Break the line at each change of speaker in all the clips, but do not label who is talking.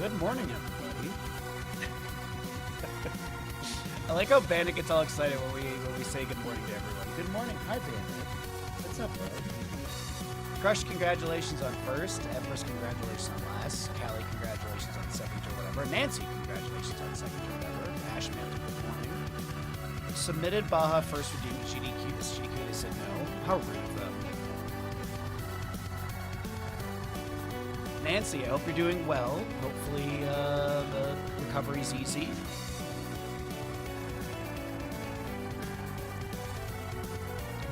Good morning, everybody. I like how Bandit gets all excited when we say good morning to everyone. Good morning. Hi, Bandit. What's up, bud? Crush, congratulations on first. Empress, congratulations on last. Callie, congratulations on second or whatever. Nancy, congratulations on second or whatever. Ashman, good morning. Submitted Baja first redeemed GDQ. GDQ said no. How rude of them. Nancy, I hope you're doing well. Hopefully the recovery's easy.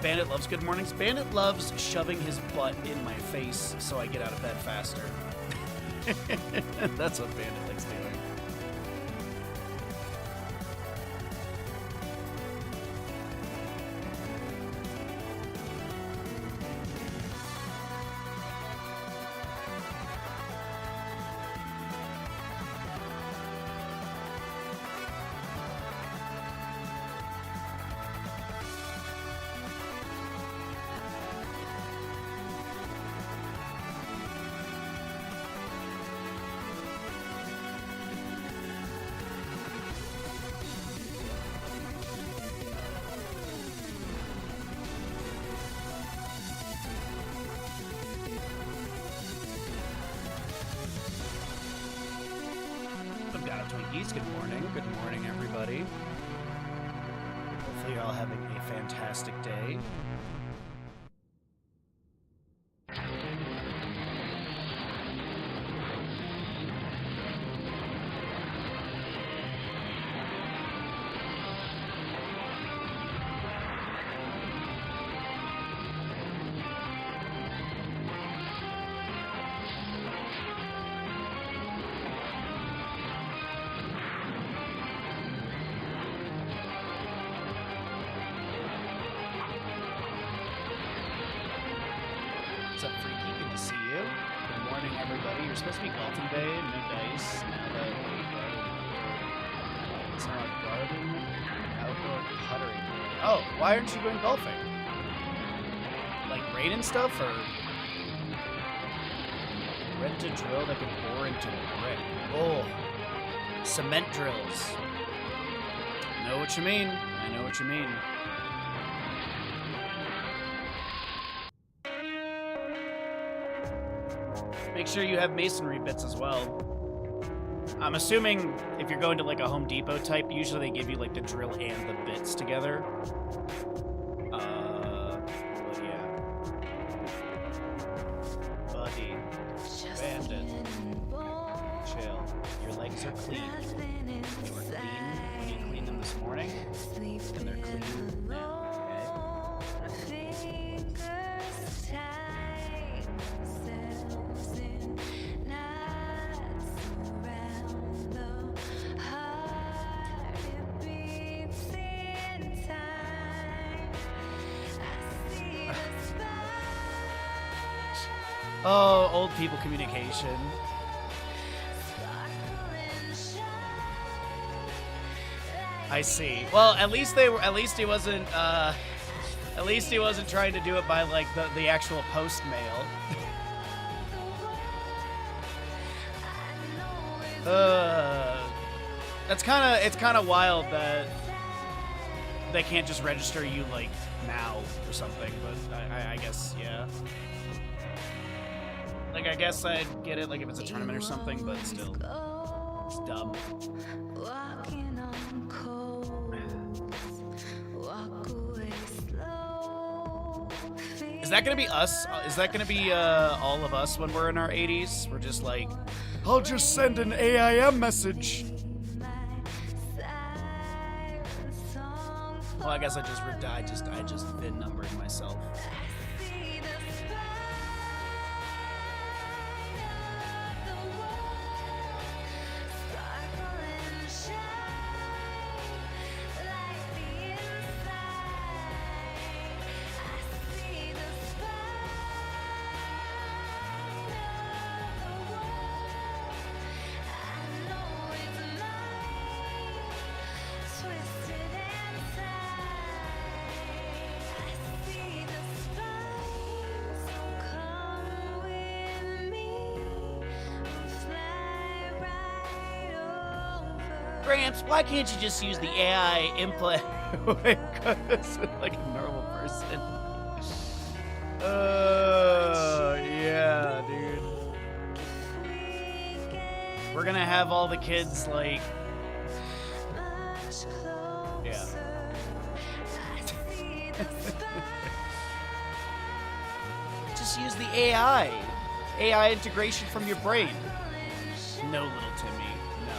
Bandit loves good mornings. Bandit loves shoving his butt in my face so I get out of bed faster. That's what Bandit likes doing. Twinkies, good morning. Good morning, everybody. Hopefully you're all having a fantastic day. Why aren't you going golfing? Like rain and stuff, or rent a drill that can bore into a brick? Oh, cement drills. I know what you mean. I know what you mean. Make sure you have masonry bits as well. I'm assuming if you're going to like a Home Depot type, usually they give you like the drill and the bits together. But yeah. Buddy. Bandit. Chill. Your legs are clean. They were clean when you cleaned them this morning. And they're clean now, okay? Oh, old people communication. I see. Well, at least he wasn't trying to do it by like the actual post mail. It's kind of wild that they can't just register you like now or something, but I guess yeah. Like, I guess I'd get it, like, if it's a tournament or something, but still. It's dumb. Is that gonna be us? Is that gonna be, all of us when we're in our 80s? We're just like, I'll just send an AIM message. Well, I guess I just VIN numbered myself. Gramps, why can't you just use the AI input like a normal person? Yeah, dude. We're gonna have all the kids like, yeah. Just use the AI integration from your brain. No, little Timmy, no.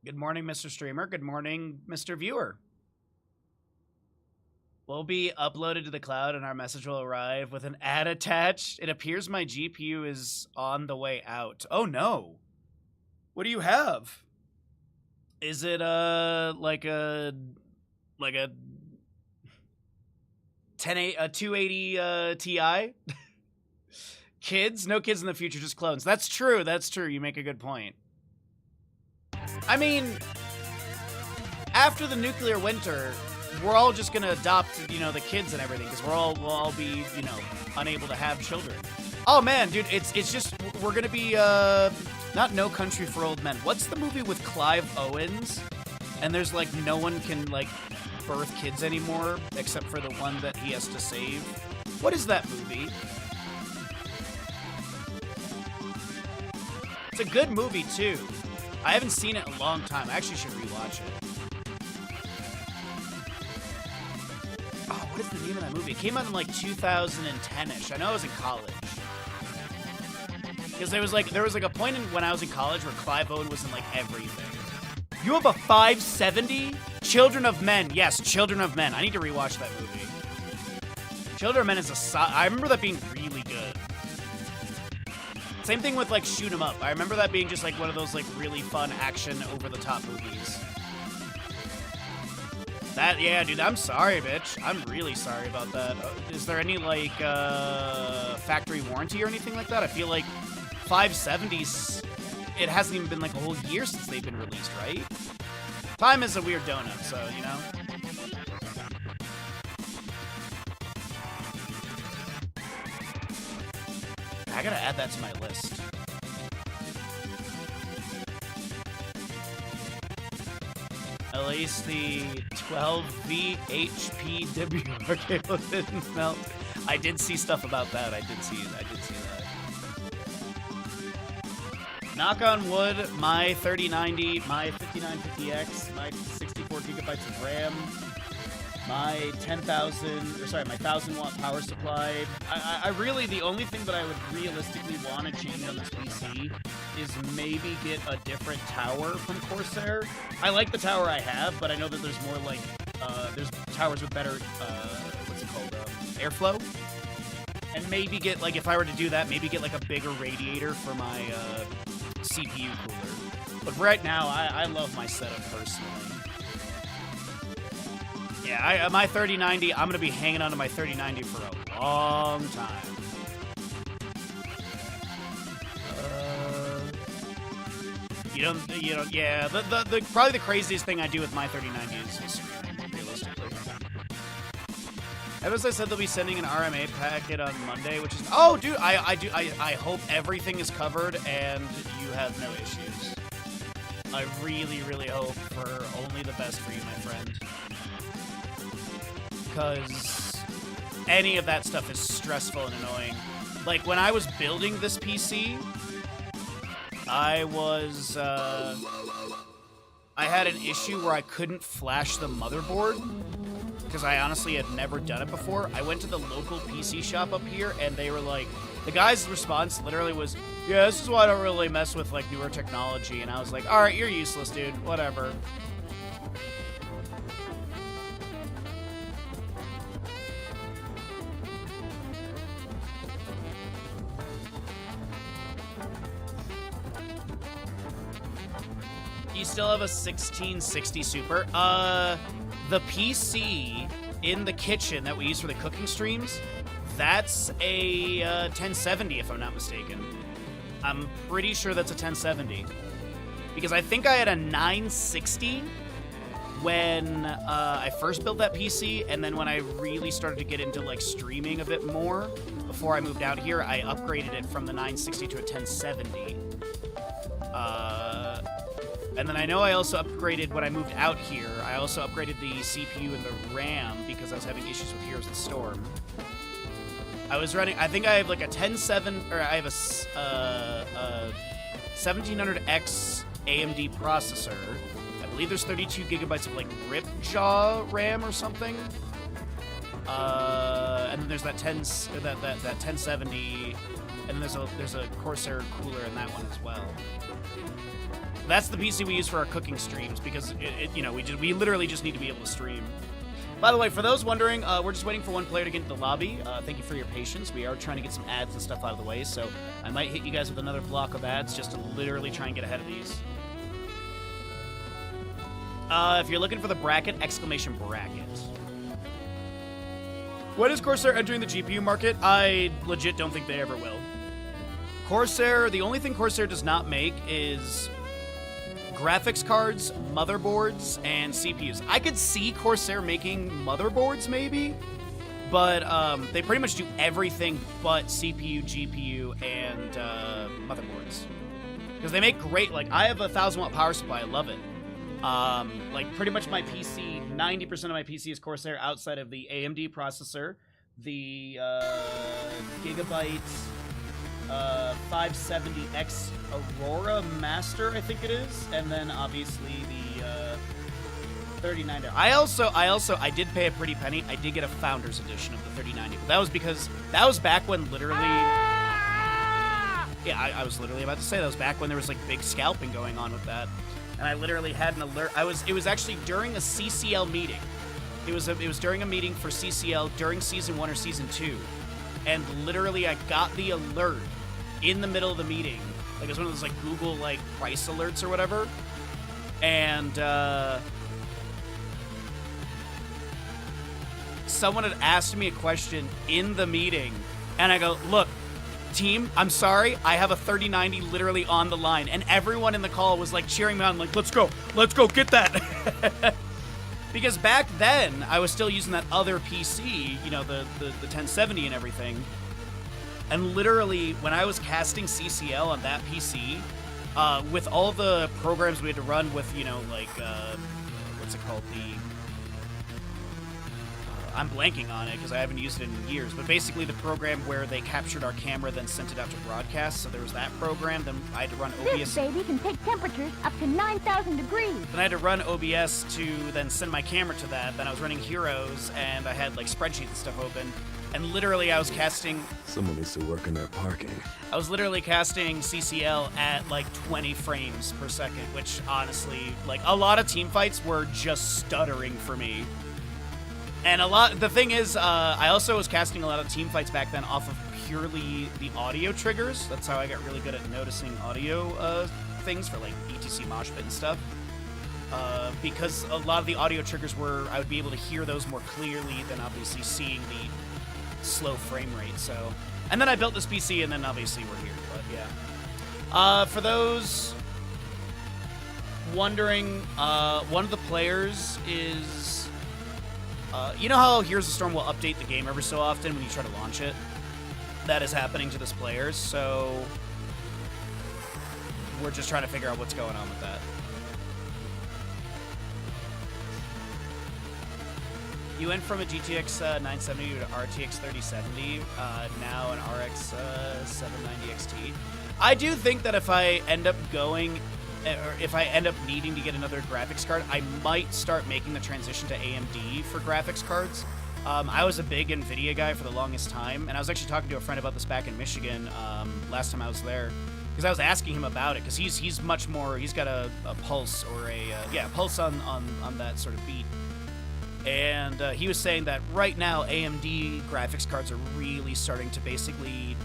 Good morning, Mr. Streamer. Good morning, Mr. Viewer. Will be uploaded to the cloud and our message will arrive with an ad attached. It appears my GPU is on the way out. Oh no. What do you have? Is it like a 280 Ti? Kids? No kids in the future, just clones. That's true. That's true. You make a good point. I mean, after the nuclear winter, we're all just gonna adopt, you know, the kids and everything, because we'll all be, you know, unable to have children. Oh man, dude, it's just, we're gonna be, not No Country for Old Men. What's the movie with Clive Owens? And there's like, no one can like birth kids anymore, except for the one that he has to save. What is that movie? It's a good movie too. I haven't seen it in a long time. I actually should rewatch it. Oh, what is the name of that movie? It came out in like 2010-ish. I know I was in college. Because there was like a point when I was in college where Clive Owen was in like everything. You have a 570? Children of Men. Yes, Children of Men. I need to rewatch that movie. Children of Men is I remember that being really good. Same thing with like Shoot 'em Up. I remember that being just like one of those like really fun action over-the-top movies. That, yeah, dude, I'm sorry, bitch. I'm really sorry about that. Is there any like factory warranty or anything like that? I feel like 570s, it hasn't even been like a whole year since they've been released, right? Time is a weird donut, so, you know? I gotta add that to my list. At least the 12V HP WR cable didn't melt. I did see stuff about that. I did see that. Knock on wood, my 3090, my 5950X, my 64 gigabytes of RAM, my 1000 watt power supply. I really, the only thing that I would realistically want to change on this PC is maybe get a different tower from Corsair. I like the tower I have, but I know that there's more like, there's towers with better, what's it called, airflow. And maybe get, like, if I were to do that, maybe get like a bigger radiator for my CPU cooler. But right now, I love my setup personally. Yeah, my 3090, I'm gonna be hanging on to my 3090 for a long time. Yeah. Probably the craziest thing I do with my 3090 is streaming, realistically. As I said, they'll be sending an RMA packet on Monday, which is, oh, dude, I hope everything is covered and you have no issues. I really, really hope for only the best for you, my friend. Because any of that stuff is stressful and annoying. Like, when I was building this PC, I had an issue where I couldn't flash the motherboard, because I honestly had never done it before. I went to the local PC shop up here, and they were like, the guy's response literally was, yeah, this is why I don't really mess with, like, newer technology. And I was like, all right, you're useless, dude. Whatever. You still have a 1660 Super? The PC in the kitchen that we use for the cooking streams, That's a 1070, if I'm not mistaken. I'm pretty sure that's a 1070. Because I think I had a 960 when I first built that PC, and then when I really started to get into like streaming a bit more, before I moved out here, I upgraded it from the 960 to a 1070. And then I know I also upgraded, when I moved out here, I also upgraded the CPU and the RAM because I was having issues with Heroes of the Storm. I was running, I think I have like a 1070, or I have a 1700X AMD processor. I believe there's 32 gigabytes of like Ripjaw RAM or something. And then there's that 1070, and then there's a Corsair cooler in that one as well. That's the PC we use for our cooking streams because we literally just need to be able to stream. By the way, for those wondering, we're just waiting for one player to get into the lobby. Thank you for your patience. We are trying to get some ads and stuff out of the way, so I might hit you guys with another block of ads just to literally try and get ahead of these. If you're looking for the bracket, exclamation bracket. When is Corsair entering the GPU market? I legit don't think they ever will. Corsair, the only thing Corsair does not make is graphics cards, motherboards, and CPUs. I could see Corsair making motherboards, maybe, but they pretty much do everything but CPU, GPU, and motherboards. Because they make great, like, I have a 1000-watt power supply. I love it. Like, pretty much my PC, 90% of my PC is Corsair outside of the AMD processor, the Gigabyte 570X Aurora Master, I think it is, and then obviously the 3090. I did pay a pretty penny. I did get a Founders Edition of the 3090, but that was because that was back when literally. Yeah, I was literally about to say that was back when there was like big scalping going on with that, and I literally had an alert. It was actually during a CCL meeting. It was during a meeting for CCL during season 1 or season 2, and literally I got the alert in the middle of the meeting. Like, it was one of those, like, Google, like, price alerts or whatever. And, someone had asked me a question in the meeting. And I go, look, team, I'm sorry. I have a 3090 literally on the line. And everyone in the call was, like, cheering me on, like, let's go, get that. Because back then, I was still using that other PC, you know, the 1070 and everything. And literally, when I was casting CCL on that PC, with all the programs we had to run with, you know, like, what's it called? I'm blanking on it because I haven't used it in years, but basically the program where they captured our camera, then sent it out to broadcast. So there was that program, then I had to run OBS.
This baby can take temperatures up to 9,000 degrees.
Then I had to run OBS to then send my camera to that. Then I was running Heroes, and I had, like, spreadsheets and stuff open. And literally, I was casting.
Someone needs to work on their parking.
I was literally casting CCL at like 20 frames per second, which honestly, like, a lot of team fights were just stuttering for me. And the thing is, I also was casting a lot of team fights back then off of purely the audio triggers. That's how I got really good at noticing audio things for like ETC Mosh Pit and stuff. Because a lot of the audio triggers were, I would be able to hear those more clearly than obviously seeing the slow frame rate. So, and then I built this PC, and then obviously we're here. But yeah, for those wondering, one of the players is, you know how Heroes of the Storm will update the game every so often when you try to launch it? That is happening to this player, so we're just trying to figure out what's going on with that. You went from a GTX 970 to RTX 3070, now an RX 790 XT. I do think that if I end up going, or if I end up needing to get another graphics card, I might start making the transition to AMD for graphics cards. I was a big NVIDIA guy for the longest time, and I was actually talking to a friend about this back in Michigan last time I was there, because I was asking him about it, because he's much more, he's got a pulse or a pulse on that sort of beat. And he was saying that right now AMD graphics cards are really starting to basically,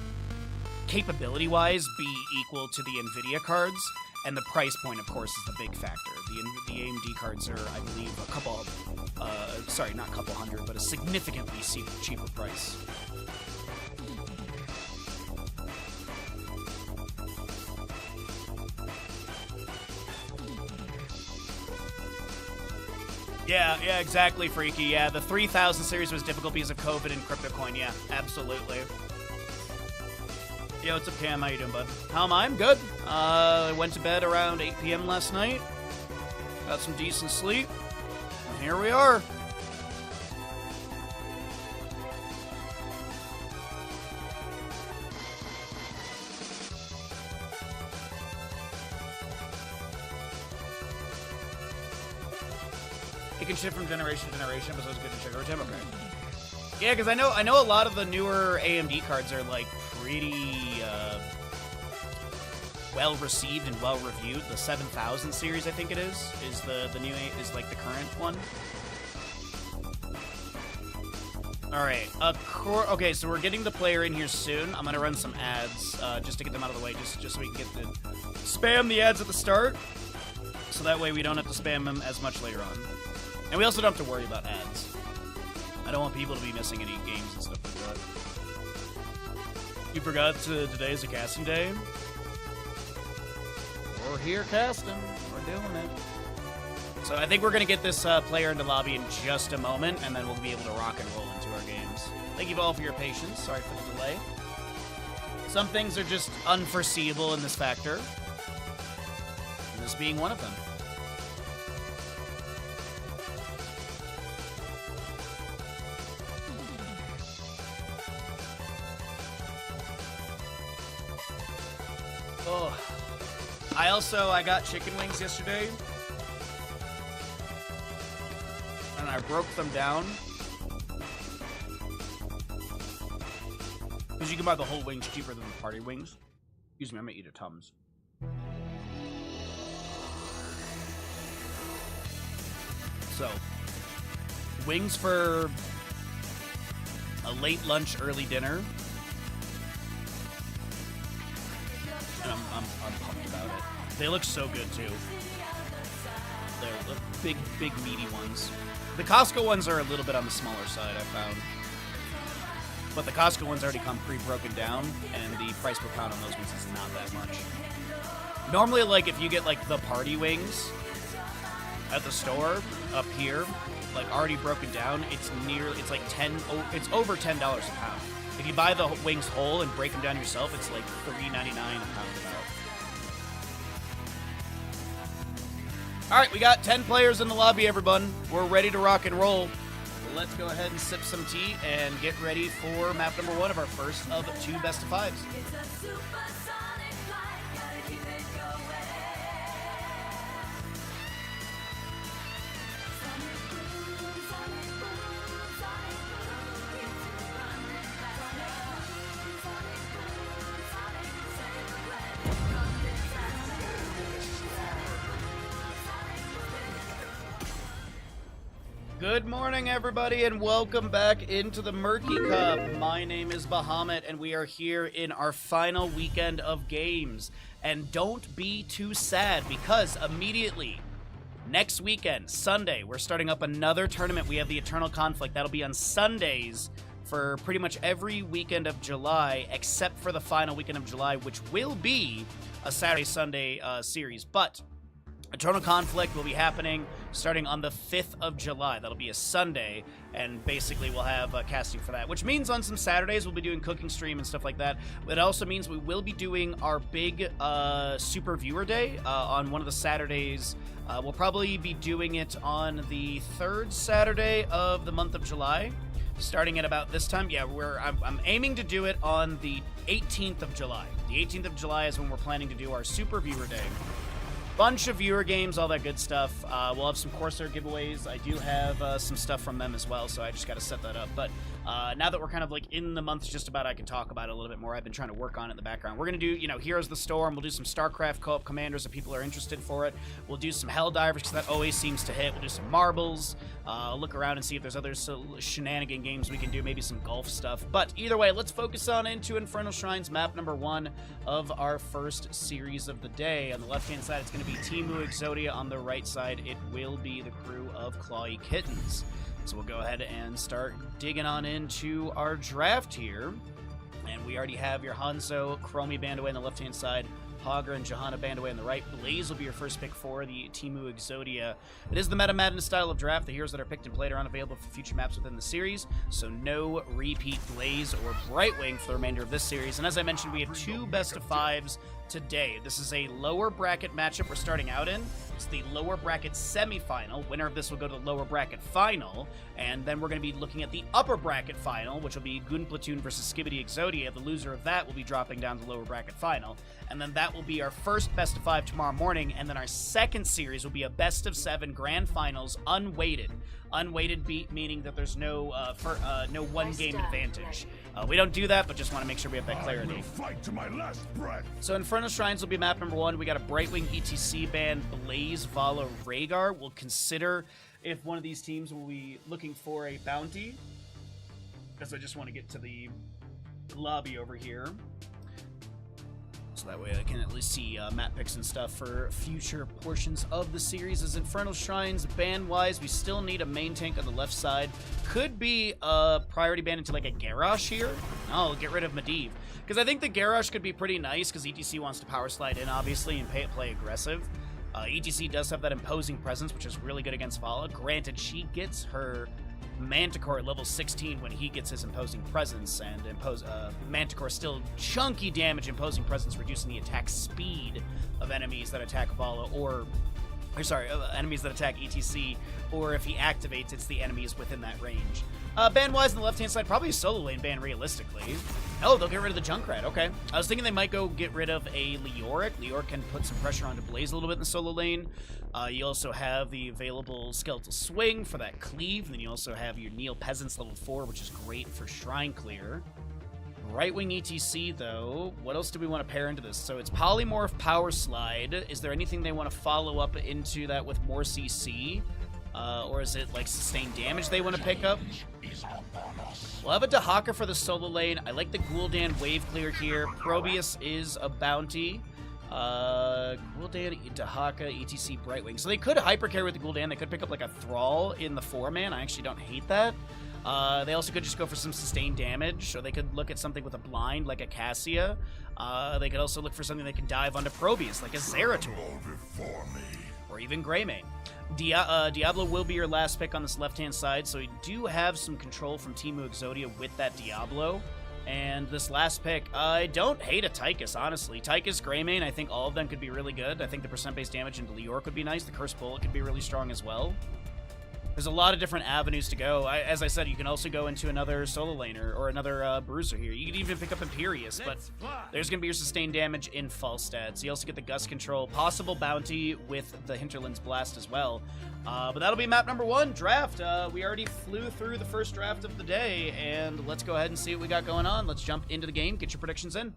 capability-wise, be equal to the NVIDIA cards, and the price point, of course, is the big factor. The AMD cards are, I believe, a couple, sorry, not a couple hundred, but a significantly cheaper price. Yeah, exactly, Freaky. Yeah, the 3000 series was difficult because of COVID and CryptoCoin. Yeah, absolutely. Yo, what's up, Cam? How you doing, bud? How am I? I'm good. I went to bed around 8 p.m. last night. Got some decent sleep. And here we are. It can shift from generation to generation, but so it's good to check over time. Okay. Yeah, because I know a lot of the newer AMD cards are like pretty well received and well reviewed. The 7000 series, I think it is the new is like the current one. All right. Okay, so we're getting the player in here soon. I'm gonna run some ads just to get them out of the way, just so we can get the spam the ads at the start, so that way we don't have to spam them as much later on. And we also don't have to worry about ads. I don't want people to be missing any games and stuff like that. You forgot today's a casting day? We're here casting. We're doing it. So I think we're going to get this player into lobby in just a moment, and then we'll be able to rock and roll into our games. Thank you all for your patience. Sorry for the delay. Some things are just unforeseeable in this factor. And this being one of them. Oh, I got chicken wings yesterday, and I broke them down, because you can buy the whole wings cheaper than the party wings. Excuse me, I'm gonna eat a Tums. So, wings for a late lunch, early dinner. And I'm pumped about it. They look so good too. They're the big meaty ones. The Costco ones are a little bit on the smaller side, I found. But the Costco ones already come pre-broken down, and the price per pound on those ones is not that much. Normally, like, if you get, like, the party wings at the store up here, like, already broken down, it's like it's over $10 a pound. If you buy the wings whole and break them down yourself, it's like $3.99 a pound about. All right, we got 10 players in the lobby, everyone. We're ready to rock and roll. Let's go ahead and sip some tea and get ready for map number 1 of our first of 2 best of 5s. Good morning, everybody, and welcome back into the Murky Cup. My name is Bahamut, and we are here in our final weekend of games. And don't be too sad, because immediately, next weekend, Sunday, we're starting up another tournament. We have the Eternal Conflict. That'll be on Sundays for pretty much every weekend of July, except for the final weekend of July, which will be a Saturday-Sunday series. But Eternal Conflict will be happening starting on the 5th of July. That'll be a Sunday, and basically we'll have casting for that, which means on some Saturdays we'll be doing cooking stream and stuff like that. It also means we will be doing our big Super Viewer Day on one of the Saturdays. We'll probably be doing it on the 3rd Saturday of the month of July, starting at about this time. Yeah, I'm aiming to do it on the 18th of July. The 18th of July is when we're planning to do our Super Viewer Day. Bunch of viewer games, all that good stuff. We'll have some Corsair giveaways. I do have some stuff from them as well, so I just got to set that up. But now that we're kind of like in the month just about, I can talk about it a little bit more. I've been trying to work on it in the background. We're going to do, Heroes of the Storm. We'll do some StarCraft co-op commanders if people are interested for it. We'll do some Helldivers because that always seems to hit. We'll do some Marbles. Look around and see if there's other shenanigan games we can do, maybe some golf stuff. But either way, let's focus on into Infernal Shrines, map number 1 of our first series of the day. On the left-hand side, it's going to be Timu Exodia. On the right side, it will be the crew of Clawy Kittens. So we'll go ahead and start digging on into our draft here. And we already have your Hanzo, Chromie Bandaway on the left-hand side, Pogger and Johanna Bandaway on the right. Blaze will be your first pick for the Teemu Exodia. It is the Meta Madness style of draft. The heroes that are picked and played are unavailable for future maps within the series, so no repeat Blaze or Brightwing for the remainder of this series. And as I mentioned, we have 2 best-of-5s today. This is a lower bracket matchup we're starting out in. It's the lower bracket semifinal. Winner of this will go to the lower bracket final, and then we're going to be looking at the upper bracket final, which will be Goon Platoon versus Skibidi Exodia. The loser of that will be dropping down to the lower bracket final, and then that will be our first best of 5 tomorrow morning, and then our second series will be a best of 7 grand finals unweighted. Unweighted meaning that there's no no one-game advantage. We don't do that, but just want to make sure we have that clarity.
Fight to my last breath.
So Infernal Shrines will be map number 1. We got a Brightwing ETC band, Blaze, Vala, Rhaegar. We'll consider if one of these teams will be looking for a bounty, because I just want to get to the lobby over here. So that way I can at least see map picks and stuff for future portions of the series. As Infernal Shrines, ban-wise, we still need a main tank on the left side. Could be a priority ban into like a Garrosh here. Oh, get rid of Medivh. Because I think the Garrosh could be pretty nice, because ETC wants to power slide in, obviously, and play aggressive. ETC does have that imposing presence, which is really good against Vala. Granted, she gets her Manticore at level 16 when he gets his imposing presence, and Manticore still chunky damage imposing presence, reducing the attack speed of enemies that attack Vala, enemies that attack ETC, or if he activates, it's the enemies within that range. Ban-wise on the left-hand side, probably a solo lane ban realistically. Oh, they'll get rid of the Junkrat, okay. I was thinking they might go get rid of a Leoric. Leoric can put some pressure onto Blaze a little bit in the solo lane. You also have the available Skeletal Swing for that cleave, and then you also have your Neil Peasants level 4, which is great for Shrine Clear. Right-wing ETC, though, what else do we want to pair into this? So it's Polymorph, Power Slide. Is there anything they want to follow up into that with more CC? Or is it, like, sustained damage they want to pick up? We'll have a Dahaka for the solo lane. I like the Gul'dan Wave Clear here. Probius is a bounty. Gul'dan, Dahaka, ETC, Brightwing. So they could hypercarry with the Gul'dan. They could pick up, like, a Thrall in the 4-man. I actually don't hate that. They also could just go for some sustained damage, or they could look at something with a blind, like a Cassia. They could also look for something that can dive onto Probius, like a Zeratul. Or even Greymane. Diablo will be your last pick on this left-hand side, so we do have some control from Teemu Exodia with that Diablo. And this last pick, I don't hate a Tychus, honestly. Tychus, Greymane, I think all of them could be really good. I think the percent-based damage into Leoric would be nice. The Cursed Bullet could be really strong as well. There's a lot of different avenues to go. As I said, you can also go into another solo laner or another bruiser here. You could even pick up Imperius, but there's going to be your sustained damage in Falstad. So you also get the Gust Control, possible bounty with the Hinterland's Blast as well. But that'll be map number 1, draft. We already flew through the first draft of the day, and let's go ahead and see what we got going on. Let's jump into the game, get your predictions in.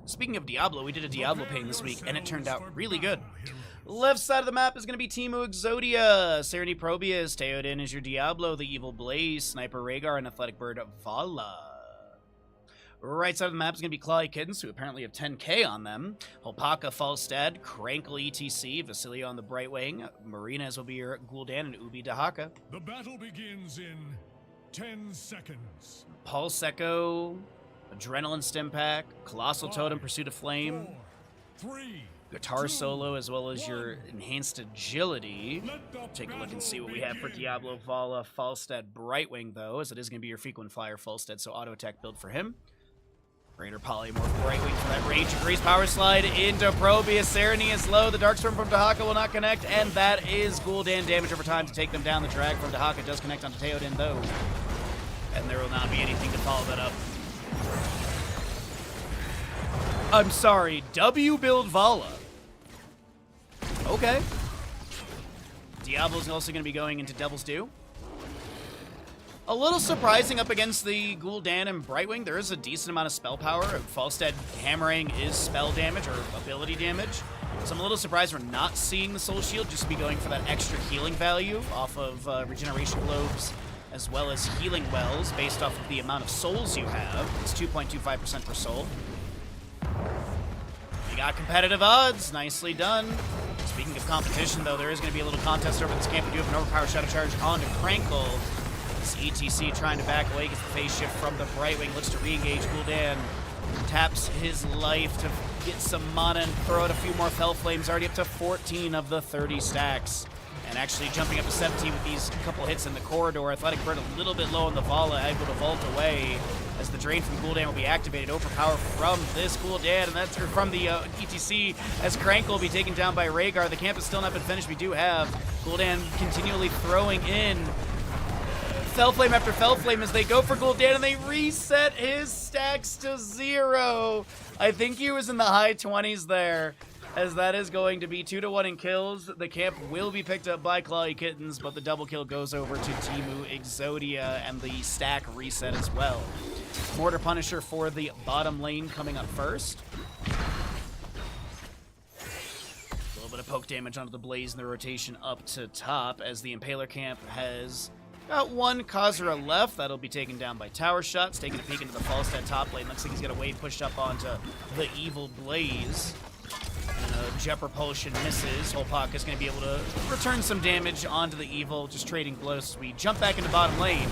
Speaking of Diablo, we did a Diablo pain this week, and it turned out really good. Left side of the map is going to be Teemu Exodia. Serenity Probius, Theoden is your Diablo, the Evil Blaze, Sniper Rhaegar, and Athletic Bird Vala. Right side of the map is going to be Clawy Kittens, who apparently have 10k on them. Holpaka Falstad, Crankle ETC, Vasilia on the Brightwing, Marinas will be your Gul'dan, and Ubi Dahaka.
The battle begins in 10 seconds.
Paul Secco, Adrenaline Stim Pack, Colossal Totem, Pursuit of Flame,
4, 3,
Guitar Solo, as well as your Enhanced Agility. Take a look and see what we have for Diablo, Vala, Falstad, Brightwing, though, as it is going to be your frequent flyer Falstad, so auto attack build for him. Raider Polymorph Brightwing for that Rage Increase Power Slide into Probius. Serenity is low. The Darkstorm from Dahaka will not connect, and that is Gul'dan damage over time to take them down. The drag from Dahaka does connect onto Theoden, though, and there will not be anything to follow that up. I'm sorry, W build Vala. Okay. Diablo's also going to be going into Devil's Due. A little surprising up against the Gul'dan and Brightwing. There is a decent amount of spell power. Falstead hammering is spell damage or ability damage. So I'm a little surprised we're not seeing the Soul Shield, just to be going for that extra healing value off of regeneration globes as well as healing wells based off of the amount of souls you have. It's 2.25% per soul. You got competitive odds. Nicely done. Speaking of competition, though, there is going to be a little contest over this camp. We do have an overpowered Shadow Charge onto Crankle. This ETC trying to back away, gets the phase shift from the Brightwing, looks to re-engage Gul'dan. Taps his life to get some mana and throw out a few more Fell Flames, already up to 14 of the 30 stacks. And actually jumping up to 17 with these couple hits in the corridor. Athletic Bird a little bit low on the Vala, able to vault away as the drain from Gul'dan will be activated. Overpower from this Gul'dan, and that's from the ETC as Crank will be taken down by Rhaegar. The camp has still not been finished. We do have Gul'dan continually throwing in Fell Flame after Fell Flame as they go for Gul'dan, and they reset his stacks to 0. I think he was in the high 20s there, as that is going to be 2-1 in kills. The camp will be picked up by Clawy Kittens, but the double kill goes over to Teemu Exodia, and the stack reset as well. Mortar Punisher for the bottom lane coming up first. A little bit of poke damage onto the Blaze in the rotation up to top, as the Impaler camp has got one Khazra left. That'll be taken down by tower shots. Taking a peek into the Falstad top lane. Looks like he's got a wave pushed up onto the Evil Blaze. And Jet Propulsion misses. Holpak is going to be able to return some damage onto the Evil, just trading blows. We jump back into bottom lane.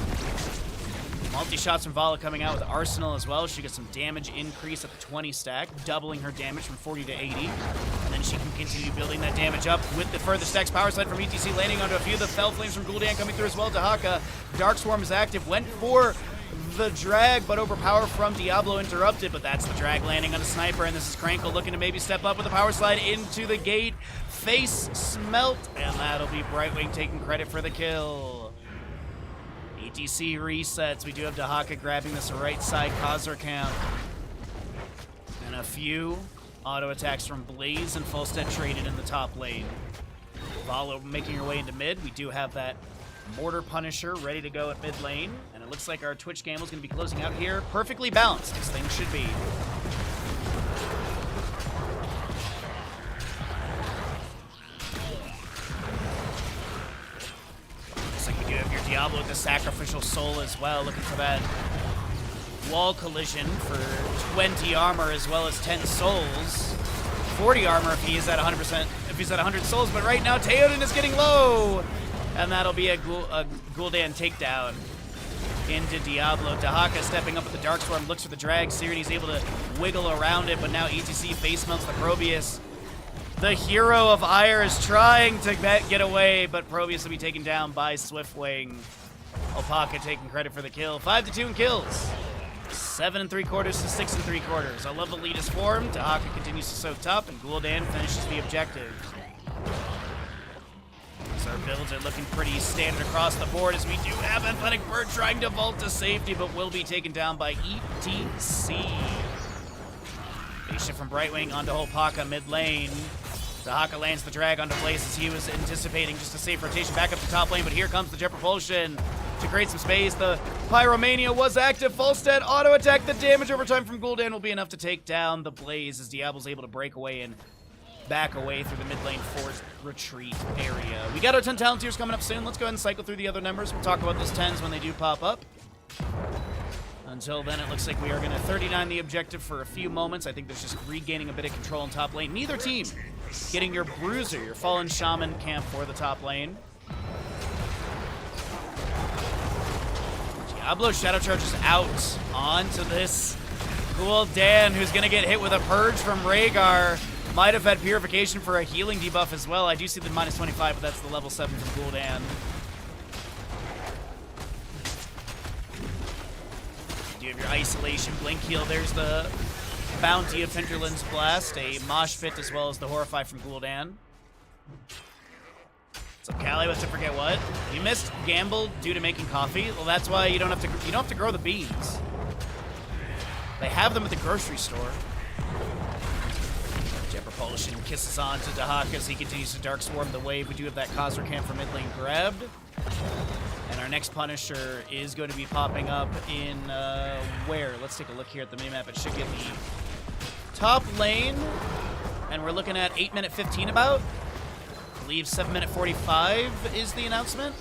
Multi-shots from Vala coming out with Arsenal as well. She gets some damage increase at the 20 stack, doubling her damage from 40 to 80. And then she can continue building that damage up with the further stacks. Power slide from ETC landing onto a few of the Fell Flames from Gul'dan coming through as well. Dahaka, Dark Swarm is active, went for the drag, but overpower from Diablo interrupted, but that's the drag landing on a sniper, and this is Crankle looking to maybe step up with a power slide into the gate. Face smelt, and that'll be Brightwing taking credit for the kill. ETC resets. We do have Dahaka grabbing this right side Khazra camp. And a few auto attacks from Blaze and Falstead traded in the top lane. Vala making her way into mid. We do have that Mortar Punisher ready to go at mid lane. And it looks like our Twitch gamble is going to be closing out here. Perfectly balanced, as things should be. Looks like we do have your Diablo with the Sacrificial Soul as well. Looking for that wall collision for 20 armor as well as 10 souls. 40 armor if he is at 100%, if he's at 100 souls. But right now, Theoden is getting low. And that'll be a Gul'dan takedown into Diablo. Dahaka stepping up with the Dark Swarm, looks for the drag. Sireni's able to wiggle around it, but now ETC face melts the Probius. The hero of Ire is trying to get away, but Probius will be taken down by Swiftwing. Alpaca taking credit for the kill. 5-2 in kills. 7 3/4 to 6 3/4. A level lead is formed. Dahaka continues to soak top, and Gul'dan finishes the objective. So our builds are looking pretty standard across the board, as we do have Athletic Bird trying to vault to safety, but will be taken down by ETC. Base shift from Brightwing onto Holpaka mid lane. Dahaka lands the drag onto Blaze as he was anticipating just a safe rotation back up to top lane, but here comes the Jet Propulsion to create some space. The Pyromania was active. Falstead auto attack. The damage over time from Gul'dan will be enough to take down the Blaze as Diablo's able to break away and back away through the mid lane forced retreat area. We got our 10 talent tiers coming up soon. Let's go ahead and cycle through the other numbers. We'll talk about those 10s when they do pop up. Until then, it looks like we are going to 39 the objective for a few moments. I think there's just regaining a bit of control in top lane. Neither team getting your Bruiser, your Fallen Shaman camp for the top lane. Diablo Shadow charges out onto this Gul'dan, who's going to get hit with a Purge from Rhaegar. Might have had Purification for a healing debuff as well. I do see the minus 25, but that's the level 7 from Gul'dan. You have your Isolation, Blink Heal. There's the Bounty of Finderland's Blast, a Mosh Pit, as well as the Horrify from Gul'dan. What's up, Callie? Let's not forget what? You missed Gamble due to making coffee? Well, that's why you don't have to grow the beans. They have them at the grocery store. Jet Propulsion kisses on to Dahaka as he continues to Dark Swarm the wave. We do have that Khazra camp from mid lane grabbed. And our next Punisher is going to be popping up in where? Let's take a look here at the minimap. It should get the top lane. And we're looking at 8 minute 15 about. I believe 7 minute 45 is the announcement.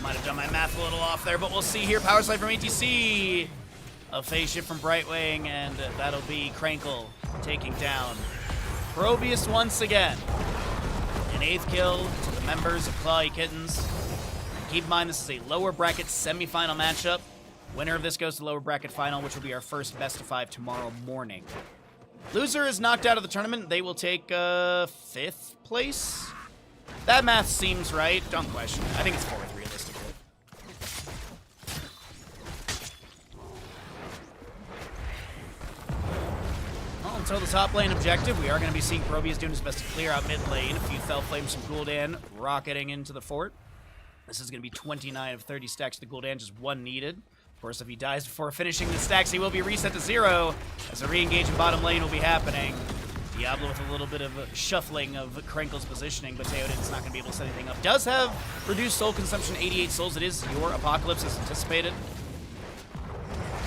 Might have done my math a little off there, but we'll see here. Power slide from ATC. A phase shift from Brightwing, and that'll be Krankle taking down Probius once again. An 8th kill to the members of Clawy Kittens. Keep in mind, this is a lower bracket semifinal matchup. Winner of this goes to lower bracket final, which will be our first best of 5 tomorrow morning. Loser is knocked out of the tournament. They will take 5th place. That math seems right. Don't question it. I think it's 4th realistically. Well, until the top lane objective, we are going to be seeing Probius doing his best to clear out mid lane. A few Fell Flames from Gul'dan rocketing into the fort. This is going to be 29 of 30 stacks to the Gul'dan, just 1 needed. Of course, if he dies before finishing the stacks, he will be reset to 0, as a re-engage in bottom lane will be happening. Diablo with a little bit of shuffling of Krankle's positioning, but Theoden's not going to be able to set anything up. Does have reduced soul consumption, 88 souls. It is your Apocalypse as anticipated.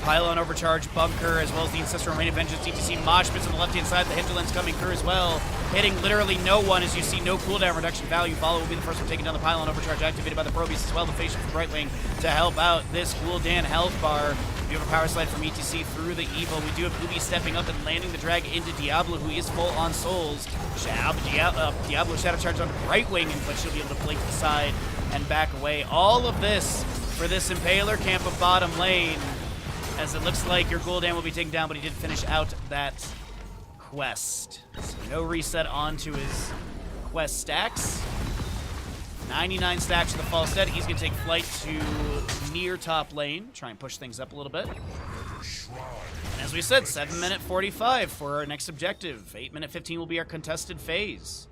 Pylon overcharge, bunker, as well as the Ancestral Rain of Vengeance. DTC mosh pits on the left-hand side. The hinterlands coming through as well. Hitting literally no one as you see no cooldown reduction value. Follow will be the first one taking down the Pylon overcharge, activated by the Probius as well. The face shift from Brightwing to help out this Gul'dan health bar. We have a power slide from ETC through the Evil. We do have Ubi stepping up and landing the drag into Diablo, who is full on souls. Diablo Shadow Charge on Brightwing, but she'll be able to blink to the side and back away. All of this for this Impaler camp of bottom lane, as it looks like your Gul'dan will be taken down, but he did finish out that quest. So no reset onto his quest stacks. 99 stacks to the false dead. He's going to take flight to near top lane, try and push things up a little bit. And as we said, 7 minute 45 for our next objective. 8 minute 15 will be our contested phase.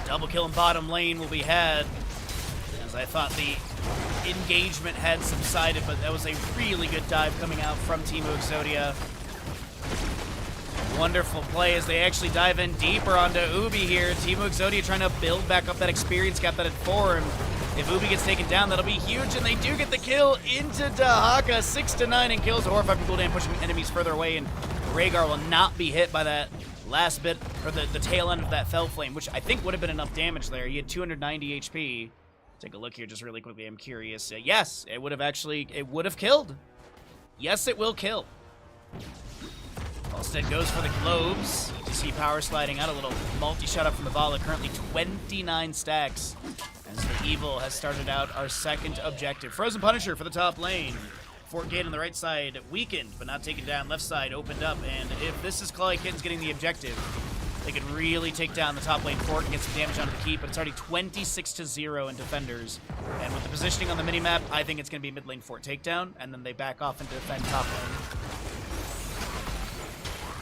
Double kill in bottom lane will be had, as I thought the engagement had subsided, but that was a really good dive coming out from Team Exodia. Wonderful play as they actually dive in deeper onto Ubi here. Team Exodia trying to build back up that experience gap that had formed. If Ubi gets taken down, that'll be huge, and they do get the kill into Dahaka. 6-9 and kills. Horrified from Gul'dan, pushing enemies further away, and Rhaegar will not be hit by that last bit, or the tail end of that Fell Flame, which I think would have been enough damage there. He had 290 HP. Take a look here just really quickly. I'm curious. Yes, it would have killed. Yes, it will kill. Halstead goes for the globes. You see power sliding out a little multi-shot up from the Vala. Currently 29 stacks as the Evil has started out our second objective. Frozen Punisher for the top lane. Fort Gate on the right side weakened, but not taken down. Left side opened up, and if this is Clawy Kittens getting the objective, they could really take down the top lane fort and get some damage onto the keep, but it's already 26-0 in defenders. And with the positioning on the minimap, I think it's going to be mid lane fort takedown, and then they back off and defend top lane.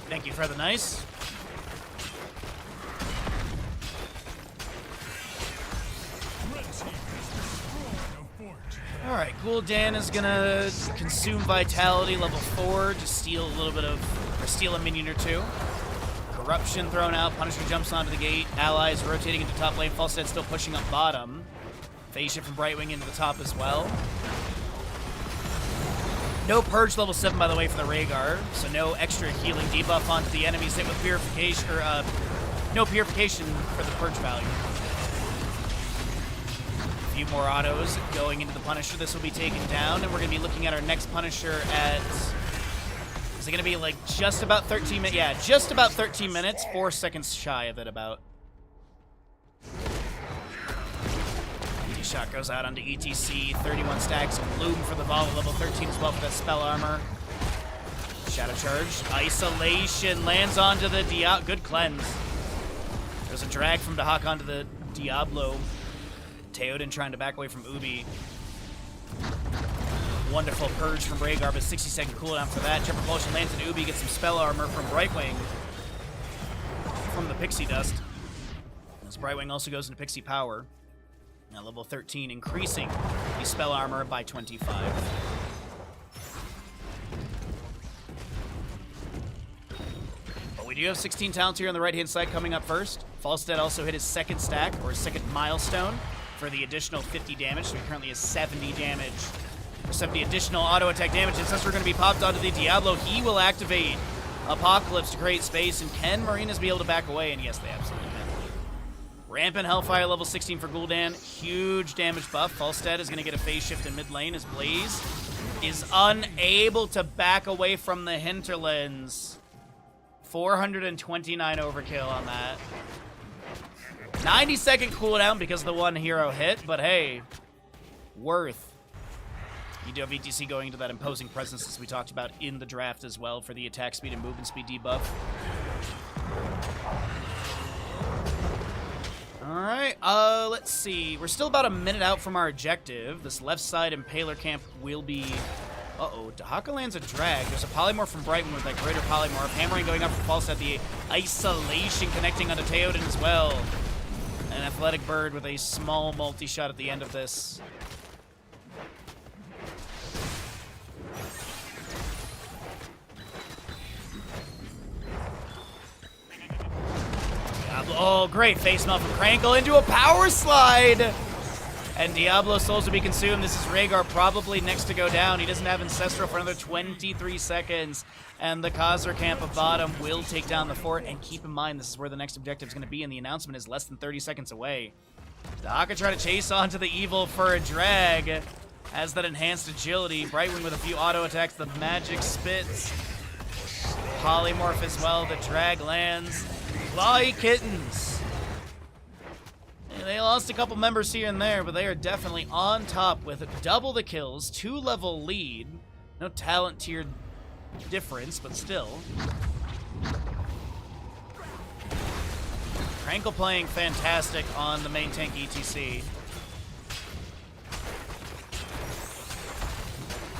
Thank you for the nice. Alright, Gul'dan is gonna consume Vitality, level 4, to steal a little bit of, or steal a minion or two. Corruption thrown out, Punisher jumps onto the gate, allies rotating into top lane, Falstead still pushing up bottom. Phase shift from Brightwing into the top as well. No Purge level 7, by the way, for the Rhaegar, so no extra healing debuff onto the enemies hit with Purification, or no Purification for the Purge value. Few more autos going into the Punisher. This will be taken down, and we're going to be looking at our next Punisher at... Is it going to be like just about 13 minutes? Yeah, just about 13 minutes. 4 seconds shy of it about. Shot goes out onto ETC. 31 stacks. Bloom for the Vala, level 13 as well for that spell armor. Shadow Charge. Isolation lands onto the Diablo. Good cleanse. There's a drag from Dahak onto the Diablo. Theoden trying to back away from Ubi. Wonderful Purge from Rhaegar, but 60-second cooldown for that. Jet Propulsion lands in Ubi, gets some spell armor from Brightwing from the Pixie Dust. As Brightwing also goes into Pixie Power. Now level 13, increasing the spell armor by 25. we do have 16 talents here on the right-hand side coming up first. Falstad also hit his second stack, or his second milestone, for the additional 50 damage. So he currently has 70 damage, or 70 additional auto attack damage. And since we're going to be popped onto the Diablo, he will activate Apocalypse to create space. And can Marinas be able to back away? And yes, they absolutely can. Rampant Hellfire level 16 for Gul'dan. Huge damage buff. Falstad is going to get a phase shift in mid lane as Blaze is unable to back away from the hinterlands. 429 overkill on that. 90-second cooldown because of the one hero hit, but hey, worth. You do have ETC going into that imposing presence as we talked about in the draft as well for the attack speed and movement speed debuff. Alright, let's see. We're still about a minute out from our objective. This left side Impaler camp will be... Uh-oh, Dahaka lands a drag. There's a polymorph from Brightman with that greater polymorph. Hammering going up for Falstad. The isolation connecting onto Theoden as well. An athletic bird with a small multi-shot at the end of this. Diablo, oh, great face melt from Krankle into a power slide! And Diablo's souls to be consumed. This is Rhaegar probably next to go down. He doesn't have Ancestral for another 23 seconds. And the Khazar camp of bottom will take down the fort. And keep in mind, this is where the next objective is going to be, and the announcement is less than 30 seconds away. Dahaka try to chase onto the evil for a drag. Has that enhanced agility. Brightwing with a few auto attacks. The magic spits. Polymorph as well. The drag lands. Clawy Kittens. They lost a couple members here and there, but they are definitely on top with double the kills, 2-level lead. No talent tier difference, but still. Krankle playing fantastic on the main tank ETC.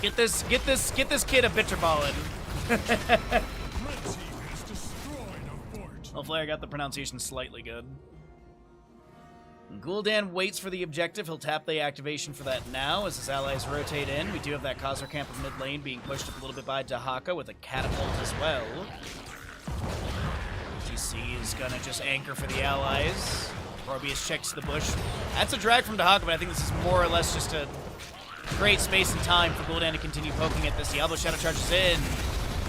Get this kid a bitterballin'. Hopefully I got the pronunciation slightly good. Gul'dan waits for the objective. He'll tap the activation for that now as his allies rotate in. We do have that Khazar camp of mid lane being pushed up a little bit by Dahaka with a catapult as well. TC is going to just anchor for the allies. Morbius checks the bush. That's a drag from Dahaka, but I think this is more or less just to create space and time for Gul'dan to continue poking at this. Diablo Shadow charges in.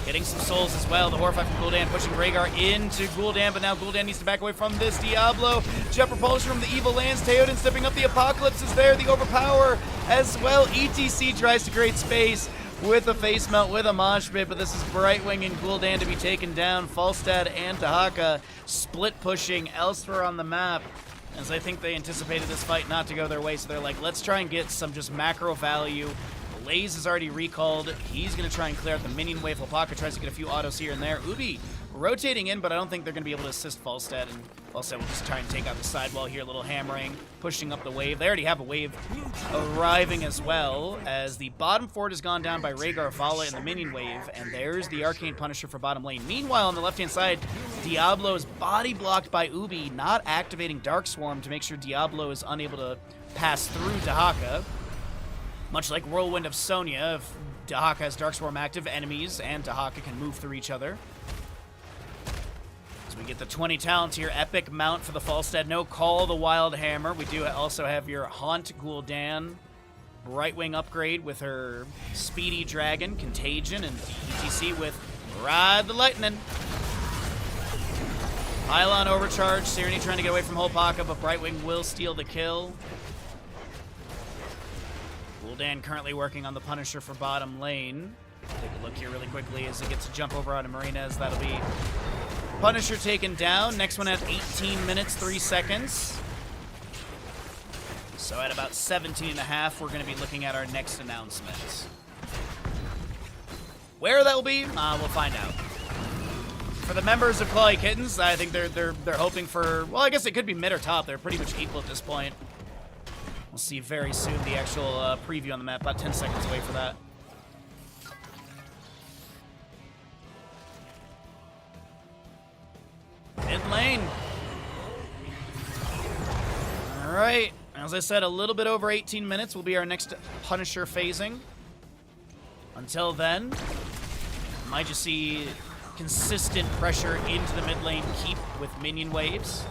Getting some souls as well. The Horrify from Gul'dan pushing Rhaegar into Gul'dan, but now Gul'dan needs to back away from this. Diablo, Jet Propulsion from the Evil Lands. Theoden stepping up. The Apocalypse is there. The Overpower as well. ETC tries to create space with a face melt, with a mosh pit, but this is Brightwing and Gul'dan to be taken down. Falstad and Dahaka split pushing elsewhere on the map, as I think they anticipated this fight not to go their way, so they're like, let's try and get some just macro value. Blaze is already recalled. He's going to try and clear out the minion wave. Lopaka tries to get a few autos here and there. Ubi rotating in, but I don't think they're going to be able to assist Falstad, and Falstad will just try and take out the sidewall here. A little hammering, pushing up the wave. They already have a wave arriving as well, as the bottom fort has gone down by Rhaegar, Vala, and the minion wave, and there's the Arcane Punisher for bottom lane. Meanwhile, on the left-hand side, Diablo is body blocked by Ubi, not activating Dark Swarm to make sure Diablo is unable to pass through Dahaka. Much like Whirlwind of Sonya, if Dahaka has Dark Swarm active, enemies and Dahaka can move through each other. As we get the 20 talents here, epic mount for the Falstad. No call the Wild Hammer. We do also have your Haunt Gul'dan Brightwing upgrade with her Speedy Dragon, Contagion, and ETC with Ride the Lightning. Pylon overcharge. Serenity trying to get away from Holpaka, but Brightwing will steal the kill. Gul'dan currently working on the Punisher for bottom lane. Take a look here really quickly as he gets to jump over onto Marinas. That'll be Punisher taken down. Next one at 18 minutes, 3 seconds. So at about 17 and a half, we're going to be looking at our next announcement. Where that will be, we'll find out. For the members of Clawy Kittens, I think they're hoping for, well, I guess it could be mid or top. They're pretty much equal at this point. We'll see very soon the actual preview on the map. About 10 seconds away for that. Mid lane. All right. As I said, a little bit over 18 minutes will be our next Punisher phasing. Until then, might just see consistent pressure into the mid lane keep with minion waves.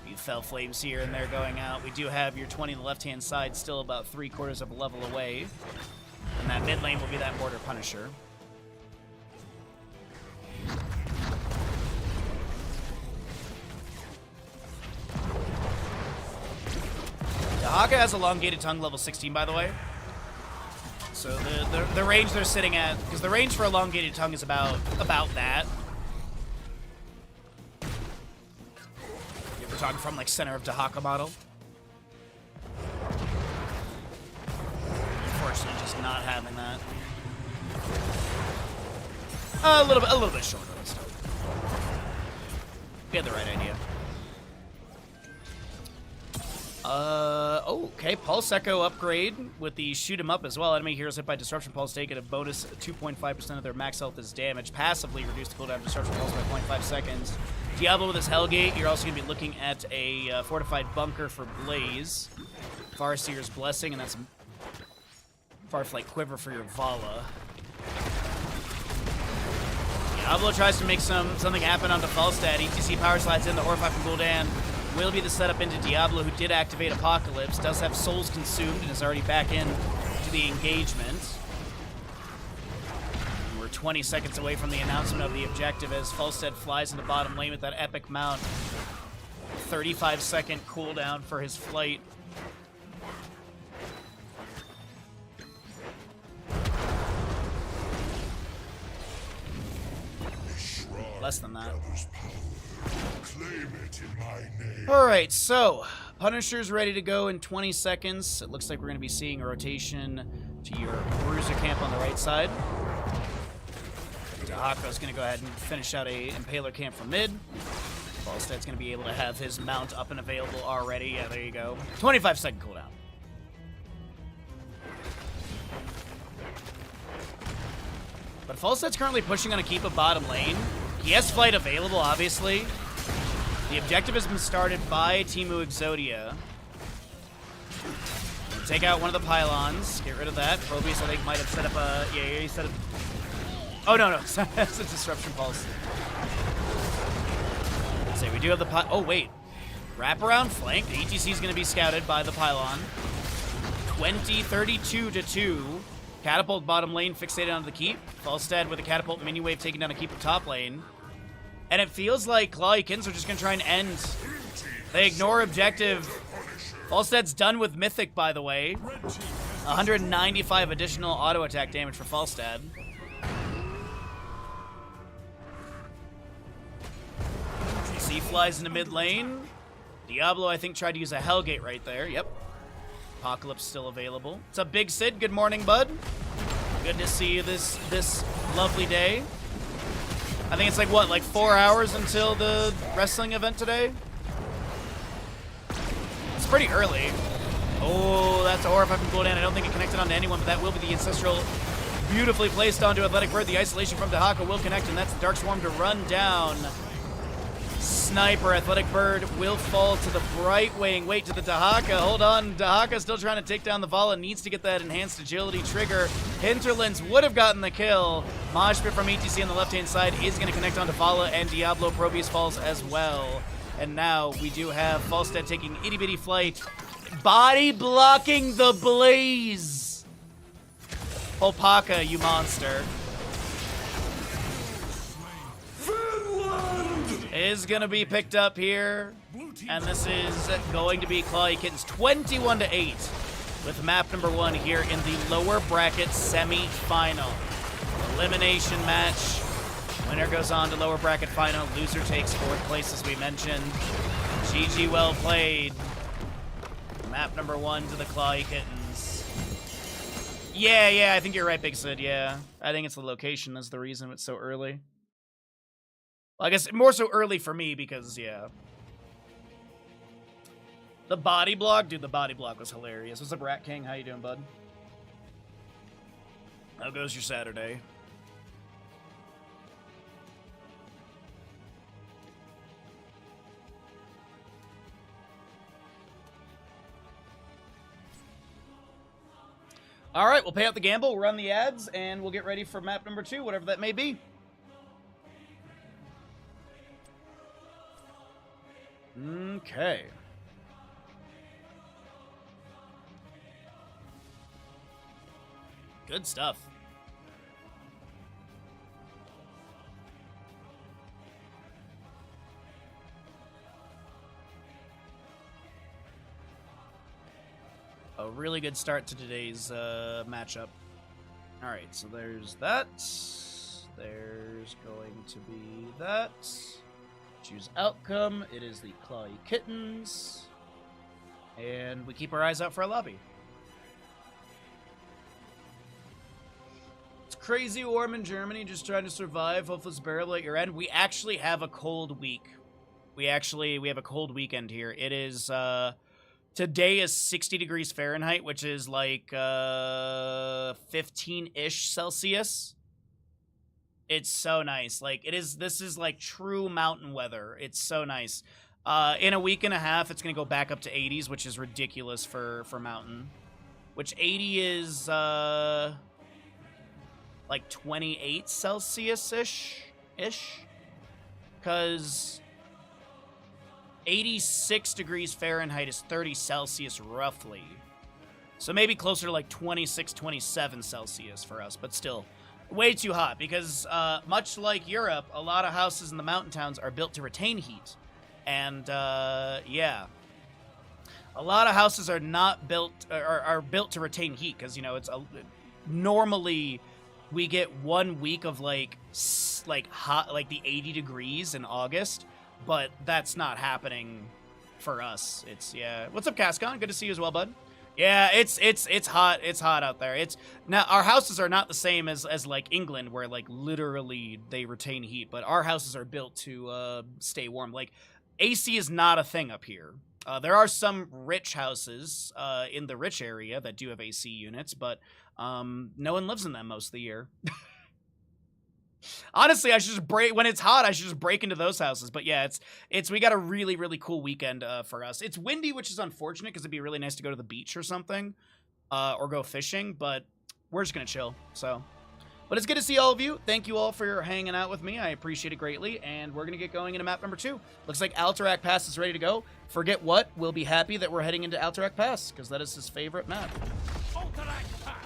You fell flames here and there going out. We do have your 20 on the left-hand side still about 3/4 of a level away. And that mid lane will be that Mortar Punisher. Dahaka has elongated tongue level 16, by the way. So the range they're sitting at, because the range for elongated tongue is about that. If we're talking from like center of Dahaka model. Unfortunately, just not having that. A little bit shorter. Still. We had the right idea. Okay, Pulse Echo upgrade with the shoot 'em up as well. Enemy heroes hit by Disruption Pulse take a bonus 2.5% of their max health as damage. Passively reduce the cooldown of Disruption Pulse by 0.5 seconds. Diablo with his Hellgate, you're also going to be looking at a fortified bunker for Blaze. Farseer's Blessing, and that's Farflight Quiver for your Vala. Diablo tries to make something happen onto Falstad. ETC power slides in, the Horrify from Gul'dan will be the setup into Diablo, who did activate Apocalypse, does have souls consumed, and is already back in to the engagement. And we're 20 seconds away from the announcement of the objective as Falstad flies into bottom lane with that epic mount. 35-second cooldown for his flight. Less than that. Alright, so Punisher's ready to go in 20 seconds. It looks like we're going to be seeing a rotation to your Bruiser camp on the right side. Dahako's going to go ahead and finish out a Impaler camp from mid. Falstad's going to be able to have his mount up and available already. Yeah, there you go. 25-second cooldown. But Falstad's currently pushing on a keep of bottom lane. He has flight available, obviously. The objective has been started by Teemu Exodia. Take out one of the pylons. Get rid of that. Probius, I think, might have set up a... Yeah, he set up... Oh, no. That's a Disruption Pulse. So we do have the... Oh, wait. Wraparound flank. The ETC is going to be scouted by the pylon. 32-2. Catapult bottom lane fixated onto the keep. Falstad with a catapult mini wave taking down a keep of top lane. And it feels like Clawikins are just going to try and end. They ignore objective. Falstad's done with Mythic, by the way. 195 additional auto attack damage for Falstad. C flies into mid lane. Diablo, I think, tried to use a Hellgate right there. Yep. Apocalypse still available. What's up, Big Sid? Good morning, bud. Good to see you this lovely day. I think it's like, what, like 4 hours until the wrestling event today? It's pretty early. Oh, that's a Horrify from Gul'dan. I don't think it connected onto anyone, but that will be the Ancestral beautifully placed onto Athletic Bird. The isolation from Dahaka will connect, and that's the Dark Swarm to run down. Sniper, Athletic Bird will fall to the Bright Wing. Wait, to the Dahaka. Hold on. Dahaka still trying to take down the Vala. Needs to get that enhanced agility trigger. Hinterlands would have gotten the kill. Moshpit from ETC on the left-hand side is going to connect onto Vala, and Diablo Probius falls as well. And now we do have Falstad taking itty-bitty flight. Body blocking the Blaze. Opaka, you monster. Is going to be picked up here, and this is going to be Clawikins 21-8 with map number 1 here in the lower bracket semi-final. Elimination match. Winner goes on to lower bracket final. Loser takes 4th place, as we mentioned. GG, well played. Map number 1 to the Clawikins. Yeah, I think you're right, Big Sid, yeah. I think it's the location that's the reason it's so early. Well, I guess more so early for me because, yeah. The body block? Dude, the body block was hilarious. What's up, Rat King? How you doing, bud? How goes your Saturday? All right, we'll pay out the gamble, we'll run the ads, and we'll get ready for map number 2, whatever that may be. Okay. Good stuff. A really good start to today's matchup. All right, so there's that. There's going to be that. Choose outcome. It is the Clawy Kittens. And we keep our eyes out for a lobby. It's crazy warm in Germany, just trying to survive. Hopefully it's bearable at your end. We actually have a cold week. We have a cold weekend here. It is, today is 60 degrees Fahrenheit, which is like 15-ish Celsius. It's so nice. Like, this is like true mountain weather. It's so nice. In a week and a half, it's going to go back up to 80s, which is ridiculous for mountain. Which 80 is, like 28 Celsius-ish? Because 86 degrees Fahrenheit is 30 Celsius roughly. So maybe closer to like 26, 27 Celsius for us, but still way too hot because much like Europe, a lot of houses in the mountain towns are built to retain heat. And yeah, a lot of houses are not built, are built to retain heat because, you know, it's normally we get 1 week of like hot, like the 80 degrees in August. But that's not happening for us. It's, yeah. What's up, Cascon? Good to see you as well, bud. Yeah, it's hot. It's hot out there. It's now our houses are not the same as like England, where like literally they retain heat, but our houses are built to stay warm. Like AC is not a thing up here. There are some rich houses in the rich area that do have AC units, but no one lives in them most of the year. Honestly, I should just break when it's hot. I should just break into those houses. But yeah, we got a really, really cool weekend for us. It's windy, which is unfortunate because it'd be really nice to go to the beach or something, or go fishing. But we're just gonna chill. So, but it's good to see all of you. Thank you all for hanging out with me. I appreciate it greatly. And we're gonna get going into map number 2. Looks like Alterac Pass is ready to go. Forget what? We'll be happy that we're heading into Alterac Pass because that is his favorite map.
Alterac Pass.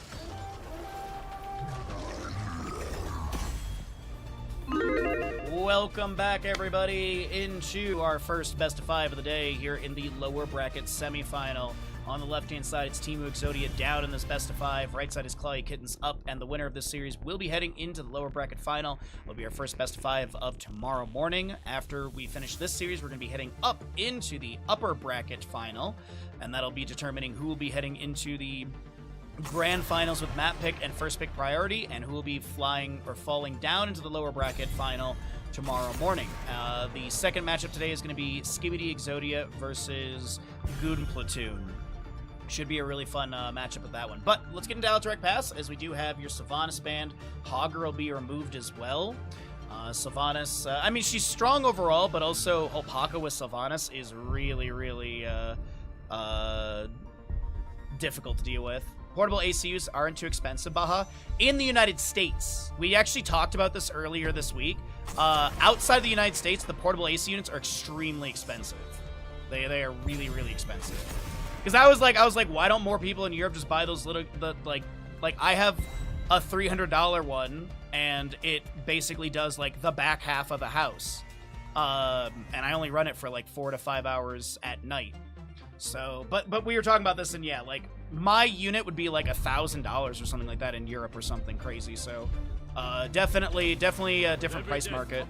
Welcome back, everybody, into our first best of 5 of the day here in the lower bracket semifinal. On the left-hand side, it's Team Exodia down in this best of 5. Right side is Clawy Kittens up, and the winner of this series will be heading into the lower bracket final. It'll be our first best of 5 of tomorrow morning. After we finish this series, we're going to be heading up into the upper bracket final, and that'll be determining who will be heading into the grand finals with map pick and first pick priority, and who will be flying or falling down into the lower bracket final tomorrow morning. The second matchup today is going to be Skibidi Exodia versus Goon Platoon. Should be a really fun matchup with that one. But let's get into Alterac Pass, as we do have your Sylvanas band. Hogger will be removed as well. Sylvanas, I mean, she's strong overall, but also Alpaca with Sylvanas is really, really difficult to deal with. Portable ACUs aren't too expensive, Baja. In the United States, we actually talked about this earlier this week. Outside the United States, the portable AC units are extremely expensive. They are really, really expensive. Because I was like, why don't more people in Europe just buy those little, like I have a $300 one, and it basically does like the back half of the house. And I only run it for like 4 to 5 hours at night. So, but we were talking about this, and yeah, like my unit would be like $1,000 or something like that in Europe or something crazy. So, definitely a different price market.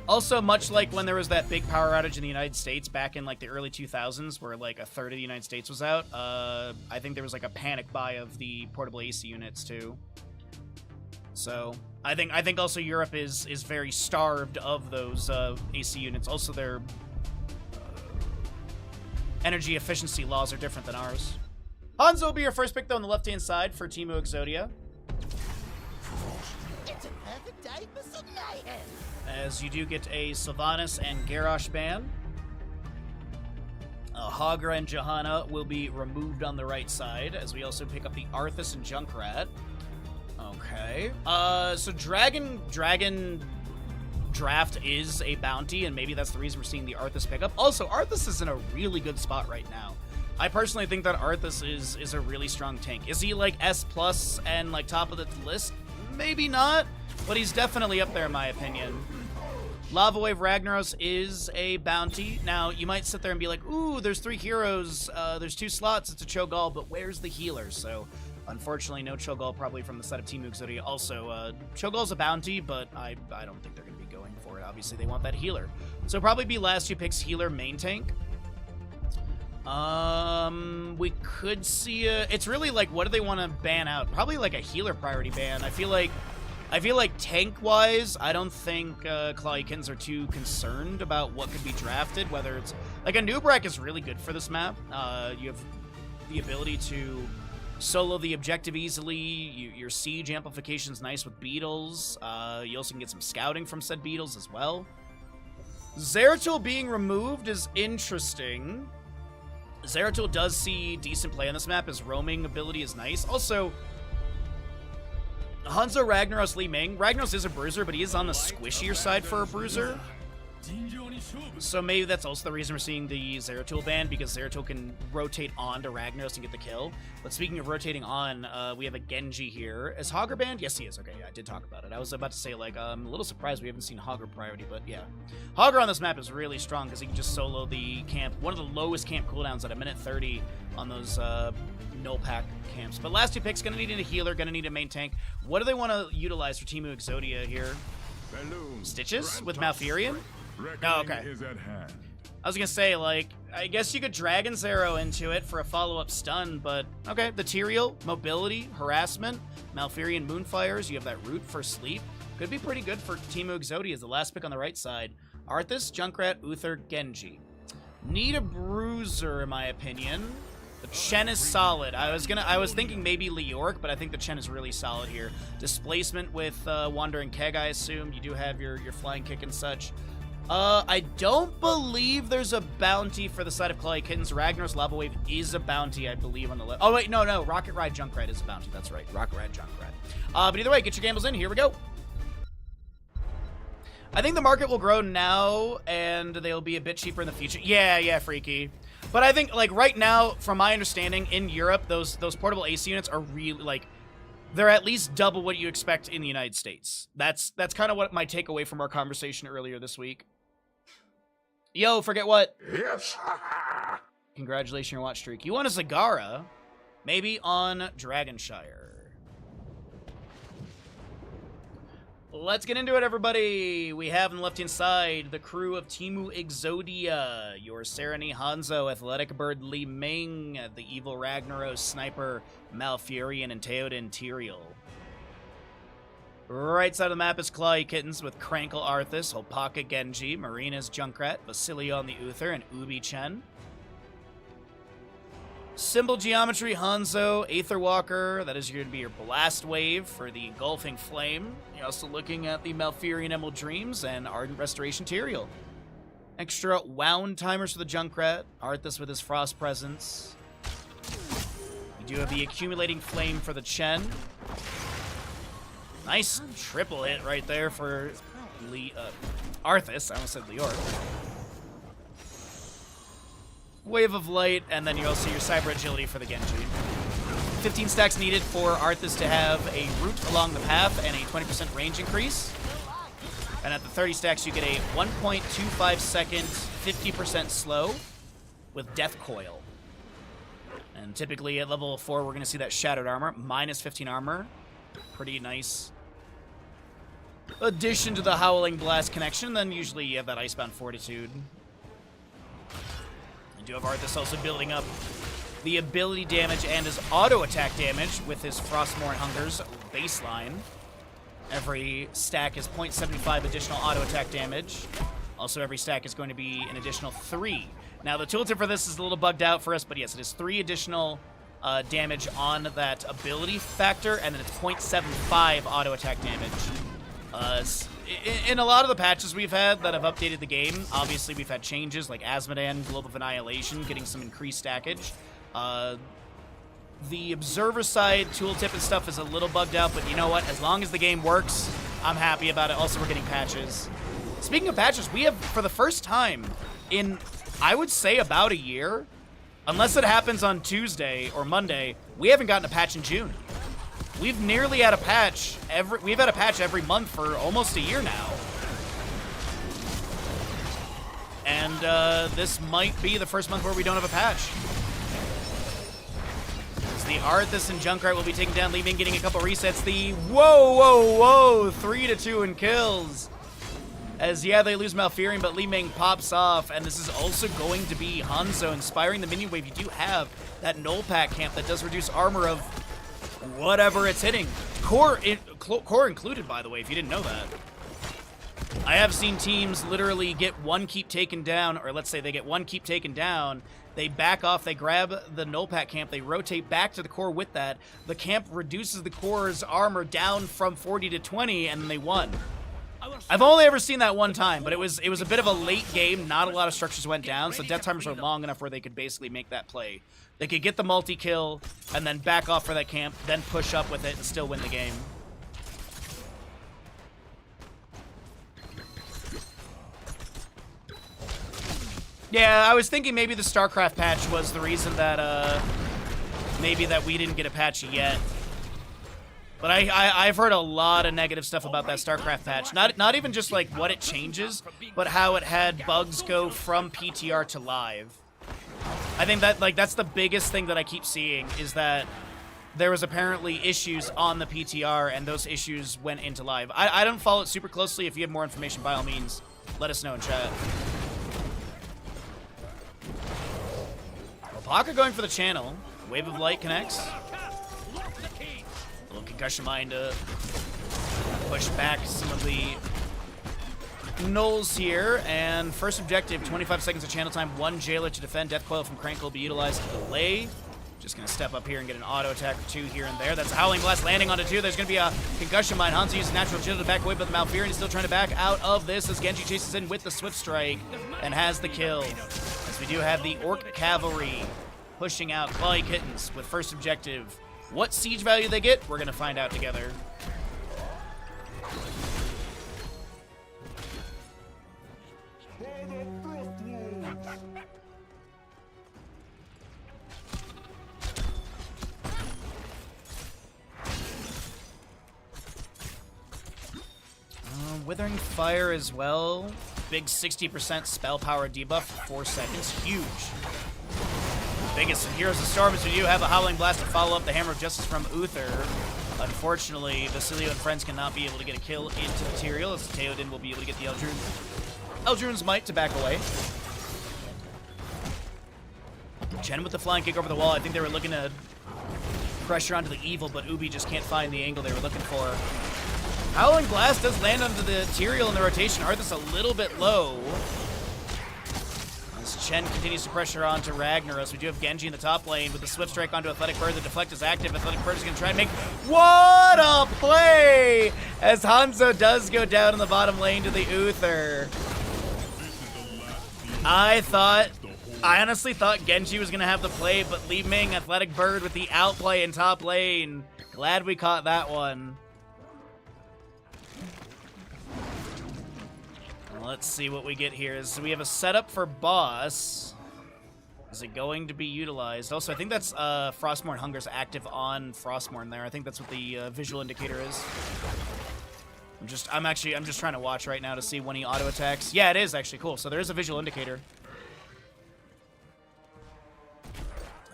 Also, much like when there was that big power outage in the United States back in like the early 2000s, where like a third of the United States was out, I think there was like a panic buy of the portable AC units too. So I think also Europe is very starved of those AC units. Also, their energy efficiency laws are different than ours. Hanzo will be your first pick, though, on the left-hand side for Team Exodia.
It's a perfect day for some mayhem.
As you do get a Sylvanas and Garrosh ban. Hagra and Johanna will be removed on the right side, as we also pick up the Arthas and Junkrat. Okay. So Dragon draft is a bounty, and maybe that's the reason we're seeing the Arthas pickup. Also, Arthas is in a really good spot right now. I personally think that Arthas is a really strong tank. Is he like S+ and like top of the list? Maybe not, but he's definitely up there in my opinion. Lava Wave Ragnaros is a bounty. Now, you might sit there and be like, ooh, there's 3 heroes, there's 2 slots, it's a Cho'Gall, but where's the healer? So, unfortunately, no Cho'Gall probably from the side of Team Exodia. Also, Cho'Gall's a bounty, but I don't think they're going to be going for it. Obviously, they want that healer. So, probably be last 2 picks, healer, main tank. We could see it's really like, what do they want to ban out? Probably like a healer priority ban. I feel like tank-wise, I don't think Clawikins are too concerned about what could be drafted, whether it's... Like, a Nubrak is really good for this map. You have the ability to solo the objective easily. Your siege amplification's nice with beetles. You also can get some scouting from said beetles as well. Zeratul being removed is interesting. Zeratul does see decent play on this map. His roaming ability is nice. Also, Hanzo, Ragnaros, Li Ming. Ragnaros is a bruiser, but he is on the squishier side for a bruiser. So maybe that's also the reason we're seeing the Zeratul ban, because Zeratul can rotate on to Ragnaros and get the kill. But speaking of rotating on, we have a Genji here. Is Hogger banned? Yes, he is. Okay, yeah, I did talk about it. I was about to say, like, I'm a little surprised we haven't seen Hogger priority, but yeah. Hogger on this map is really strong because he can just solo the camp. One of the lowest camp cooldowns at a minute 30 on those null pack camps. But last 2 picks, gonna need a healer, gonna need a main tank. What do they want to utilize for Team Exodia here? Stitches with Malfurion? Oh, okay. I was gonna say, like, I guess you could Dragon Zero into it for a follow-up stun, but okay. The Tyrael, Mobility, Harassment, Malfurion, Moonfires. You have that Root for Sleep. Could be pretty good for Team Exodia as the last pick on the right side. Arthas, Junkrat, Uther, Genji. Need a bruiser, in my opinion. The Chen is solid. I was thinking maybe Leoric, but I think the Chen is really solid here. Displacement with Wandering Keg, I assume. You do have your flying kick and such. I don't believe there's a bounty for the side of Clay Kittens. Ragnaros Lava Wave is a bounty, I believe, on the left. Oh, wait, no. Rocket Ride Junkrat is a bounty. That's right. Rocket Ride Junkrat. But either way, get your gambles in. Here we go. I think the market will grow now, and they'll be a bit cheaper in the future. Yeah, Freaky. But I think, like, right now, from my understanding, in Europe, those portable AC units are really, like, they're at least double what you expect in the United States. That's kind of what my takeaway from our conversation earlier this week. Yo, forget what?
Yes.
Congratulations on your watch streak. You want a Zagara? Maybe on Dragonshire. Let's get into it, everybody. We have on the left-hand side the crew of Team Exodia. Your Sereni Hanzo, Athletic Bird Li Ming, the Evil Ragnaros, Sniper Malfurion, and Theoden Tyrael. Right side of the map is Clawy Kittens with Crankle Arthas, Hopaka Genji, Marina's Junkrat, Basilio on the Uther, and Ubi Chen. Symbol Geometry, Hanzo, Aetherwalker, that is going to be your Blast Wave for the Engulfing Flame. You're also looking at the Malfurion Emerald Dreams and Ardent Restoration Tyrael. Extra Wound Timers for the Junkrat, Arthas with his Frost Presence. You do have the Accumulating Flame for the Chen. Nice triple hit right there for Arthas. I almost said Leoric. Wave of Light, and then you also see your Cyber Agility for the Genji. 15 stacks needed for Arthas to have a route along the path and a 20% range increase. And at the 30 stacks, you get a 1.25 second, 50% slow with Death Coil. And typically at level 4, we're going to see that Shattered Armor, minus 15 armor. Pretty nice addition to the Howling Blast connection. Then usually you have that Icebound Fortitude. You do have Arthas also building up the ability damage and his auto attack damage with his Frostmourne Hunger's baseline. Every stack is 0.75 additional auto attack damage. Also, every stack is going to be an additional 3. Now, the tooltip for this is a little bugged out for us, but yes, it is 3 additional damage on that ability factor, and then it's 0.75 auto attack damage. In a lot of the patches we've had that have updated the game, obviously we've had changes like Asmodan, Globe of Annihilation, getting some increased stackage. The Observer side tooltip and stuff is a little bugged out, but you know what? As long as the game works, I'm happy about it. Also, we're getting patches. Speaking of patches, we have, for the first time in, I would say, about a year, unless it happens on Tuesday or Monday, we haven't gotten a patch in June. We've nearly had a patch we've had a patch every month for almost a year now. And this might be the first month where we don't have a patch. As the Arthas and Junkrat will be taking down Li Ming, getting a couple resets. The whoa, 3-2 in kills. As, yeah, they lose Malfurion, but Li Ming pops off, and this is also going to be Hanzo inspiring the minion wave. You do have that null pack camp that does reduce armor of whatever it's hitting. Core included, by the way, if you didn't know that. I have seen teams literally get one keep taken down, or let's say they get one keep taken down, they back off, they grab the null pack camp, they rotate back to the core with that. The camp reduces the core's armor down from 40 to 20, and then they won. I've only ever seen that one time, but it was a bit of a late game. Not a lot of structures went down, so death timers were long enough where they could basically make that play. They could get the multi-kill, and then back off for that camp, then push up with it and still win the game. Yeah, I was thinking maybe the StarCraft patch was the reason that, maybe that we didn't get a patch yet. But I've heard a lot of negative stuff about that StarCraft patch. Not even just like what it changes, but how it had bugs go from PTR to live. I think that that's the biggest thing that I keep seeing is that there was apparently issues on the PTR and those issues went into live. I don't follow it super closely. If you have more information, by all means, let us know in chat. Opaka going for the channel. Wave of Light connects. A little Concussion Mine to push back some of the nulls here. And first objective, 25 seconds of channel time. One Jailer to defend. Death Coil from Crank will be utilized to delay. Just going to step up here and get an auto attack or two here and there. That's a Howling Blast landing onto two. There's going to be a Concussion Mine. Hanzo uses Natural Chill to back away, but the Malfurion is still trying to back out of this as Genji chases in with the Swift Strike and has the kill. As we do have the Orc Cavalry pushing out Clawy Kittens with first objective. What siege value they get, we're going to find out together. Withering Fire as well. Big 60% spell power debuff for 4 seconds. Huge. Biggest of Heroes of Storm is we do have a Howling Blast to follow up the Hammer of Justice from Uther. Unfortunately, Basilio and friends cannot be able to get a kill into material, as Theoden will be able to get the Eldrune's Might to back away. Chen with the flying kick over the wall. I think they were looking to pressure onto the Evil, but Ubi just can't find the angle they were looking for. Howling Blast does land onto the Tyrael in the rotation. Arthas a little bit low. As Chen continues to pressure onto Ragnaros. We do have Genji in the top lane with the Swift Strike onto Athletic Bird. The deflect is active. Athletic Bird is going to try and make... What a play! As Hanzo does go down in the bottom lane to the Uther. I honestly thought Genji was going to have the play, but Li Ming, Athletic Bird with the outplay in top lane. Glad we caught that one. Let's see what we get here. So we have a setup for boss. Is it going to be utilized? Also, I think that's Frostmourne Hunger's active on Frostmourne there. I think that's what the visual indicator is. I'm just trying to watch right now to see when he auto attacks. Yeah, it is actually cool. So there is a visual indicator.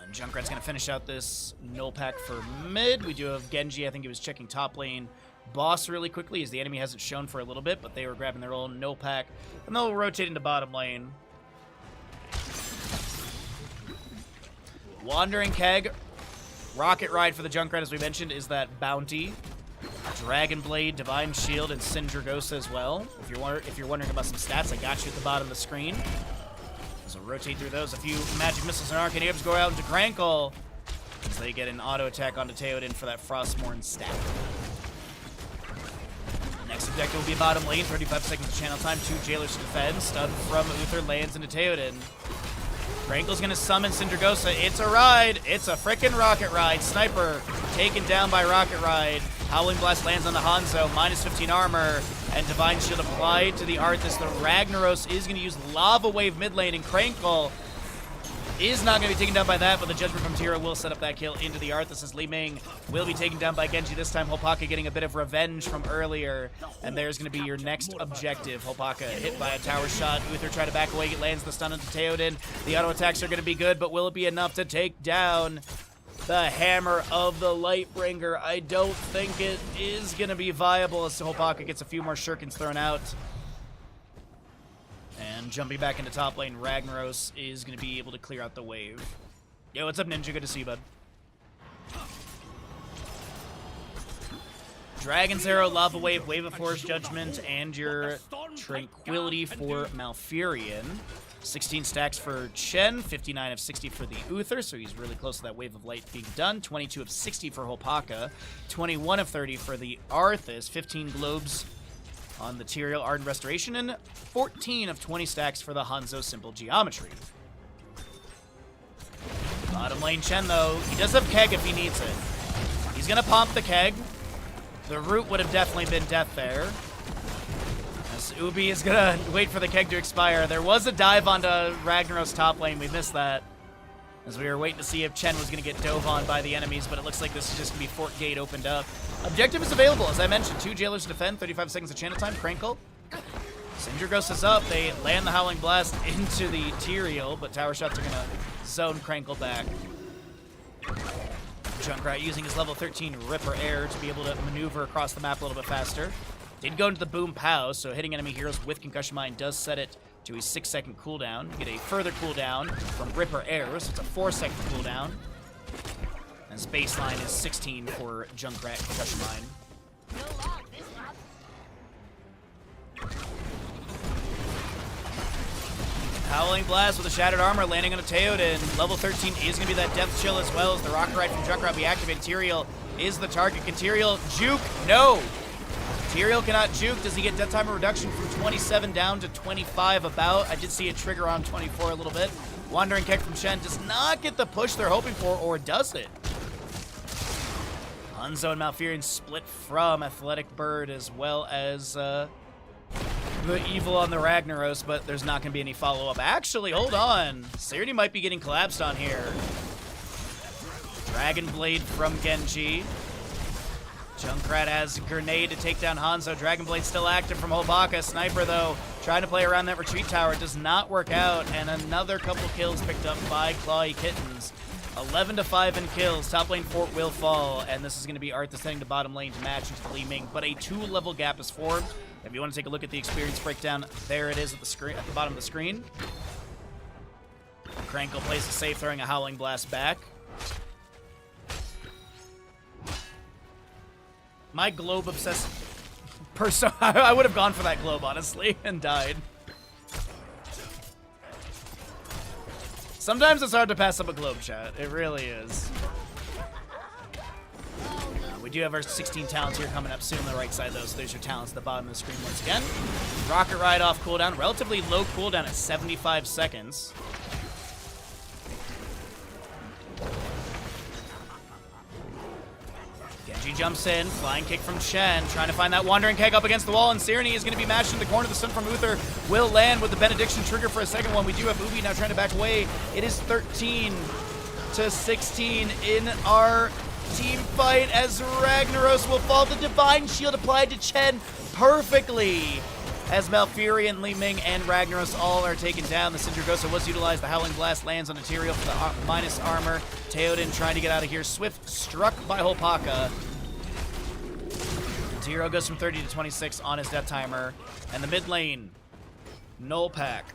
And Junkrat's gonna finish out this null pack for mid. We do have Genji. I think he was checking top lane. Boss really quickly, as the enemy hasn't shown for a little bit, but they were grabbing their own null pack, and they'll rotate into bottom lane. Wandering Keg, Rocket Ride for the Junkrat, as we mentioned, is that bounty. Dragon Blade, Divine Shield, and Sindragosa as well. If you're wondering about some stats, I got you at the bottom of the screen. So rotate through those. A few Magic Missiles and Arcane Abs go out into Krankle, as they get an auto attack onto Theoden for that Frostmourne stat. Next objective will be bottom lane, 35 seconds of channel time, 2 Jailers to defend. Stun from Uther lands into Theoden. Krankle's gonna summon Sindragosa. It's a ride. It's a frickin' Rocket Ride. Sniper taken down by Rocket Ride. Howling Blast lands on the Hanzo. Minus 15 armor. And Divine Shield applied to the Arthas. The Ragnaros is going to use Lava Wave mid lane, and Krankle is not going to be taken down by that, but the Judgment from Tira will set up that kill into the Arthas as Li Ming will be taken down by Genji. This time, Hopaka getting a bit of revenge from earlier, and there's going to be your next objective. Hopaka hit by a tower shot. Uther try to back away, lands the stun into Theoden. The auto attacks are going to be good, but will it be enough to take down the Hammer of the Lightbringer? I don't think it is going to be viable as Hopaka gets a few more shurikens thrown out. And jumping back into top lane, Ragnaros is going to be able to clear out the wave. Yo, what's up, Ninja? Good to see you, bud. Dragon's Arrow, Lava Wave, Wave of Force Judgment, and your Tranquility for Malfurion. 16 stacks for Chen, 59 of 60 for the Uther, so he's really close to that Wave of Light being done. 22 of 60 for Hopaka, 21 of 30 for the Arthas, 15 globes on the Tyrael Ardent Restoration, and 14 of 20 stacks for the Hanzo Simple Geometry. Bottom lane Chen, though, he does have Keg if he needs it. He's going to pump the Keg. The root would have definitely been death there. As Ubi is going to wait for the Keg to expire. There was a dive onto Ragnaros top lane. We missed that, as we were waiting to see if Chen was going to get dove on by the enemies, but it looks like this is just going to be Fort Gate opened up. Objective is available, as I mentioned. 2 jailers to defend, 35 seconds of channel time. Krankle. Sindragos is up. They land the Howling Blast into the Tyrael, but tower shots are going to zone Krankle back. Junkrat using his level 13 Ripper Air to be able to maneuver across the map a little bit faster. Did go into the Bo5s, so hitting enemy heroes with Concussion Mine does set it to a 6-second cooldown. Get a further cooldown from Ripper Air, so it's a 4-second cooldown. As baseline is 16 for Junkrat Concussion Mine. Howling Blast with a Shattered Armor landing on a Theoden. Level 13 is going to be that Death Chill, as well as the Rocket Ride from Junkrat be activated. Tyrael is the target. Can Tyrael juke? No! Tyrael cannot juke. Does he get death timer reduction from 27 down to 25 about? I did see a trigger on 24 a little bit. Wandering Kick from Shen does not get the push they're hoping for, or does it? Hanzo and Malfurion split from Athletic Bird, as well as the Evil on the Ragnaros, but there's not going to be any follow-up. Actually, hold on. Serenity might be getting collapsed on here. Dragon Blade from Genji. Junkrat has a grenade to take down Hanzo. Dragon Blade still active from Hopaka. Sniper, though, trying to play around that retreat tower. It does not work out, and another couple kills picked up by Clawy Kittens. 11-5 in kills. Top lane fort will fall, and this is going to be Arthas heading to bottom lane to match into the Li Ming, but a 2-level gap is formed. If you want to take a look at the experience breakdown, there it is at the screen, at the bottom of the screen. Krankle plays it safe, throwing a Howling Blast back. My globe obsessed person, I would have gone for that globe, honestly, and died. Sometimes it's hard to pass up a globe, chat. It really is. We do have our 16 talents here coming up soon on the right side, though, so there's your talents at the bottom of the screen once again. Rocket Ride off cooldown. Relatively low cooldown at 75 seconds. Genji jumps in. Flying Kick from Shen. Trying to find that Wandering Keg up against the wall, and Serenity is going to be mashed in the corner. The stun from Uther will land with the Benediction trigger for a second one. We do have Ubi now trying to back away. It is 13-16 in our team fight as Ragnaros will fall. The Divine Shield applied to Chen perfectly as Malfurion, Li Ming, and Ragnaros all are taken down. The Sindragosa was utilized. The Howling Blast lands on the Tyrael for the minus armor. Theoden trying to get out of here. Swift struck by Hopaka. Tyrael goes from 30 to 26 on his death timer. And the mid lane, Null Pack,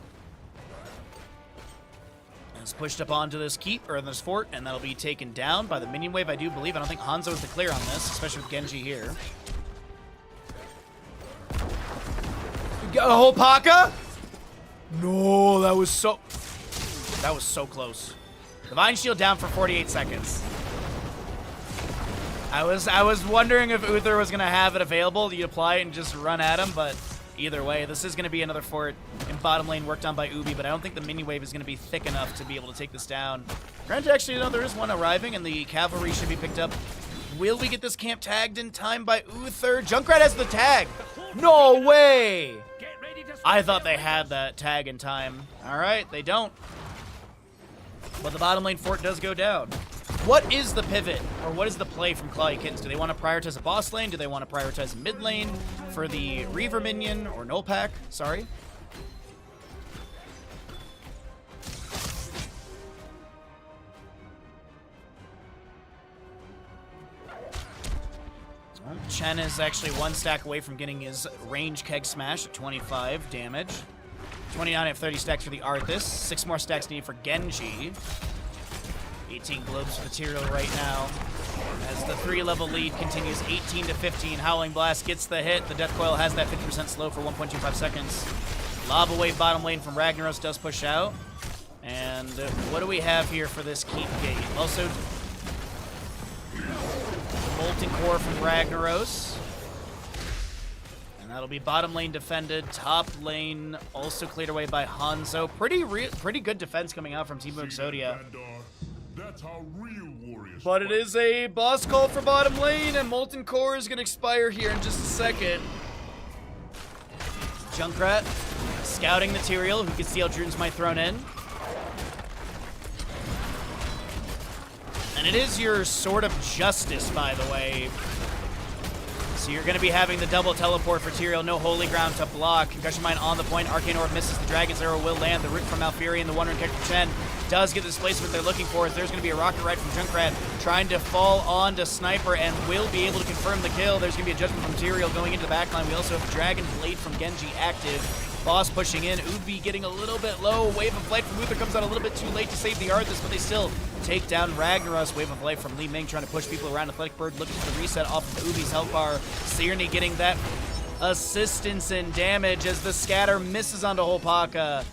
is pushed up onto this keep, or this fort, and that'll be taken down by the minion wave, I do believe. I don't think Hanzo is the clear on this, especially with Genji here. Hopaka? No, that was so close. Divine Shield down for 48 seconds. I was wondering if Uther was gonna have it available. You apply it and just run at him, but either way, this is gonna be another fort in bottom lane worked on by Ubi, but I don't think the mini wave is gonna be thick enough to be able to take this down. Granted, actually, no, there is one arriving, and the cavalry should be picked up. Will we get this camp tagged in time by Uther? Junkrat has the tag. No way! I thought they had that tag in time. All right, they don't. But the bottom lane fort does go down. What is the pivot, or what is the play from Clawdy Kittens? Do they want to prioritize a boss lane? Do they want to prioritize a mid lane for the Reaver minion, or null pack? Sorry. Chen is actually one stack away from getting his range keg smash at 25 damage. 29 of 30 stacks for the Arthas. 6 more stacks needed for Genji. 18 globes material right now. As the 3-level lead continues 18 to 15. Howling Blast gets the hit. The Death Coil has that 50% slow for 1.25 seconds. Lava Wave bottom lane from Ragnaros does push out. And what do we have here for this keep gate? Also, Molten Core from Ragnaros. And that'll be bottom lane defended. Top lane also cleared away by Hanzo. Pretty good defense coming out from Team Exodia.
That's how real warriors
But it is a boss call for bottom lane, and Molten Core is going to expire here in just a second. Junkrat scouting material. Who can see how Drune's might thrown in. And it is your Sword of Justice, by the way. So you're going to be having the double teleport for Tyrael, no Holy Ground to block. Concussion Mine on the point. Arcane Orb misses. The Dragon's Arrow will land. The Root from Malfurion and the Wandering Kick from Chen does get the displacement they're looking for. There's going to be a Rocket Ride from Junkrat trying to fall on to Sniper and will be able to confirm the kill. There's going to be a Judgment from Tyrael going into the backline. We also have Dragon Blade from Genji active. Boss pushing in. Ubi getting a little bit low. Wave of Light from Uther comes out a little bit too late to save the Arthas, but they still take down Ragnaros. Wave of Light from Li Ming trying to push people around. Athletic Bird looking for the reset off of Ubi's health bar. Searney getting that assistance and damage as the scatter misses onto Holpaka.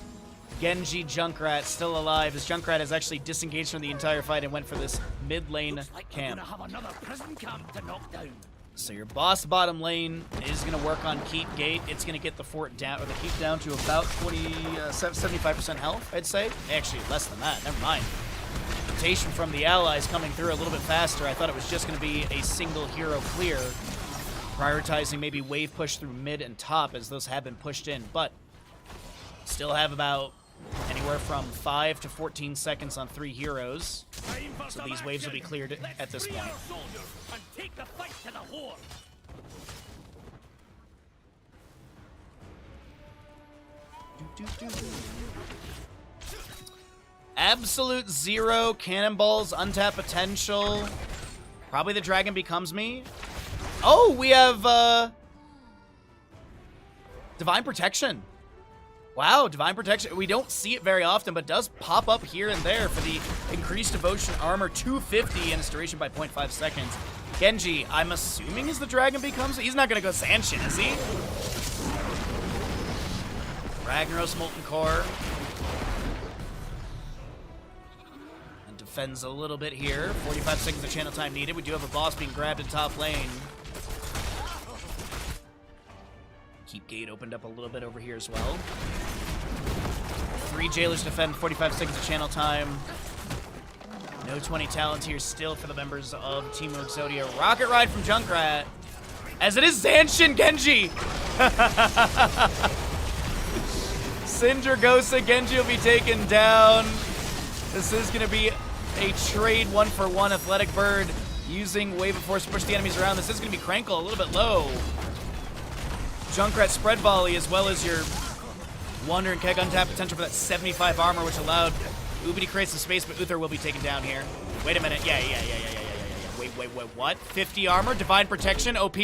Genji Junkrat still alive as Junkrat has actually disengaged from the entire fight and went for this mid lane camp. So your boss bottom lane is going to work on Keep Gate. It's going to get the fort down, or the keep down to about 75% health, I'd say. Actually, less than that. Never mind. Rotation from the allies coming through a little bit faster. I thought it was just going to be a single hero clear. Prioritizing maybe wave push through mid and top as those have been pushed in, but still have about anywhere from 5 to 14 seconds on 3 heroes. So these waves will be cleared at this point. Absolute zero cannonballs, untapped potential. Probably the dragon becomes me. Oh, we have Divine Protection. Wow, Divine Protection. We don't see it very often, but does pop up here and there for the increased devotion armor, 250 and its duration by 0.5 seconds. Genji, I'm assuming is the dragon becomes. He's not gonna go Zanshin, is he? Ragnaros Molten Core. And defends a little bit here. 45 seconds of channel time needed. We do have a boss being grabbed in top lane. Keep Gate opened up a little bit over here as well. 3 jailers defend, 45 seconds of channel time. No 20 talents here still for the members of Team Exodia. Rocket Ride from Junkrat. As it is Zanshin Genji! Syndragosa Genji will be taken down. This is going to be a trade 1-for-1 Athletic Bird using Wave of Force to push the enemies around. This is going to be Krankle a little bit low. Junkrat spread volley as well as your Wandering Keg untapped potential for that 75 armor, which allowed Ubi to create some space, but Uther will be taken down here. Wait a minute. Yeah. Wait, what? 50 armor? Divine Protection? OP.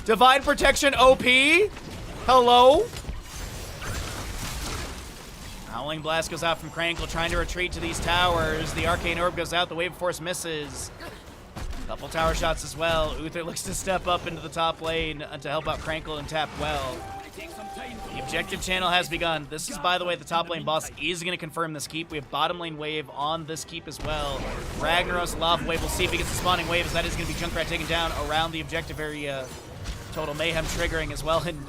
Divine Protection OP? Hello? Howling Blast goes out from Krankle, trying to retreat to these towers. The Arcane Orb goes out, the Wave of Force misses. Couple tower shots as well. Uther looks to step up into the top lane to help out Krankle and tap well. The objective channel has begun. This is, by the way, the top lane boss is going to confirm this keep. We have bottom lane wave on this keep as well. Ragnaros Lava Wave. We'll see if he gets the spawning waves. That is going to be Junkrat taken down around the objective area. Total mayhem triggering as well. And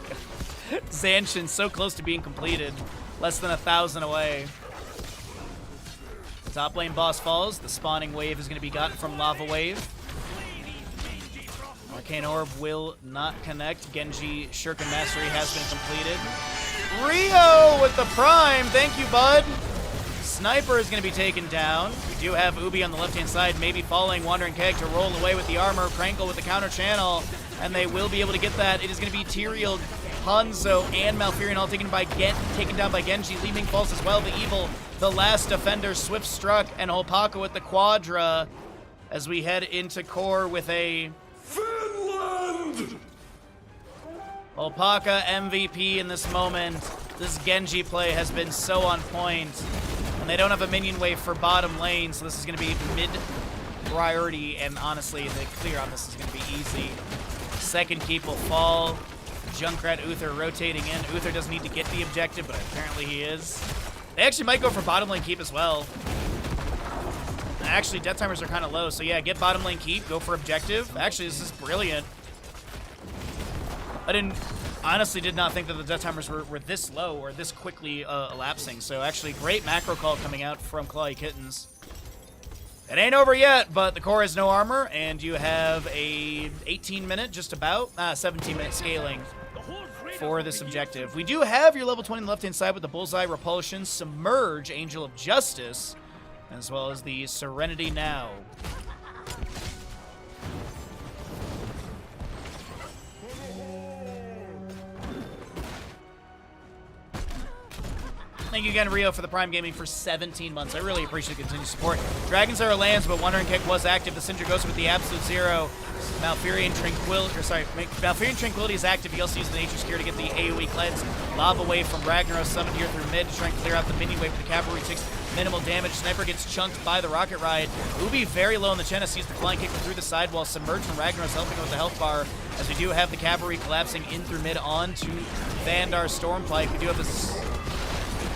Zanshin so close to being completed. Less than 1,000 away. The top lane boss falls. The spawning wave is going to be gotten from Lava Wave. Arcane Orb will not connect. Genji Shuriken Mastery has been completed. Rio with the Prime. Thank you, bud. Sniper is going to be taken down. We do have Ubi on the left-hand side, maybe falling. Wandering Keg to roll away with the armor. Krankle with the counter channel, and they will be able to get that. It is going to be Tyrael, Hanzo, and Malfurion all taken down by Genji. Li Ming falls as well. The Evil, the last defender, Swift Struck, and Holpaka with the Quadra as we head into core with a
Finland!
Holpaka MVP in this moment. This Genji play has been so on point. And they don't have a minion wave for bottom lane, so this is going to be mid-priority, and honestly, the clear on this is going to be easy. Second keep will fall. Junkrat Uther rotating in. Uther doesn't need to get the objective, but apparently he is. They actually might go for bottom lane keep as well. Actually, death timers are kind of low, so yeah, get bottom lane keep, go for objective. Actually, this is brilliant. Honestly did not think that the death timers were this low or this quickly elapsing. So actually, great macro call coming out from Clawy Kittens. It ain't over yet, but the core has no armor, and you have a 18-minute, just about, 17-minute scaling for this objective. We do have your level 20 on the left-hand side with the Bullseye, Repulsion, Submerge, Angel of Justice, as well as the Serenity Now. Thank you again, Rio, for the Prime Gaming for 17 months. I really appreciate the continued support. Dragons are lands, but Wandering Kick was active. The Syndra goes with the Absolute Zero. Malfurion Tranquility is active. He also used the Nature Secure to get the AoE cleanse. Lava Wave from Ragnaros summoned here through mid to try and clear out the minion wave with the cavalry. Takes minimal damage. Sniper gets chunked by the Rocket Ride. Ubi very low in the chest. Sees the Flying Kick through the sidewall. Submerged from Ragnaros helping with the health bar. As we do have the cavalry collapsing in through mid onto Vandar Stormpike. We do have this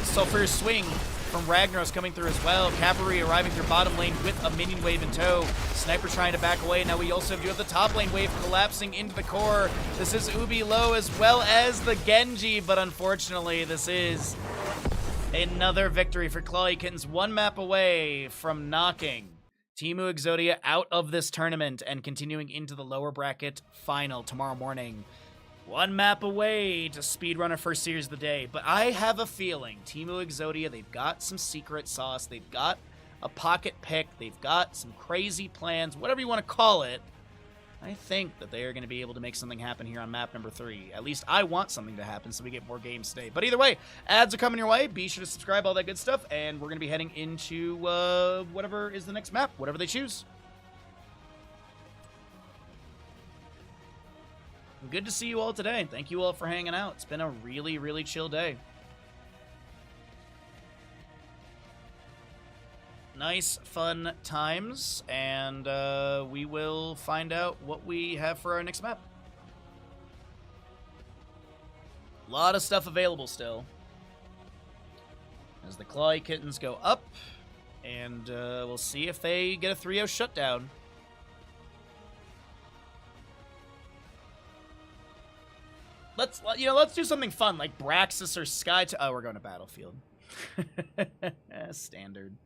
Sulfur's Swing from Ragnaros coming through as well. Cavalry arriving through bottom lane with a minion wave in tow. Sniper trying to back away. Now we also do have the top lane wave collapsing into the core. This is Ubi low as well as the Genji, but unfortunately this is another victory for Clawy Kittens. One map away from knocking Teemu Exodia out of this tournament and continuing into the lower bracket final tomorrow morning. One map away to speedrunner first series of the day. But I have a feeling Teemu Exodia, they've got some secret sauce. They've got a pocket pick. They've got some crazy plans, whatever you want to call it. I think that they are going to be able to make something happen here on map number 3. At least I want something to happen so we get more games today. But either way, ads are coming your way. Be sure to subscribe, all that good stuff. And we're going to be heading into whatever is the next map, whatever they choose. Good to see you all today. Thank you all for hanging out. It's been a really, really chill day. Nice, fun times, and we will find out what we have for our next map. A lot of stuff available still. As the Clawy Kittens go up, and we'll see if they get a 3-0 shutdown. Let's do something fun, like Braxis or Sky. Oh, we're going to Battlefield. Standard.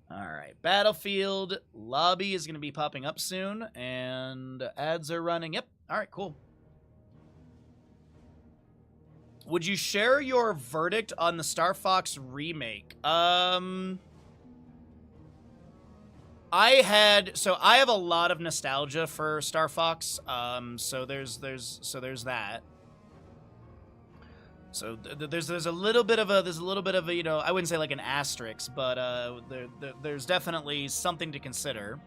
All right, Battlefield lobby is going to be popping up soon, and ads are running. Yep. All right, cool. Would you share your verdict on the Star Fox remake? I have a lot of nostalgia for Star Fox. So there's that. So there's a little bit of a you know, I wouldn't say like an asterisk, but there's definitely something to consider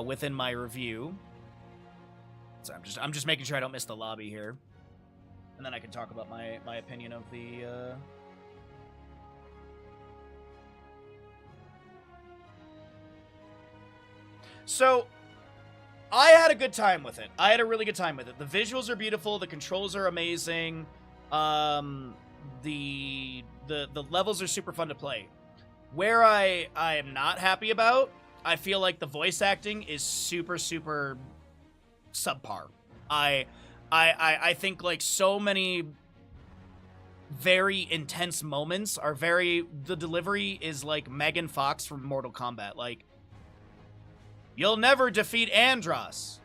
within my review. So I'm just making sure I don't miss the lobby here, and then I can talk about my opinion of the. So, I had a good time with it. I had a really good time with it. The visuals are beautiful. The controls are amazing. The levels are super fun to play. Where I am not happy about, I feel like the voice acting is super subpar. I think like so many very intense moments are the delivery is like Megan Fox from Mortal Kombat. Like, You'll never defeat Andros.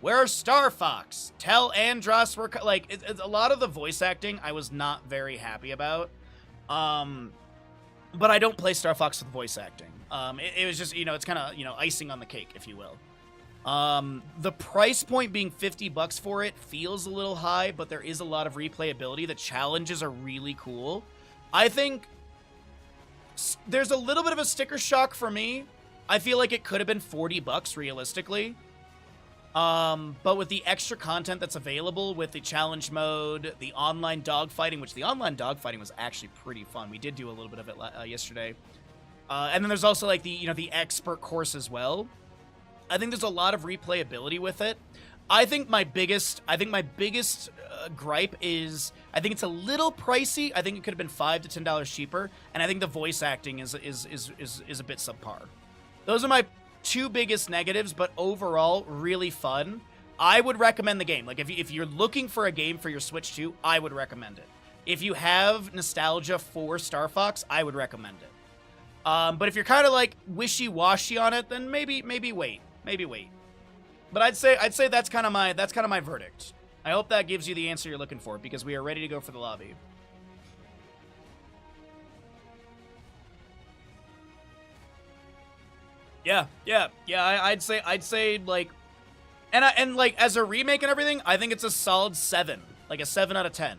Where's Star Fox? Tell Andros we're... Like, a lot of the voice acting I was not very happy about. But I don't play Star Fox with voice acting. It was just, you know, it's kind of, you know, icing on the cake, if you will. The price point being $50 for it feels a little high, but there is a lot of replayability. The challenges are really cool. I think there's a little bit of a sticker shock for me. I feel like it could have been $40 realistically. But with the extra content that's available with the challenge mode, the online dogfighting, which the online dogfighting was actually pretty fun. We did do a little bit of it yesterday. And then there's also like the, you know, the expert course as well. I think there's a lot of replayability with it. I think my biggest gripe is I think it's a little pricey. I think it could have been $5 to $10 cheaper, and I think the voice acting is a bit subpar. Those are my two biggest negatives, but overall, really fun. I would recommend the game. Like, if you're looking for a game for your Switch 2, I would recommend it. If you have nostalgia for Star Fox, I would recommend it. But if you're kind of like wishy-washy on it, then maybe wait. Maybe wait. But I'd say that's kind of my verdict. I hope that gives you the answer you're looking for, because we are ready to go for the lobby. Yeah. I'd say like, and like as a remake and everything, I think it's a solid 7, like a 7 out of 10.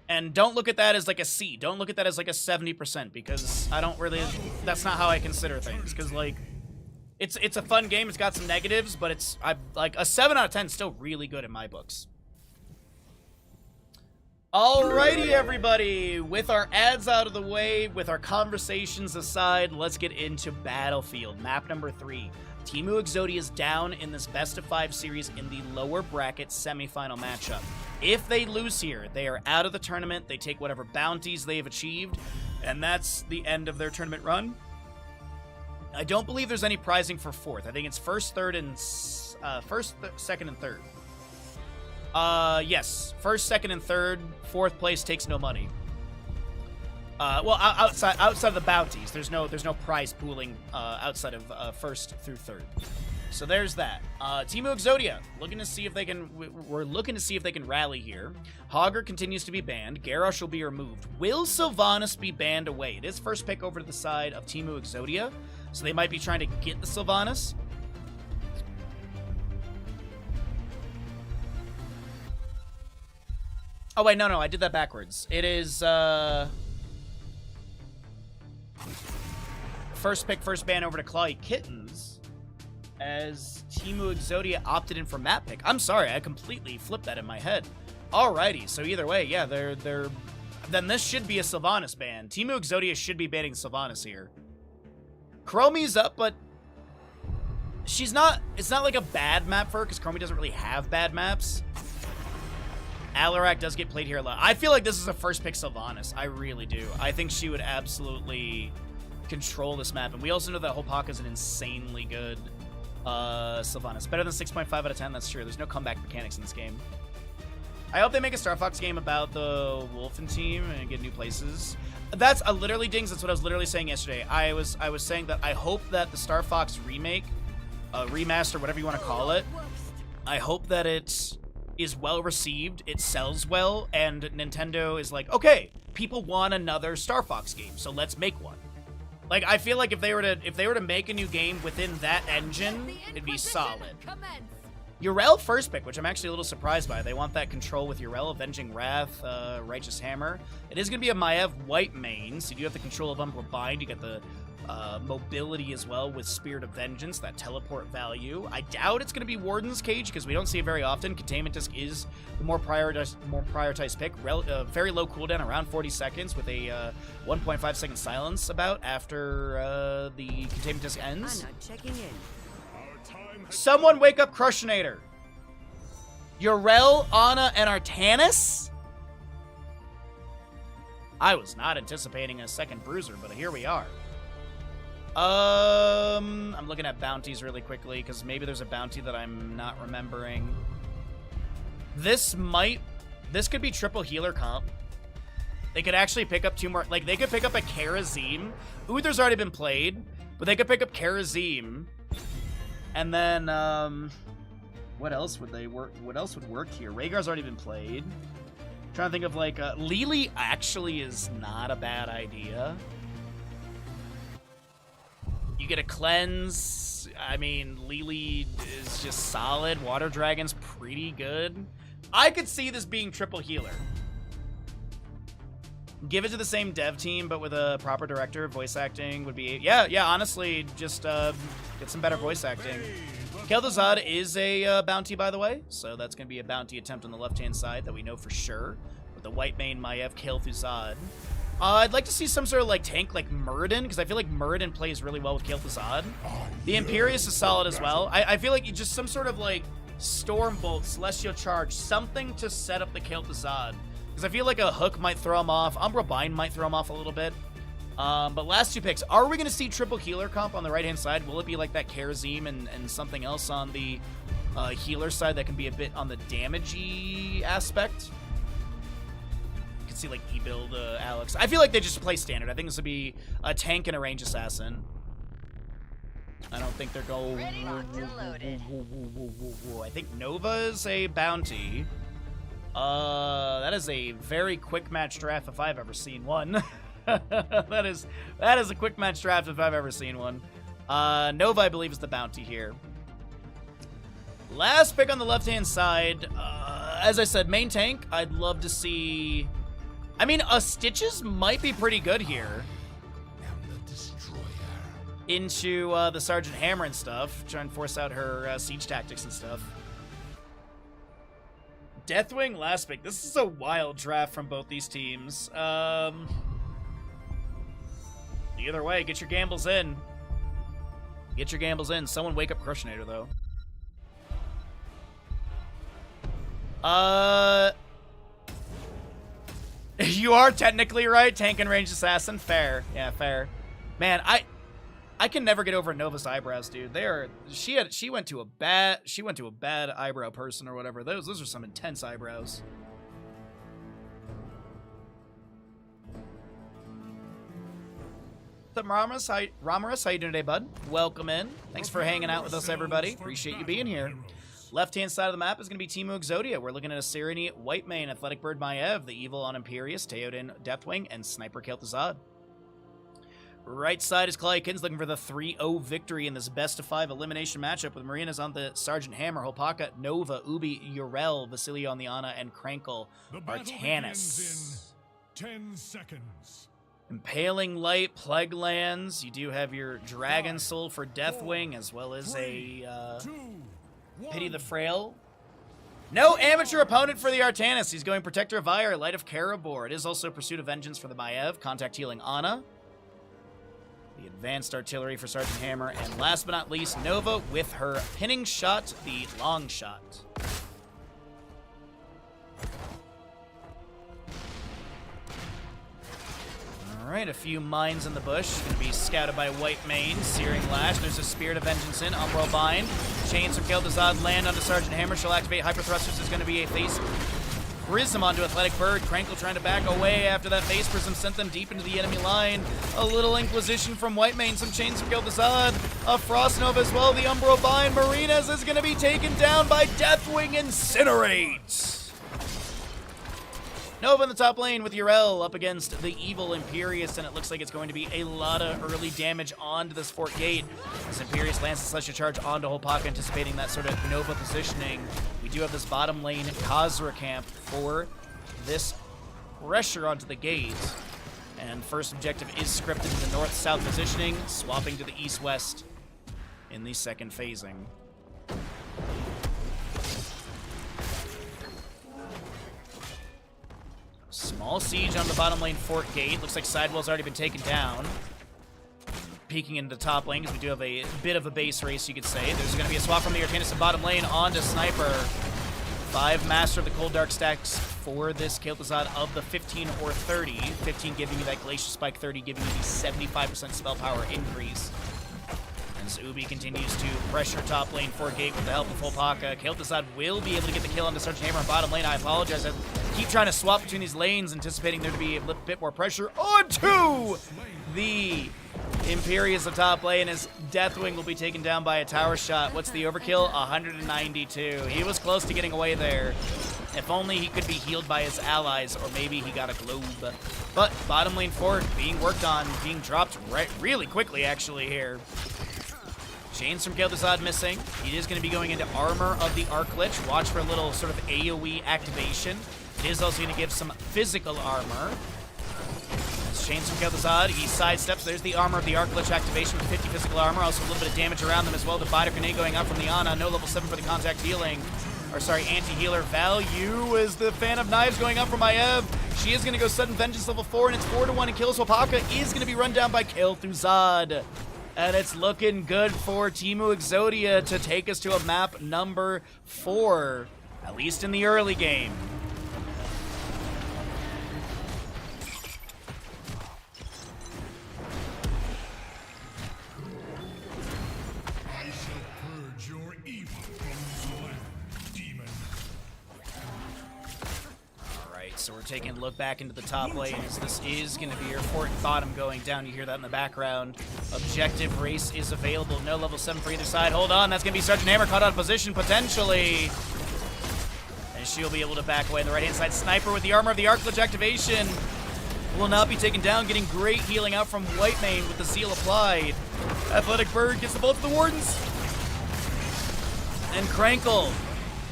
And don't look at that as like a C. Don't look at that as like a 70%, because I don't really. That's not how I consider things. Because like, it's a fun game. It's got some negatives, but like a 7 out of 10 is still really good in my books. Alrighty, everybody. With our ads out of the way, with our conversations aside, let's get into Battlefield. Map number 3. Teemu Exodia is down in this best-of-5 series in the lower bracket semifinal matchup. If they lose here, they are out of the tournament. They take whatever bounties they have achieved, and that's the end of their tournament run. I don't believe there's any prizing for 4th. I think it's first, second, and third. Yes. First, second, and third. 4th place takes no money. Well, outside of the bounties, there's no prize pooling outside of 1st through 3rd. So there's that. Teemu Exodia looking to see if they can. We're looking to see if they can rally here. Hogger continues to be banned. Garrosh will be removed. Will Sylvanas be banned away? It is first pick over to the side of Teemu Exodia, so they might be trying to get the Sylvanas. Oh wait, no, I did that backwards. It is first pick, first ban over to Clawy Kittens, as Teemu Exodia opted in for map pick. I'm sorry, I completely flipped that in my head. Alrighty, so either way, yeah, they're then this should be a Sylvanas ban. Teemu Exodia should be banning Sylvanas here. Chromie's up, but she's not. It's not like a bad map for her, because Chromie doesn't really have bad maps. Alarak does get played here a lot. I feel like this is a first pick Sylvanas. I really do. I think she would absolutely control this map. And we also know that Hopaka is an insanely good Sylvanas. Better than 6.5 out of 10, that's true. There's no comeback mechanics in this game. I hope they make a Star Fox game about the Wolfen team and get new places. That's literally, Dings, that's what I was literally saying yesterday. I was saying that I hope that the Star Fox remake, remaster, whatever you want to call it, I hope that it is well received, it sells well, and Nintendo is like, okay, people want another Star Fox game, so let's make one. Like, I feel like if they were to make a new game within that engine, it'd be solid. Yrel first pick, which I'm actually a little surprised by. They want that control with Yrel, Avenging Wrath, Righteous Hammer. It is going to be a Maev white main, so you do have the control of Umbral Bind. You get the mobility as well with Spirit of Vengeance, that teleport value. I doubt it's going to be Warden's Cage, because we don't see it very often. Containment Disc is the more prioritized pick. Very low cooldown, around 40 seconds, with a 1.5 second silence about after the Containment Disc ends.
I'm not checking in.
Someone wake up Crushinator. Yrel, Ana, and Artanis? I was not anticipating a second Bruiser, but here we are. I'm looking at bounties really quickly, because maybe there's a bounty that I'm not remembering. This could be triple healer comp. They could actually pick up 2 more, like, they could pick up a Karazim. Uther's already been played, but they could pick up Karazim And then, what else would they work? What else would work here? Rhaegar's already been played. Trying to think of like, Lily actually is not a bad idea. You get a cleanse. I mean, Lily is just solid. Water Dragon's pretty good. I could see this being triple healer. Give it to the same dev team, but with a proper director. Voice acting would be... Yeah, honestly, just get some better voice acting. Kel'Thuzad is a bounty, by the way, so that's going to be a bounty attempt on the left-hand side that we know for sure. With the white main Maiev Kel'Thuzad. I'd like to see some sort of like tank like Muradin, because I feel like Muradin plays really well with Kel'Thuzad. The Imperious is solid as well. I feel like just some sort of like Stormbolt, Celestial Charge, something to set up the Kel'Thuzad. Because I feel like a hook might throw him off. Umbral Bind might throw him off a little bit. But last two picks. Are we going to see triple healer comp on the right-hand side? Will it be like that Karazim and something else on the healer side that can be a bit on the damagey aspect? You can see like E-build Alex. I feel like they just play standard. I think this would be a tank and a range assassin. I don't think they're going...
Ready, locked, and loaded.
I think Nova is a bounty. That is a very quick match draft if I've ever seen one. that is a quick match draft if I've ever seen one. Nova, I believe, is the bounty here. Last pick on the left-hand side. As I said, main tank. I'd love to see... I mean, Stitches might be pretty good here. Into the Sergeant Hammer and stuff. Try and force out her siege tactics and stuff. Deathwing, last pick. This is a wild draft from both these teams. Either way, get your gambles in. Get your gambles in. Someone wake up Crushinator, though. You are technically right. Tank and ranged assassin. Fair. Yeah, fair. Man, I can never get over Nova's eyebrows, dude. She went to a bad eyebrow person or whatever. Those are some intense eyebrows. What's up, Ramaris? How you doing today, bud? Welcome in. Thanks for hanging out with us, everybody. Appreciate you being here. Left-hand side of the map is going to be Teemu Exodia. We're looking at a Serenity, White Mane, Athletic Bird Maiev, the Evil on Imperious, Teoden Deathwing, and Sniper Kel'Thuzad. Right side is Clykins looking for the 3-0 victory in this best-of-5 elimination matchup with Marina's on the Sergeant Hammer, Hopaka, Nova, Ubi, Yrel, Vasilio on the Ana, and Krankle Artanis.
10 seconds.
Impaling Light, Plague Lands. You do have your Dragon Soul for Deathwing, as well as a Pity the Frail. No amateur opponent for the Artanis. He's going Protector of Ire, Light of Karabor. It is also Pursuit of Vengeance for the Maiev, Contact Healing Ana. The Advanced Artillery for Sergeant Hammer, and last but not least, Nova with her pinning shot, the long shot. Alright, a few mines in the bush. Gonna be scouted by White Mane. Searing Lash. There's a Spirit of Vengeance in. Umbral Bind. Chains from Kel'Thuzad land onto Sergeant Hammer. She'll activate Hyper Thrusters. Is gonna be a face Prism onto Athletic Bird. Krankle trying to back away after that Face Prism sent them deep into the enemy line. A little Inquisition from White Mane. Some Chains from Kel'Thuzad. A Frost Nova as well. The Umbral Bind. Marinas is gonna be taken down by Deathwing Incinerate. Nova in the top lane with Yrel up against the Evil Imperious, and it looks like it's going to be a lot of early damage onto this fort gate. As Imperious lands the Celestial Charge onto Hopaka, anticipating that sort of Nova positioning. We do have this bottom lane Khazra camp for this pressure onto the gate. And first objective is scripted in the north-south positioning, swapping to the east-west in the second phasing. Small siege on the bottom lane fort gate. Looks like Sidewell's already been taken down. Peeking into the top lane, because we do have a bit of a base race, you could say. There's going to be a swap from the Artanis to bottom lane onto Sniper. 5 Master of the Cold Dark stacks for this Kel'Thuzad of the 15 or 30. 15 giving you that Glacial Spike, 30 giving you the 75% spell power increase. As Ubi continues to pressure top lane fort gate with the help of Hopaka, Kel'Thuzad will be able to get the kill on the Sergeant Hammer on bottom lane. I apologize. I keep trying to swap between these lanes, anticipating there to be a bit more pressure onto the Imperious of top lane as Deathwing will be taken down by a tower shot. What's the overkill? 192. He was close to getting away there. If only he could be healed by his allies, or maybe he got a globe. But bottom lane forward being worked on, being dropped really quickly actually here. Chains from Kel'Thuzad missing. He is going to be going into Armor of the Arclich. Watch for a little sort of AoE activation. It is also going to give some physical armor. Chains from Kel'Thuzad, he sidesteps. There's the Armor of the Arclich activation with 50 physical armor. Also a little bit of damage around them as well. The Biter Grenade going out from the Ana. No level 7 for the contact healing. Or sorry, anti-healer value is the Fan of Knives going up from Maiev. She is going to go Sudden Vengeance level 4, and it's 4-1 and kills. Hopaka is going to be run down by Kel'Thuzad. And it's looking good for Teemu Exodia to take us to a map number 4, at least in the early game.
I shall purge your evil from this land, demon.
Alright, so we're taking a look back into the top lane as this is going to be your Fort Bottom going down. You hear that in the background. Objective race is available. No level 7 for either side. Hold on, that's going to be Sergeant Hammer caught out of position potentially. And she'll be able to back away on the right-hand side. Sniper with the Armor of the Arclich activation will not be taken down. Getting great healing out from Whitemane with the seal applied. Athletic Bird gets the bolt to the Wardens. And Krankle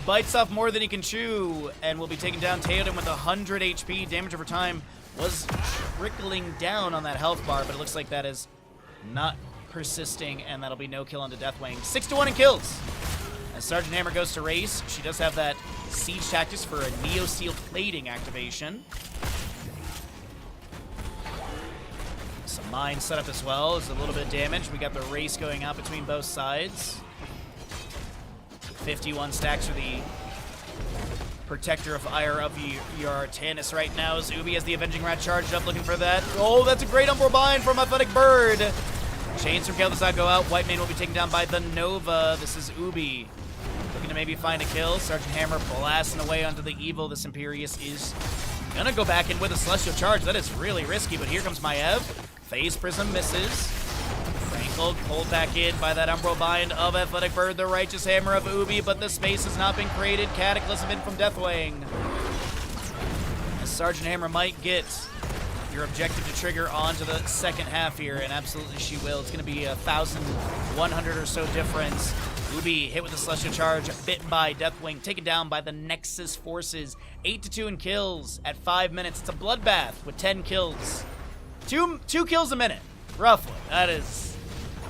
bites off more than he can chew and will be taken down. Theoden with 100 HP. Damage over time was trickling down on that health bar, but it looks like that is not persisting, and that'll be no kill onto Deathwing. 6-1 in kills. As Sergeant Hammer goes to race, she does have that Siege Tactics for a Neo Steel Plating activation. Some mines set up as well. There's a little bit of damage. We got the race going out between both sides. 51 stacks for the Protector of Ire of your Tannis right now. As Ubi has the Avenging Rat charged up, looking for that. Oh, that's a great Umbral Bind from Athletic Bird. Chains from Kel'Thuzad go out. Whitemane will be taken down by the Nova. This is Ubi looking to maybe find a kill. Sergeant Hammer blasting away onto the Evil. This Imperious is gonna go back in with a Celestial Charge. That is really risky, but here comes Maiev. Phase Prism misses. Krankle pulled back in by that Umbral Bind of Athletic Bird, the Righteous Hammer of Ubi, but the space has not been created. Cataclysm in from Deathwing. As Sergeant Hammer might get your objective to trigger onto the second half here, and absolutely she will. It's going to be 1,100 or so difference. Ubi hit with the Celestial Charge, bitten by Deathwing, taken down by the Nexus forces. 8-2 in kills at 5 minutes. It's a bloodbath with 10 kills. Two kills a minute, roughly. That is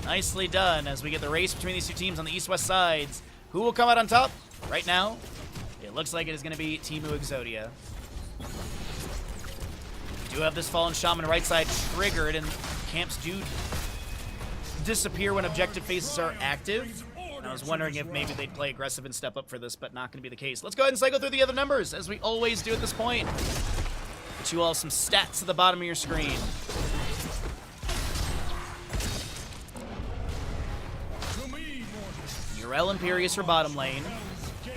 nicely done as we get the race between these two teams on the east-west sides. Who will come out on top? Right now, it looks like it is going to be Teemu Exodia. We do have this Fallen Shaman right side triggered, and camps do disappear when objective phases are active. And I was wondering if maybe they'd play aggressive and step up for this, but not going to be the case. Let's go ahead and cycle through the other numbers, as we always do at this point. Get you all some stats at the bottom of your screen. Urel Imperious for bottom lane.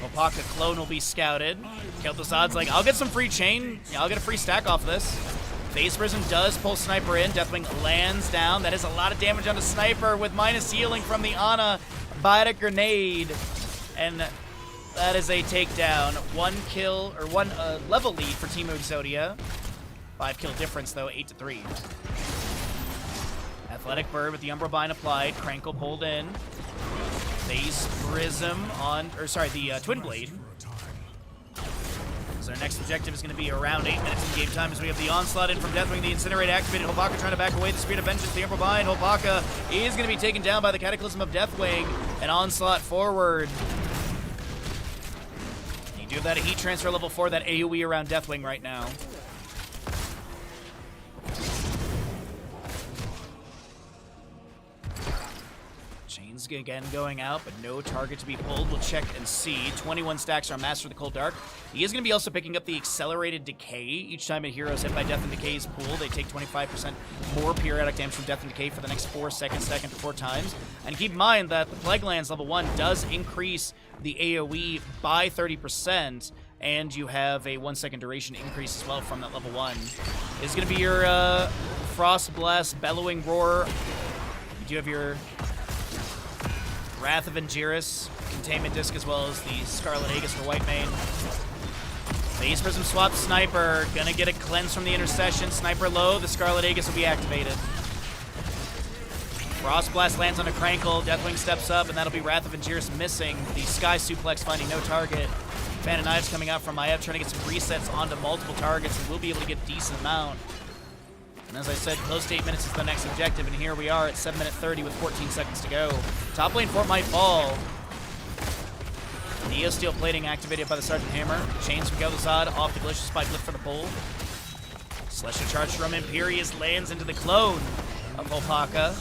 Hopaka Clone will be scouted. Kel'Thuzad's like, I'll get some free chain. Yeah, I'll get a free stack off this. Phase Prism does pull Sniper in. Deathwing lands down. That is a lot of damage on the Sniper with minus healing from the Ana. Biotic Grenade. And that is a takedown. One kill, or one level lead for Teemu Exodia. 5 kill difference though, 8-3. Athletic Bird with the Umbral Bind applied. Krankle pulled in. Phase Prism on, or sorry, the Twin Blade. So our next objective is going to be around 8 minutes in game time as we have the Onslaught in from Deathwing, the Incinerate activated. Hopaka trying to back away, the Spirit of Vengeance, the Umbral Bind. Hopaka is going to be taken down by the Cataclysm of Deathwing. And Onslaught forward. You do have that Heat Transfer level 4, that AoE around Deathwing right now. Chains again going out, but no target to be pulled. We'll check and see. 21 stacks are Master of the Cold Dark. He is going to be also picking up the Accelerated Decay. Each time a hero is hit by Death and Decay's pool, they take 25% more periodic damage from Death and Decay for the next 4 seconds, stacked into 4 times. And keep in mind that the Plague Lands level 1 does increase the AoE by 30%, and you have a 1-second duration increase as well from that level 1. It's going to be your Frost Blast, Bellowing Roar, do have your Wrath of Angiris, Containment Disc, as well as the Scarlet Aegis for Whitemane. Phase Prism swap Sniper, gonna get a cleanse from the Intercession. Sniper low, the Scarlet Aegis will be activated. Frost Blast lands on a Crankle, Deathwing steps up, and that'll be Wrath of Angiris missing. The Sky Suplex finding no target. Fan of Knives coming out from Maiev, trying to get some resets onto multiple targets, and we'll be able to get a decent amount. And as I said, close to 8 minutes is the next objective, and here we are at 7 minute 30 with 14 seconds to go. Top lane fort might fall. Neo Steel Plating activated by the Sergeant Hammer. Chains from Gel'Thuzad off the Glacial Spike lift for the pull. Celestial Charge from Imperius lands into the clone of Volpaka.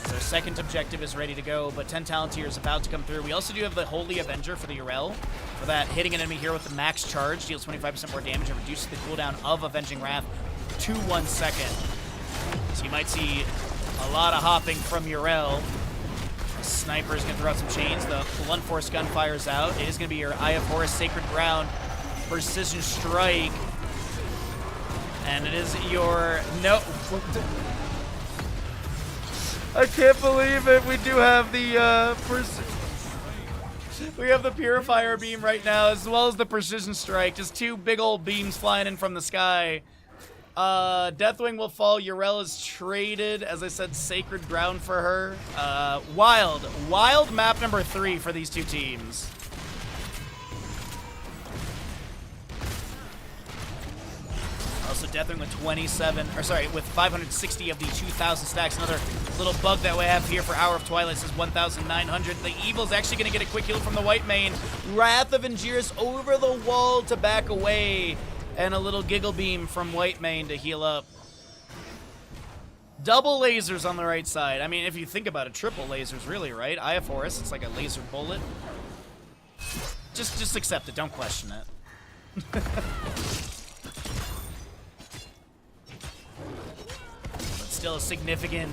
As our second objective is ready to go, but 10 Talontier is about to come through. We also do have the Holy Avenger for the Urel. For that, hitting an enemy here with the max charge deals 25% more damage and reduces the cooldown of Avenging Wrath to 1 second. So you might see a lot of hopping from Urel. Sniper is going to throw out some chains. The Blunt Force gun fires out. It is going to be your Eye of Horus Sacred Ground Precision Strike. And it is your... No... I can't believe it. We do have the... we have the Purifier Beam right now, as well as the Precision Strike. Just two big old beams flying in from the sky. Deathwing will fall. Urel is traded. As I said, Sacred Ground for her. Wild map number 3 for these two teams. Also, Deathwing with 560 of the 2,000 stacks. Another little bug that we have here for Hour of Twilight says 1,900. The Evil's actually going to get a quick heal from the Whitemane. Wrath of Angiris over the wall to back away. And a little Giggle Beam from Whitemane to heal up. Double lasers on the right side. I mean, if you think about it, triple lasers, really, right? Eye of Horus, it's like a laser bullet. Just accept it. Don't question it. But still a significant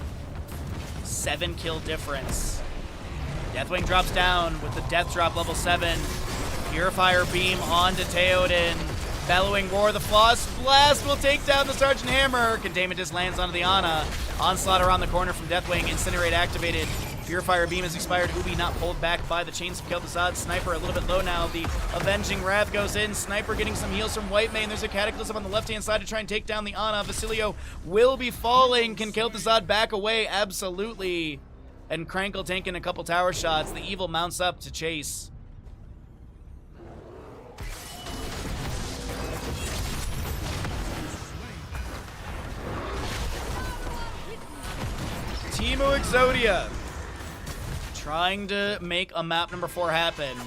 7-kill difference. Deathwing drops down with the Death Drop level 7. Purifier Beam onto Theoden. Bellowing Roar, the Floss Blast will take down the Sergeant Hammer. Containment Disc lands onto the Ana. Onslaught around the corner from Deathwing. Incinerate activated. Purifier Beam has expired. Ubi not pulled back by the Chains of Gel'Thuzad. Sniper a little bit low now. The Avenging Wrath goes in. Sniper getting some heals from Whitemane. There's a Cataclysm on the left-hand side to try and take down the Ana. Basilio will be falling. Can Gel'Thuzad back away? Absolutely. And Crankle tanking a couple tower shots. The Evil mounts up to chase. Teemo Exodia trying to make a map number 4 happen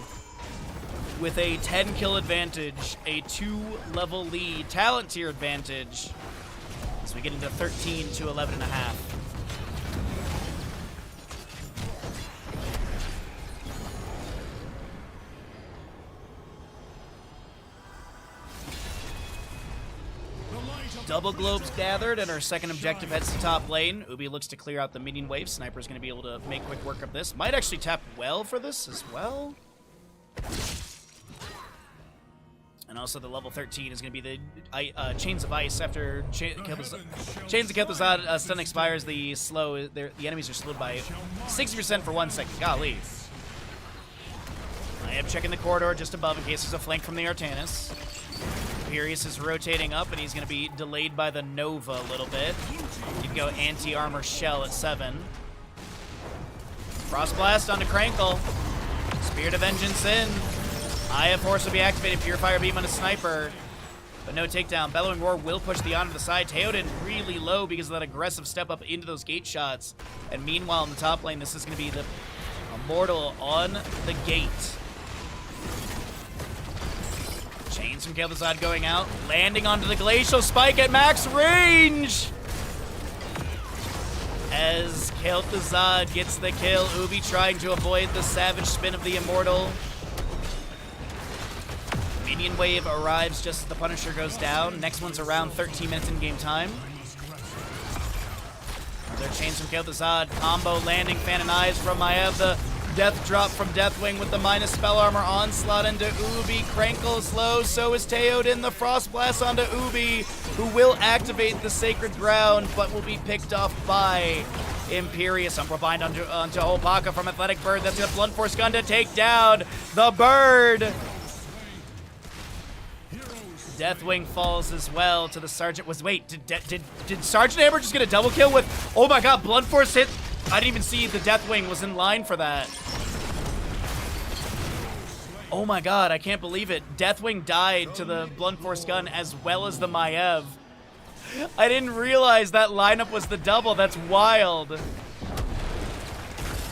with a 10-kill advantage, a 2-level lead, talent tier advantage as we get into 13 to 11.5. Double globes gathered, and our second objective heads to top lane. Ubi looks to clear out the minion wave. Sniper's going to be able to make quick work of this. Might actually tap well for this as well. And also the level 13 is going to be the Chains of Ice. After Chains of Gel'Thuzad stun expires, the enemies are slowed by 60% for 1 second. Golly. I am checking the corridor just above in case there's a flank from the Artanis. Imperius is rotating up, and he's going to be delayed by the Nova a little bit. You can go anti-armor shell at 7. Frost Blast onto Crankle. Spirit of Vengeance in. Eye of Horus will be activated. Purifier Beam on a Sniper. But no takedown. Bellowing Roar will push the onto the side. Theoden really low because of that aggressive step up into those gate shots. And meanwhile, in the top lane, this is going to be the Immortal on the gate. Chains from Gel'Thuzad going out, landing onto the Glacial Spike at max range! As Gel'Thuzad gets the kill, Ubi trying to avoid the savage spin of the Immortal. Minion wave arrives just as the Punisher goes down. Next one's around 13 minutes in game time. Another Chains from Gel'Thuzad, combo landing, Fan and Eyes from Maiev, the Death Drop from Deathwing with the minus spell armor onslaught into Ubi. Crankle slow, so is Theoden. The Frost Blast onto Ubi, who will activate the Sacred Ground, but will be picked off by Imperious. Umbral Bind onto Hopaka from Athletic Bird. That's got Blunt Force Gun to take down the bird. Deathwing falls as well to the Sergeant. Wait, did Sergeant Hammer just get a double kill with... Oh my god, Blunt Force hit... I didn't even see the Deathwing was in line for that. Oh my god, I can't believe it. Deathwing died to the Blunt Force Gun as well as the Maiev. I didn't realize that lineup was the double. That's wild.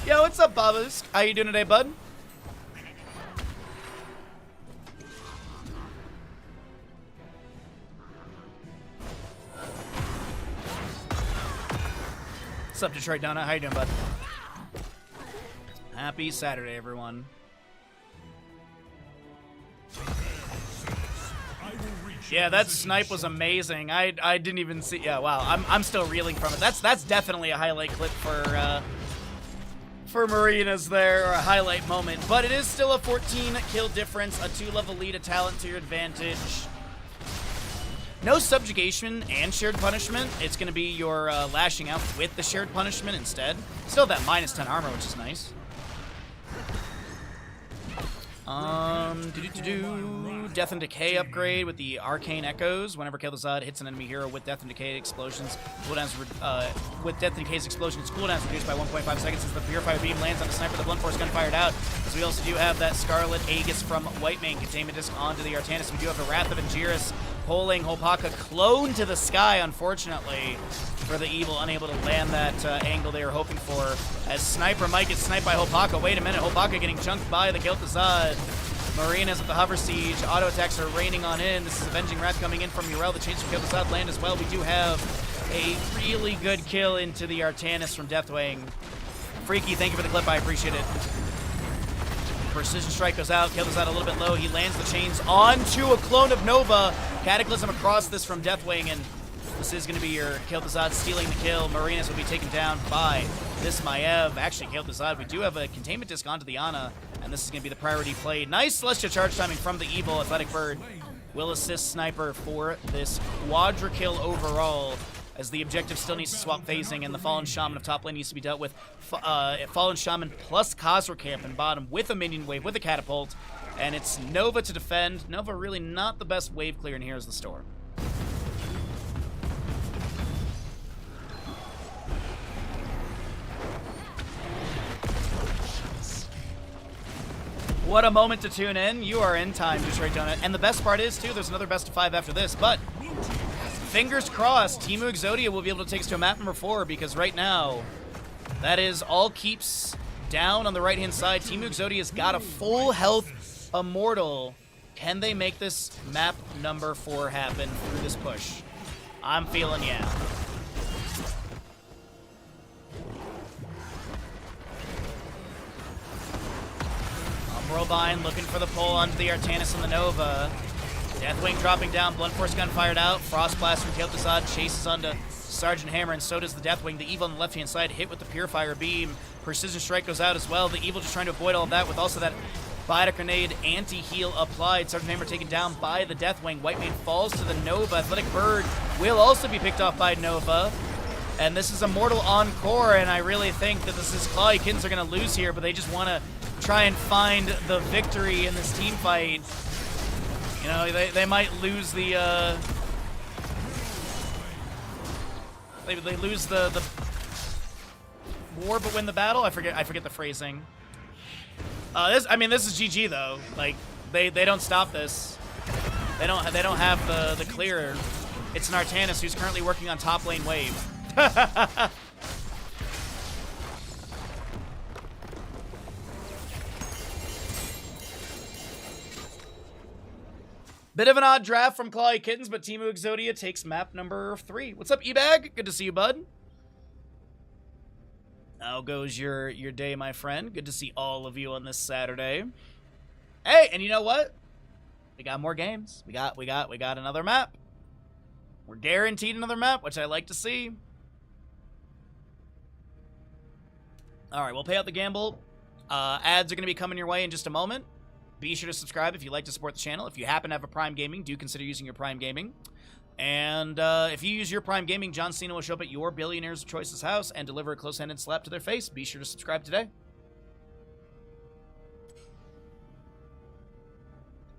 Yo, what's up, Bo5s? How you doing today, bud? What's up, Detroit Donut? How you doing, bud? Happy Saturday, everyone. Yeah, that snipe was amazing. I didn't even see. Yeah, wow. I'm still reeling from it. That's definitely a highlight clip for Marinas there, or a highlight moment. But it is still a 14 kill difference, a 2-level lead, a talent to your advantage. No subjugation and shared punishment. It's going to be your lashing out with the shared punishment instead. Still that minus 10 armor, which is nice. Death and Decay upgrade with the Arcane Echoes. Whenever Kel'Thuzad hits an enemy hero with Death and Decay explosions, cooldowns with Death and Decay's explosions, cooldowns reduced by 1.5 seconds as the Purifier Beam lands on the sniper. The Blunt Force Gun fired out. As we also do have that Scarlet Aegis from Whitemane Containment Disc onto the Artanis. We do have the Wrath of Angiris pulling Hopaka clone to the sky, unfortunately, for the Evil, unable to land that angle they were hoping for. As Sniper might get sniped by Hopaka. Wait a minute, Hopaka getting chunked by the Kel'Thuzad. Marinas with the Hover Siege. Auto attacks are raining on in. This is Avenging Wrath coming in from Urel. The change from Kel'Thuzad land as well. We do have a really good kill into the Artanis from Deathwing. Freaky, thank you for the clip. I appreciate it. Precision Strike goes out. Kel'Thuzad a little bit low. He lands the chains onto a clone of Nova. Cataclysm across this from Deathwing, and this is going to be your Kel'Thuzad stealing the kill. Marinas will be taken down by this Maiev. Actually, Kel'Thuzad, we do have a Containment Disc onto the Ana, and this is going to be the priority play. Nice Celestial Charge timing from the Evil. Athletic Bird will assist Sniper for this quadra kill overall, as the objective still needs to swap phasing, and the Fallen Shaman of top lane needs to be dealt with. Fallen Shaman plus Khazra Camp in bottom with a minion wave, with a catapult, and it's Nova to defend. Nova really not the best wave clear, and here's the Storm. What a moment to tune in. You are in time, Detroit Donut. And the best part is, too, there's another best of 5 after this, but fingers crossed, Team Exodia will be able to take us to map number 4, because right now, that is all keeps down on the right-hand side. Team Exodia's got a full health Immortal. Can they make this map number 4 happen through this push? I'm feeling yeah. Umbral looking for the pull onto the Artanis and the Nova. Deathwing dropping down, Blunt Force Gun fired out. Frost Blast from Kel'Thuzad chases onto Sergeant Hammer, and so does the Deathwing. The Evil on the left-hand side hit with the Purifier Beam. Precision Strike goes out as well. The Evil just trying to avoid all of that with also that Biotic Grenade anti-heal applied. Sergeant Hammer taken down by the Deathwing. Whitemane falls to the Nova. Athletic Bird will also be picked off by Nova. And this is Immortal Encore, and I really think that this is Clawy Kittens are going to lose here, but they just want to try and find the victory in this team fight. You know, they might lose the they lose the war but win the battle. I forget the phrasing. This is GG though. Like they don't stop this. They don't have the clear. It's an Artanis who's currently working on top lane wave. Bit of an odd draft from Clawy Kittens, but Team Exodia takes map number 3. What's up, Ebag? Good to see you, bud. How goes your day, my friend? Good to see all of you on this Saturday. Hey, and you know what? We got more games. We got another map. We're guaranteed another map, which I like to see. All right, we'll pay out the gamble. Ads are going to be coming your way in just a moment. Be sure to subscribe if you'd like to support the channel. If you happen to have a Prime Gaming, do consider using your Prime Gaming. And if you use your Prime Gaming, John Cena will show up at your billionaire's of choice's house and deliver a close-handed slap to their face. Be sure to subscribe today.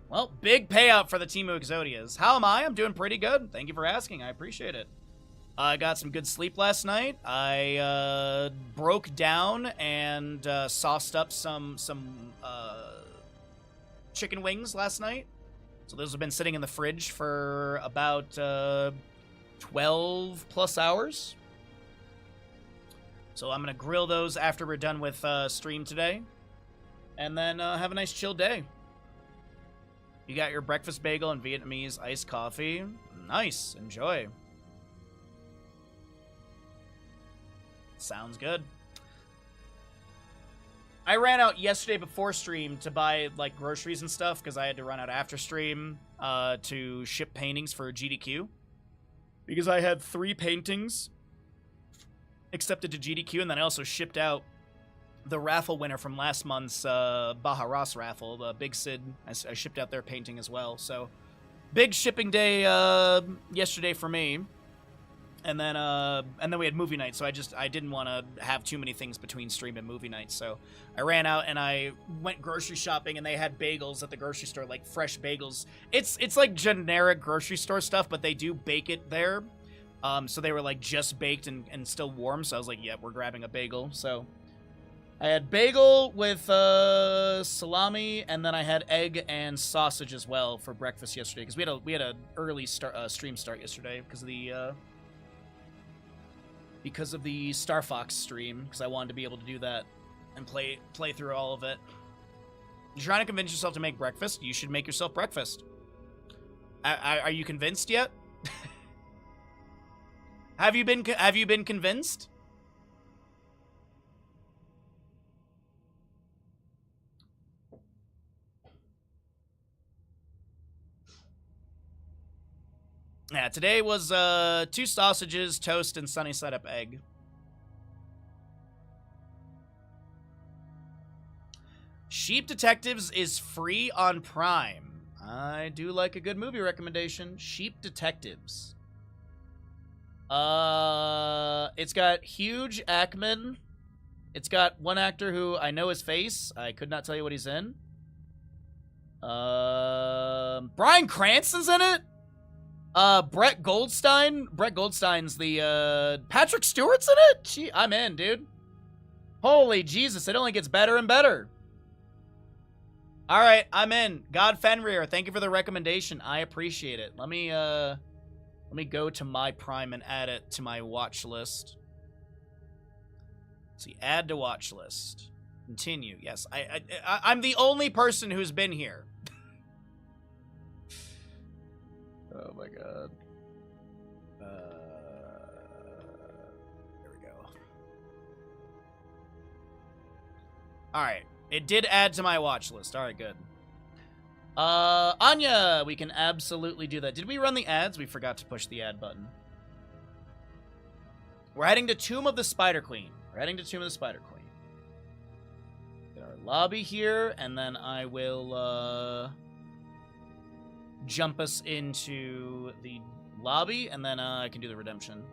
Well, big payout for the Temu Exodias. How am I? I'm doing pretty good. Thank you for asking. I appreciate it. I got some good sleep last night. I broke down and sauced up some chicken wings last night. So those have been sitting in the fridge for about 12 plus hours. So I'm going to grill those after we're done with stream today. And then have a nice chill day. You got your breakfast bagel and Vietnamese iced coffee. Nice. Enjoy. Sounds good. I ran out yesterday before stream to buy, like, groceries and stuff, because I had to run out after stream to ship paintings for GDQ. Because I had 3 paintings accepted to GDQ, and then I also shipped out the raffle winner from last month's Baja raffle, the Big Sid. I shipped out their painting as well, so big shipping day yesterday for me. And then we had movie night, so I didn't want to have too many things between stream and movie night, so I ran out and I went grocery shopping, and they had bagels at the grocery store, like fresh bagels. It's like generic grocery store stuff, but they do bake it there. So they were like just baked and still warm, so I was like, yeah, we're grabbing a bagel. So I had bagel with salami, and then I had egg and sausage as well for breakfast yesterday, because we had a early stream start yesterday because of the Star Fox stream, because I wanted to be able to do that and play through all of it. You're trying to convince yourself to make breakfast? You should make yourself breakfast. Are you convinced yet? Have you been convinced? Yeah, today was 2 sausages, toast, and sunny side up egg. Sheep Detectives is free on Prime. I do like a good movie recommendation. Sheep Detectives. It's got Hugh Jackman. It's got one actor who I know his face. I could not tell you what he's in. Bryan Cranston's in it. Brett Goldstein. Brett Goldstein's the, Patrick Stewart's in it? Gee, I'm in, dude. Holy Jesus, it only gets better and better. Alright, I'm in. God Fenrir, thank you for the recommendation. I appreciate it. Let me go to my Prime and add it to my watch list. Let's see, add to watch list. Continue. Yes, I'm the only person who's been here. Oh my god. There we go. Alright. It did add to my watch list. Alright, good. Anya! We can absolutely do that. Did we run the ads? We forgot to push the ad button. We're heading to Tomb of the Spider Queen. We're heading to Tomb of the Spider Queen. Get our lobby here, and then I will, jump us into the lobby, and then I can do the redemption.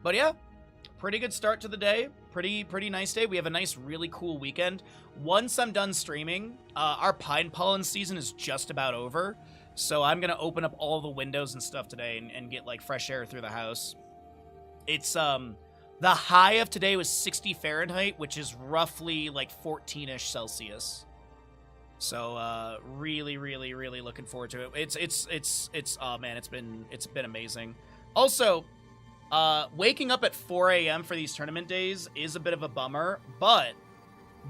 But yeah, pretty good start to the day. Pretty nice day. We have a nice, really cool weekend. Once I'm done streaming, our pine pollen season is just about over, so I'm gonna open up all the windows and stuff today and get like fresh air through the house. It's the high of today was 60 Fahrenheit, which is roughly like 14-ish Celsius. So, really looking forward to it. It's oh man, it's been amazing. Also, waking up at 4 a.m. for these tournament days is a bit of a bummer, but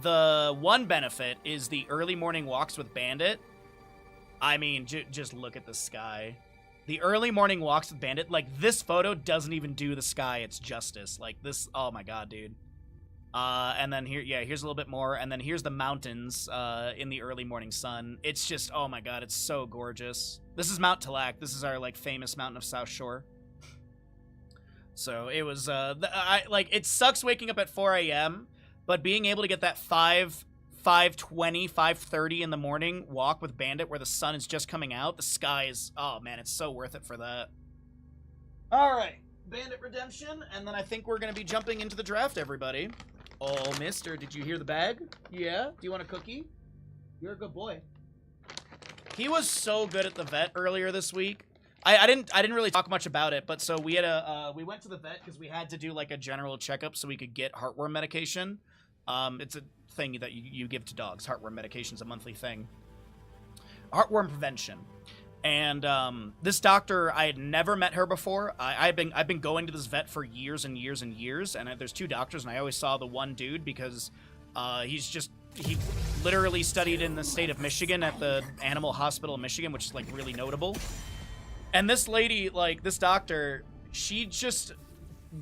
the one benefit is the early morning walks with Bandit. I mean, just look at the sky. The early morning walks with Bandit, like, this photo doesn't even do the sky its justice. Like, this, oh my god, dude. And then here, yeah, here's a little bit more, and then here's the mountains in the early morning sun. It's just, oh my god, it's so gorgeous. This is Mount Talak. This is our, like, famous mountain of South Shore. So, it was, like, it sucks waking up at 4 a.m., but being able to get that 5 5:20, 5:30 in the morning walk with Bandit where the sun is just coming out. The sky is, oh man, it's so worth it for that. All right, Bandit Redemption, and then I think we're going to be jumping into the draft, everybody. Oh, mister, did you hear the bag? Yeah? Do you want a cookie? You're a good boy. He was so good at the vet earlier this week. I didn't really talk much about it, but so we had we went to the vet because we had to do like a general checkup so we could get heartworm medication. It's a thing that you give to dogs. Heartworm medication's a monthly thing. Heartworm prevention. And this doctor, I had never met her before. I've been going to this vet for years and years and years, and there's two doctors, and I always saw the one dude because he literally studied in the state of Michigan at the Animal Hospital in Michigan, which is like really notable. And this lady, like this doctor, she just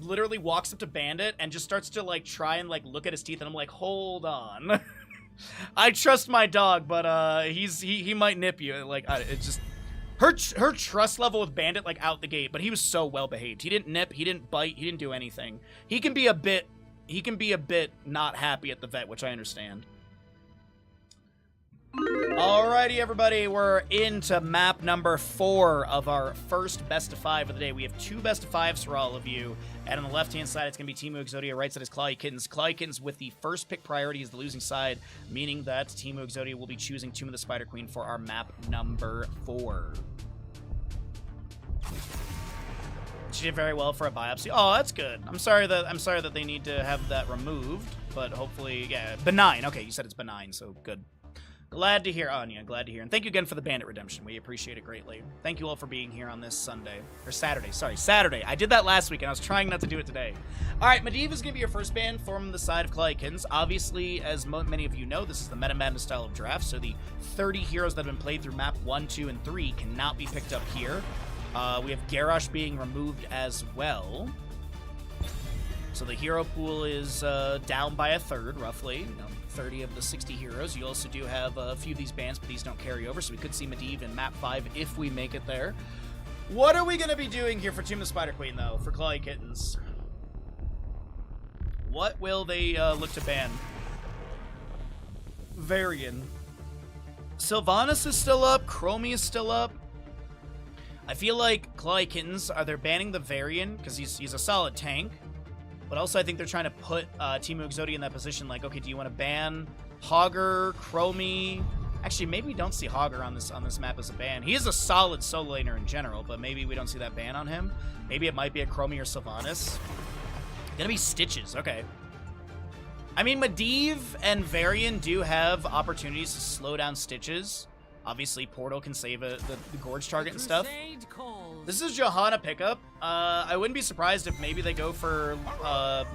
literally walks up to Bandit and just starts to like try and like look at his teeth, and I'm like, hold on. I trust my dog, but he might nip you. Like it's just her trust level with Bandit like out the gate, but he was so well behaved. He didn't nip, he didn't bite, he didn't do anything. He can be a bit not happy at the vet, which I understand. Alrighty, everybody, we're into map number 4 of our first best of 5 of the day. We have 2 best of 5s for all of you, and on the left-hand side, it's going to be Teemu Exodia. Right side is Clawly Kittens. Clawly Kittens with the first pick priority is the losing side, meaning that Teemu Exodia will be choosing Tomb of the Spider Queen for our map number 4. She did very well for a biopsy. Oh, that's good. I'm sorry that they need to have that removed, but hopefully, yeah, benign. Okay, you said it's benign, so good. Glad to hear, Anya. Glad to hear. And thank you again for the Bandit Redemption. We appreciate it greatly. Thank you all for being here on this Sunday. Or Saturday. Sorry, Saturday. I did that last week, and I was trying not to do it today. All right, Medivh is going to be your first ban from the side of Clawly Kittens. Obviously, as many of you know, this is the Meta Madness style of draft, so the 30 heroes that have been played through map 1, 2, and 3 cannot be picked up here. We have Garrosh being removed as well. So the hero pool is down by a third, roughly. 30 of the 60 heroes. You also do have a few of these bans, but these don't carry over, so we could see Medivh in map 5 if we make it there. What are we going to be doing here for Tomb of the Spider Queen, though, for Clawly Kittens? What will they look to ban? Varian. Sylvanas is still up. Chromie is still up. I feel like Clawly Kittens, are they banning the Varian? Because he's a solid tank. But also, I think they're trying to put Teemu Exodia in that position. Like, okay, do you want to ban Hogger, Chromie? Actually, maybe we don't see Hogger on this map as a ban. He is a solid solo laner in general, but maybe we don't see that ban on him. Maybe it might be a Chromie or Sylvanas. Gonna be Stitches. Okay. I mean, Medivh and Varian do have opportunities to slow down Stitches. Obviously, Portal can save the Gorge target and stuff. This is Johanna pickup. I wouldn't be surprised if maybe they go for,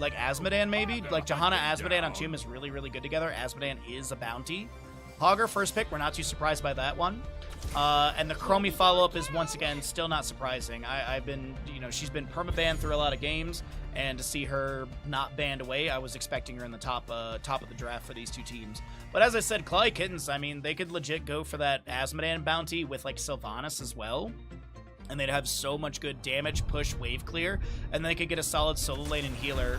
like, Azmodan, maybe. Like, Johanna, Azmodan on Tomb is really, really good together. Azmodan is a bounty. Hogger, first pick. We're not too surprised by that one. And the Chromie follow-up is, once again, still not surprising. I've been, she's been perma-banned through a lot of games, and to see her not banned away, I was expecting her in the top of the draft for these two teams. But as I said, Clawly Kittens, I mean, they could legit go for that Azmodan bounty with, like, Sylvanas as well. And they'd have so much good damage, push, wave clear, and they could get a solid solo lane and healer.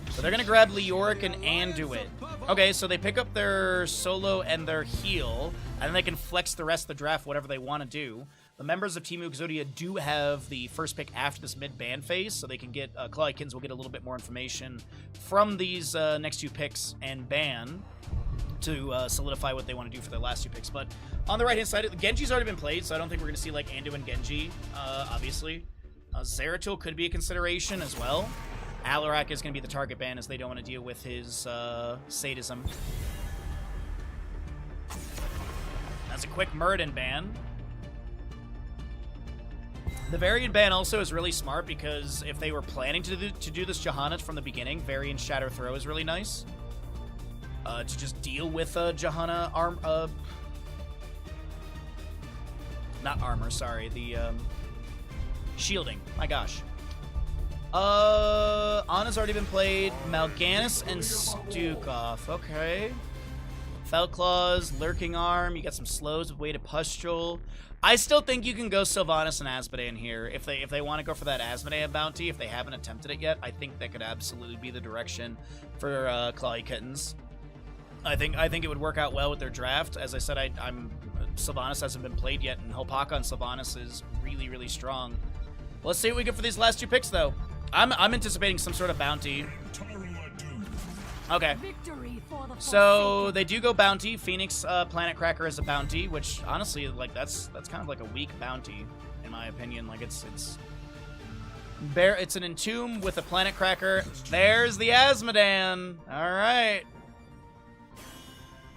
So they're going to grab Leoric and Anduit. Okay, so they pick up their solo and their heal, and then they can flex the rest of the draft, whatever they want to do. The members of Teemu Exodia do have the first pick after this mid-ban phase, so they can get, Clawly Kittens will get a little bit more information from these next 2 picks and ban to solidify what they want to do for their last 2 picks. But on the right-hand side, Genji's already been played, so I don't think we're going to see, like, Andu and Genji, obviously. Zeratul could be a consideration as well. Alarak is going to be the target ban, as they don't want to deal with his sadism. That's a quick Muradin ban. The Varian ban also is really smart, because if they were planning to do this Johanna from the beginning, Varian Shatter Throw is really nice. To just deal with Johanna not armor, sorry, the shielding. My gosh. Anna's already been played. Mal'Ganis and Stukov. Okay. Felclaws, Lurking Arm. You got some slows with Weighted Pustule. I still think you can go Sylvanas and Azmodan here. If they want to go for that Azmodan bounty, if they haven't attempted it yet, I think that could absolutely be the direction for Clawly Kittens. I think it would work out well with their draft. As I said, Sylvanas hasn't been played yet, and Hopaka on Sylvanas is really, really strong. Let's see what we get for these last 2 picks, though. I'm anticipating some sort of bounty. Okay. So they do go bounty. Phoenix Planet Cracker is a bounty, which honestly, like that's kind of like a weak bounty, in my opinion. Like it's an Entomb with a Planet Cracker. There's the Asmodan. All right.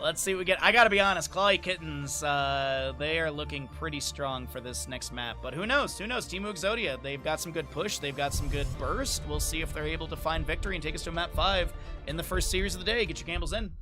Let's see what we get. I gotta be honest, Clawy Kittens, they are looking pretty strong for this next map. But who knows? Who knows? Team Exodia, they've got some good push. They've got some good burst. We'll see if they're able to find victory and take us to map 5 in the first series of the day. Get your gambles in.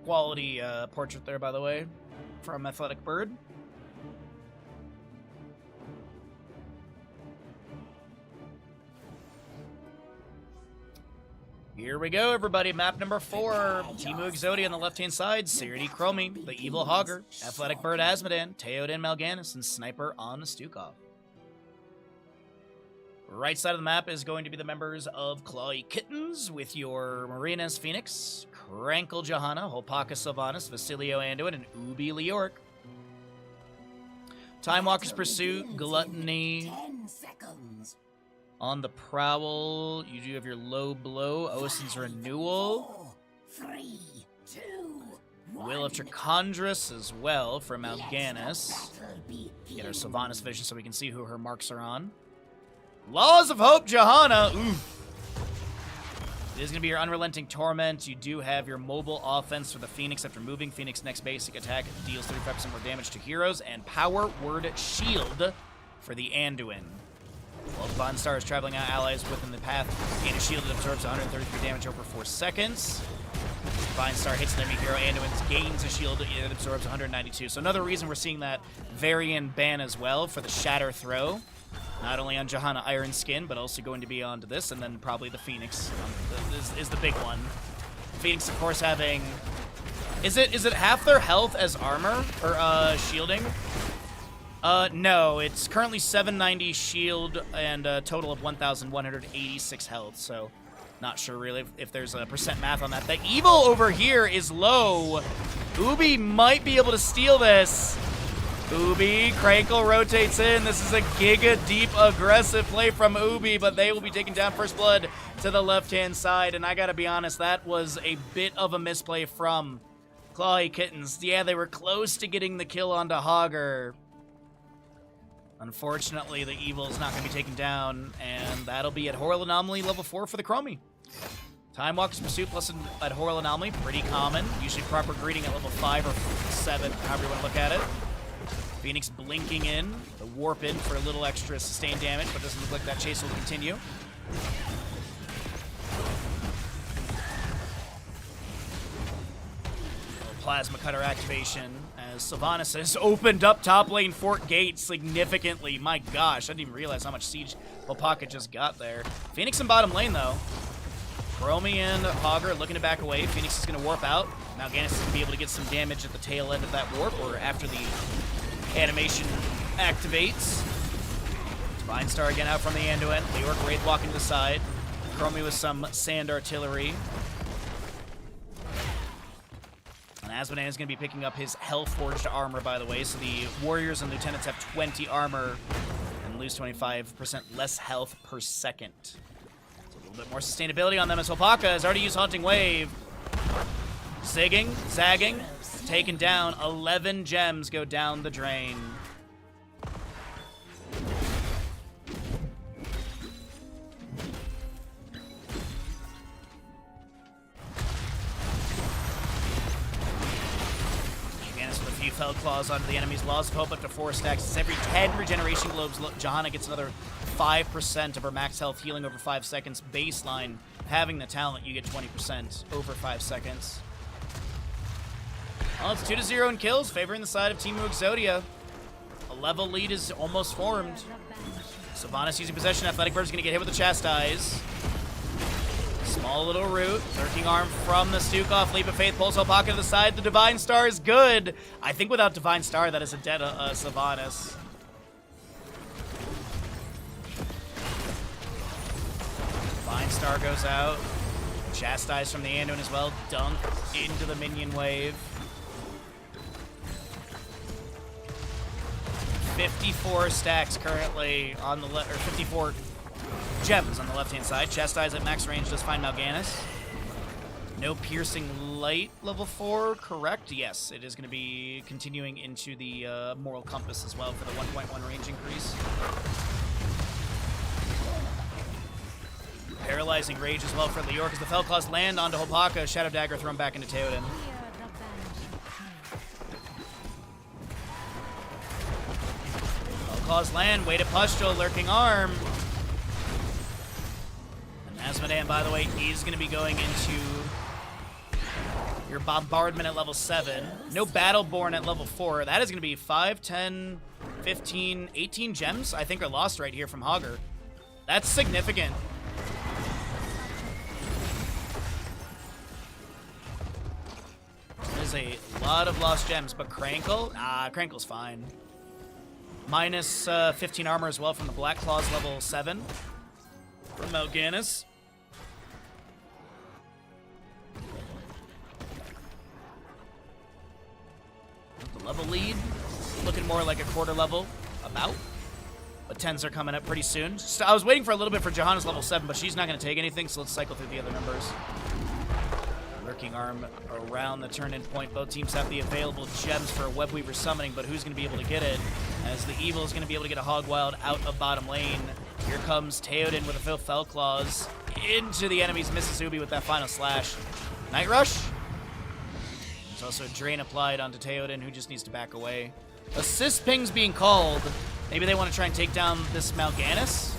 Quality portrait there, by the way, from Athletic Bird. Here we go, everybody. Map number 4. Teemu Exodia on the left-hand side. Siridi Chromie, the Evil Hogger, Athletic Bird Asmodan, Teoden Mal'Ganis, and Sniper on Stukov. Right side of the map is going to be the members of Clawy Kittens with your Marinas Phoenix, Krankle Johanna, Hopaka Sylvanas, Vasilio Anduin, and Ubi Leoric. Time Walker's Pursuit, Gluttony.
10 seconds.
On the Prowl, you do have your Low Blow, Osin's Renewal.
4, 3, 2, 1.
Will of Trachondrus as well for Mal'Ganis. Get our Sylvanas vision so we can see who her marks are on. Laws of Hope, Johanna. Ooh. It is going to be your Unrelenting Torment. You do have your mobile offense for the Phoenix after moving. Phoenix next basic attack deals 35% more damage to heroes. And Power Word Shield for the Anduin. While Bond Star is traveling out allies within the path, gain a shield that absorbs 133 damage over 4 seconds. Vine Star hits an enemy hero, Anduin gains a shield that absorbs 192. So another reason we're seeing that Varian ban as well for the Shatter Throw. Not only on Johanna Iron Skin, but also going to be onto this, and then probably the Phoenix is the big one. Phoenix, of course, having... Is it half their health as armor, or shielding? No, it's currently 790 shield and a total of 1,186 health, so not sure really if there's a percent math on that. The Evil over here is low. Ubi might be able to steal this. Ubi, Krankle rotates in. This is a giga deep aggressive play from Ubi, but they will be taking down First Blood to the left-hand side. And I gotta be honest, that was a bit of a misplay from Clawy Kittens. Yeah, they were close to getting the kill onto Hogger. Unfortunately, the Evil is not gonna be taken down, and that'll be at Horror Anomaly level 4 for the Chromie. Time Walker's Pursuit plus at Horror Anomaly, pretty common. Usually proper greeting at level 5 or 7, however you want to look at it. Phoenix blinking in, the warp in for a little extra sustained damage, but doesn't look like that chase will continue. Plasma Cutter activation as Sylvanas has opened up top lane Fort Gate significantly. My gosh, I didn't even realize how much siege Hopaka just got there. Phoenix in bottom lane though. Chromie and Hogger looking to back away. Phoenix is going to warp out. Mal'Ganis is going to be able to get some damage at the tail end of that warp or after the animation activates. Divine Star again out from the Anduin. Leoric Wraith walking to the side. Chromie with some sand artillery. And Asmodan is going to be picking up his Hellforged armor, by the way. So the Warriors and Lieutenants have 20 armor and lose 25% less health per second. So a little bit more sustainability on them as Hopaka has already used Haunting Wave. Zigging, zagging, taken down. 11 gems go down the drain. Mal'Ganis with a few Fell Claws onto the enemy's Laws of Hope up to 4 stacks. It's every 10 regeneration globes. Johanna gets another 5% of her max health healing over 5 seconds. Baseline, having the talent, you get 20% over 5 seconds. Well, it's 2-0 in kills, favoring the side of Teemu Exodia. A level lead is almost formed. Sylvanas using possession. Athletic Bird's going to get hit with the Chastise. Small little root. Lurking Arm from the Stukov. Leap of Faith. Pulse Hole Pocket to the side. The Divine Star is good. I think without Divine Star, that is a dead Sylvanas. Divine Star goes out. Chastise from the Anduin as well. Dunk into the minion wave. 54 stacks currently on the left, or 54 gems on the left-hand side. Chastise at max range does find Mal'Ganis. No piercing light level 4, correct? Yes, it is going to be continuing into the Moral Compass as well for the 1.1 range increase. Paralyzing Rage as well for Leoric as the Fellclaws land onto Hopaka. Shadow Dagger thrown back into Theoden. Fellclaws land, way to Pustule, Lurking Arm. And Asmodean, by the way, is going to be going into your Bombardment at level 7. No Battleborn at level 4. That is going to be 5, 10, 15, 18 gems, I think, are lost right here from Hogger. That's significant. There's a lot of lost gems, but Crankle? Crankle's fine. Minus 15 armor as well from the Black Claws level 7 from Mal'Ganis. The level lead, looking more like a quarter level, about. But 10s are coming up pretty soon. So I was waiting for a little bit for Johanna's level 7, but she's not going to take anything, so let's cycle through the other numbers. Lurking Arm around the turn-in point. Both teams have the available gems for a Webweaver summoning, but who's going to be able to get it? As the Evil is going to be able to get a Hog Wild out of bottom lane. Here comes Theoden with a Fellclaws into the enemy's Mississippi with that final slash. Night Rush. There's also a Drain applied onto Theoden, who just needs to back away. Assist pings being called. Maybe they want to try and take down this Mal'Ganis.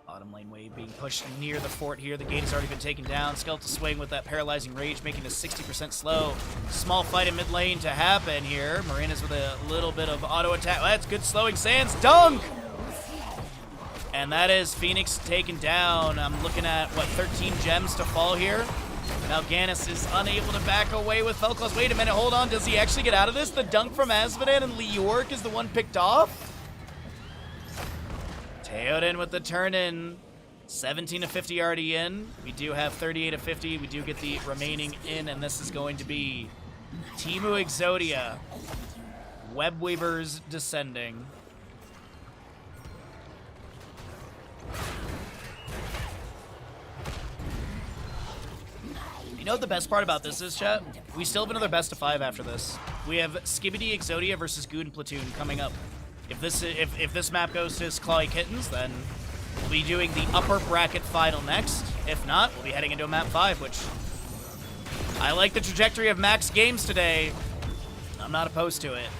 Bottom lane wave being pushed near the fort here. The gate has already been taken down. Skeletal Swing with that Paralyzing Rage, making this 60% slow. Small fight in mid lane to happen here. Marina's with a little bit of auto attack. Well, that's good slowing. Sands dunk! And that is Phoenix taken down. I'm looking at, what, 13 gems to fall here? Mal'Ganis is unable to back away with Fellclaws. Wait a minute, hold on. Does he actually get out of this? The dunk from Asmodean and Leoric is the one picked off? Theoden with the turn-in. 17 of 50 already in. We do have 38 of 50. We do get the remaining in, and this is going to be Teemu Exodia. Webweavers descending. You know what the best part about this is, chat? We still have another best of 5 after this. We have Skibidi Exodia versus Goon Platoon coming up. If this map goes to Clawy Kittens, then we'll be doing the upper bracket final next. If not, we'll be heading into a map 5, which I like the trajectory of Max games today. I'm not opposed to it.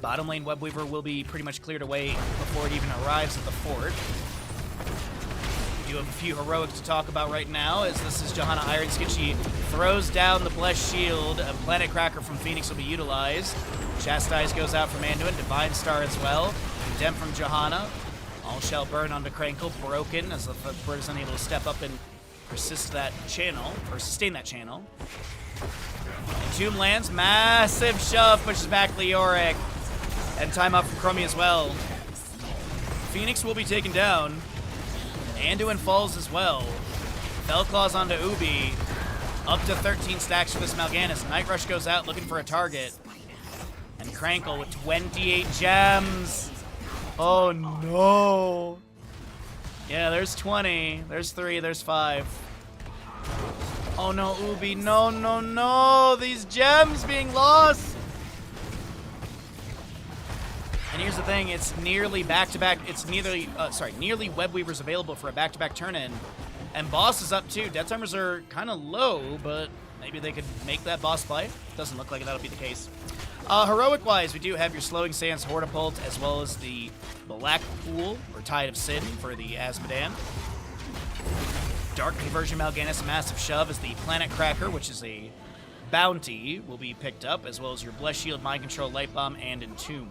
Bottom lane Webweaver will be pretty much cleared away before it even arrives at the fort. We do have a few heroics to talk about right now, as this is Johanna Ironskin. She throws down the Blessed Shield. A Planet Cracker from Phoenix will be utilized. Chastise goes out from Anduin. Divine Star as well. Condemn from Johanna. All shall burn onto Crankle. Broken, as the bird is unable to step up and persist that channel, or sustain that channel. Entomb lands. Massive shove. Pushes back Leoric. And time up from Chromie as well. Phoenix will be taken down. Anduin falls as well. Fellclaws onto Ubi. Up to 13 stacks for this Mal'Ganis. Night Rush goes out looking for a target. And Crankle with 28 gems. Oh no. Yeah, there's 20. There's 3. There's 5. Oh no, Ubi. No, no, no. These gems being lost. And here's the thing, it's nearly back-to-back, it's nearly Webweavers available for a back-to-back turn-in. And boss is up too. Death timers are kind of low, but maybe they could make that boss play. Doesn't look like that'll be the case. Heroic-wise, we do have your Slowing Sands Hortipult, as well as the Black Pool, or Tide of Sin, for the Azmodan. Dark Conversion Mal'Ganis Massive Shove is the Planet Cracker, which is a bounty, will be picked up, as well as your Bless Shield, Mind Control, Light Bomb, and Entomb.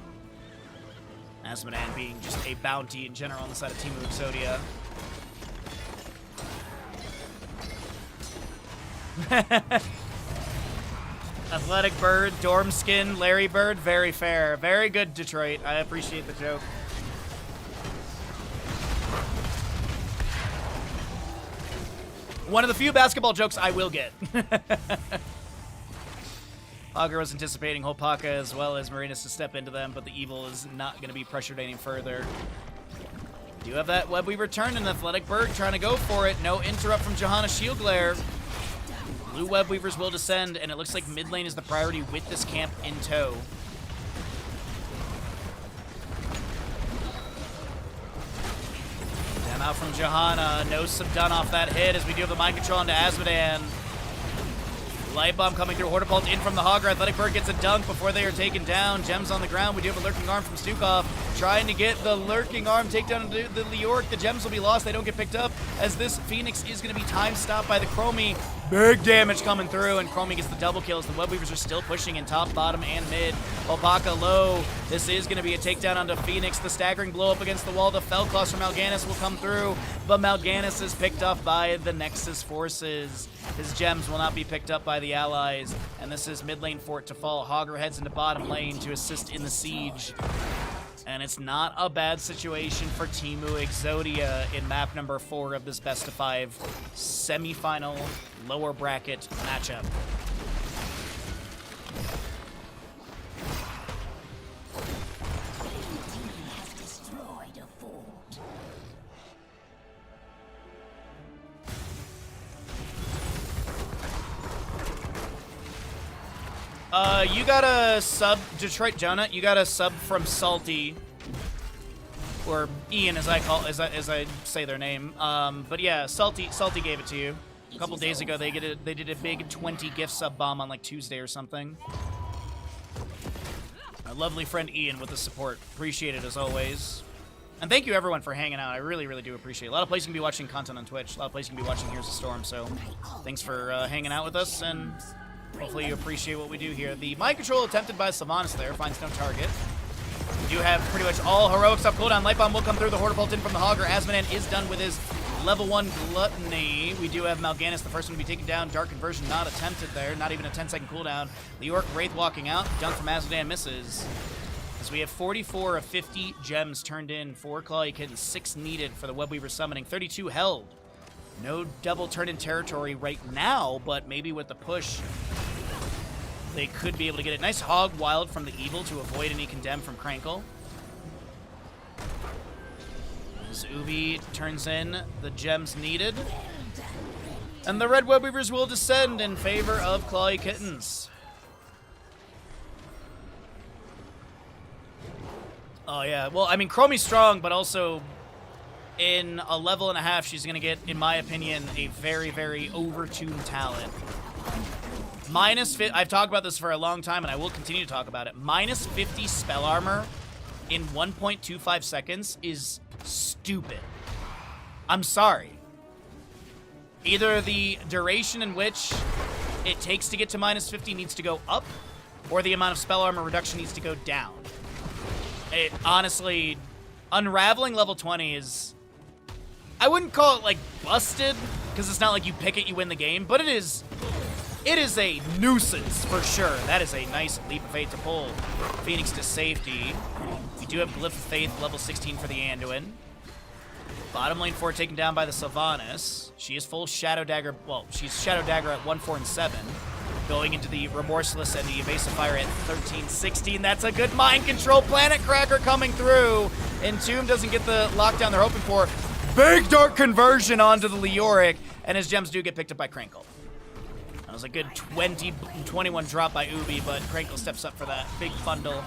Azmodan being just a bounty in general on the side of Team Exodia. Athletic Bird, Dorm Skin, Larry Bird, very fair. Very good, Detroit. I appreciate the joke. One of the few basketball jokes I will get. Augur was anticipating Hopaka as well as Marinas to step into them, but the Evil is not going to be pressured any further. Do have that Web Weaver turn, and Athletic Bird trying to go for it. No interrupt from Johanna Shield Glare. Blue Web Weavers will descend, and it looks like mid lane is the priority with this camp in tow. Damn out from Johanna. No subdone off that hit as we do have the mind control onto Azmodan. Light Bomb coming through. Hortipult in from the Hogger. Athletic Bird gets a dunk before they are taken down. Gems on the ground. We do have a lurking arm from Stukov. Trying to get the lurking arm takedown into the Leoric. The gems will be lost. They don't get picked up as this Phoenix is going to be time stopped by the Chromie. Big damage coming through, and Chromie gets the double kills. The Web Weavers are still pushing in top, bottom, and mid. Opaka low. This is going to be a takedown onto Phoenix. The staggering blow up against the wall. The Fell Claws from Mal'Ganis will come through, but Mal'Ganis is picked up by the Nexus forces. His gems will not be picked up by the allies, and this is mid lane for it to fall. Hogger heads into bottom lane to assist in the siege. And it's not a bad situation for Team Exodia in map number 4 of this best of 5 semifinal lower bracket matchup.
Has destroyed a fort.
You got a sub, Detroit Jonah. You got a sub from Salty, or Ian, as I say their name. But yeah, Salty gave it to you a couple days ago. They did a big 20 gift sub bomb on like Tuesday or something. Our lovely friend Ian with the support. Appreciate it as always. And thank you everyone for hanging out. I really, really do appreciate it. A lot of places you can be watching content on Twitch. A lot of places you can be watching Here's a Storm. So thanks for hanging out with us, and hopefully you appreciate what we do here. The mind control attempted by Sylvanas there finds no target. We do have pretty much all heroics up cooldown. Light Bomb will come through. The Hortipult in from the Hogger. Azmodan is done with his level 1 Gluttony. We do have Mal'Ganis, the first one to be taken down. Dark Conversion not attempted there. Not even a 10-second cooldown. Leoric Wraith walking out. Dunk from Azmodan misses. As we have 44 of 50 gems turned in for Clawy Kitten. 6 needed for the Web Weaver summoning. 32 held. No double turn in territory right now, but maybe with the push, they could be able to get it. Nice Hog Wild from the Evil to avoid any Condemn from Krankle. As Ubi turns in the gems needed. And the Red Web Weavers will descend in favor of Clawy Kittens. Oh yeah, well, I mean, Chromie's strong, but also in a level and a half, she's going to get, in my opinion, a very, very over-tuned talent. I've talked about this for a long time, and I will continue to talk about it. Minus 50 spell armor in 1.25 seconds is stupid. I'm sorry. Either the duration in which it takes to get to minus 50 needs to go up, or the amount of spell armor reduction needs to go down. It honestly, unraveling level 20 is, I wouldn't call it like busted, because it's not like you pick it, you win the game, but it is a nuisance for sure. That is a nice leap of faith to pull Phoenix to safety. We do have Glyph of Faith, level 16 for the Anduin. Bottom lane 4 taken down by the Sylvanas. She is full Shadow Dagger. Well, she's Shadow Dagger at 1, 4, and 7. Going into the Remorseless and the Evasive Fire at 13, 16. That's a good mind control. Planet Cracker coming through. Entomb doesn't get the lockdown they're hoping for. Big Dark Conversion onto the Leoric. And his gems do get picked up by Krankle. That was a good 21 drop by Ubi, but Krankle steps up for that big bundle.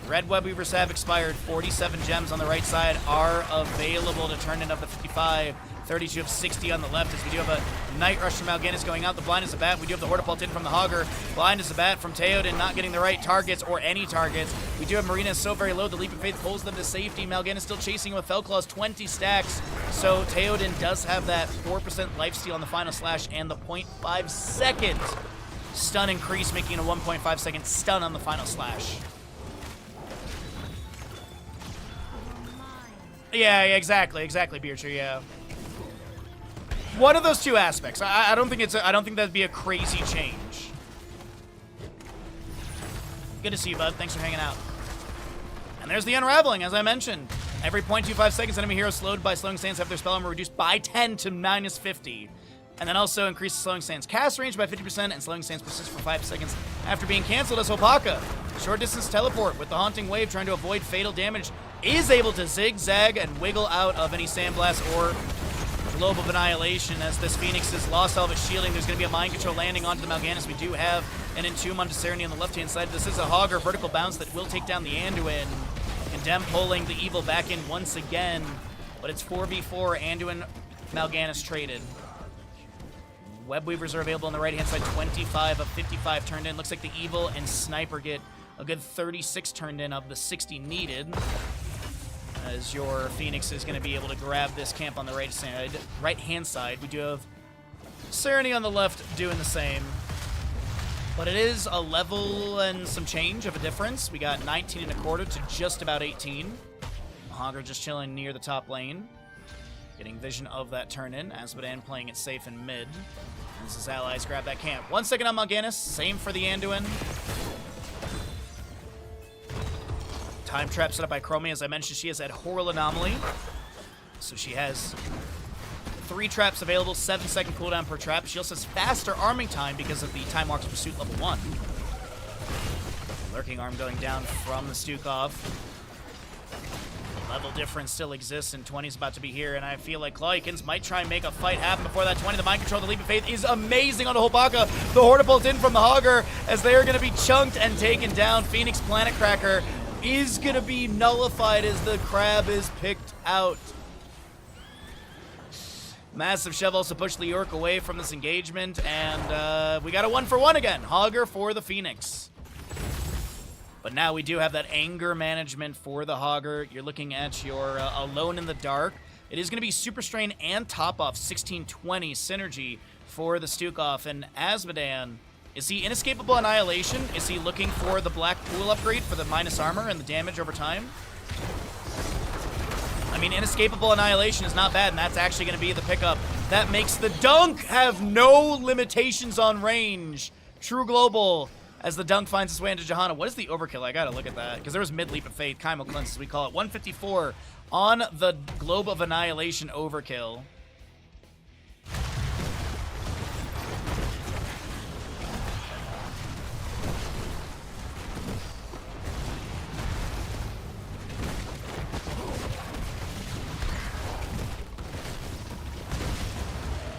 Red Web Weavers have expired. 47 gems on the right side are available to turn in up to 55. 32 of 60 on the left as we do have a Night Rush from Mal'Ganis going out. The Blind as a Bat. We do have the Hortipult in from the Hogger. Blind as a Bat from Theoden, not getting the right targets or any targets. We do have Marina so very low. The Leap of Faith pulls them to safety. Mal'Ganis still chasing with Fell Claws, 20 stacks. So Theoden does have that 4% lifesteal on the final slash and the 0.5 second stun increase, making a 1.5 second stun on the final slash. Yeah, exactly, Beercher, yeah. One of those two aspects. I don't think I don't think that'd be a crazy change. Good to see you, bud. Thanks for hanging out. And there's the unraveling, as I mentioned. Every 0.25 seconds, enemy heroes slowed by slowing sands have their spell armor reduced by 10 to -50. And then also increases slowing sands cast range by 50% and slowing sands persists for 5 seconds after being canceled as Hopaka. Short distance teleport with the Haunting Wave trying to avoid fatal damage is able to zigzag and wiggle out of any Sandblast or Globe of Annihilation as this Phoenix has lost all of its shielding. There's going to be a Mind Control landing onto the Mal'Ganis. We do have an Entomb onto Serenity on the left-hand side. This is a Hogger vertical bounce that will take down the Anduin. Condemn pulling the Evil back in once again, but it's 4v4 Anduin Mal'Ganis traded. Web Weavers are available on the right-hand side. 25 of 55 turned in. Looks like the Evil and Sniper get a good 36 turned in of the 60 needed, as your Phoenix is going to be able to grab this camp on the right-hand side. We do have Serenity on the left doing the same. But it is a level and some change of a difference. We got 19 and a quarter to just about 18. Hogger just chilling near the top lane. Getting vision of that turn-in. Azmodan playing it safe in mid. As his allies grab that camp. 1 second on Mal'Ganis. Same for the Anduin. Time trap set up by Chromie. As I mentioned, she has that Horror Anomaly. So she has 3 traps available, 7-second cooldown per trap. She also has faster arming time because of the Time Walk's Pursuit level 1. Lurking Arm going down from the Stukov. Level difference still exists, and 20 is about to be here, and I feel like Clawikins might try and make a fight happen before that 20. The Mind Control, the Leap of Faith is amazing on the Hopaka. The Hortipult in from the Hogger as they are going to be chunked and taken down. Phoenix Planet Cracker is going to be nullified as the crab is picked out. Massive Shove also pushed Leoric away from this engagement, and we got a 1-for-1 again. Hogger for the Phoenix. But now we do have that anger management for the Hogger. You're looking at your Alone in the Dark. It is going to be Super Strain and Top Off 1620 synergy for the Stukov. And Azmodan, is he Inescapable Annihilation? Is he looking for the Black Pool upgrade for the minus armor and the damage over time? I mean, Inescapable Annihilation is not bad, and that's actually going to be the pickup. That makes the Dunk have no limitations on range. True Global, as the Dunk finds its way into Johanna. What is the overkill? I gotta look at that, because there was mid-leap of faith, Chimal Cleanse, as we call it. 154 on the Globe of Annihilation overkill.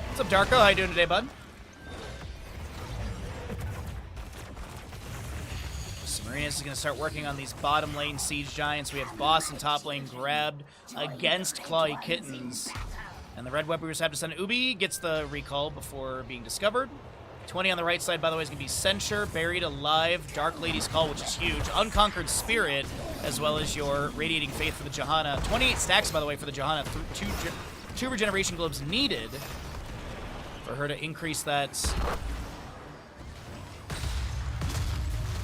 What's up, Darko? How you doing today, bud? Marinas is going to start working on these bottom lane Siege Giants. We have Boss in top lane grabbed against Clawy Kittens. And the Red Web Weavers have to send Ubi. Gets the recall before being discovered. 20 on the right side, by the way, is going to be Censure, Buried Alive, Dark Lady's Call, which is huge. Unconquered Spirit, as well as your Radiating Faith for the Johanna. 28 stacks, by the way, for the Johanna. Two Regeneration Globes needed for her to increase that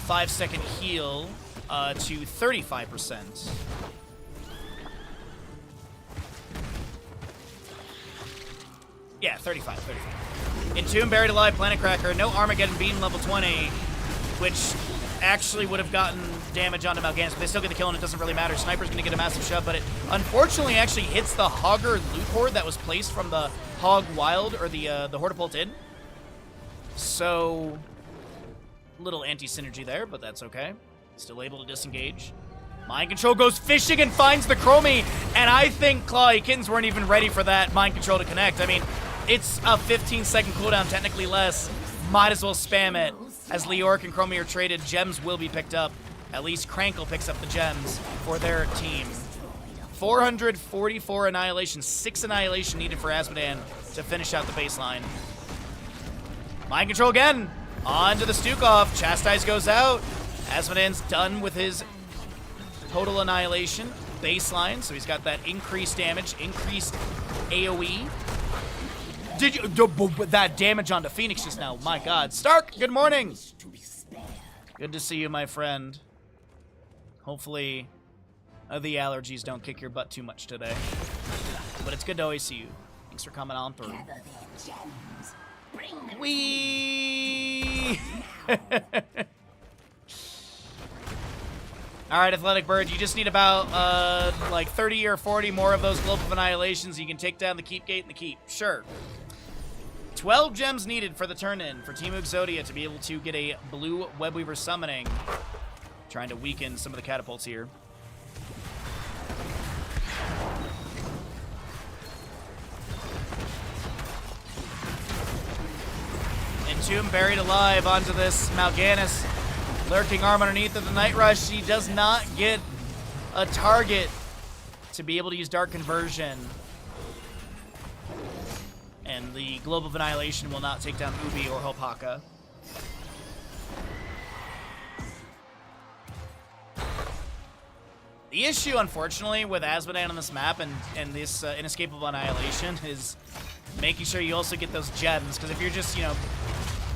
5-second heal to 35%. Yeah, 35. Entomb, Buried Alive, Planet Cracker, no Armageddon Beam level 20, which actually would have gotten damage onto Mal'Ganis, but they still get the kill and it doesn't really matter. Sniper's gonna get a massive shove, but it unfortunately actually hits the Hogger loot hoard that was placed from the Hog Wild, or the Hortipult in. So little anti-synergy there, but that's okay. Still able to disengage. Mind Control goes fishing and finds the Chromie, and I think Clawy Kittens weren't even ready for that Mind Control to connect. I mean, it's a 15-second cooldown, technically less. Might as well spam it. As Leoric and Chromie are traded, gems will be picked up. At least Crankle picks up the gems for their team. 444 annihilation, 6 annihilation needed for Azmodan to finish out the baseline. Mind control again. On to the Stukov. Chastise goes out. Azmodan's done with his total annihilation baseline, so he's got that increased damage, increased AoE. Did you that damage onto Phoenix just now? My God, Stark. Good morning. Good to see you, my friend. Hopefully, the allergies don't kick your butt too much today. But it's good to always see you. Thanks for coming on through. Whee! Alright, Athletic Bird, you just need about, like 30 or 40 more of those Globe of Annihilations. You can take down the Keep Gate and the Keep. Sure. 12 gems needed for the turn-in for Team Exodia to be able to get a blue Webweaver summoning. Trying to weaken some of the catapults here. Entomb buried alive onto this Mal'Ganis. Lurking arm underneath of the Night Rush. He does not get a target to be able to use Dark Conversion. And the Globe of Annihilation will not take down Ubi or Hopaka. The issue, unfortunately, with Azmodan on this map and this Inescapable Annihilation is making sure you also get those gems. Because if you're just, you know,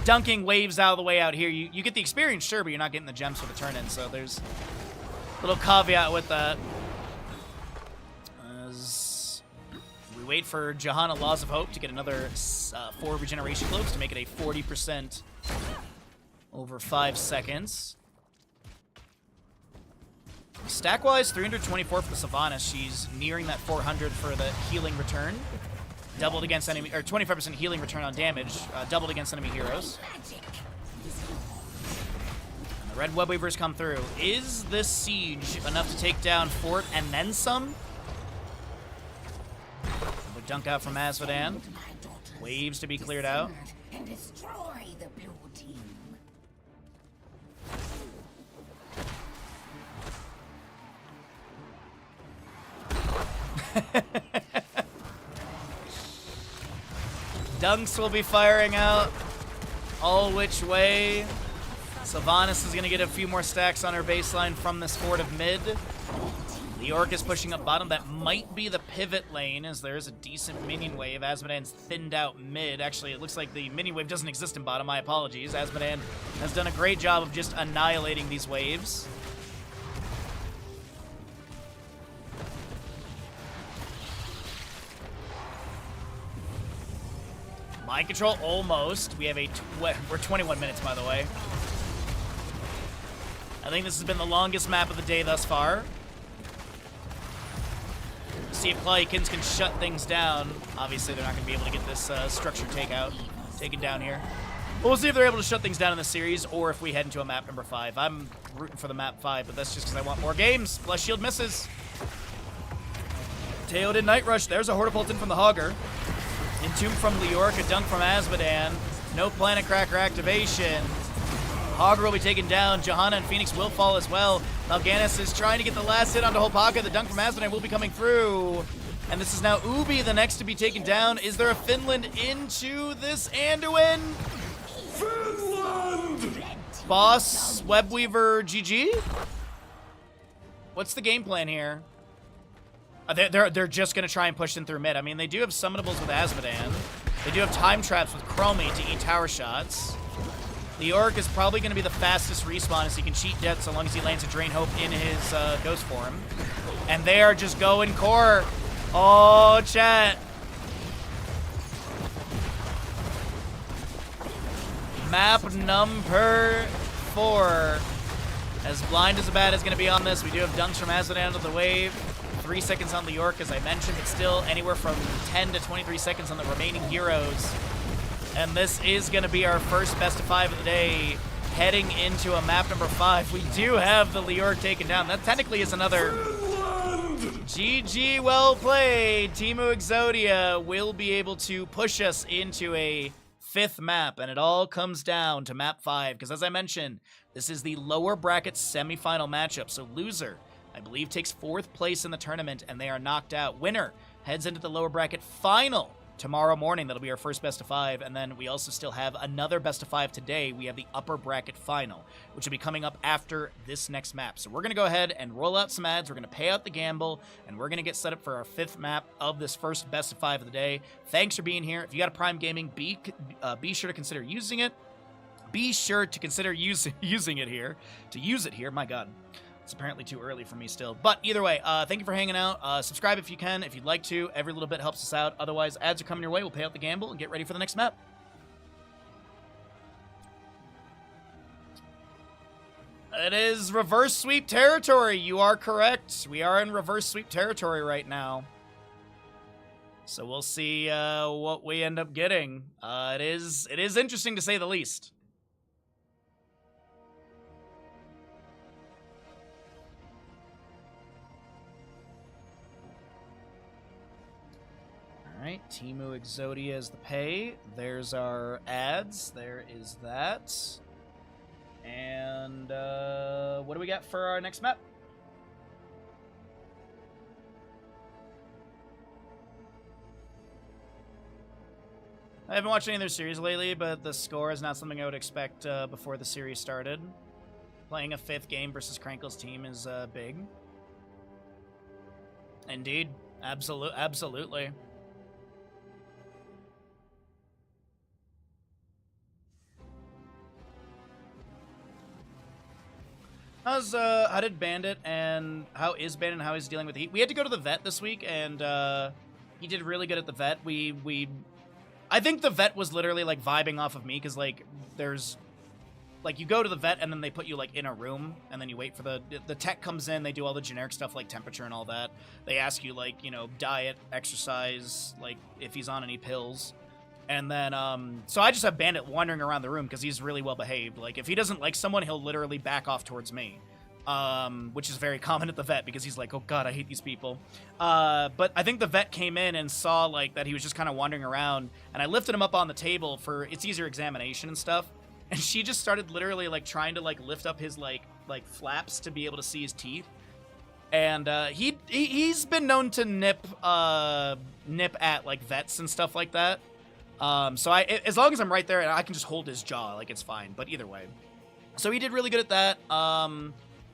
dunking waves out of the way out here, you get the experience, sure, but you're not getting the gems for the turn-in. So there's a little caveat with that. As we wait for Johanna Laws of Hope to get another 4 regeneration globes to make it a 40% over 5 seconds. Stack-wise, 324 for the Sylvanas. She's nearing that 400 for the healing return. Doubled against enemy, or 25% healing return on damage. Doubled against enemy heroes. And the red Webweavers come through. Is this siege enough to take down Fort and then some? The dunk out from Azmodan. Waves to be cleared out.
And destroy the blue team.
Dunks will be firing out all which way. Sylvanas is going to get a few more stacks on her baseline from this fort of mid. The Orc is pushing up bottom. That might be the pivot lane, as there is a decent minion wave. Azmodan's thinned out mid. Actually, it looks like the minion wave doesn't exist in bottom. My apologies. Azmodan has done a great job of just annihilating these waves. Mind control, almost. We have we're 21 minutes, by the way. I think this has been the longest map of the day thus far. See if Clawikins can shut things down. Obviously, they're not going to be able to get this structure taken down here. But we'll see if they're able to shut things down in this series, or if we head into a map number 5. I'm rooting for the map 5, but that's just because I want more games. Bless Shield misses. Teo did Night Rush. There's a Hortipult in from the Hogger. Entomb from Leoric, a dunk from Azmodan. No Planet Cracker activation. Hogger will be taken down. Johanna and Phoenix will fall as well. Mal'Ganis is trying to get the last hit onto Hopaka. The dunk from Azmodan will be coming through. And this is now Ubi, the next to be taken down. Is there a Finland into this Anduin?
Finland!
Boss, Webweaver, GG? What's the game plan here? They're just going to try and push them through mid. I mean, they do have summonables with Azmodan. They do have time traps with Chromie to eat tower shots. The Orc is probably going to be the fastest respawn, as he can cheat death so long as he lands a Drain Hope in his Ghost form. And they are just going core. Oh, chat. Map number 4. As Blind as Bad is going to be on this. We do have dunks from Azmodan to the wave. 3 seconds on the York, as I mentioned, but still anywhere from 10 to 23 seconds on the remaining heroes. And this is going to be our first best of 5 of the day, heading into a map number 5. We do have the Leoric taken down. That technically is another GG, well played. Team Exodia will be able to push us into a fifth map, and it all comes down to map 5, because as I mentioned, this is the lower bracket semifinal matchup, so loser, I believe, takes 4th place in the tournament, and they are knocked out. Winner heads into the lower bracket final tomorrow morning. That'll be our first best of 5, and then we also still have another best of 5 today. We have the upper bracket final, which will be coming up after this next map. So we're going to go ahead and roll out some ads. We're going to pay out the gamble, and we're going to get set up for our 5th map of this first best of 5 of the day. Thanks for being here. If you got a Prime Gaming, be sure to consider using it. Be sure to consider using it here. To use it here, my God. It's apparently too early for me still. But either way, thank you for hanging out. Subscribe if you can, if you'd like to. Every little bit helps us out. Otherwise, ads are coming your way. We'll pay out the gamble and get ready for the next map. It is reverse sweep territory. You are correct. We are in reverse sweep territory right now. So we'll see what we end up getting. It is interesting to say the least. Alright, Timu Exodia is the pay. There's our ads. There is that. And what do we got for our next map? I haven't watched any of their series lately, but the score is not something I would expect before the series started. Playing a 5th game versus Crankle's team is big. Indeed. Absolutely. How did Bandit and how is Bandit and how he's dealing with the heat? We had to go to the vet this week, and he did really good at the vet. I think the vet was literally like vibing off of me, because like there's like you go to the vet and then they put you like in a room and then you wait for the tech comes in. They do all the generic stuff like temperature and all that. They ask you like, you know, diet, exercise, like if he's on any pills. And then, so I just have Bandit wandering around the room because he's really well behaved. Like, if he doesn't like someone, he'll literally back off towards me, which is very common at the vet because he's like, oh God, I hate these people. But I think the vet came in and saw like that he was just kind of wandering around, and I lifted him up on the table for its easier examination and stuff. And she just started literally like trying to like lift up his like flaps to be able to see his teeth. And he's been known to nip at like vets and stuff like that. So as long as I'm right there, I can just hold his jaw, like it's fine. But either way, so he did really good at that.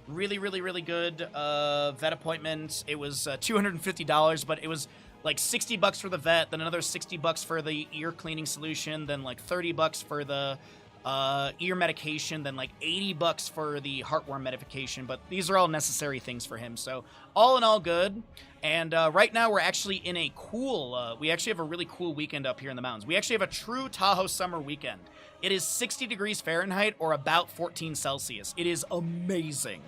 Really good vet appointment. It was $250, but it was like $60 for the vet, then another $60 for the ear cleaning solution, then like $30 for the ear medication, then like $80 for the heartworm medication. But these are all necessary things for him. So all in all, good. And right now we're actually in a cool, we actually have a really cool weekend up here in the mountains. We actually have a true Tahoe summer weekend. It is 60 degrees Fahrenheit or about 14 Celsius. It is amazing.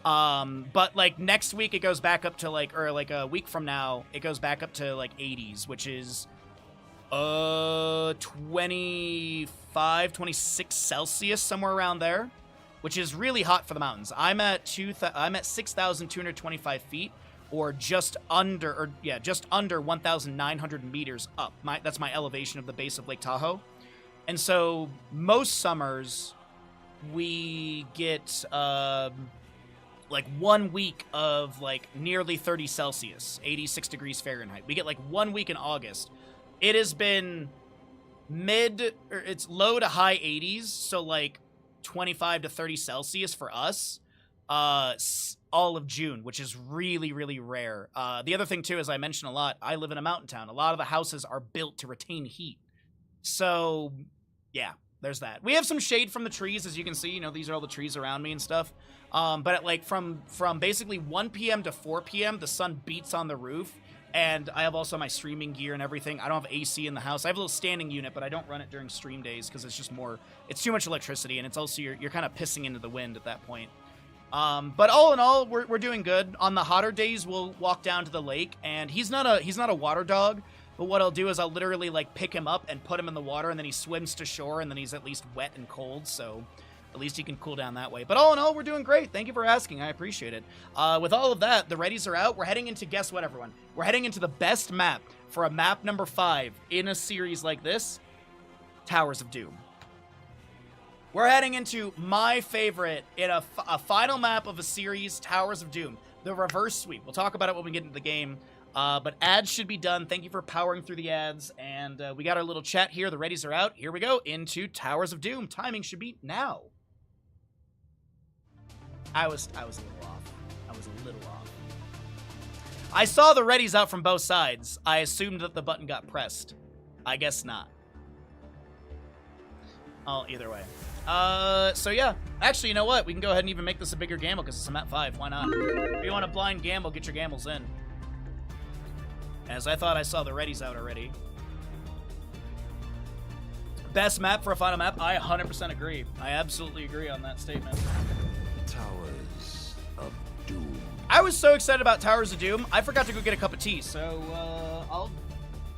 But like next week it goes back up to like, or like a week from now, it goes back up to like 80s, which is 25, 26 Celsius, somewhere around there, which is really hot for the mountains. I'm at 6,225 feet. Or just under 1,900 meters up. That's my elevation of the base of Lake Tahoe. And so most summers we get like 1 week of like nearly 30 Celsius, 86 degrees Fahrenheit. We get like 1 week in August. It has been it's low to high 80s, so like 25 to 30 Celsius for us. All of June, which is really, really rare. The other thing, too, as I mentioned a lot, I live in a mountain town. A lot of the houses are built to retain heat. So, yeah, there's that. We have some shade from the trees, as you can see. You know, these are all the trees around me and stuff. But at, like, from basically 1 p.m. to 4 p.m., the sun beats on the roof. And I have also my streaming gear and everything. I don't have AC in the house. I have a little standing unit, but I don't run it during stream days because it's just more... It's too much electricity, and it's also... You're kind of pissing into the wind at that point. But all in all, we're doing good. On the hotter days, we'll walk down to the lake, and he's not a water dog, but what I'll do is I'll literally like pick him up and put him in the water, and then he swims to shore, and then he's at least wet and cold, so at least he can cool down that way. But all in all, we're doing great. Thank you for asking. I appreciate it. With all of that, the readies are out. We're heading into, guess what, everyone? We're heading into the best map for a map number 5 in a series like this. Towers of Doom. We're heading into my favorite in a final map of a series, Towers of Doom, the reverse sweep. We'll talk about it when we get into the game, but ads should be done. Thank you for powering through the ads, and we got our little chat here. The readies are out. Here we go into Towers of Doom. Timing should be now. I was a little off. I was a little off. I saw the readies out from both sides. I assumed that the button got pressed. I guess not. Oh, either way. So yeah. Actually, you know what? We can go ahead and even make this a bigger gamble because it's a map 5. Why not? If you want a blind gamble, get your gambles in. As I thought I saw the readies out already. Best map for a final map? I 100% agree. I absolutely agree on that statement.
Towers of Doom.
I was so excited about Towers of Doom, I forgot to go get a cup of tea, so,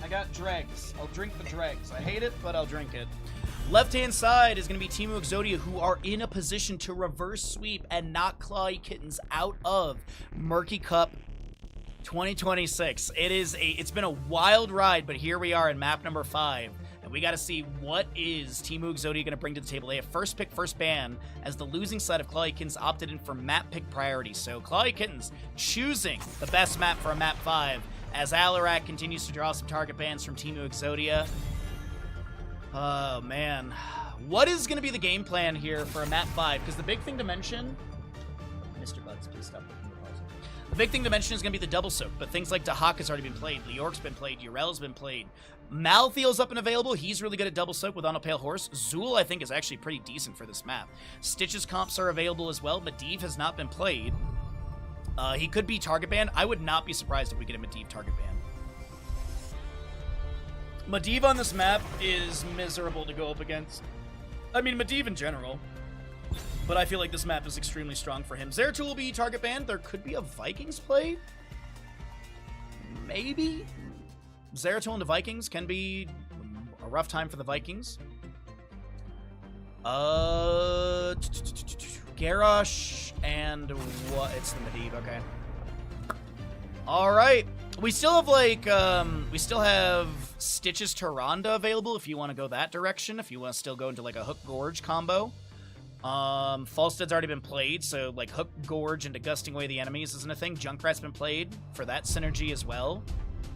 I got dregs. I'll drink the dregs. I hate it, but I'll drink it. Left-hand side is going to be Team Exodia, who are in a position to reverse sweep and knock Clawy Kittens out of Murky Cup 2026. It's been a wild ride, but here we are in map number 5. And we got to see what is Team Exodia going to bring to the table. They have first pick, first ban, as the losing side of Clawy Kittens opted in for map pick priority. So Clawy Kittens choosing the best map for a map 5, as Alarak continues to draw some target bans from Team Exodia. Oh, man. What is going to be the game plan here for a map 5? Because the big thing to mention... Mr. Buds, please stop looking at the pause. The big thing to mention is going to be the double soak, but things like Dahak has already been played, Leork's been played, Urel's been played. Malthiel's up and available. He's really good at double soak with On a Pale Horse. Zool, I think, is actually pretty decent for this map. Stitch's comps are available as well. Medivh has not been played. He could be target ban. I would not be surprised if we get a Medivh target ban. Medivh on this map is miserable to go up against. I mean, Medivh in general. But I feel like this map is extremely strong for him. Zeratul will be target banned. There could be a Vikings play. Maybe. Zeratul into Vikings can be a rough time for the Vikings. Garrosh and what? It's the Medivh, okay. Alright. We still have, like, Stitch's Tyrande available if you want to go that direction. If you want to still go into, like, a Hook Gorge combo. Falstead's already been played, so, like, Hook Gorge into Gusting Away the Enemies isn't a thing. Junkrat's been played for that synergy as well.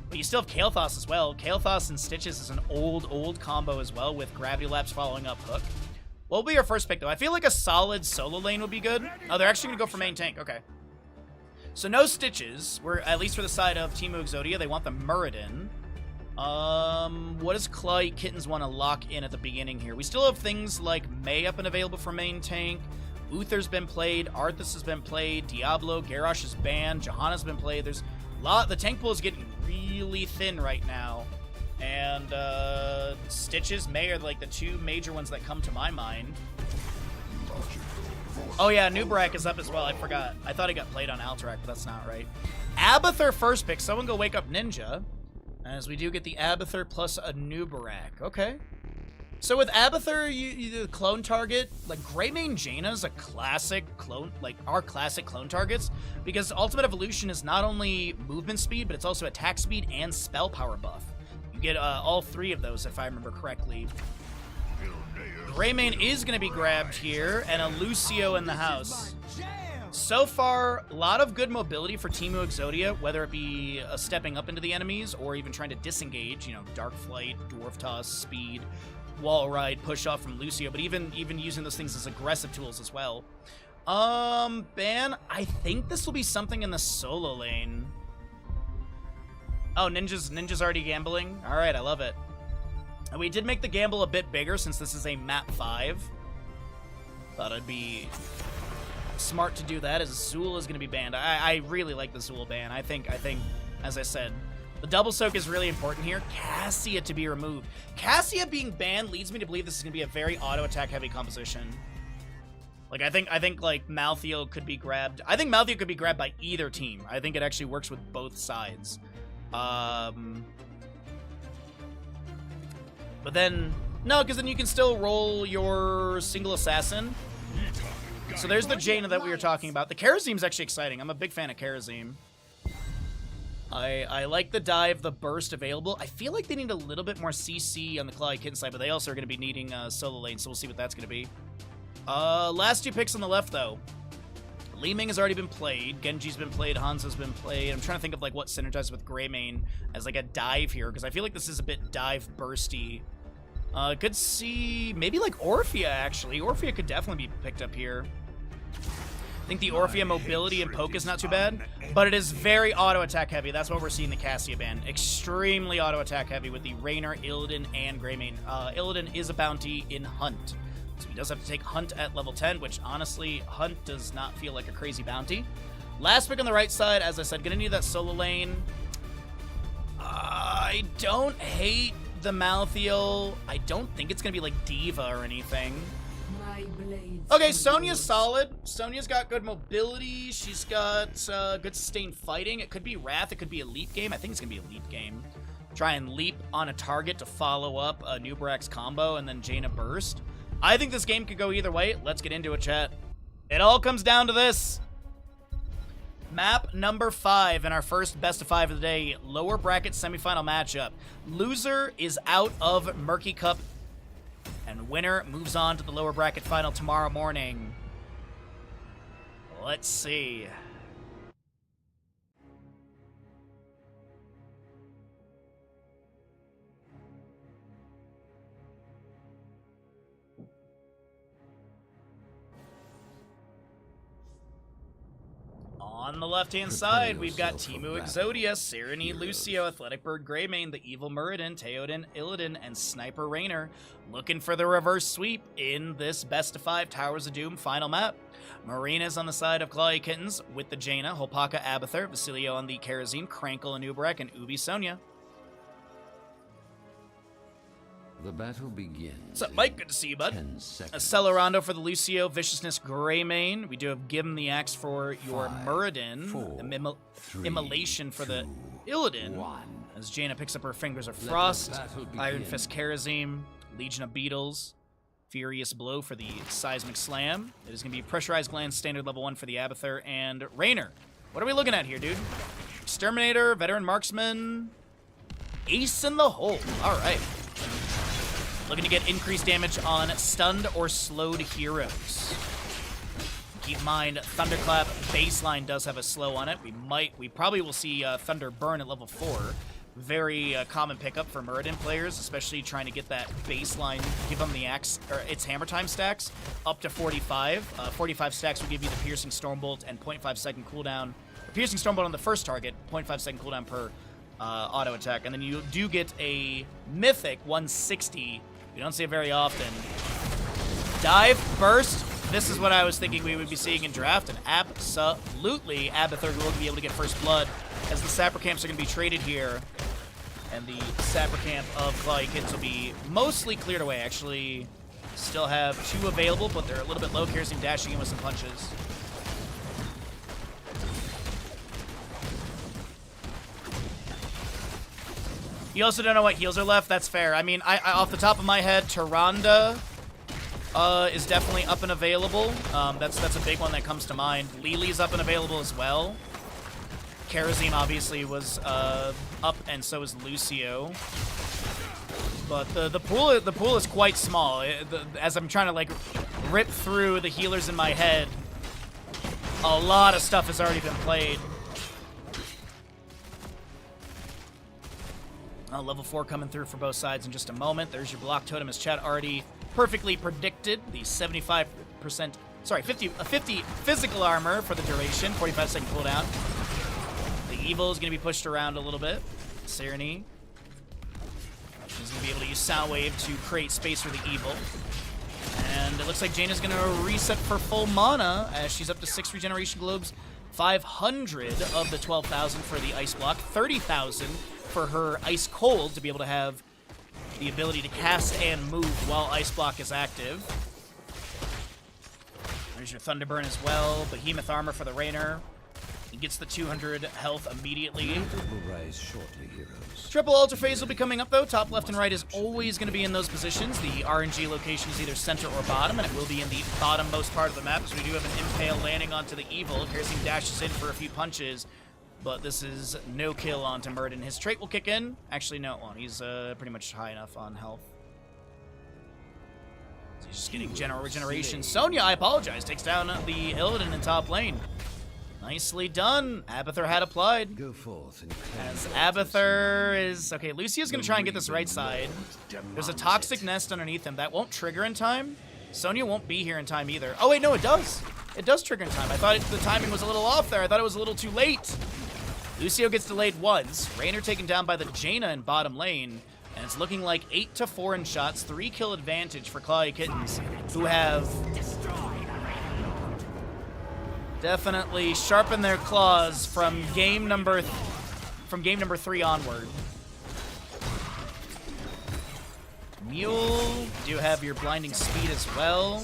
But you still have Kael'thas as well. Kael'thas and Stitches is an old combo as well, with Gravity Lapse following up Hook. What will be your first pick, though? I feel like a solid solo lane would be good. Oh, they're actually going to go for main tank. Okay. So no Stitches. We're, at least for the side of Team Exodia, they want the Muradin. What does Clawy Kittens want to lock in at the beginning here? We still have things like May up and available for main tank. Uther's been played. Arthas has been played. Diablo. Garrosh is banned. Johanna's been played. There's a lot. The tank pool is getting really thin right now. And Stitches, May are like the two major ones that come to my mind. Oh yeah, Nubarak is up as well. I forgot. I thought he got played on Alterac, but that's not right. Abathur first pick. Someone go wake up Ninja. As we do get the Abathur plus a Nubarak. Okay. So with Abathur, you clone target, like Greymane Jaina's a classic clone, like our classic clone targets, because Ultimate Evolution is not only movement speed, but it's also attack speed and spell power buff. You get all 3 of those, if I remember correctly. Greymane is going to be grabbed here, and a Lucio in the house. So far, a lot of good mobility for Team Exodia, whether it be stepping up into the enemies or even trying to disengage, you know, Dark Flight, Dwarf Toss, Speed, Wall Ride, Push Off from Lucio, but even using those things as aggressive tools as well. Ban, I think this will be something in the solo lane. Oh, Ninja's already gambling? Alright, I love it. And we did make the gamble a bit bigger since this is a map 5. Thought it'd be smart to do that, as Zool is going to be banned. I really like the Zool ban. I think, as I said, the double soak is really important here. Cassia to be removed. Cassia being banned leads me to believe this is going to be a very auto-attack heavy composition. Like, I think, like, Malthiel could be grabbed. I think Malthiel could be grabbed by either team. I think it actually works with both sides. But then, no, because then you can still roll your single assassin. So there's the Jaina that we were talking about. The Kharazim's actually exciting. I'm a big fan of Kharazim. I like the dive, the burst available. I feel like they need a little bit more CC on the Claw Kitten side, but they also are going to be needing solo lane, so we'll see what that's going to be. Last two picks on the left, though. Li Ming has already been played. Genji's been played. Hanzo's been played. I'm trying to think of like what synergizes with Greymane as like a dive here, because I feel like this is a bit dive bursty. Could see maybe like Orphea, actually. Orphea could definitely be picked up here. I think the Orphea mobility and poke is not too bad, but it is very auto attack heavy. That's what we're seeing the Cassia ban. Extremely auto attack heavy with the Raynor, Illidan, and Greymane. Illidan is a bounty in Hunt, so he does have to take Hunt at level 10, which honestly, Hunt does not feel like a crazy bounty. Last pick on the right side, as I said, gonna need that solo lane. I don't hate the Malthael. I don't think it's gonna be like Diva or anything. Okay, Sonya's solid. Sonya's got good mobility. She's got good sustained fighting. It could be Wrath. It could be a leap game. I think it's going to be a leap game. Try and leap on a target to follow up a Nubrax combo and then Jaina burst. I think this game could go either way. Let's get into it, chat. It all comes down to this. Map number 5 in our first best of 5 of the day. Lower bracket semifinal matchup. Loser is out of Murky Cup, and winner moves on to the lower bracket final tomorrow morning. Let's see. On the left-hand side, we've got Teemu Exodia, Serenity, Lucio, Athletic Bird, Greymane, the Evil Muradin, Theoden, Illidan, and Sniper Raynor looking for the reverse sweep in this best of 5 Towers of Doom final map. Marina's on the side of Clawy Kittens with the Jaina, Holpaka Abathur, Vasilio on the Kerosene, Krankle Anubarak, and Ubi Sonya.
The battle begins.
What's up, Mike? Good to see you, bud. A Celerando for the Lucio, Viciousness Greymane. We do have Give him the Axe for your Muradin. Immolation for the Illidan. As Jaina picks up her Fingers of Frost. Iron Fist Kerosene. Legion of Beetles. Furious Blow for the Seismic Slam. It is going to be Pressurized Gland, Standard Level 1 for the Abathur, and Raynor. What are we looking at here, dude? Exterminator, Veteran Marksman. Ace in the hole. All right. Looking to get increased damage on stunned or slowed heroes. Keep in mind, Thunderclap baseline does have a slow on it. We probably will see Thunder Burn at level 4. Very common pickup for Muradin players, especially trying to get that baseline, give them the axe, or its Hammer Time stacks, up to 45. 45 stacks will give you the Piercing Stormbolt and 0.5 second cooldown. The Piercing Stormbolt on the first target, 0.5 second cooldown per auto attack. And then you do get a Mythic 160. You don't see it very often. Dive, burst. This is what I was thinking we would be seeing in draft, and absolutely Abathur will be able to get first blood, as the Sapper Camps are going to be traded here, and the Sapper Camp of Clawy Kittens will be mostly cleared away. Actually, still have 2 available, but they're a little bit low. Kerosene dashing in with some punches. You also don't know what heals are left. That's fair. I mean, I off the top of my head, Tyrande is definitely up and available. That's a big one that comes to mind. Lili's up and available as well. Kerosene obviously was up, and so is Lucio. But the pool is quite small. As I'm trying to like rip through the healers in my head, a lot of stuff has already been played. Level 4 coming through for both sides in just a moment. There's your block totem, as chat already perfectly predicted. The 50 physical armor for the duration, 45 second cooldown. The Evil is going to be pushed around a little bit. Serenity. She's going to be able to use Soundwave to create space for the Evil. And it looks like Jaina's going to reset for full mana as she's up to 6 regeneration globes. 500 of the 12,000 for the Ice Block. 30,000 for her Ice Cold to be able to have the ability to cast and move while Ice Block is active. There's your Thunderburn as well. Behemoth Armor for the Raynor. He gets the 200 health immediately. Triple Ultra Phase will be coming up, though. Top, left, and right is always going to be in those positions. The RNG location is either center or bottom, and it will be in the bottommost part of the map, as we do have an Impale landing onto the Evil. Kerosene dashes in for a few punches. But this is no kill onto Murden. His trait will kick in. Actually, no, it won't. He's pretty much high enough on health. So he's just getting general regeneration. Sonya, I apologize, takes down the Illidan in top lane. Nicely done. Abathur had applied.
Go forth and
As Abathur is... Okay, Lucia's going to try and get this right side. There's a Toxic Nest underneath him. That won't trigger in time. Sonya won't be here in time either. Oh, wait, no, it does. It does trigger in time. I thought the timing was a little off there. I thought it was a little too late. Lucio gets delayed once. Raynor taken down by the Jaina in bottom lane. And it's looking like 8-4 in shots. 3 kill advantage for Clawly Kittens, who have definitely sharpened their claws from game number 3 onward. Mule, do have your blinding speed as well.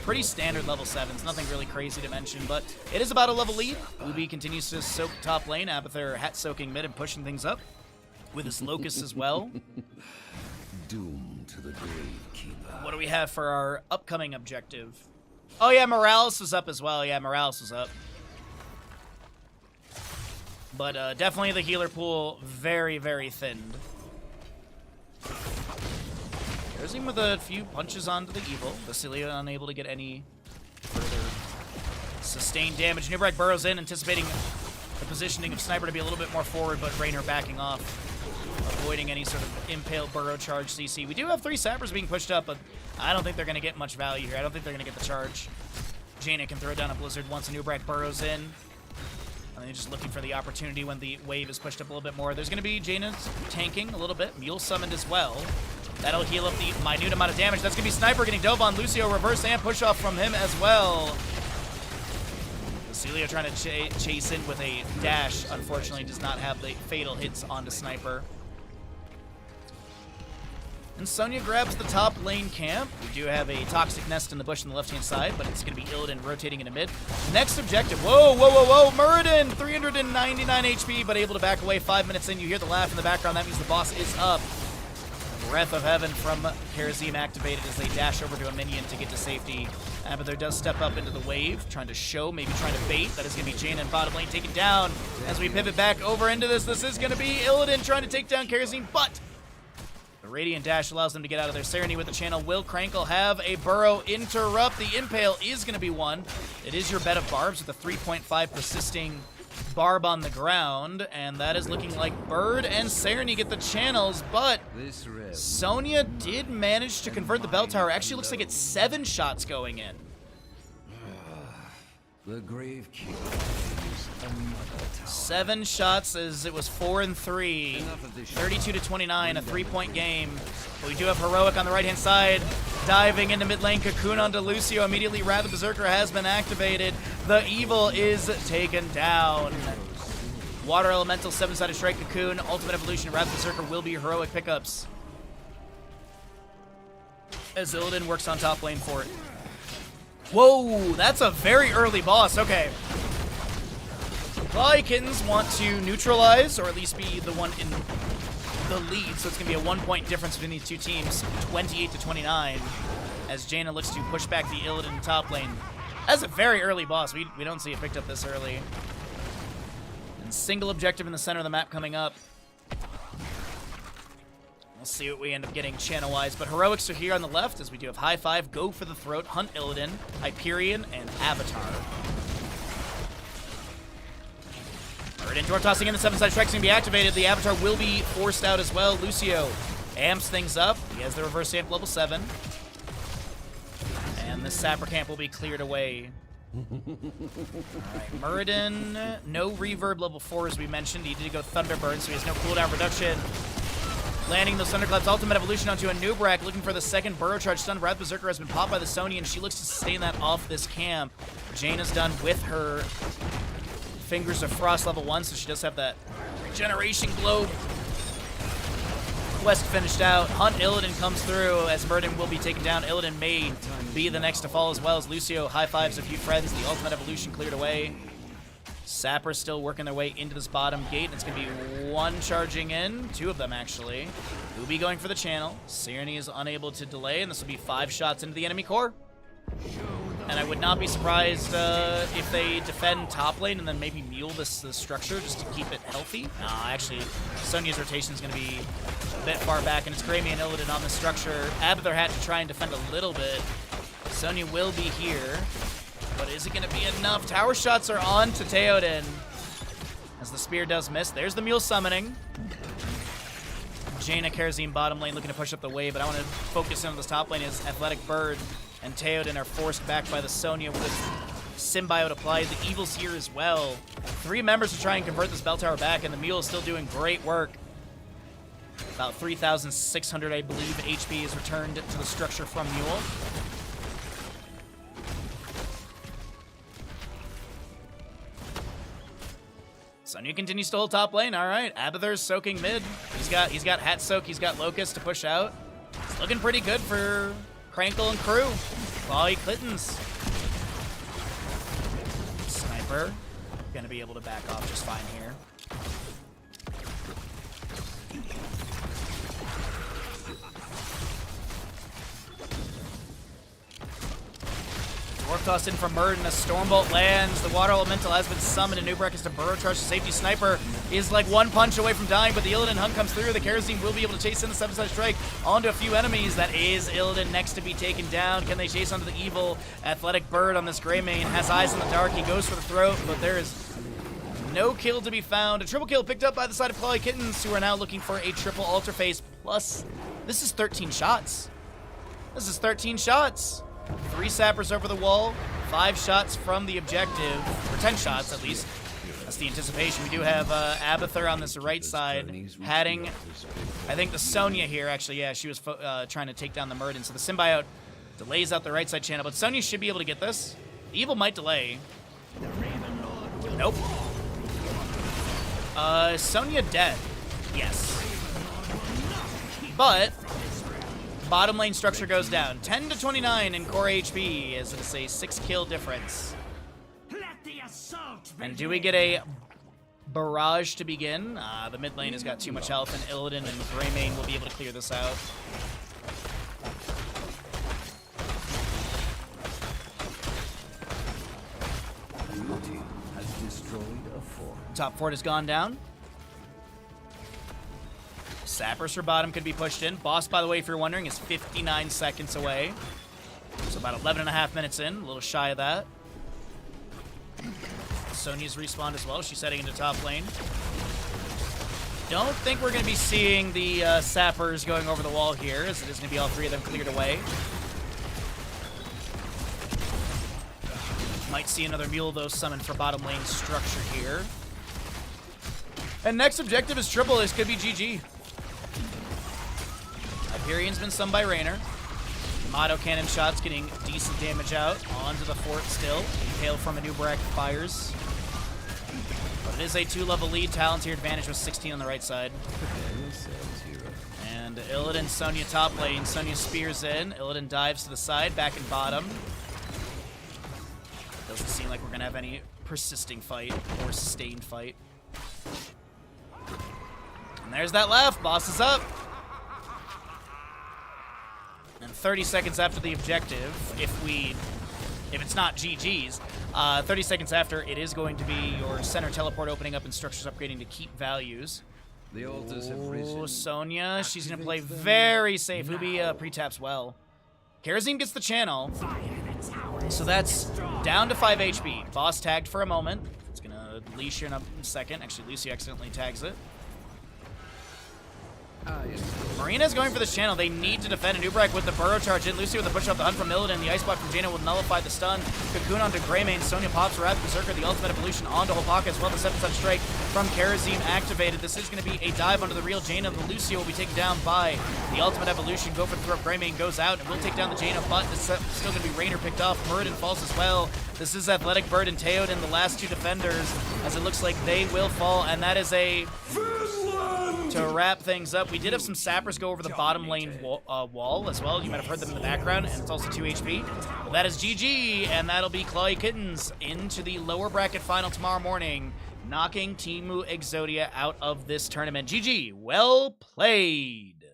Pretty standard level 7s, nothing really crazy to mention, but it is about a level lead. Ubi continues to soak top lane. Abathur hat soaking mid and pushing things up with his Locust as well.
doom to the Gravekeeper.
What do we have for our upcoming objective? Oh yeah, Morales was up as well. Yeah, Morales was up. But definitely the healer pool very, very thinned. There's him with a few punches onto the Evil. Basilia unable to get any further sustained damage. Newbrack burrows in, anticipating the positioning of Sniper to be a little bit more forward, but Raynor backing off, avoiding any sort of impale burrow charge CC. We do have 3 Sappers being pushed up, but I don't think they're going to get much value here. I don't think they're going to get the charge. Jaina can throw down a Blizzard once a Newbrack burrows in. I think just looking for the opportunity when the wave is pushed up a little bit more. There's going to be Jaina's tanking a little bit. Mule summoned as well. That'll heal up the minute amount of damage. That's going to be Sniper getting dove on. Lucio reverse and push off from him as well. Basilia trying to chase in with a dash. Unfortunately, does not have the fatal hits onto Sniper. And Sonya grabs the top lane camp. We do have a Toxic Nest in the bush on the left-hand side, but it's going to be Illidan rotating into mid. Next objective. Whoa, whoa, whoa, whoa. Muradin, 399 HP, but able to back away. 5 minutes in, you hear the laugh in the background. That means the boss is up. Breath of Heaven from Karazim activated as they dash over to a minion to get to safety. Abathur does step up into the wave, trying to show, maybe trying to bait. That is going to be Jaina in bottom lane taken down. As we pivot back over into this, this is going to be Illidan trying to take down Karazim, but the Radiant Dash allows them to get out of there. Serenity with the channel. Will Crankle have a burrow interrupt? The Impale is going to be one. It is your bed of barbs with a 3.5 persisting barb on the ground, and that is looking like Bird and Serenity get the channels, but Sonya did manage to convert the bell tower. Actually looks like it's 7 shots going in.
The Gravekeeper is another tower.
7 shots as it was 4 and 3. 32-29, a 3-point game. But we do have Heroic on the right-hand side, diving into mid lane. Cocoon onto Lucio. Immediately, Wrath of Berserker has been activated. The Evil is taken down. Water Elemental, 7-sided strike, Cocoon, Ultimate Evolution, Wrath of Berserker will be Heroic pickups. As Illidan works on top lane for it. Whoa, that's a very early boss. Okay. Clawly Kittens want to neutralize, or at least be the one in the lead, so it's going to be a 1-point difference between these two teams, 28-29, as Jaina looks to push back the Illidan top lane. That's a very early boss. We don't see it picked up this early. And single objective in the center of the map coming up. We'll see what we end up getting channel-wise, but Heroics are here on the left, as we do have High Five, Go for the Throat, Hunt Illidan, Hyperion, and Avatar. Alright, door tossing in, the 7-side strike's gonna be activated. The Avatar will be forced out as well. Lucio amps things up. He has the reverse amp level 7. And the Sapper camp will be cleared away. Alright, Muradin, no reverb level 4 as we mentioned. He did go Thunderbird, so he has no cooldown reduction. Landing those Thunderclaps, Ultimate Evolution onto a Nubrak, looking for the second Burrow Charge stun. Wrath Berserker has been popped by the Sonya, and she looks to sustain that off this camp. Jaina's done with her Fingers of Frost level 1, so she does have that Regeneration Globe quest finished out. Hunt Illidan comes through as Murden will be taken down. Illidan may be the next to fall as well as Lucio high fives a few friends. The Ultimate Evolution cleared away. Sappers still working their way into this bottom gate. It's going to be 1 charging in. 2 of them, actually. Ubi going for the channel. Serenity is unable to delay, and this will be 5 shots into the enemy core.
Show the
And I would not be surprised if they defend top lane and then maybe mule this structure just to keep it healthy. Actually, Sonya's rotation is going to be a bit far back, and it's Grammy and Illidan on the structure. Abathur had to try and defend a little bit. Sonya will be here, but is it going to be enough? Tower shots are on to Theoden as the spear does miss. There's the mule summoning. Jaina, Karazim bottom lane looking to push up the wave, but I want to focus in on this top lane as Athletic Bird and Theoden are forced back by the Sonya with Symbiote applied. The Evil's here as well. 3 members to try and convert this bell tower back, and the mule is still doing great work. About 3,600, I believe, HP is returned to the structure from Mule. Sonya continues to hold top lane. All right, Abathur's soaking mid. He's got Hat Soak. He's got Locust to push out. It's looking pretty good for Crankle and crew. Clawy Clittons. Sniper gonna be able to back off just fine here. Dwarf tossed in from Murd, and a Stormbolt lands. The Water Elemental has been summoned, and Nubrak is to burrow charge. The safety Sniper is like one punch away from dying, but the Illidan Hunt comes through. The Karazim will be able to chase in the 7-side strike onto a few enemies. That is Illidan next to be taken down. Can they chase onto the evil Athletic Bird on this Greymane? Has eyes in the dark. He goes for the throat, but there is no kill to be found. A triple kill picked up by the side of Clawy Kittens, who are now looking for a triple altar phase. Plus, this is 13 shots. This is 13 shots. 3 sappers over the wall, 5 shots from the objective, or 10 shots at least. That's the anticipation. We do have Abathur on this right side, heading, I think the Sonya here, actually, yeah, she was trying to take down the Murden. So the Symbiote delays out the right side channel, but Sonya should be able to get this. The Evil might delay. Nope. Sonya dead. Yes. But bottom lane structure goes down. 10 to 29 in core HP, as it's a 6 kill difference. And do we get a barrage to begin? The mid lane has got too much health, and Illidan and Greymane will be able to clear this out.
Has destroyed a fort.
Top fort has gone down. Sappers for bottom could be pushed in. Boss, by the way, if you're wondering, is 59 seconds away. So about 11.5 minutes in, a little shy of that. Sonya's respawned as well. She's heading into top lane. Don't think we're going to be seeing the Sappers going over the wall here, as it is going to be all 3 of them cleared away. Might see another Mule, though, summoned for bottom lane structure here. And next objective is triple. This could be GG. Hyperion's been summoned by Raynor. Auto cannon shots getting decent damage out. Onto the fort still. Hail from Nubrak fires. But it is a 2-level lead. Talon's here advantage with 16 on the right side. And Illidan, Sonya top lane. Sonya spears in. Illidan dives to the side, back in bottom. Doesn't seem like we're going to have any persisting fight or sustained fight. And there's that left. Boss is up. And 30 seconds after the objective, if it's not GG's, 30 seconds after, it is going to be your center teleport opening up and structures upgrading to keep values.
The altars have risen.
Sonya, she's going to play very safe. Ubi pre-taps well. Karazim gets the channel. So that's down to 5 HP. Boss tagged for a moment. It's going to leash here in a second. Actually, Lucy accidentally tags it. Marina's going for this channel. They need to defend. Nubrak with the burrow charge in. Lucy with the push off the hunt from Illidan. The ice block from Jaina will nullify the stun. Cocoon onto Greymane. Sonya pops Wrath Berserker. The ultimate evolution onto Hopaka as well. The 7-touch strike from Karazim activated. This is going to be a dive onto the real Jaina. The Lucio will be taken down by the ultimate evolution. Go for the throw. Greymane goes out and will take down the Jaina, but it's still going to be Raynor picked off. Murden falls as well. This is Athletic Bird and Theoden, the last 2 defenders, as it looks like they will fall, and that is a... To wrap things up, we did have some sappers go over the bottom lane wall as well. You might have heard them in the background, and it's also 2 HP. Well, that is GG, and that'll be Clawy Kittens into the lower bracket final tomorrow morning, knocking Teemu Exodia out of this tournament. GG, well played.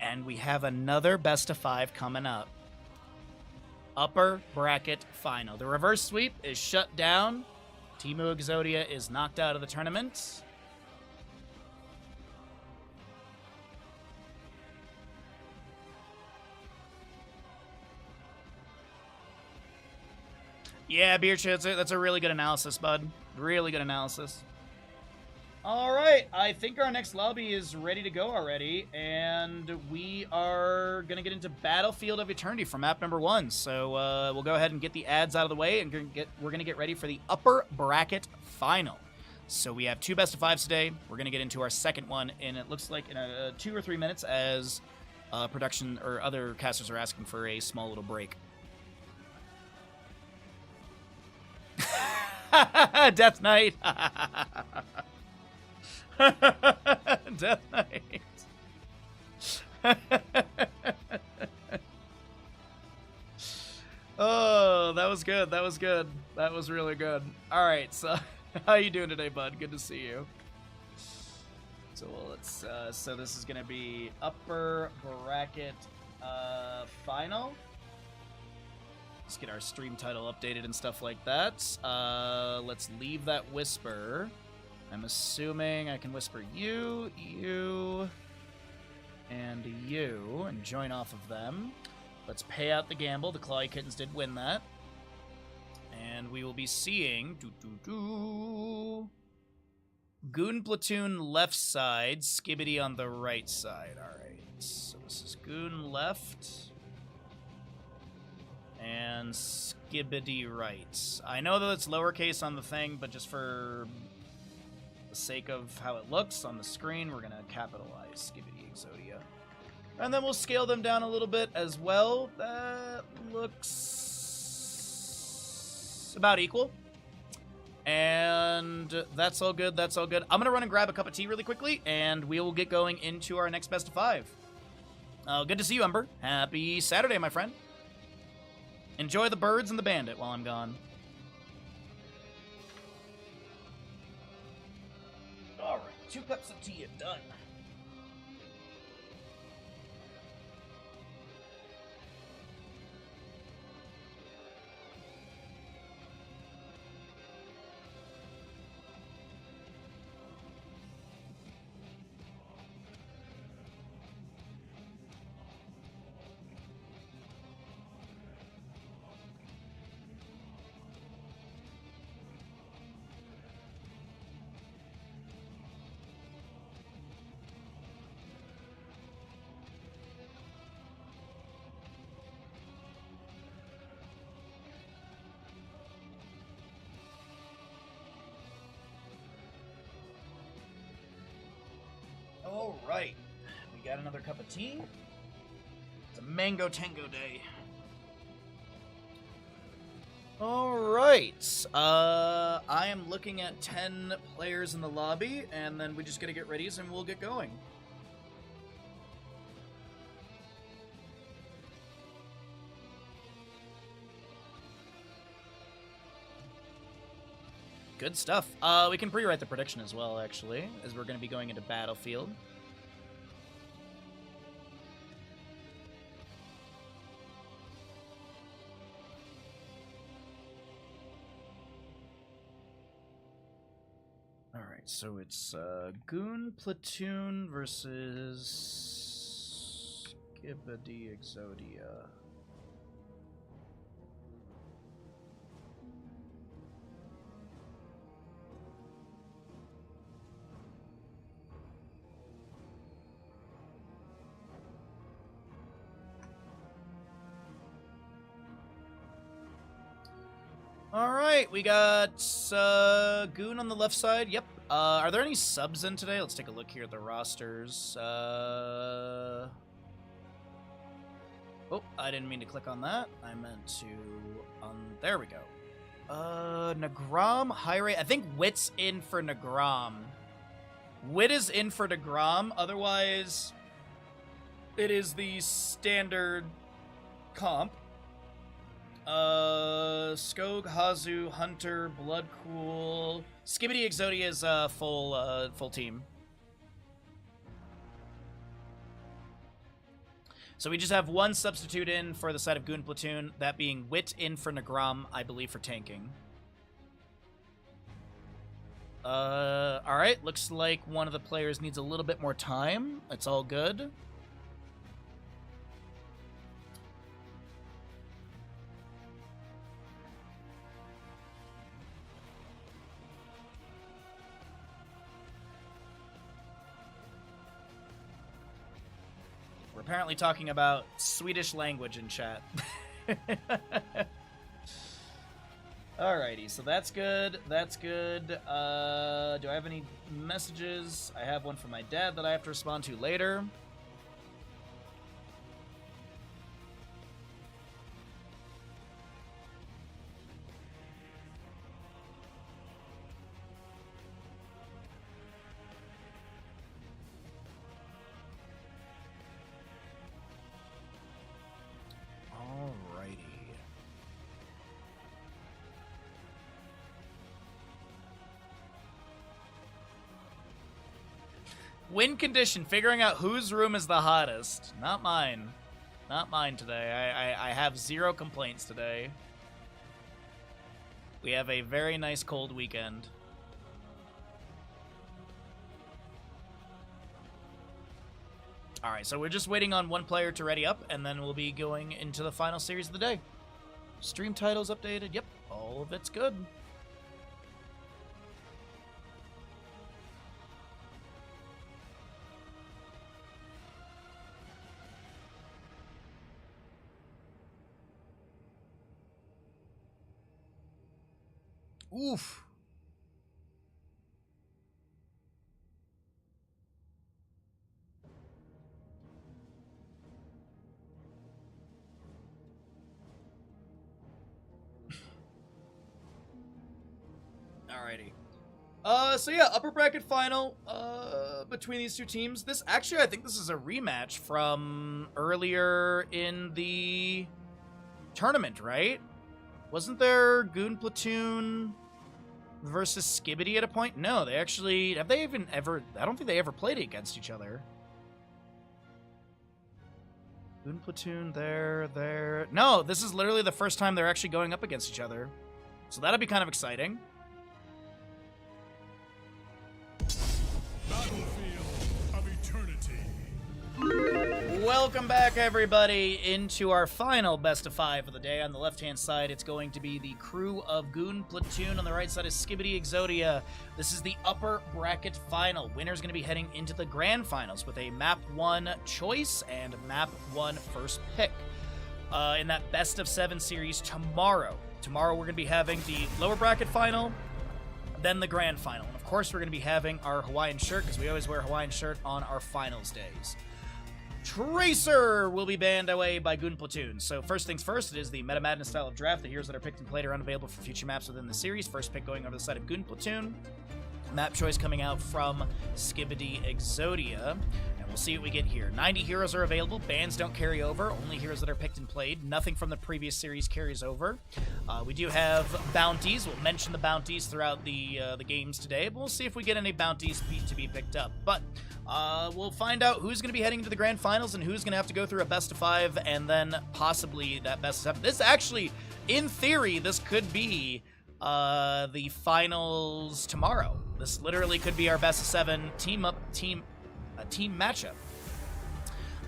And we have another best of 5 coming up. Upper bracket final. The reverse sweep is shut down. Teemu Exodia is knocked out of the tournament. Yeah, Beercha, that's a really good analysis, bud. Really good analysis. All right, I think our next lobby is ready to go already, and we are going to get into Battlefield of Eternity for map number 1. So we'll go ahead and get the ads out of the way, and we're going to get ready for the upper bracket final. So we have 2 best of 5s today. We're going to get into our second one, and it looks like in 2 or 3 minutes as production or other casters are asking for a small little break. Death Knight. Death Knight. Oh, that was good. That was good. That was really good. All right, so how you doing today, bud? Good to see you. So let's. So this is gonna be upper bracket final. Let's get our stream title updated and stuff like that. Let's leave that whisper. I'm assuming I can whisper you, and you, and join off of them. Let's pay out the gamble. The Clawy Kittens did win that. And we will be seeing... Goon Platoon left side, Skibbity on the right side. Alright, so this is Goon left... and Skibbity right. I know that it's lowercase on the thing, but just for the sake of how it looks on the screen, we're going to capitalize Skibbity Exodia. And then we'll scale them down a little bit as well. That looks about equal. And that's all good, that's all good. I'm going to run and grab a cup of tea really quickly, and we will get going into our next best of 5. Good to see you, Ember. Happy Saturday, my friend. Enjoy the birds and the bandit while I'm gone. Alright, 2 cups of tea are done. All right, we got another cup of tea. It's a mango tango day. All right, I am looking at 10 players in the lobby, and then we just gotta get ready and we'll get going. Good stuff. We can pre-write the prediction as well, actually, as we're going to be going into Battlefield. Alright, so it's Goon Platoon versus Skibbity Exodia. Alright, we got Goon on the left side. Yep. Are there any subs in today? Let's take a look here at the rosters. Oh, I didn't mean to click on that. I meant to... there we go. Nagram, high rate. I think Wit's in for Nagram. Wit is in for Nagram. Otherwise, it is the standard comp. Skog, Hazu, Hunter, Bloodcool. Skibbity Exodia is full team. So we just have one substitute in for the side of Goon Platoon, that being Wit in for Nagram, I believe for tanking. Alright, looks like one of the players needs a little bit more time. It's all good. We're apparently talking about Swedish language in chat. Alrighty, so that's good. That's good. Do I have any messages? I have one from my dad that I have to respond to later. Win condition, figuring out whose room is the hottest. Not mine. Not mine today. I have zero complaints today. We have a very nice cold weekend. Alright, so we're just waiting on one player to ready up, and then we'll be going into the final series of the day. Stream titles updated. Yep, all of it's good. Oof. Alrighty. So yeah, upper bracket final between these two teams. This actually, I think this is a rematch from earlier in the tournament, right? Wasn't there Goon Platoon versus Skibbity at a point? No, they actually... Have they even ever... I don't think they ever played against each other. Goon Platoon, there... No, this is literally the first time they're actually going up against each other. So that'll be kind of exciting.
Battlefield of eternity.
Welcome back, everybody, into our final best of 5 of the day. On the left-hand side, it's going to be the crew of Goon Platoon. On the right side is Skibbity Exodia. This is the upper bracket final. Winner's going to be heading into the grand finals with a Map 1 choice and Map 1 first pick. In that best of 7 series tomorrow. Tomorrow we're going to be having the lower bracket final, then the grand final. And of course, we're going to be having our Hawaiian shirt, because we always wear a Hawaiian shirt on our finals days. Tracer will be banned away by Goon Platoon. So first things first, it is the Meta Madness style of draft. The heroes that are picked and played are unavailable for future maps within the series. First pick going over the side of Goon Platoon. Map choice coming out from Skibbity Exodia. And we'll see what we get here. 90 heroes are available. Bans don't carry over. Only heroes that are picked and played. Nothing from the previous series carries over. We do have bounties. We'll mention the bounties throughout the games today. But we'll see if we get any bounties to be picked up. But we'll find out who's going to be heading to the grand finals and who's going to have to go through a best of 5 and then possibly that best of 7. This actually, in theory, this could be the finals tomorrow. This literally could be our best of 7 team matchup.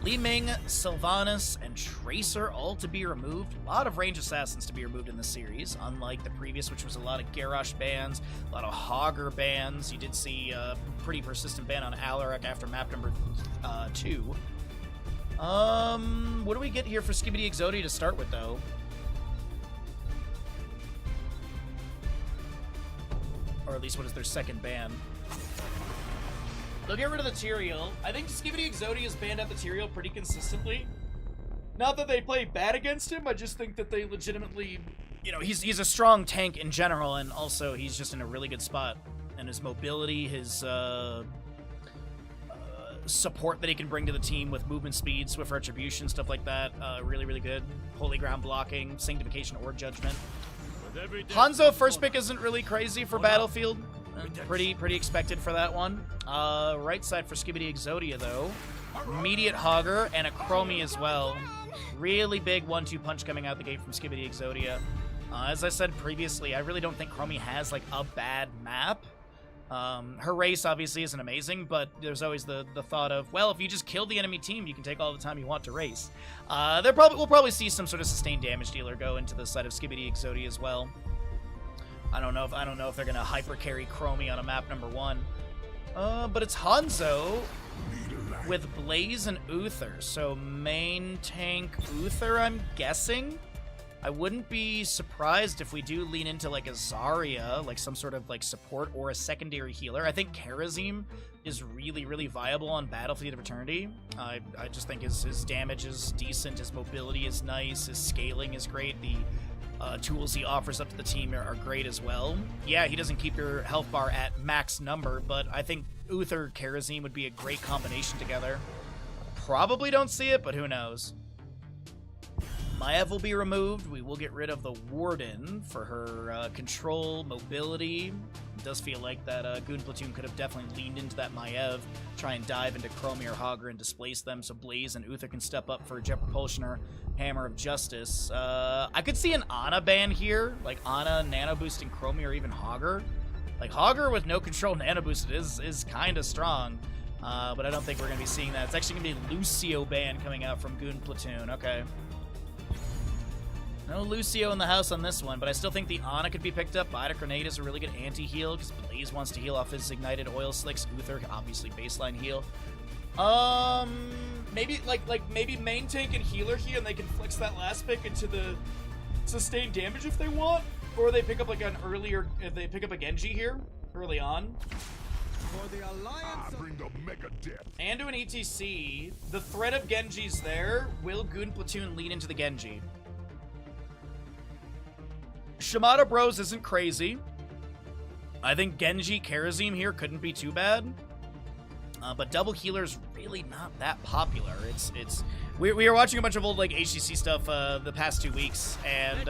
Li Ming, Sylvanas, and Tracer all to be removed. A lot of range assassins to be removed in this series, unlike the previous, which was a lot of Garrosh bans, a lot of Hogger bans. You did see a pretty persistent ban on Alarak after map number 2. What do we get here for Skibbity Exodia to start with, though? Or at least what is their second ban? They'll get rid of the Tyrael. I think Skibbity Exodia is banned at the Tyrael pretty consistently. Not that they play bad against him, I just think that they legitimately... You know, he's a strong tank in general, and also he's just in a really good spot. And his mobility, his support that he can bring to the team with movement speed, swift retribution, stuff like that, really, really good. Holy ground blocking, sanctification, or judgment. Hanzo first pick isn't really crazy for Battlefield. Pretty expected for that one. Right side for Skibidi Exodia, though. Immediate Hogger and a Chromie as well. Really big 1-2 punch coming out the gate from Skibidi Exodia. As I said previously, I really don't think Chromie has, like, a bad map. Her race obviously isn't amazing, but there's always the thought of, well, if you just kill the enemy team, you can take all the time you want to race. We'll probably see some sort of sustained damage dealer go into the side of Skibidi Exodia as well. I don't know if they're gonna hyper carry Chromie on a map number 1. But it's Hanzo with Blaze and Uther. So main tank Uther, I'm guessing. I wouldn't be surprised if we do lean into like a Zarya, like some sort of like support or a secondary healer. I think Karazim is really, really viable on Battlefield of Eternity. I just think his damage is decent, his mobility is nice, his scaling is great, the tools he offers up to the team are great as well. Yeah, he doesn't keep your health bar at max number, but I think Uther Karazim would be a great combination together. Probably don't see it, but who knows. Maiev will be removed. We will get rid of the Warden for her control, mobility. It does feel like that Goon Platoon could have definitely leaned into that Maiev, try and dive into Chromie or Hogger and displace them so Blaze and Uther can step up for Jet Propulsion or Hammer of Justice. I could see an Ana ban here, like Ana nano boosting Chromie or even Hogger. Like Hogger with no control nano boosted is kind of strong, but I don't think we're going to be seeing that. It's actually going to be Lucio ban coming out from Goon Platoon. Okay. No Lucio in the house on this one, but I still think the Ana could be picked up. Biotic Grenade is a really good anti-heal because Blaze wants to heal off his ignited oil slicks. Uther, obviously baseline heal. Maybe main tank and healer here, and they can flex that last pick into the sustained damage if they want, or they pick up like an earlier. If they pick up a Genji here early on.
For the alliance
Bring the mega death.
And to an ETC, the threat of Genji's there. Will Goon Platoon lead into the Genji? Shimada Bros isn't crazy. I think Genji Karazim here couldn't be too bad. But double healer's really not that popular. We were watching a bunch of old like HCC stuff the past 2 weeks, and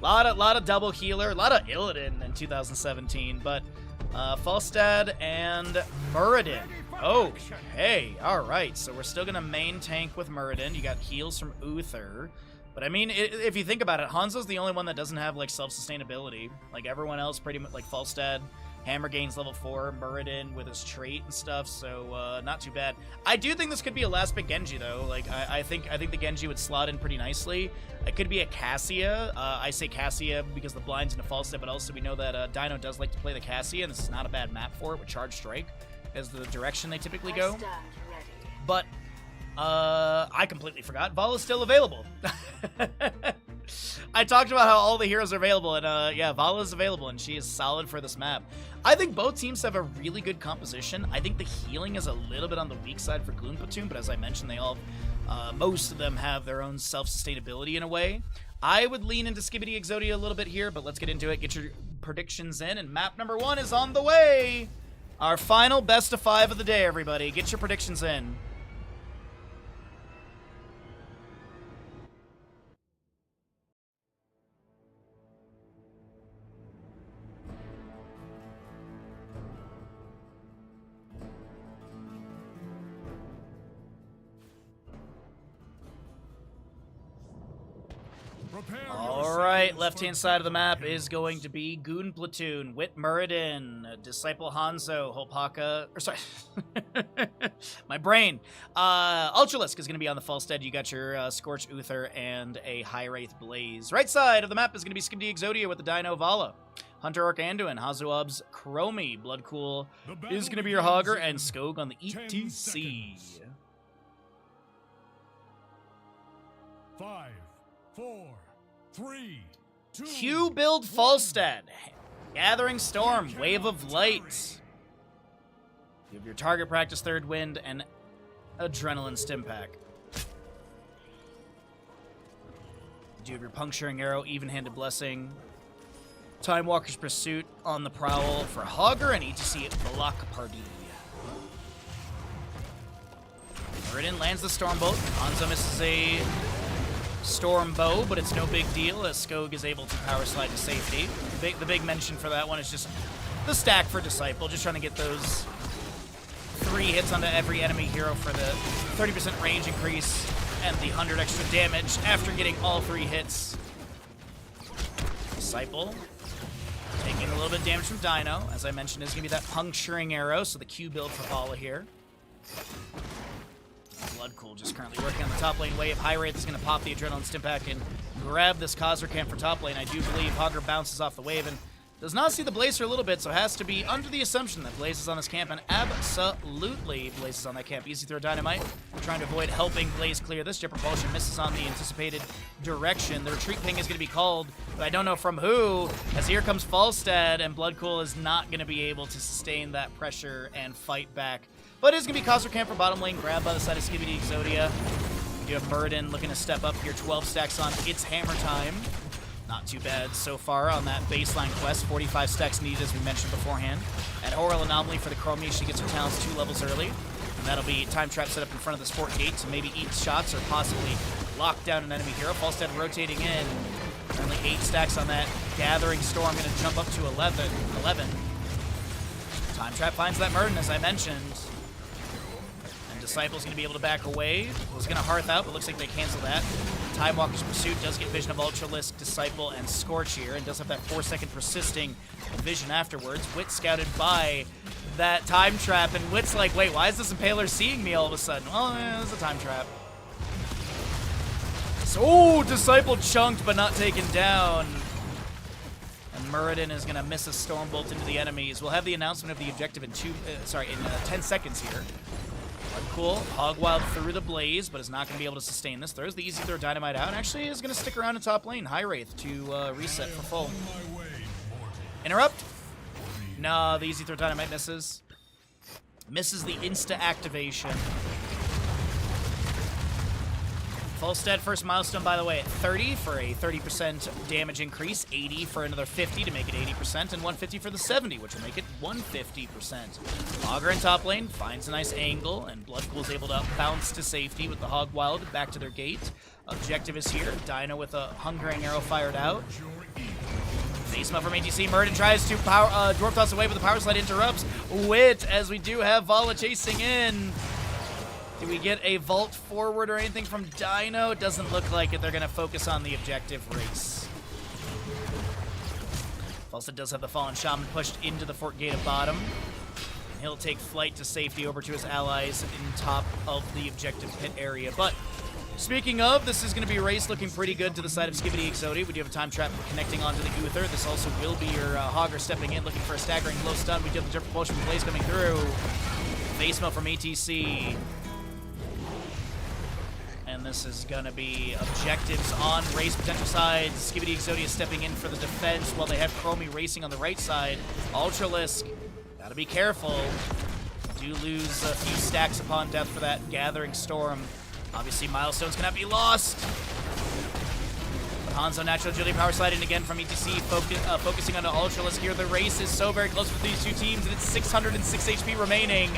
lot of double healer, a lot of Illidan in 2017, but Falstad and Muradin. Okay, all right. So we're still gonna main tank with Muradin. You got heals from Uther. But I mean, if you think about it, Hanzo's the only one that doesn't have like self-sustainability. Like everyone else, pretty much like Falstad, Hammer gains level 4, Muradin with his trait and stuff, so not too bad. I do think this could be a last pick Genji though. Like I think the Genji would slot in pretty nicely. It could be a Cassia. I say Cassia because the blind's into Falstad, but also we know that Dino does like to play the Cassia, and this is not a bad map for it with Charge Strike as the direction they typically go. But I completely forgot. Vala's still available. I talked about how all the heroes are available, and yeah, Vala's available, and she is solid for this map. I think both teams have a really good composition. I think the healing is a little bit on the weak side for Goon Platoon, but as I mentioned, they all, most of them have their own self-sustainability in a way. I would lean into Skibidi Exodia a little bit here, but let's get into it. Get your predictions in, and map number 1 is on the way. Our final best of 5 of the day, everybody. Get your predictions in. All right, left-hand side of the map is going to be Goon Platoon, Wit Muradin, Disciple Hanzo, Holpaka, or sorry, my brain. Ultralisk is going to be on the Falstad. You got your Scorch Uther and a High Wraith Blaze. Right side of the map is going to be Skibidi Exodia with the Dino Vala. Hunter Orc Anduin, Hazuab's Chromie, Bloodcool is going to be your Hogger, and Skog on the ETC.
5, 4, 3, 2.
Q build Falstad. Gathering Storm, Wave of Light. You have your target practice Third Wind and Adrenaline Stim Pack. You have your Puncturing Arrow, Even-Handed Blessing. Time Walker's Pursuit on the prowl for Hogger and ETC Block Party. Muradin lands the Stormbolt. Hanzo misses a Storm Bow, but it's no big deal as Skog is able to power slide to safety. The big mention for that one is just the stack for Disciple, just trying to get those hits onto every enemy hero for the 30% range increase and the 100 extra damage after getting all 3 hits. Disciple taking a little bit of damage from Dino. As I mentioned, is going to be that puncturing arrow, so the Q build for Vala here. Bloodcool just currently working on the top lane wave. High Wraith is going to pop the Adrenaline Stimpak and grab this Khazra camp for top lane. I do believe Hogger bounces off the wave and does not see the Blazer a little bit, so has to be under the assumption that Blaze is on this camp, and absolutely Blaze is on that camp. Easy throw Dynamite, trying to avoid helping Blaze clear this. Jet Propulsion misses on the anticipated direction. The retreat ping is going to be called, but I don't know from who, as here comes Falstad, and Bloodcool is not going to be able to sustain that pressure and fight back. But it is going to be Khazra camp for bottom lane, grabbed by the side of Skibidi Exodia. You have Muradin looking to step up here, 12 stacks on It's Hammer Time. Not too bad so far on that baseline quest. 45 stacks needed, as we mentioned beforehand. At Oral Anomaly for the Chromie, she gets her talents 2 levels early. And that'll be Time Trap set up in front of this fort gate to maybe eat shots or possibly lock down an enemy hero. Falstad rotating in. Only 8 stacks on that Gathering Storm, going to jump up to 11. Time Trap finds that Muradin, as I mentioned. And Disciple's going to be able to back away. Was going to Hearth out, but looks like they cancel that. Time Walker's Pursuit does get vision of Ultralisk, Disciple, and Scorch here, and does have that 4-second persisting vision afterwards. Wit scouted by that Time Trap, and Wit's like, wait, why is this Impaler seeing me all of a sudden? Well, it's a Time Trap. So, Disciple chunked, but not taken down. And Muradin is going to miss a Stormbolt into the enemies. We'll have the announcement of the objective in 10 seconds here. Cool. Hogwild through the Blaze, but is not going to be able to sustain this. Throws the easy throw Dynamite out, and actually is going to stick around in top lane. High Wraith to reset for full. Interrupt? No, the easy throw Dynamite misses. Misses the insta activation. Falstad first milestone, by the way, at 30 for a 30% damage increase, 80 for another 50 to make it 80%, and 150 for the 70, which will make it 150%. Augur in top lane finds a nice angle, and Bloodcool is able to bounce to safety with the Hogwild back to their gate. Objective is here. Dino with a Hungering Arrow fired out. Face from ATC. Muradin tries to Dwarf Toss away, but the Power Slide interrupts. Wit, as we do have Vala chasing in. Do we get a vault forward or anything from Dino? It doesn't look like it. They're going to focus on the objective race. Falstad does have the Fallen Shaman pushed into the fort gate of bottom. And he'll take flight to safety over to his allies in top of the objective pit area. But speaking of, this is going to be a race looking pretty good to the side of Skibidi Exodia. We do have a Time Trap connecting onto the Uther. This also will be your Hogger stepping in, looking for a staggering blow stun. We do have the Jet Propulsion Blaze coming through. Face melt from ATC. And this is going to be objectives on race potential sides. Skibidi Exodia stepping in for the defense while they have Chromie racing on the right side. Ultralisk, gotta be careful. Do lose a few stacks upon death for that Gathering Storm. Obviously, milestones cannot be lost. But Hanzo natural agility power sliding again from ETC, focusing on the Ultralisk here. The race is so very close with these two teams, and it's 606 HP remaining.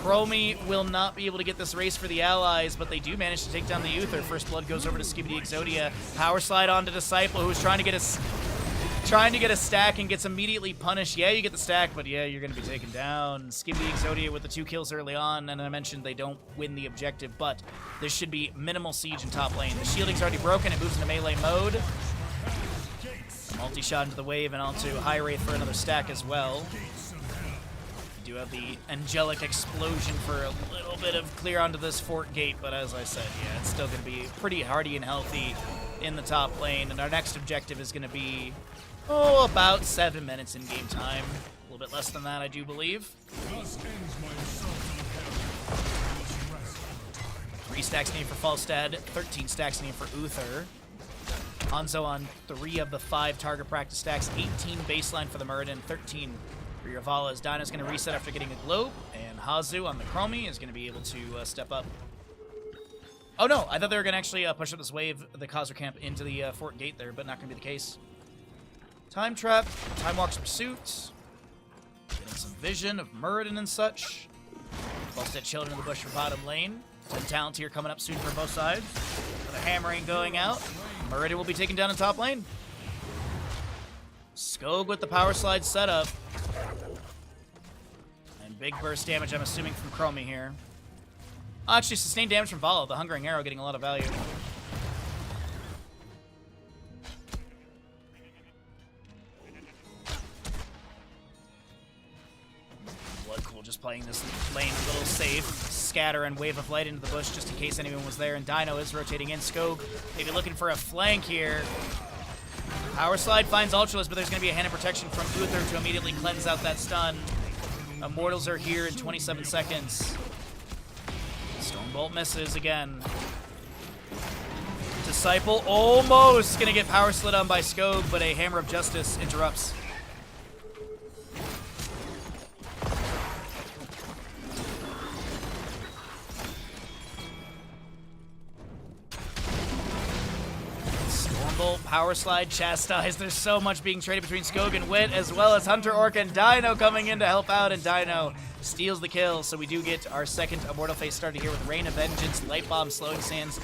Chromie will not be able to get this race for the allies, but they do manage to take down the Uther. First blood goes over to Skibidi Exodia. Power slide onto Disciple, who's trying to get a stack and gets immediately punished. Yeah, you get the stack, but yeah, you're going to be taken down. Skibidi Exodia with the 2 kills early on, and I mentioned they don't win the objective, but this should be minimal siege in top lane. The shielding's already broken. It moves into melee mode. Multi-shot into the wave and onto High Wraith for another stack as well. Do have the Angelic Explosion for a little bit of clear onto this fort gate, but as I said, yeah, it's still going to be pretty hardy and healthy in the top lane, and our next objective is going to be, about 7 minutes in game time. A little bit less than that, I do believe. 3 stacks needed for Falstad, 13 stacks needed for Uther. Hanzo on 3 of the 5 target practice stacks, 18 baseline for the Muradin, 13 for your Valas. Dino's going to reset after getting a globe, and Hazu on the Chromie is going to be able to step up. Oh no, I thought they were going to actually push up this wave, the Khazra camp, into the fort gate there, but not going to be the case. Time Trap, Time Walk's Pursuit, getting some vision of Muradin and such. Falstad chilling in the bush for bottom lane. 10 talents here coming up soon for both sides. The hammering going out. Muradin will be taken down in top lane. Skog with the power slide setup. And And big burst damage, I'm assuming, from Chromie here. Oh, actually, sustained damage from Valo, the Hungering Arrow getting a lot of value. Bloodcool just playing this lane a little safe. Scatter and Wave of Light into the bush just in case anyone was there. And Dino is rotating in. Skog maybe looking for a flank here. Power Slide finds Ultralisk, but there's going to be a hand of protection from Uther to immediately cleanse out that stun. Immortals are here in 27 seconds. Stormbolt misses again. Disciple almost going to get power slid on by Skog, but a Hammer of Justice interrupts. Power Slide, Chastise. There's so much being traded between Skog and Wit, as well as Hunter Orc and Dino coming in to help out, and Dino steals the kill. So we do get our second Immortal phase started here with Rain of Vengeance, Light Bomb, Slowing Sands,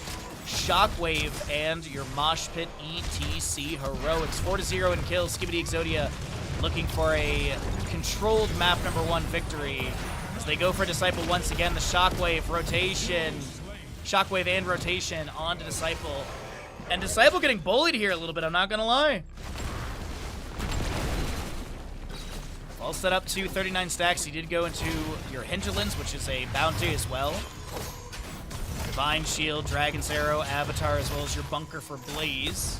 Shockwave, and your Mosh Pit ETC Heroics. 4-0 in kills. Skibidi Exodia looking for a controlled map #1 victory. As they go for Disciple once again, the Shockwave rotation. Shockwave and rotation onto Disciple. And Disciple getting bullied here a little bit, I'm not gonna lie. All set up to 39 stacks. He did go into your Hinterlands, which is a bounty as well. Divine Shield, Dragon's Arrow, Avatar, as well as your bunker for Blaze.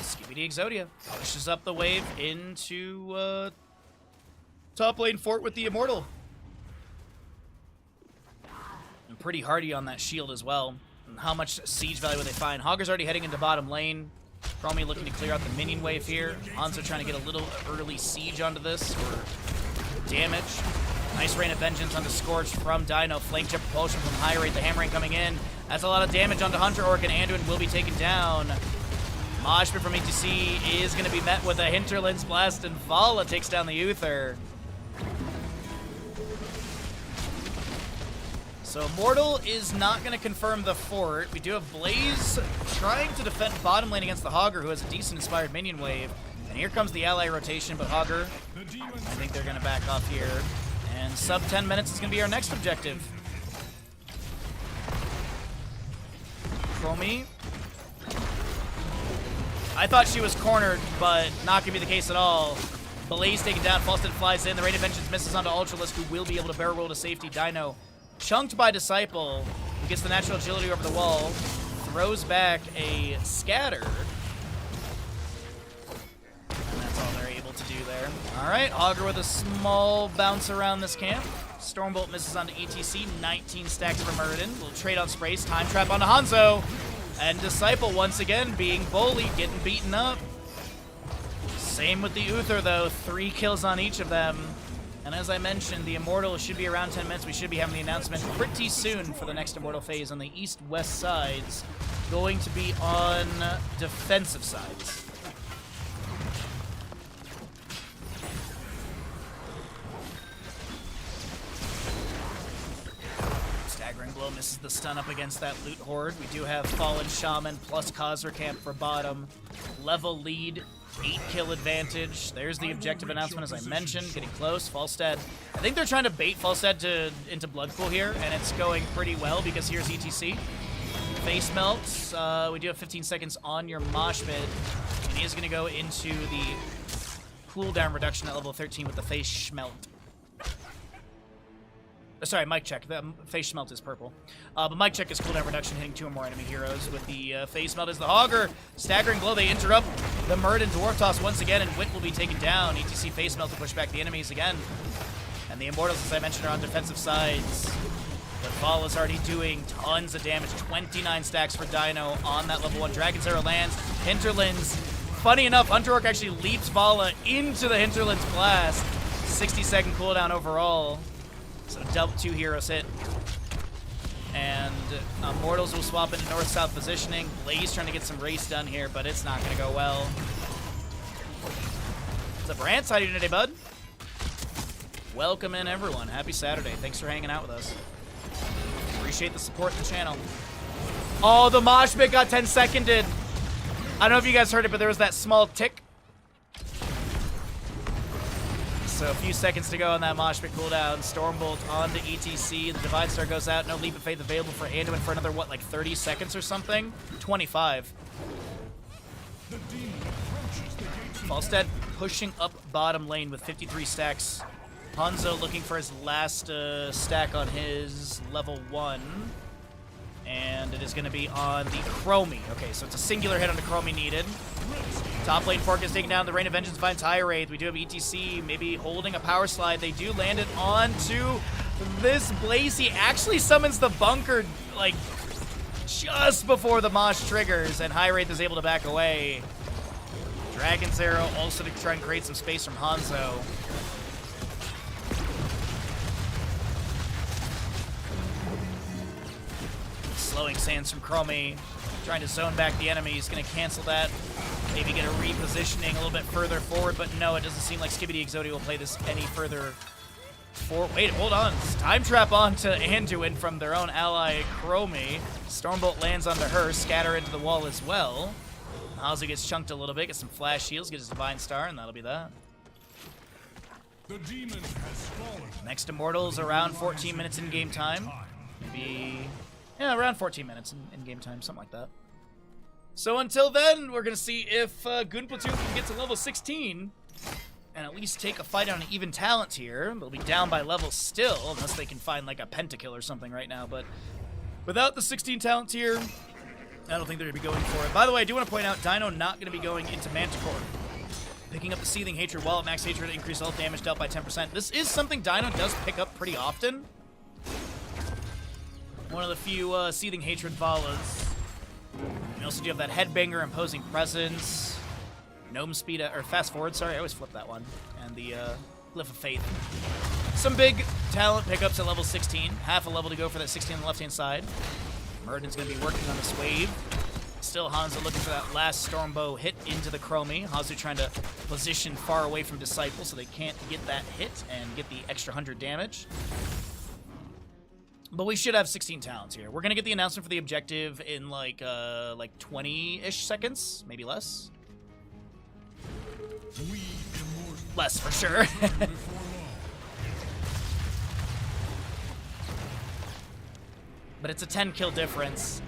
Skibidi Exodia pushes up the wave into top lane fort with the Immortal. And pretty hardy on that shield as well. And how much siege value will they find? Hogger's already heading into bottom lane. Chromie looking to clear out the minion wave here. Hanzo trying to get a little early siege onto this for damage. Nice Rain of Vengeance onto Scorch from Dino. Flank Jet Propulsion from High Rate. The Hammering coming in. That's a lot of damage onto Hunter Orc, and Anduin will be taken down. Moshpit from ETC is going to be met with a Hinterlands Blast, and Vala takes down the Uther. So Immortal is not going to confirm the fort. We do have Blaze trying to defend bottom lane against the Hogger, who has a decent inspired minion wave. And here comes the ally rotation, but Hogger, I think they're going to back off here. And sub 10 minutes is going to be our next objective. Chromie. I thought she was cornered, but not going to be the case at all. Blaze taken down, Falstad flies in, the Rain of Vengeance misses onto Ultralisk, who will be able to barrel roll to safety. Dino chunked by Disciple, who gets the natural agility over the wall, throws back a Scatter. And that's all they're able to do there. Alright, Augur with a small bounce around this camp. Stormbolt misses onto ETC, 19 stacks for Muradin. Little trade on sprays, Time Trap onto Hanzo. And Disciple once again being bullied, getting beaten up. Same with the Uther though, 3 kills on each of them. And as I mentioned, the Immortal should be around 10 minutes. We should be having the announcement pretty soon for the next Immortal phase on the east-west sides. Going to be on defensive sides. Staggering Blow misses the stun up against that Loot Horde. We do have Fallen Shaman plus Khazra Camp for bottom. Level lead. 8-kill advantage. There's the objective announcement, as I mentioned. Getting close. Falstad. I think they're trying to bait Falstad into Bloodpool here, and it's going pretty well because here's ETC. Face melts. We do have 15 seconds on your Mosh Pit, and he is going to go into the cooldown reduction at level 13 with the Face Smelt. Sorry, mic check. The Face Smelt is purple. But mic check is cooldown reduction, hitting 2 or more enemy heroes. With the Face Smelt is the Hogger. Staggering Blow, they interrupt the Muradin Dwarf Toss once again, and Wit will be taken down. ETC Face Smelt to push back the enemies again. And the Immortals, as I mentioned, are on defensive sides. But Val is already doing tons of damage. 29 stacks for Dino on that level 1. Dragon's Arrow lands. Hinterlands. Funny enough, Hunter Orc actually leaps Vala into the Hinterlands Blast. 60-second cooldown overall. So 2 heroes hit. And Immortals will swap into north-south positioning. Blaze trying to get some race done here, but it's not going to go well. What's up, Rance? How are you doing today, bud? Welcome in, everyone. Happy Saturday. Thanks for hanging out with us. Appreciate the support of the channel. Oh, the mosh pit got 10 seconded. I don't know if you guys heard it, but there was that small tick. So a few seconds to go on that mosh pit cooldown. Stormbolt onto ETC. The Divine Star goes out. No Leap of Faith available for Anduin for another, what, like 30 seconds or something? 25. Falstead pushing up bottom lane with 53 stacks. Hanzo looking for his last stack on his level 1. And it is going to be on the Chromie. Okay, so it's a singular hit on the Chromie needed. Top lane Fork is taking down the Rain of Vengeance finds High Wraith. We do have ETC maybe holding a power slide. They do land it onto this Blaze. He actually summons the bunker like just before the Mosh triggers, and High Wraith is able to back away. Dragon's Arrow also to try and create some space from Hanzo. Slowing sands from Chromie, trying to zone back the enemy. He's going to cancel that. Maybe get a repositioning a little bit further forward, but no, it doesn't seem like Skibidi Exodia will play this any further forward. Wait, hold on. Time Trap onto Anduin from their own ally, Chromie. Stormbolt lands onto her, scatter into the wall as well. Hanzo gets chunked a little bit, gets some flash shields, gets his Divine Star, and that'll be that.
The demon has fallen.
Next Immortals around 14 minutes in game time. Maybe, yeah, around 14 minutes in game time, something like that. So until then, we're going to see if Goon Platoon can get to level 16 and at least take a fight on an even talent here. They'll be down by level still, unless they can find like a pentakill or something right now. But without the 16 talent tier, I don't think they're going to be going for it. By the way, I do want to point out, Dino not going to be going into Manticore. Picking up the Seething Hatred while at max hatred, increase health damage dealt by 10%. This is something Dino does pick up pretty often. One of the few Seething Hatred Valas. You also do have that Headbanger, Imposing Presence, Gnome Speed, or Fast Forward, sorry, I always flip that one, and the Glyph of Faith. Some big talent pickups at level 16. Half a level to go for that 16 on the left-hand side. Murden's going to be working on this wave. Still Hanzo looking for that last Stormbow hit into the Chromie. Hanzo trying to position far away from Disciple so they can't get that hit and get the extra 100 damage. But we should have 16 talents here. We're going to get the announcement for the objective in like 20-ish seconds, maybe less. Less for sure. But it's a 10 kill difference.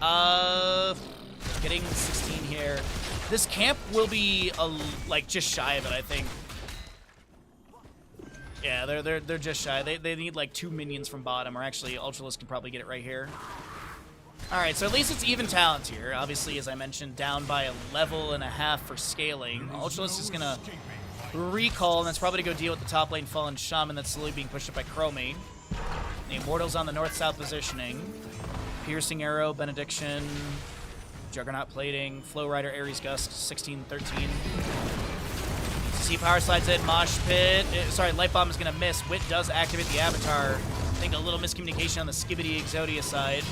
Getting 16 here. This camp will be like just shy of it, I think. Yeah, they're just shy. They need like 2 minions from bottom, or actually Ultralisk can probably get it right here. All right, so at least it's even talent here. Obviously, as I mentioned, down by a level and a half for scaling. Ultralisk is gonna recall, and that's probably to go deal with the top lane Fallen Shaman that's slowly being pushed up by Chromie. The Immortals on the north-south positioning. Piercing Arrow, Benediction, Juggernaut Plating, Flow Rider, Ares Gust, 16-13. See power slides in, Mosh Pit. Sorry, Light Bomb is going to miss. Wit does activate the Avatar. I think a little miscommunication on the Skibidi Exodia side.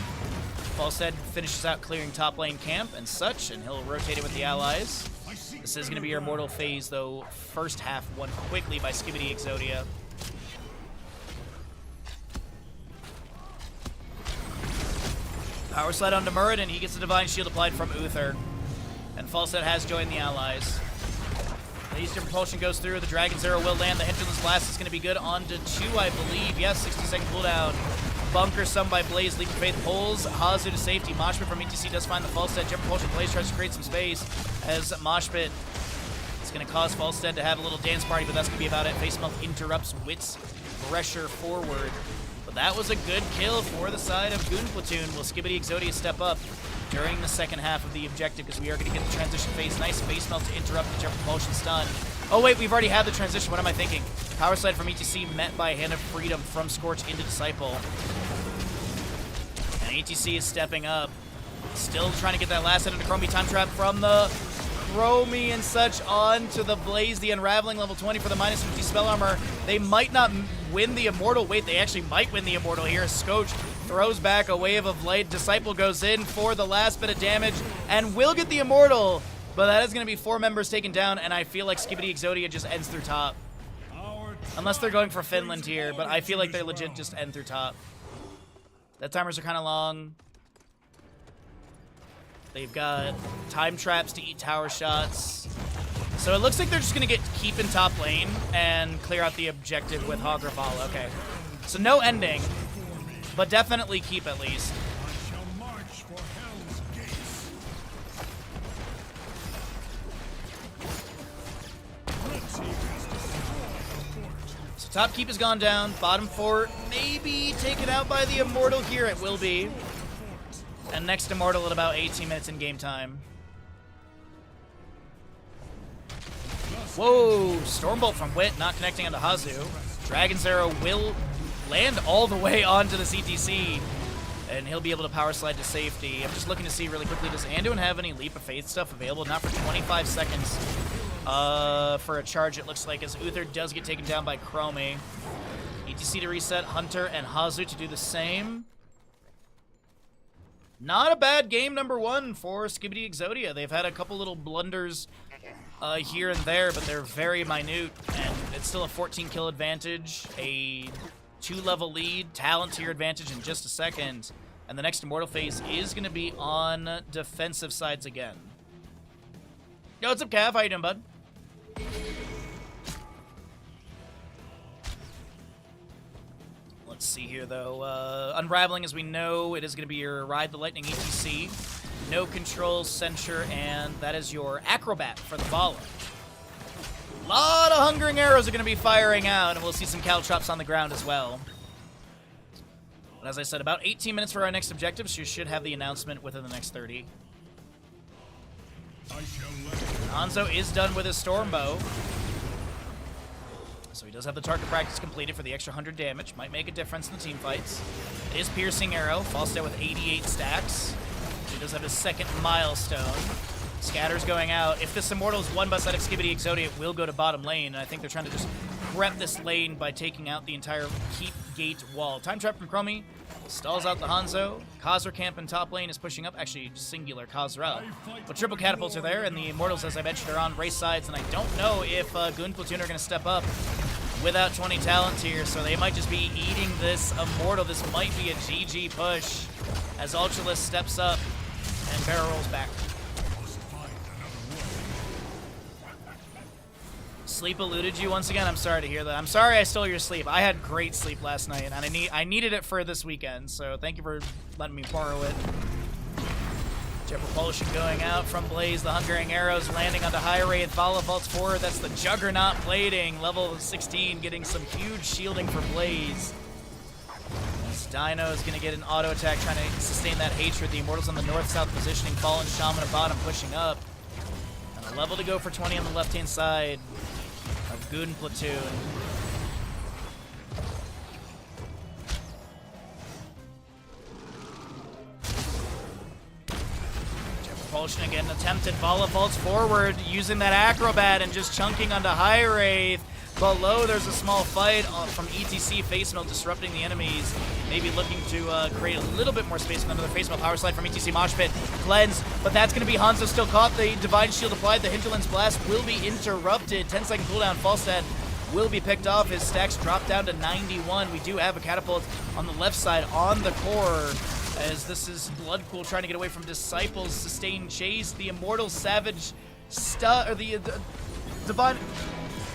Falstead finishes out clearing top lane camp and such, and he'll rotate it with the allies. This is going to be your Immortal phase, though. First half won quickly by Skibidi Exodia. Power slide onto Murid, and he gets the Divine Shield applied from Uther. And Falstead has joined the allies. The Eastern Propulsion goes through. The Dragon's Arrow will land. The Hinterland's Blast is going to be good on to 2, I believe. Yes, 60-second cooldown. Bunker some by Blaze. Leap of Faith pulls Hazu to safety. Moshpit from ETC does find the Falstead. Jet Propulsion. Blaze tries to create some space as Moshpit is going to cause Falstead to have a little dance party, but that's going to be about it. Face Melt interrupts Wit's pressure forward. But that was a good kill for the side of Goon Platoon. Will Skibidi Exodia step up during the second half of the objective, because we are going to get the transition phase. Nice Face Melt to interrupt the Jet Propulsion stun. Oh wait, we've already had the transition. What am I thinking? Power slide from ETC met by Hand of Freedom from Scorch into Disciple. And ETC is stepping up. Still trying to get that last hit into Chromie. Time Trap from the Chromie and such onto the Blaze. The Unraveling level 20 for the minus 50 spell armor. They might not win the Immortal. Wait, they actually might win the Immortal here. Scotch throws back a wave of light. Disciple goes in for the last bit of damage and will get the Immortal. But that is going to be 4 members taken down, and I feel like Skibidi Exodia just ends through top. Unless they're going for Finland here, but I feel like they're legit just end through top. That timers are kind of long. They've got time traps to eat tower shots. So it looks like they're just going to keep in top lane and clear out the objective with Hog or Vala. Okay. So no ending, but definitely keep at least.
I shall march for Hell's gates. Red team has destroyed the fort.
So top keep has gone down. Bottom fort maybe taken out by the Immortal here. It will be. And next Immortal at about 18 minutes in game time. Whoa, Stormbolt from Wit not connecting onto Hazu. Dragon's Arrow will land all the way onto the CTC, and he'll be able to power slide to safety. I'm just looking to see really quickly, does Anduin have any Leap of Faith stuff available? Not for 25 seconds. For a charge, it looks like, as Uther does get taken down by Chromie. ETC to reset, Hunter and Hazu to do the same. Not a bad game number one for Skibidi Exodia. They've had a couple little blunders here and there, but they're very minute, and it's still a 14 kill advantage, a 2-level lead, talent tier advantage in just a second, and the next Immortal phase is going to be on defensive sides again. Yo, what's up, Cav? How you doing, bud? Let's see here, though. Unraveling, as we know, it is going to be your Ride the Lightning ETC. No control, censure, and that is your Acrobat for the Vala. A lot of Hungering Arrows are going to be firing out, and we'll see some Caltrops on the ground as well. But as I said, about 18 minutes for our next objective, so you should have the announcement within the next 30. Hanzo is done with his Stormbow. So he does have the target practice completed for the extra 100 damage. Might make a difference in the team fights. It is Piercing Arrow. Falls down with 88 stacks. So he does have his second milestone. Scatter's going out. If this Immortal is won by side of Skibidi Exodia, it will go to bottom lane. And I think they're trying to just prep this lane by taking out the entire keep gate wall. Time trap from Chromie. Stalls out the Hanzo. Khazra camp in top lane is pushing up. Actually, just singular Khazra. But triple catapults are there, and the Immortals, as I mentioned, are on race sides. And I don't know if Goon Platoon are going to step up without 20 talent here, so they might just be eating this Immortal. This might be a GG push as Ultralist steps up and barrel rolls back. Sleep eluded you once again? I'm sorry to hear that. I'm sorry I stole your sleep. I had great sleep last night, and I needed it for this weekend, so thank you for letting me borrow it. Jet propulsion going out from Blaze. The Hungering Arrows landing onto High Wraith. Vala vaults forward. That's the Juggernaut plating. Level 16 getting some huge shielding for Blaze. This Dino is going to get an auto attack trying to sustain that hatred. The Immortals on the north-south positioning. Fallen Shaman at bottom pushing up. And a level to go for 20 on the left-hand side of Goon Platoon. Propulsion again attempted. Vala vaults forward using that Acrobat and just chunking onto High Wraith. Below there's a small fight from ETC face melt disrupting the enemies. Maybe looking to create a little bit more space with another face melt power slide from ETC Mosh Pit. Cleanse, but that's going to be Hanzo still caught. The Divine Shield applied. The Hinterland's Blast will be interrupted. 10-second cooldown. Falstad will be picked off. His stacks drop down to 91. We do have a catapult on the left side on the core, as this is Bloodpool trying to get away from Disciples. Sustained chase. The Immortal Savage the Divine...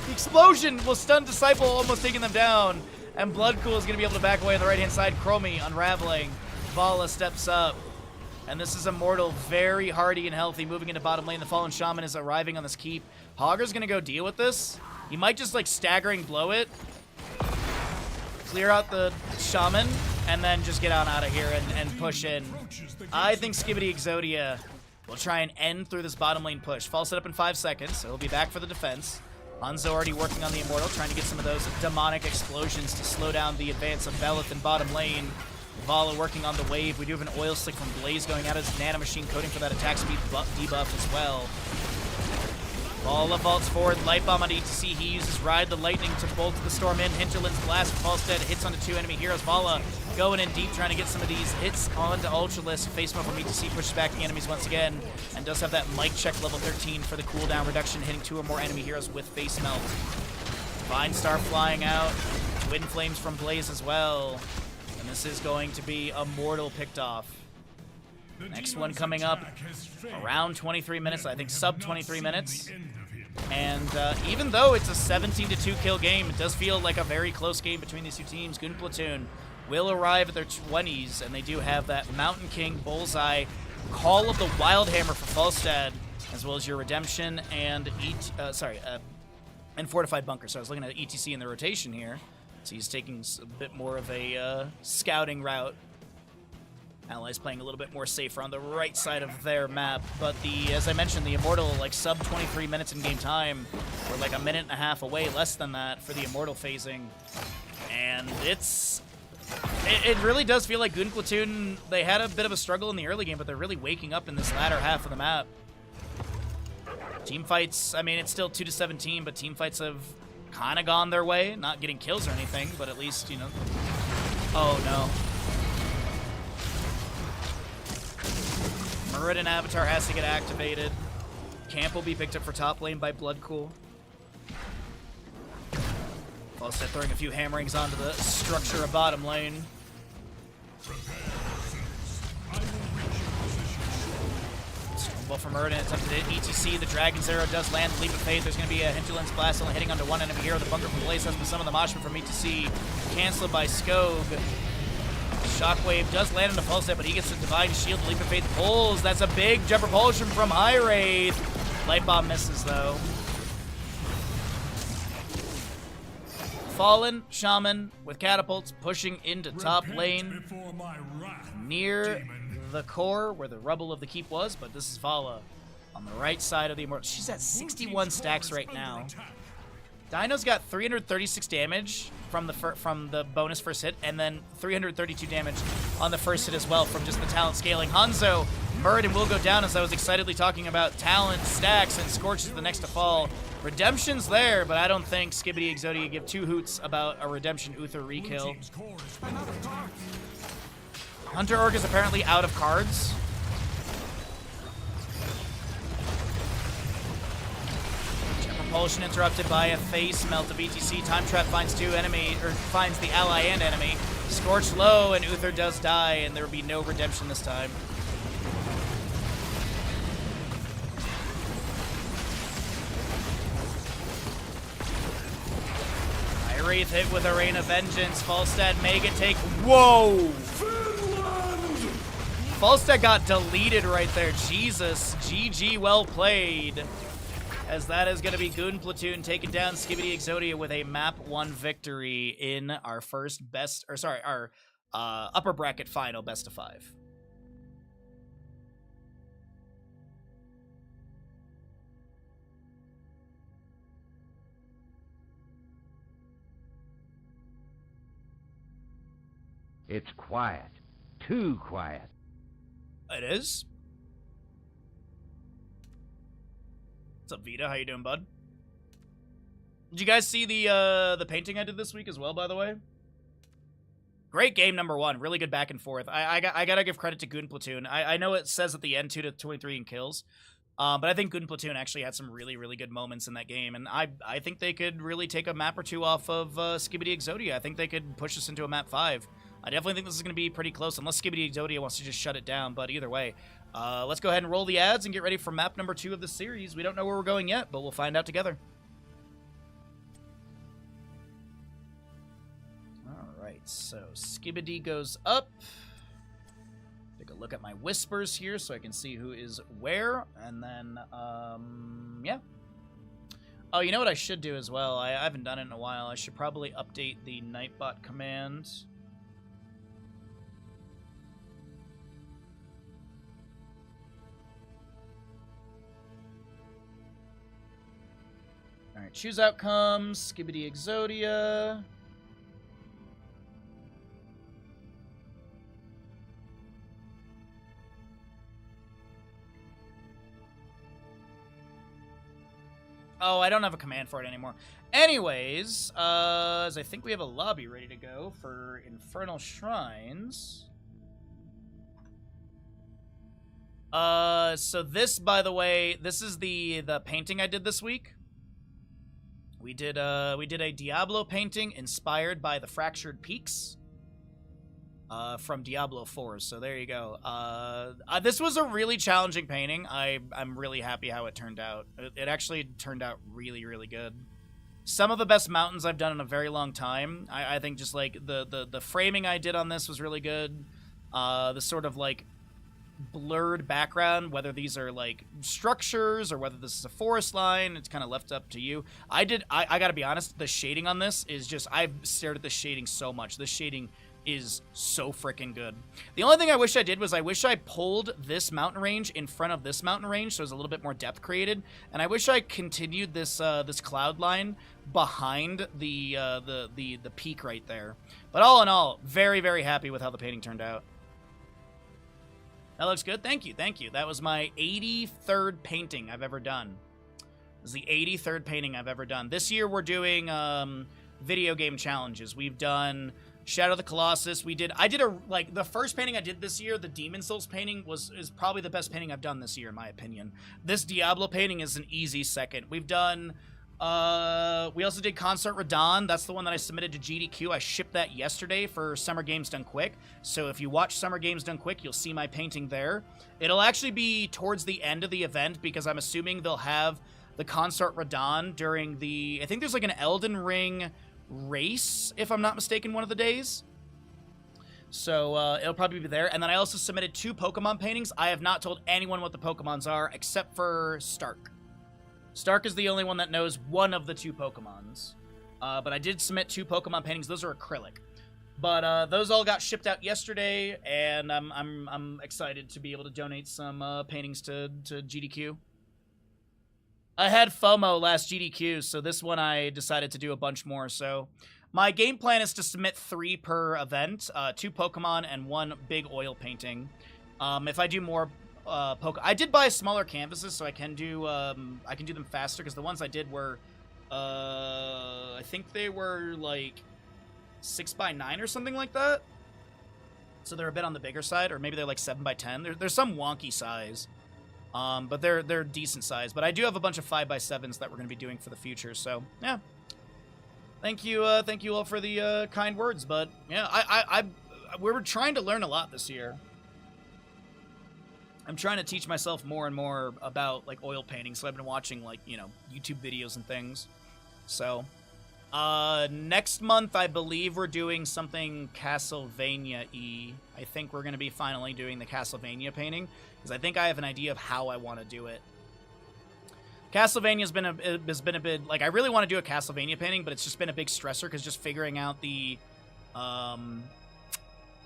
The explosion will stun Disciple, almost taking them down. And Bloodpool is going to be able to back away on the right-hand side. Chromie unraveling. Vala steps up. And this is Immortal, very hardy and healthy, moving into bottom lane. The Fallen Shaman is arriving on this keep. Hogger's going to go deal with this. He might just, like, staggering blow it. Clear out the Shaman, and then just get on out of here and push in. I think Skibidi Exodia will try and end through this bottom lane push. Fall set up in 5 seconds, so he'll be back for the defense. Hanzo already working on the Immortal, trying to get some of those demonic explosions to slow down the advance of Belith in bottom lane. Vala working on the wave. We do have an oil slick from Blaze going out as Nano Machine coding for that attack speed debuff as well. Vala vaults forward, Light Bomb on ETC. He uses Ride the Lightning to bolt the storm in. Hinterland's Blast falls dead, hits onto 2 enemy heroes. Vala going in deep, trying to get some of these hits onto Ultralist. Face mode from ETC pushes back the enemies once again, and does have that mic check level 13 for the cooldown reduction, hitting 2 or more enemy heroes with Face Melt. Divine Star flying out, Twin Flames from Blaze as well, and this is going to be Immortal picked off. Next one coming up around 23 minutes, I think sub 23 minutes. And even though it's a 17-2 kill game, it does feel like a very close game between these two teams. Goon Platoon will arrive at their 20s, and they do have that Mountain King, Bullseye, Call of the Wildhammer for Falstad, as well as your Redemption and and Fortified Bunker. So I was looking at ETC in the rotation here. So he's taking a bit more of a scouting route. Allies playing a little bit more safer on the right side of their map. But as I mentioned, the Immortal, like sub 23 minutes in game time. We're like a minute and a half away, less than that, for the Immortal phasing. And it really does feel like Goon Platoon, they had a bit of a struggle in the early game, but they're really waking up in this latter half of the map. Team fights, I mean, it's still 2-17, but team fights have kind of gone their way. Not getting kills or anything, but at least, you know. Oh, no. Muradin Avatar has to get activated. Camp will be picked up for top lane by Bloodcool. Falstad throwing a few hammerings onto the structure of bottom lane. Well, from Muradin, it's up to the ETC. The Dragon's Arrow does land. Leap of Faith. There's going to be a Hinterland's Blast only hitting onto one enemy hero. The Bunker from Blaze has been some of the Moshman from ETC. Cancelled by Skog. Shockwave does land into Falstad, but he gets the Divine Shield. Leap of Faith pulls. That's a big jet propulsion from High Wraith. Light Bomb misses, though. Fallen Shaman with catapults pushing into top lane near the core where the rubble of the keep was, but this is Vala on the right side of the Immortal. She's at 61 stacks right now. Dino's got 336 damage from the bonus first hit, and then 332 damage on the first hit as well from just the talent scaling. Hanzo, Muradin will go down, as I was excitedly talking about talent stacks, and Scorch is the next to fall. Redemption's there, but I don't think Skibidi Exodia give two hoots about a Redemption Uther rekill. Hunter Orc is apparently out of cards. Jet propulsion interrupted by a face melt of ETC. Time Trap finds finds the ally and enemy. Scorch low, and Uther does die, and there will be no redemption this time. Wraith hit with a Rain of Vengeance. Falstad Mega take. Whoa! Falstad got deleted right there. Jesus. GG, well played. As that is going to be Goon Platoon taking down Skibidi Exodia with a map 1 victory in our our upper bracket final best of 5.
It's quiet. Too quiet.
It is. What's up, Vita? How you doing, bud? Did you guys see the painting I did this week as well, by the way? Great game, number 1. Really good back and forth. I gotta give credit to Goon Platoon. I know it says at the end 2-23 in kills, but I think Goon Platoon actually had some really, really good moments in that game, and I think they could really take a map or two off of Skibidi Exodia. I think they could push us into a map 5. I definitely think this is going to be pretty close, unless Skibidi Exodia wants to just shut it down, but either way. Let's go ahead and roll the ads and get ready for map number 2 of the series. We don't know where we're going yet, but we'll find out together. Alright, so Skibidi goes up. Take a look at my whispers here so I can see who is where, and then, yeah. Oh, you know what I should do as well? I haven't done it in a while. I should probably update the Nightbot command. Alright, choose outcomes, Skibidi Exodia. Oh, I don't have a command for it anymore. Anyways, as I think we have a lobby ready to go for Infernal Shrines. So this, by the way, this is the painting I did this week. We did a Diablo painting inspired by the Fractured Peaks. from Diablo 4. So there you go. This was a really challenging painting. I'm really happy how it turned out. It actually turned out really, really good. Some of the best mountains I've done in a very long time. I think just like the framing I did on this was really good. The sort of like blurred background, whether these are like structures or whether this is a forest line, it's kind of left up to you. I gotta be honest, the shading on this is just, I've stared at the shading so much. This shading is so freaking good. The only thing I wish I did was I wish I pulled this mountain range in front of this mountain range, so there's a little bit more depth created, and I wish I continued this this cloud line behind the peak right there. But all in all, very, very happy with how the painting turned out. That looks good. Thank you. Thank you. That was my 83rd painting I've ever done. This is the 83rd painting I've ever done. This year we're doing video game challenges. We've done Shadow of the Colossus. I did the first painting I did this year, the Demon Souls painting is probably the best painting I've done this year in my opinion. This Diablo painting is an easy second. We've done we also did Concert Radon. That's the one that I submitted to GDQ. I shipped that yesterday for Summer Games Done Quick. So if you watch Summer Games Done Quick, you'll see my painting there. It'll actually be towards the end of the event because I'm assuming they'll have the Concert Radon during I think there's like an Elden Ring race, if I'm not mistaken, one of the days. So it'll probably be there. And then I also submitted 2 Pokemon paintings. I have not told anyone what the Pokemons are except for Stark. Stark is the only one that knows one of the 2 Pokemons. But I did submit 2 Pokemon paintings. Those are acrylic. But those all got shipped out yesterday, and I'm excited to be able to donate some paintings to GDQ. I had FOMO last GDQ, so this one I decided to do a bunch more. So my game plan is to submit 3 per event, 2 Pokemon and 1 big oil painting. If I do more I did buy smaller canvases, so I can do them faster, because the ones I did were I think they were like 6x9 or something like that. So they're a bit on the bigger side, or maybe they're like 7x10. There's some wonky size, but they're decent size. But I do have a bunch of 5x7s that we're going to be doing for the future. So yeah, thank you all for the kind words. But yeah, we were trying to learn a lot this year. I'm trying to teach myself more and more about like oil painting, so I've been watching like, you know, YouTube videos and things. So next month I believe we're doing something Castlevania-y. I think we're going to be finally doing the Castlevania painting, because I think I have an idea of how I want to do it. Castlevania has been a bit like, I really want to do a Castlevania painting, but it's just been a big stressor, because just figuring out the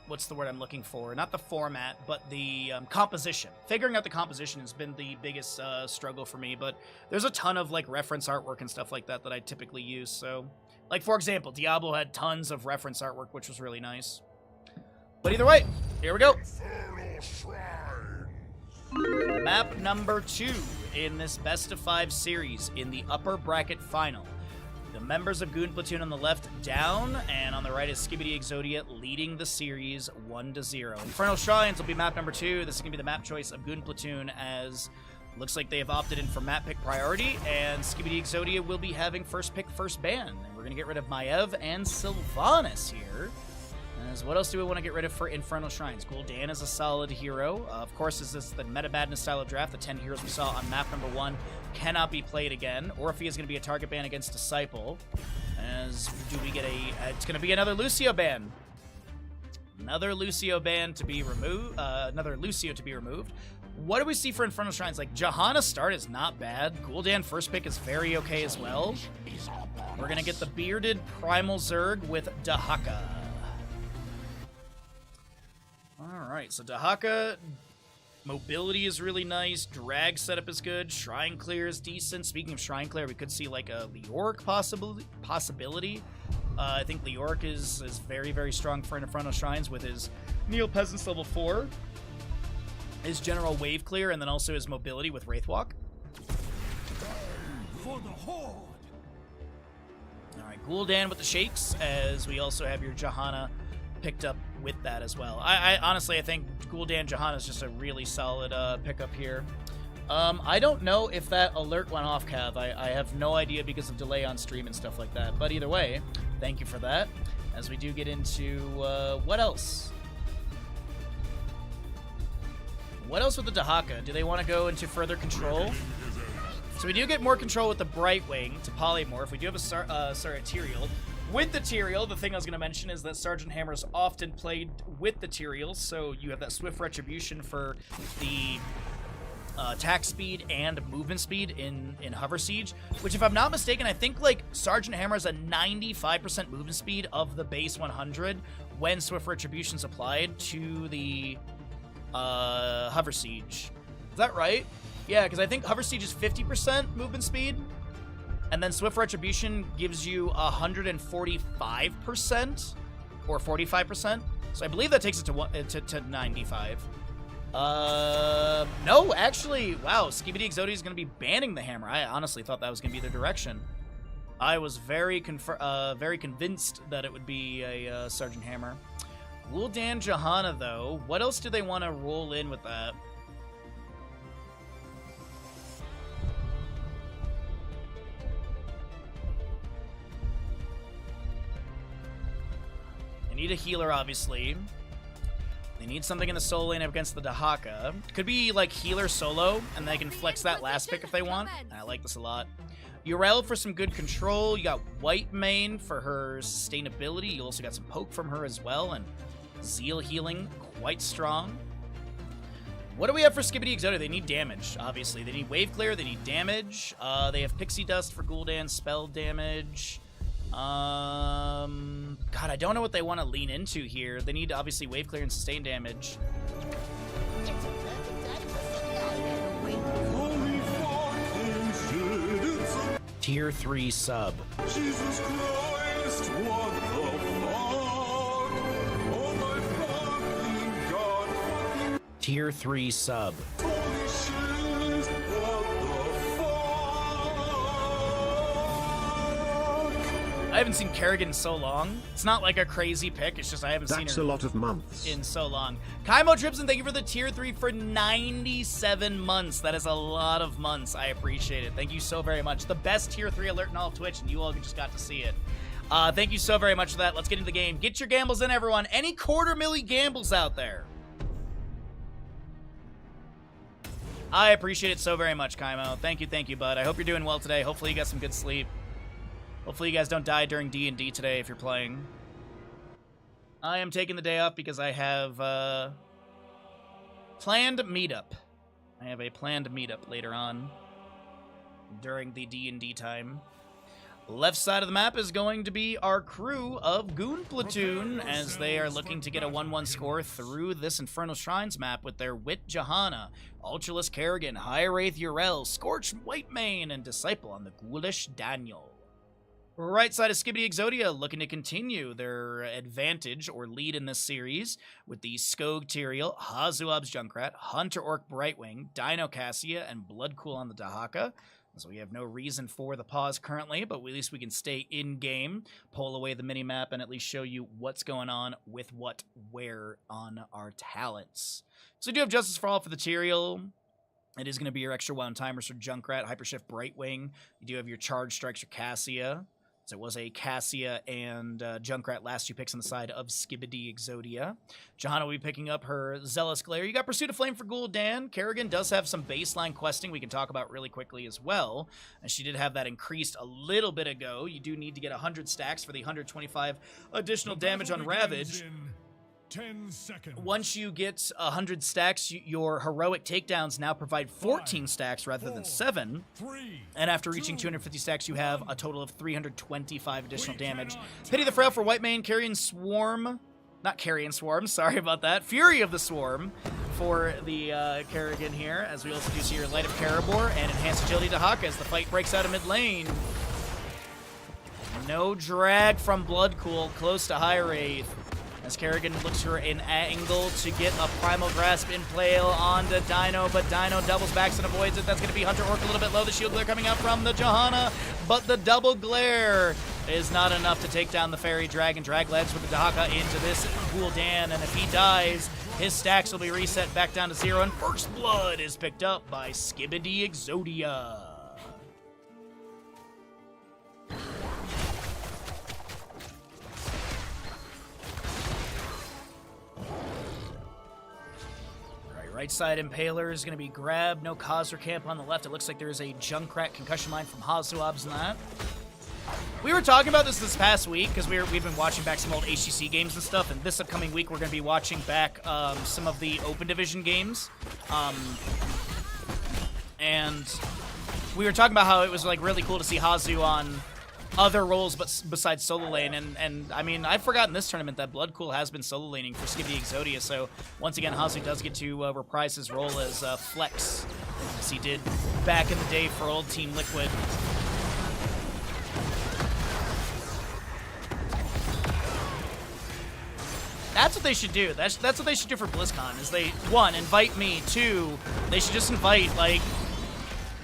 what's the word I'm looking for? Not the format, but the composition. Figuring out the composition has been the biggest struggle for me, but there's a ton of like reference artwork and stuff like that I typically use. So, like for example, Diablo had tons of reference artwork, which was really nice. But either way, here we go. Map number 2 in this best of 5 series in the upper bracket final. The members of Goon Platoon on the left down, and on the right is Skibidi Exodia leading the series 1-0. Infernal Shrines will be map number 2. This is going to be the map choice of Goon Platoon, as looks like they have opted in for map pick priority, and Skibidi Exodia will be having first pick, first ban. And we're going to get rid of Maev and Sylvanas here. As what else do we want to get rid of for Infernal Shrines? Gul'dan is a solid hero. Of course, this is the Meta Madness style of draft. The 10 heroes we saw on map number 1 cannot be played again. Orphea is going to be a target ban against Disciple. As do we get it's going to be another Lucio ban. Another Lucio ban to be removed. Another Lucio to be removed. What do we see for Infernal Shrines? Like, Johanna's start is not bad. Gul'dan first pick is very okay as well. We're going to get the bearded Primal Zerg with Dahaka. Alright, so Dahaka, mobility is really nice, drag setup is good, Shrine Clear is decent. Speaking of Shrine Clear, we could see like a Leoric possibility. I think Leoric is very, very strong for Infernal Shrines with his Neo Peasants level 4, his general Wave Clear, and then also his mobility with Wraithwalk.
For the Horde.
Alright, Gul'dan with the Shakes, as we also have your Johanna picked up with that as well. I honestly, I think Gul'dan Johanna is just a really solid pickup here. I don't know if that alert went off, Cav. I have no idea because of delay on stream and stuff like that. But either way, thank you for that. As we do get into what else? What else with the Dahaka? Do they want to go into further control? So we do get more control with the Brightwing to polymorph. We do have a Tyrael. With the Tyrael, the thing I was going to mention is that Sergeant Hammer's often played with the Tyrael, so you have that Swift Retribution for the attack speed and movement speed in Hover Siege, which, if I'm not mistaken, I think like Sergeant Hammer has a 95% movement speed of the base 100 when Swift Retribution's applied to the Hover Siege. Is that right? Yeah, because I think Hover Siege is 50% movement speed, and then Swift Retribution gives you 145% or 45%. So I believe that takes it to 95. No, actually, wow, Skibidi Exodia is going to be banning the hammer. I honestly thought that was going to be their direction. I was very convinced that it would be a Sergeant Hammer. Gul'dan Johanna, though, what else do they want to roll in with that? They need a healer, obviously. They need something in the solo lane against the Dahaka. Could be like healer solo, and they can flex that last pick if they want. I like this a lot. Urel for some good control. You got White Mane for her sustainability. You also got some poke from her as well, and Zeal healing, quite strong. What do we have for Skibidi Exodia? They need damage, obviously. They need Wave Clear, they need damage. They have Pixie Dust for Gul'dan, spell damage. God, I don't know what they want to lean into here. They need, obviously, Wave Clear and sustain damage. Tier 3 sub.
Jesus Christ, what the fuck? Oh my fucking god, fucking
Tier 3 sub.
holy shit, what the fuck?
I haven't seen Kerrigan in so long. It's not like a crazy pick, it's just I haven't seen her.
That's a lot of months.
In so long. Kaimo Tripson, thank you for the tier 3 for 97 months. That is a lot of months. I appreciate it. Thank you so very much. The best tier 3 alert in all of Twitch, and you all just got to see it. Thank you so very much for that. Let's get into the game. Get your gambles in, everyone. Any quarter milli gambles out there? I appreciate it so very much, Kaimo. Thank you, bud. I hope you're doing well today. Hopefully you got some good sleep. Hopefully you guys don't die during D&D today if you're playing. I am taking the day off because I have planned meetup. I have a planned meetup later on during the D&D time. Left side of the map is going to be our crew of Goon Platoon as they are looking to get a 1-1 score through this Infernal Shrines map with their Wit Johanna, Ultralisk Kerrigan, High Wraith Urel, Scorched Whitemane, and Disciple on the Ghoulish Daniel. Right side of Skibidi Exodia looking to continue their advantage or lead in this series with the Skog Tyrael, Hazuab's Junkrat, Hunter Orc Brightwing, Dino Cassia, and Bloodcool on the Dahaka. So we have no reason for the pause currently, but at least we can stay in-game, pull away the minimap, and at least show you what's going on with what, where on our talents. So we do have Justice for All for the Tyrael. It is going to be your extra one-timers for Junkrat, Hypershift Brightwing. You do have your Charge Strikes for Cassia. So it was a Cassia and Junkrat last two picks on the side of Skibidi Exodia. Johanna will be picking up her Zealous Glare. You got Pursuit of Flame for Gul'dan. Kerrigan does have some baseline questing we can talk about really quickly as well. And she did have that increased a little bit ago. You do need to get 100 stacks for the 125 additional damage on Ravage.
10 seconds.
Once you get 100 stacks, your heroic takedowns now provide 14 stacks rather than 7. And after reaching 250 stacks, you have a total of 325 additional damage. Pity the Frail for Whitemane, Carrion Swarm. Not Carrion Swarm, sorry about that. Fury of the Swarm for the Kerrigan here, as we also do see your Light of Karabor and Enhanced Agility to Haka as the fight breaks out of mid lane. No drag from Bloodcool, close to High Wraith. As Kerrigan looks for an angle to get a Primal Grasp in play onto Dino, but Dino doubles backs and avoids it. That's going to be Hunter Orc a little bit low. The Shield Glare coming out from the Johanna, but the double glare is not enough to take down the Fairy Dragon. Drag legs with the Dahaka into this Gul'dan, and if he dies, his stacks will be reset back down to 0, and First Blood is picked up by Skibidi Exodia. Right side Impaler is going to be grabbed. No Khazra camp on the left. It looks like there's a Junkrat concussion mine from Hazuabs in that. We were talking about this past week because we've been watching back some old HCC games and stuff, and this upcoming week we're going to be watching back some of the Open Division games. And we were talking about how it was like really cool to see Hazu on other roles besides solo lane, and I mean, I've forgotten this tournament that Bloodcool has been solo laning for Skibidi Exodia, so once again Hazu does get to reprise his role as Flex, as he did back in the day for old Team Liquid. That's what they should do. That's what they should do for BlizzCon, is they, one, invite me, two, they should just invite, like,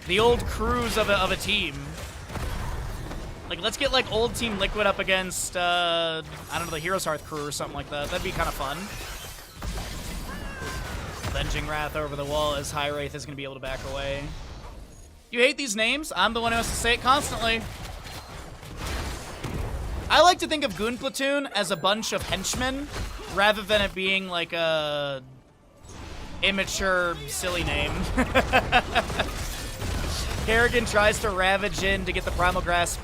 the old crews of a team. Like, let's get, like, old Team Liquid up against, I don't know, the Heroes Hearth crew or something like that. That'd be kind of fun. Avenging Wrath over the wall as High Wraith is going to be able to back away. You hate these names? I'm the one who has to say it constantly. I like to think of Goon Platoon as a bunch of henchmen, rather than it being, like, a immature, silly name. Kerrigan tries to ravage in to get the Primal Grasp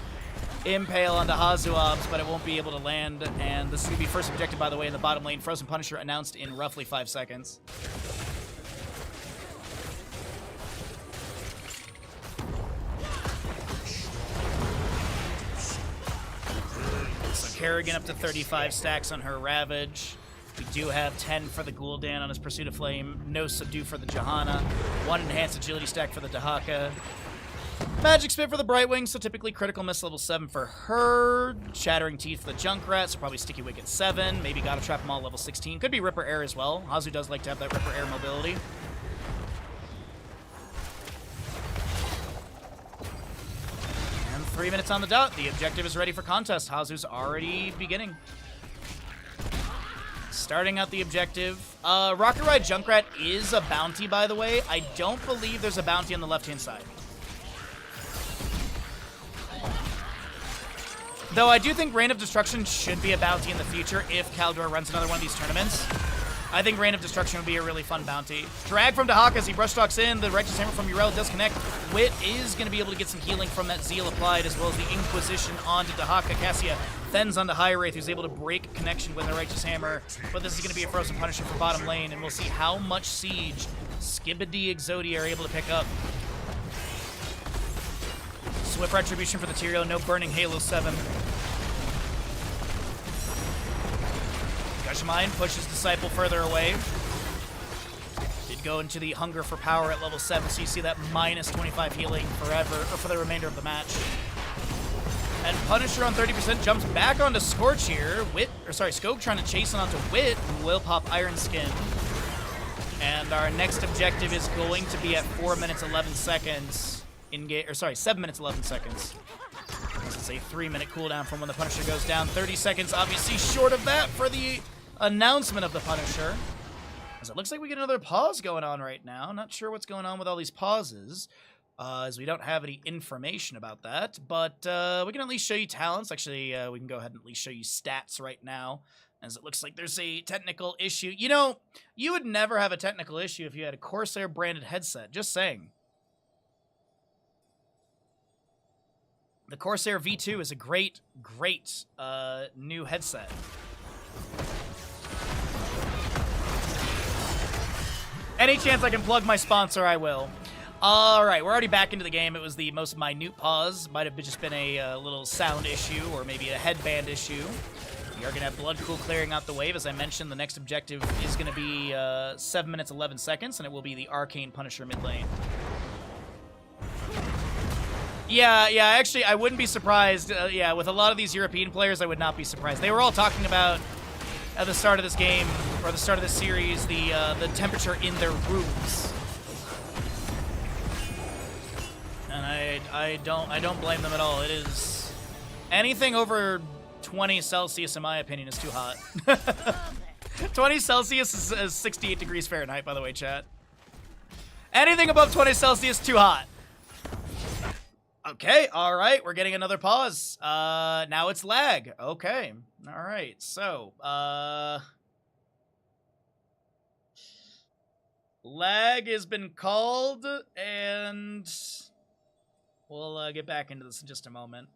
Impale onto Hazuabs, but it won't be able to land, and this is going to be first objective, by the way, in the bottom lane. Frozen Punisher announced in roughly 5 seconds. So Kerrigan up to 35 stacks on her Ravage. We do have 10 for the Gul'dan on his Pursuit of Flame, no Subdue for the Johanna, 1 Enhanced Agility stack for the Dahaka. Magic Spit for the Brightwing, so typically critical miss level 7 for her. Shattering Teeth for the Junkrat, so probably Sticky Wick at 7. Maybe Gotta Trap them all level 16. Could be Ripper Air as well. Hazu does like to have that Ripper Air mobility. And 3 minutes on the dot. The objective is ready for contest. Hazu's already beginning. Starting out the objective. Rocket Ride Junkrat is a bounty, by the way. I don't believe there's a bounty on the left-hand side. Though I do think Reign of Destruction should be a bounty in the future if Caldor runs another one of these tournaments. I think Reign of Destruction would be a really fun bounty. Drag from Dahaka as he brush talks in. The Righteous Hammer from Yrel does connect. Wit is going to be able to get some healing from that Zeal applied, as well as the Inquisition onto Dahaka. Cassia Fens onto High Wraith, who's able to break connection with the Righteous Hammer. But this is going to be a Frozen Punisher for bottom lane, and we'll see how much siege Skibidi Exodia are able to pick up. Swift Retribution for the Tyrael, no Burning Halo 7. Gushmine pushes Disciple further away. Did go into the Hunger for Power at level 7, so you see that minus 25 healing forever, or for the remainder of the match. And Punisher on 30% jumps back onto Scorch here. Skog trying to chase it onto Wit, who will pop Iron Skin. And our next objective is going to be at 4 minutes 11 seconds. 7 minutes 11 seconds. This is a 3-minute cooldown from when the Punisher goes down. 30 seconds, obviously short of that for the announcement of the Punisher. As it looks like we get another pause going on right now. Not sure what's going on with all these pauses, as we don't have any information about that. But we can at least show you talents. Actually, we can go ahead and at least show you stats right now, as it looks like there's a technical issue. You know, you would never have a technical issue if you had a Corsair branded headset. Just saying. The Corsair V2 is a great new headset. Any chance I can plug my sponsor, I will. Alright, we're already back into the game. It was the most minute pause. Might have just been a little sound issue, or maybe a headband issue. We are going to have Bloodcool clearing out the wave. As I mentioned, the next objective is going to be 7 minutes 11 seconds, and it will be the Arcane Punisher mid lane. Yeah, actually, I wouldn't be surprised. Yeah, with a lot of these European players, I would not be surprised. They were all talking about, at the start of this game, or the start of this series, the temperature in their rooms. And I don't blame them at all. It is... anything over 20 Celsius, in my opinion, is too hot. 20 Celsius is 68 degrees Fahrenheit, by the way, chat. Anything above 20 Celsius, too hot. Okay, all right, we're getting another pause. Now it's lag. Okay, all right, so, Lag has been called, and we'll get back into this in just a moment.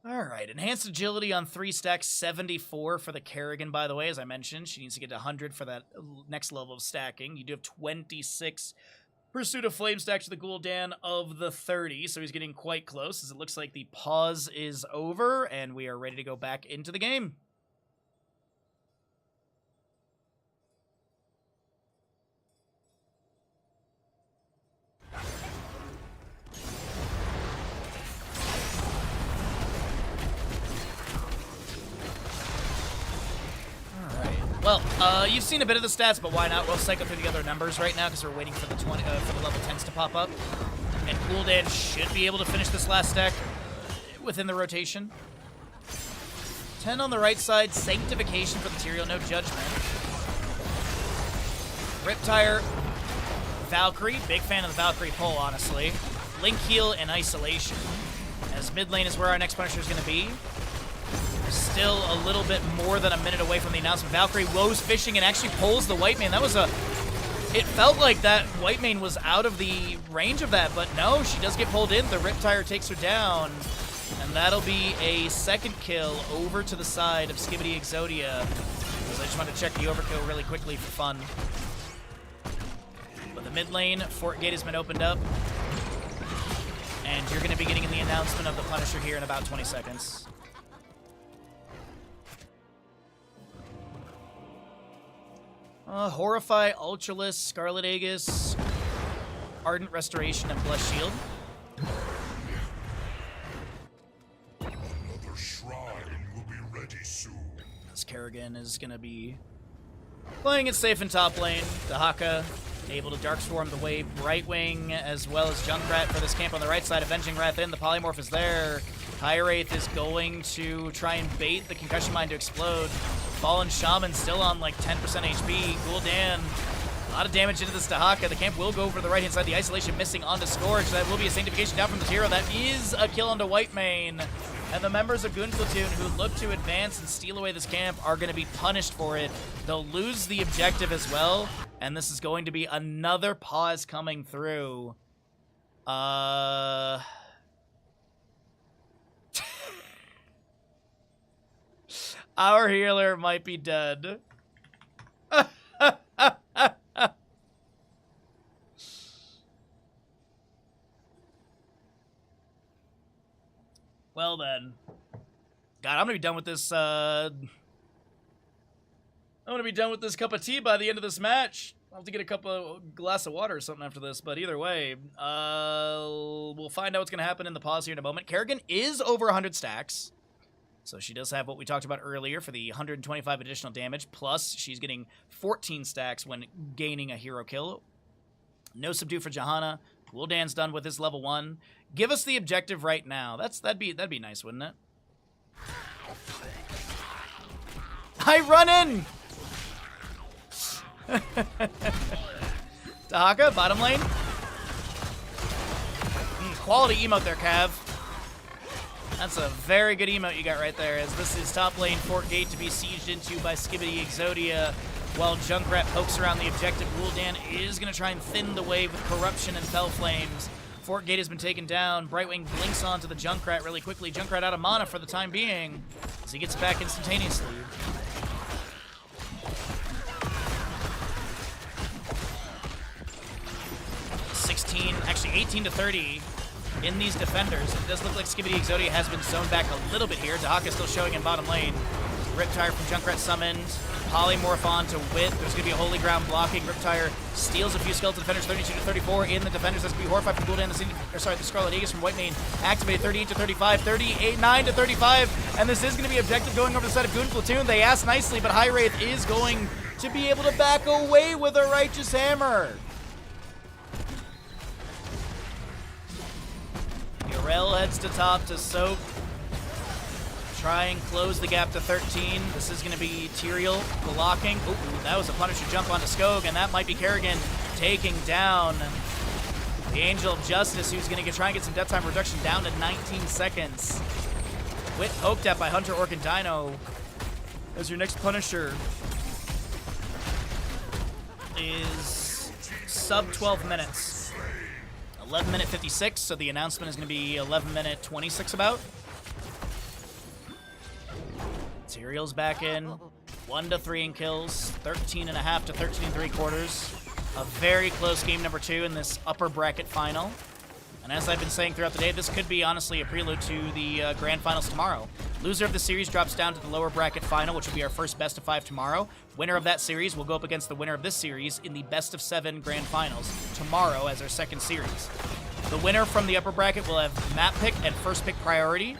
All right, enhanced agility on 3 stacks, 74 for the Kerrigan, by the way. As I mentioned, she needs to get to 100 for that next level of stacking. You do have 26 Pursuit of Flame stacks to the Gul'dan of the 30, so he's getting quite close, as it looks like the pause is over, and we are ready to go back into the game. Well, you've seen a bit of the stats, but why not? We'll cycle through the other numbers right now because we're waiting for the for the level 10s to pop up. And Gul'dan should be able to finish this last stack within the rotation. 10 on the right side, Sanctification for the Tyrael, no Judgment. Riptire, Valkyrie, big fan of the Valkyrie pull, honestly. Link Heal and Isolation. As mid lane is where our next Punisher is going to be. Still a little bit more than a minute away from the announcement. Valkyrie woes fishing and actually pulls the white man. That was it felt like that white man was out of the range of that, but no, she does get pulled in. The Riptire takes her down, and that'll be a second kill over to the side of Skibidi Exodia. So I just want to check the overkill really quickly for fun. But the mid lane, Fort Gate has been opened up, and you're going to be getting in the announcement of the Punisher here in about 20 seconds. Horrify, Ultralisk, Scarlet Aegis, Ardent Restoration, and Blessed Shield.
Another shrine will be ready soon.
This Kerrigan is going to be playing it safe in top lane. Dahaka able to Darkstorm the wave. Brightwing as well as Junkrat for this camp on the right side. Avenging Wrath in. The Polymorph is there. High-Wraith is going to try and bait the Concussion Mine to explode. Fallen Shaman still on like 10% HP. Gul'dan, a lot of damage into this Dahaka. The camp will go over to the right-hand side. The Isolation missing onto Scourge. That will be a Sanctification down from the Tyrael. That is a kill onto Whitemane. And the members of Goon Platoon who look to advance and steal away this camp are going to be punished for it. They'll lose the objective as well. And this is going to be another pause coming through. Our healer might be dead. Well then. God, I'm gonna be done with this, I'm gonna be done with this cup of tea by the end of this match. I'll have to get a glass of water or something after this, but either way, we'll find out what's gonna happen in the pause here in a moment. Kerrigan is over 100 stacks. So she does have what we talked about earlier for the 125 additional damage, plus she's getting 14 stacks when gaining a hero kill. No subdue for Johanna. Gul'dan's done with his level 1. Give us the objective right now. That'd be nice, wouldn't it? I run in! Dahaka, bottom lane. Quality emote there, Cav. That's a very good emote you got right there, as this is top lane Fort Gate to be sieged into by Skibidi Exodia, while Junkrat pokes around the objective. Gul'dan is going to try and thin the wave with Corruption and Fell Flames. Fort Gate has been taken down. Brightwing blinks onto the Junkrat really quickly. Junkrat out of mana for the time being, as he gets back instantaneously. Actually 18 to 30 in these defenders. It does look like Skibidi Exodia has been zoned back a little bit here. Dahaka still showing in bottom lane. Riptire from Junkrat summoned. Polymorph on to Wit. There's going to be a Holy Ground blocking. Riptire steals a few skeleton defenders, 32 to 34 in the defenders. That's going to be Horrified from Gul'dan. The Scarlet Aegis from Whitemane activated, 38 to 35, 39 to 35. And this is going to be objective going over the side of Goon Platoon. They asked nicely, but High-Wraith is going to be able to back away with a Righteous Hammer. Urel heads to top to soak. Try and close the gap to 13. This is going to be Tyrael blocking. Ooh, that was a Punisher jump onto Skog, and that might be Kerrigan taking down the Angel of Justice, who's going to try and get some death time reduction down to 19 seconds. Wit poked at by Hunter, Orc, and Dino as your next Punisher
is sub 12 minutes. 11 minute 56, so the announcement is going to be 11 minute 26 about. Tyrael's back in. 1-3 in kills, 13.5 to 13 3/4. A very close game number 2 in this upper bracket final. And as I've been saying throughout the day, this could be honestly a prelude to the grand finals tomorrow. Loser of the series drops down to the lower bracket final, which will be our first best of 5 tomorrow. Winner of that series will go up against the winner of this series in the best of 7 grand finals tomorrow as our second series. The winner from the upper bracket will have map pick and first pick priority.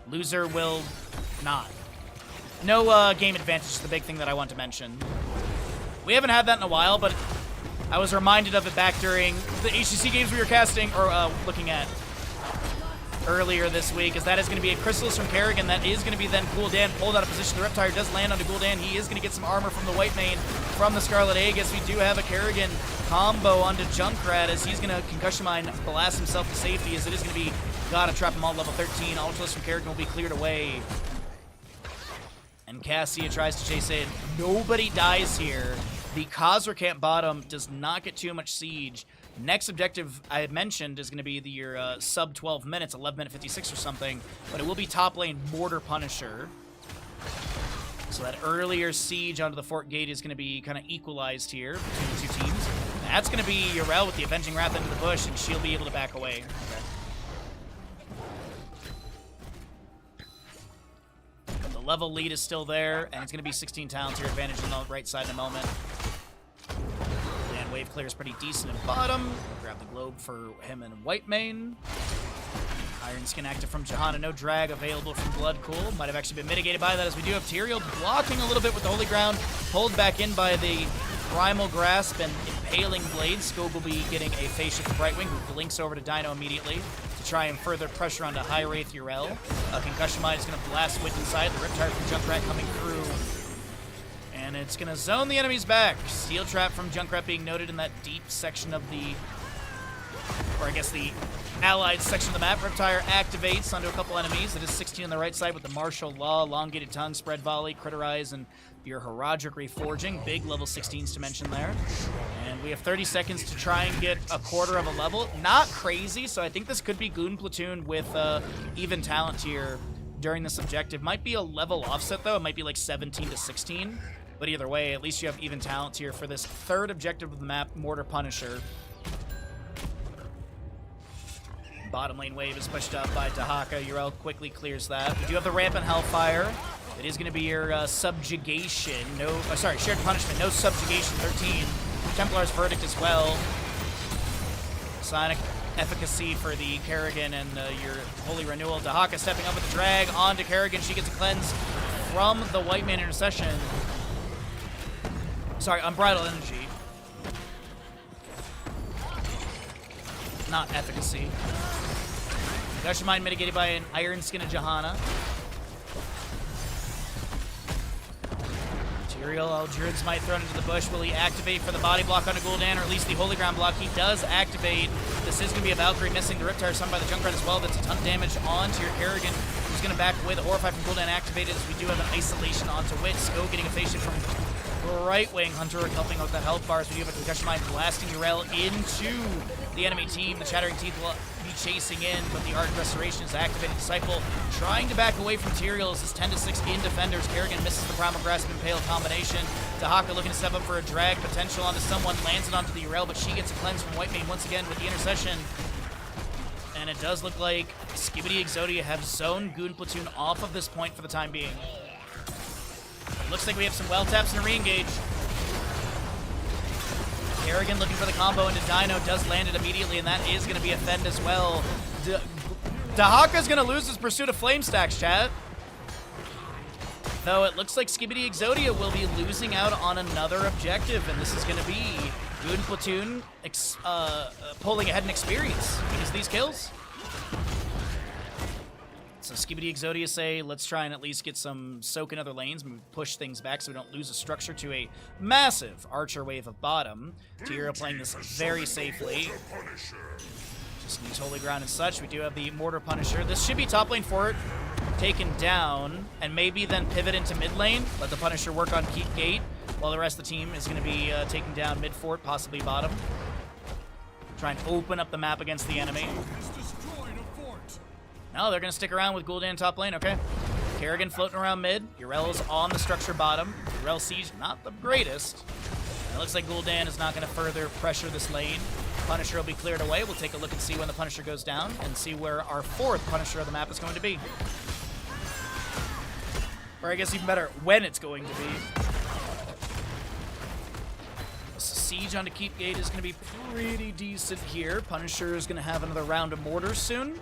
Loser will not. No game advantage is the big thing that I want to mention. We haven't had that in a while, but I was reminded of it back during the HCC games we were casting, or looking at earlier this week, as that is going to be a Chrysalis from Kerrigan. That is going to be then Gul'dan pulled out of position. The Riptire does land onto Gul'dan. He is going to get some armor from the White Mane from the Scarlet Aegis. We do have a Kerrigan combo onto Junkrat, as he's going to Concussion Mine blast himself to safety, as it is going to be gotta trap him all level 13. Ultralis from Kerrigan will be cleared away. And Cassia tries to chase in. Nobody dies here. The Khazra camp bottom does not get too much siege. Next objective I had mentioned is going to be your sub 12 minutes, 11 minute 56 or something, but it will be top lane Mortar Punisher. So that earlier siege onto the fort gate is going to be kind of equalized here between the two teams. That's going to be Yrel with the Avenging Wrath into the bush, and she'll be able to back away. Okay. The level lead is still there, and it's going to be 16 talents here, advantage on the right side in a moment. And wave clear is pretty decent in bottom. We'll grab the globe for him and White Mane. Iron Skin active from Johanna, no drag available from Blood Cool. Might have actually been mitigated by that, as we do have Tyrael blocking a little bit with the Holy Ground, pulled back in by the Primal Grasp and Impaling Blade. Skog will be getting a face shift from Brightwing, who links over to Dino immediately to try and further pressure onto High Wraith Yrel. Concussion Mine is going to blast Wit inside. The Riptide from Junkrat coming through. And it's going to zone the enemies back. Steel Trap from Junkrat being noted in that deep section of the, or I guess the allied section of the map. Riptire activates onto a couple enemies. It is 16 on the right side with the Martial Law, Elongated Tongue, Spread Volley, Criterize, and your Heraldric Reforging. Big level 16s to mention there. And we have 30 seconds to try and get a quarter of a level. Not crazy, so I think this could be Goon Platoon with even talent here during this objective. Might be a level offset, though. It might be like 17 to 16. But either way, at least you have even talent here for this third objective of the map, Mortar Punisher. Bottom lane wave is pushed up by Dahaka. Yrel quickly clears that. We do have the Rampant Hellfire. It is going to be your Subjugation. Shared Punishment. No Subjugation, 13. Templar's Verdict as well. Sonic Efficacy for the Kerrigan and your Holy Renewal. Dahaka stepping up with the drag onto Kerrigan. She gets a cleanse from the White Man Intercession. Sorry, Unbridled Energy. Not Efficacy. Concussion Mine mitigated by an Iron Skin of Johanna. Tyrael, Druid's Might thrown into the bush. Will he activate for the body block onto Gul'dan, or at least the Holy Ground block? He does activate. This is going to be a Valkyrie missing. The Riptire summoned by the Junkrat as well. That's a ton of damage onto your Kerrigan, who's going to back away. The Horrify from Gul'dan activated, as we do have an isolation onto Wit. Sko getting a face shift from Brightwing. Hunter helping out with that health bars. We do have a Concussion Mine blasting Yrel into the enemy team. The Chattering Teeth will be chasing in, but the Ardent Restoration is activated. Disciple trying to back away from Tyrael as it's 10 to 6 in defenders. Kerrigan misses the Primal Grasp and Impale combination. Dahaka looking to step up for a drag potential onto someone. Lands it onto the Yrel, but she gets a cleanse from White Mane once again with the intercession. And it does look like Skibidi Exodia have zoned Goon Platoon off of this point for the time being. Looks like we have some well taps and a re-engage. Kerrigan looking for the combo into Dino, does land it immediately, and that is going to be a fend as well. Dahaka's going to lose his pursuit of flame stacks, chat. Though it looks like Skibidi Exodia will be losing out on another objective, and this is going to be Goon Platoon pulling ahead in experience because of these kills. So Skibidi Exodia say, let's try and at least get some soak in other lanes, push things back so we don't lose a structure to a massive Archer wave of bottom. Tyrael playing this very safely. Just needs Holy Ground and such. We do have the Mortar Punisher. This should be top lane for it. Taken down, and maybe then pivot into mid lane. Let the Punisher work on Keep Gate. while the rest of the team is going to be taking down mid fort, possibly bottom. Try and open up the map against the enemy.
Has destroyed a fort.
No, they're going to stick around with Gul'dan top lane, okay. Kerrigan floating around mid. Urel's on the structure bottom. Urel siege, not the greatest. And it looks like Gul'dan is not going to further pressure this lane. Punisher will be cleared away. We'll take a look and see when the Punisher goes down and see where our 4th Punisher of the map is going to be. Or I guess even better, when it's going to be. Siege onto Keep Gate is going to be pretty decent here. Punisher is going to have another round of mortars soon.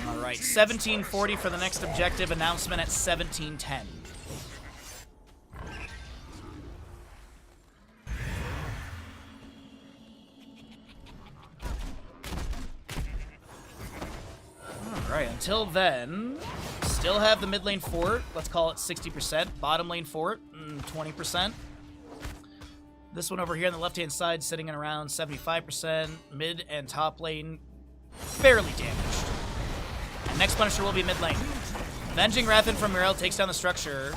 All right, 1740 for the next objective. Announcement at 1710. All right, until then, still have the mid lane fort. Let's call it 60%. Bottom lane fort, 20%. This one over here on the left-hand side sitting at around 75%. Mid and top lane fairly damaged. And next Punisher will be mid lane. Avenging Wrathen from Muriel takes down the structure.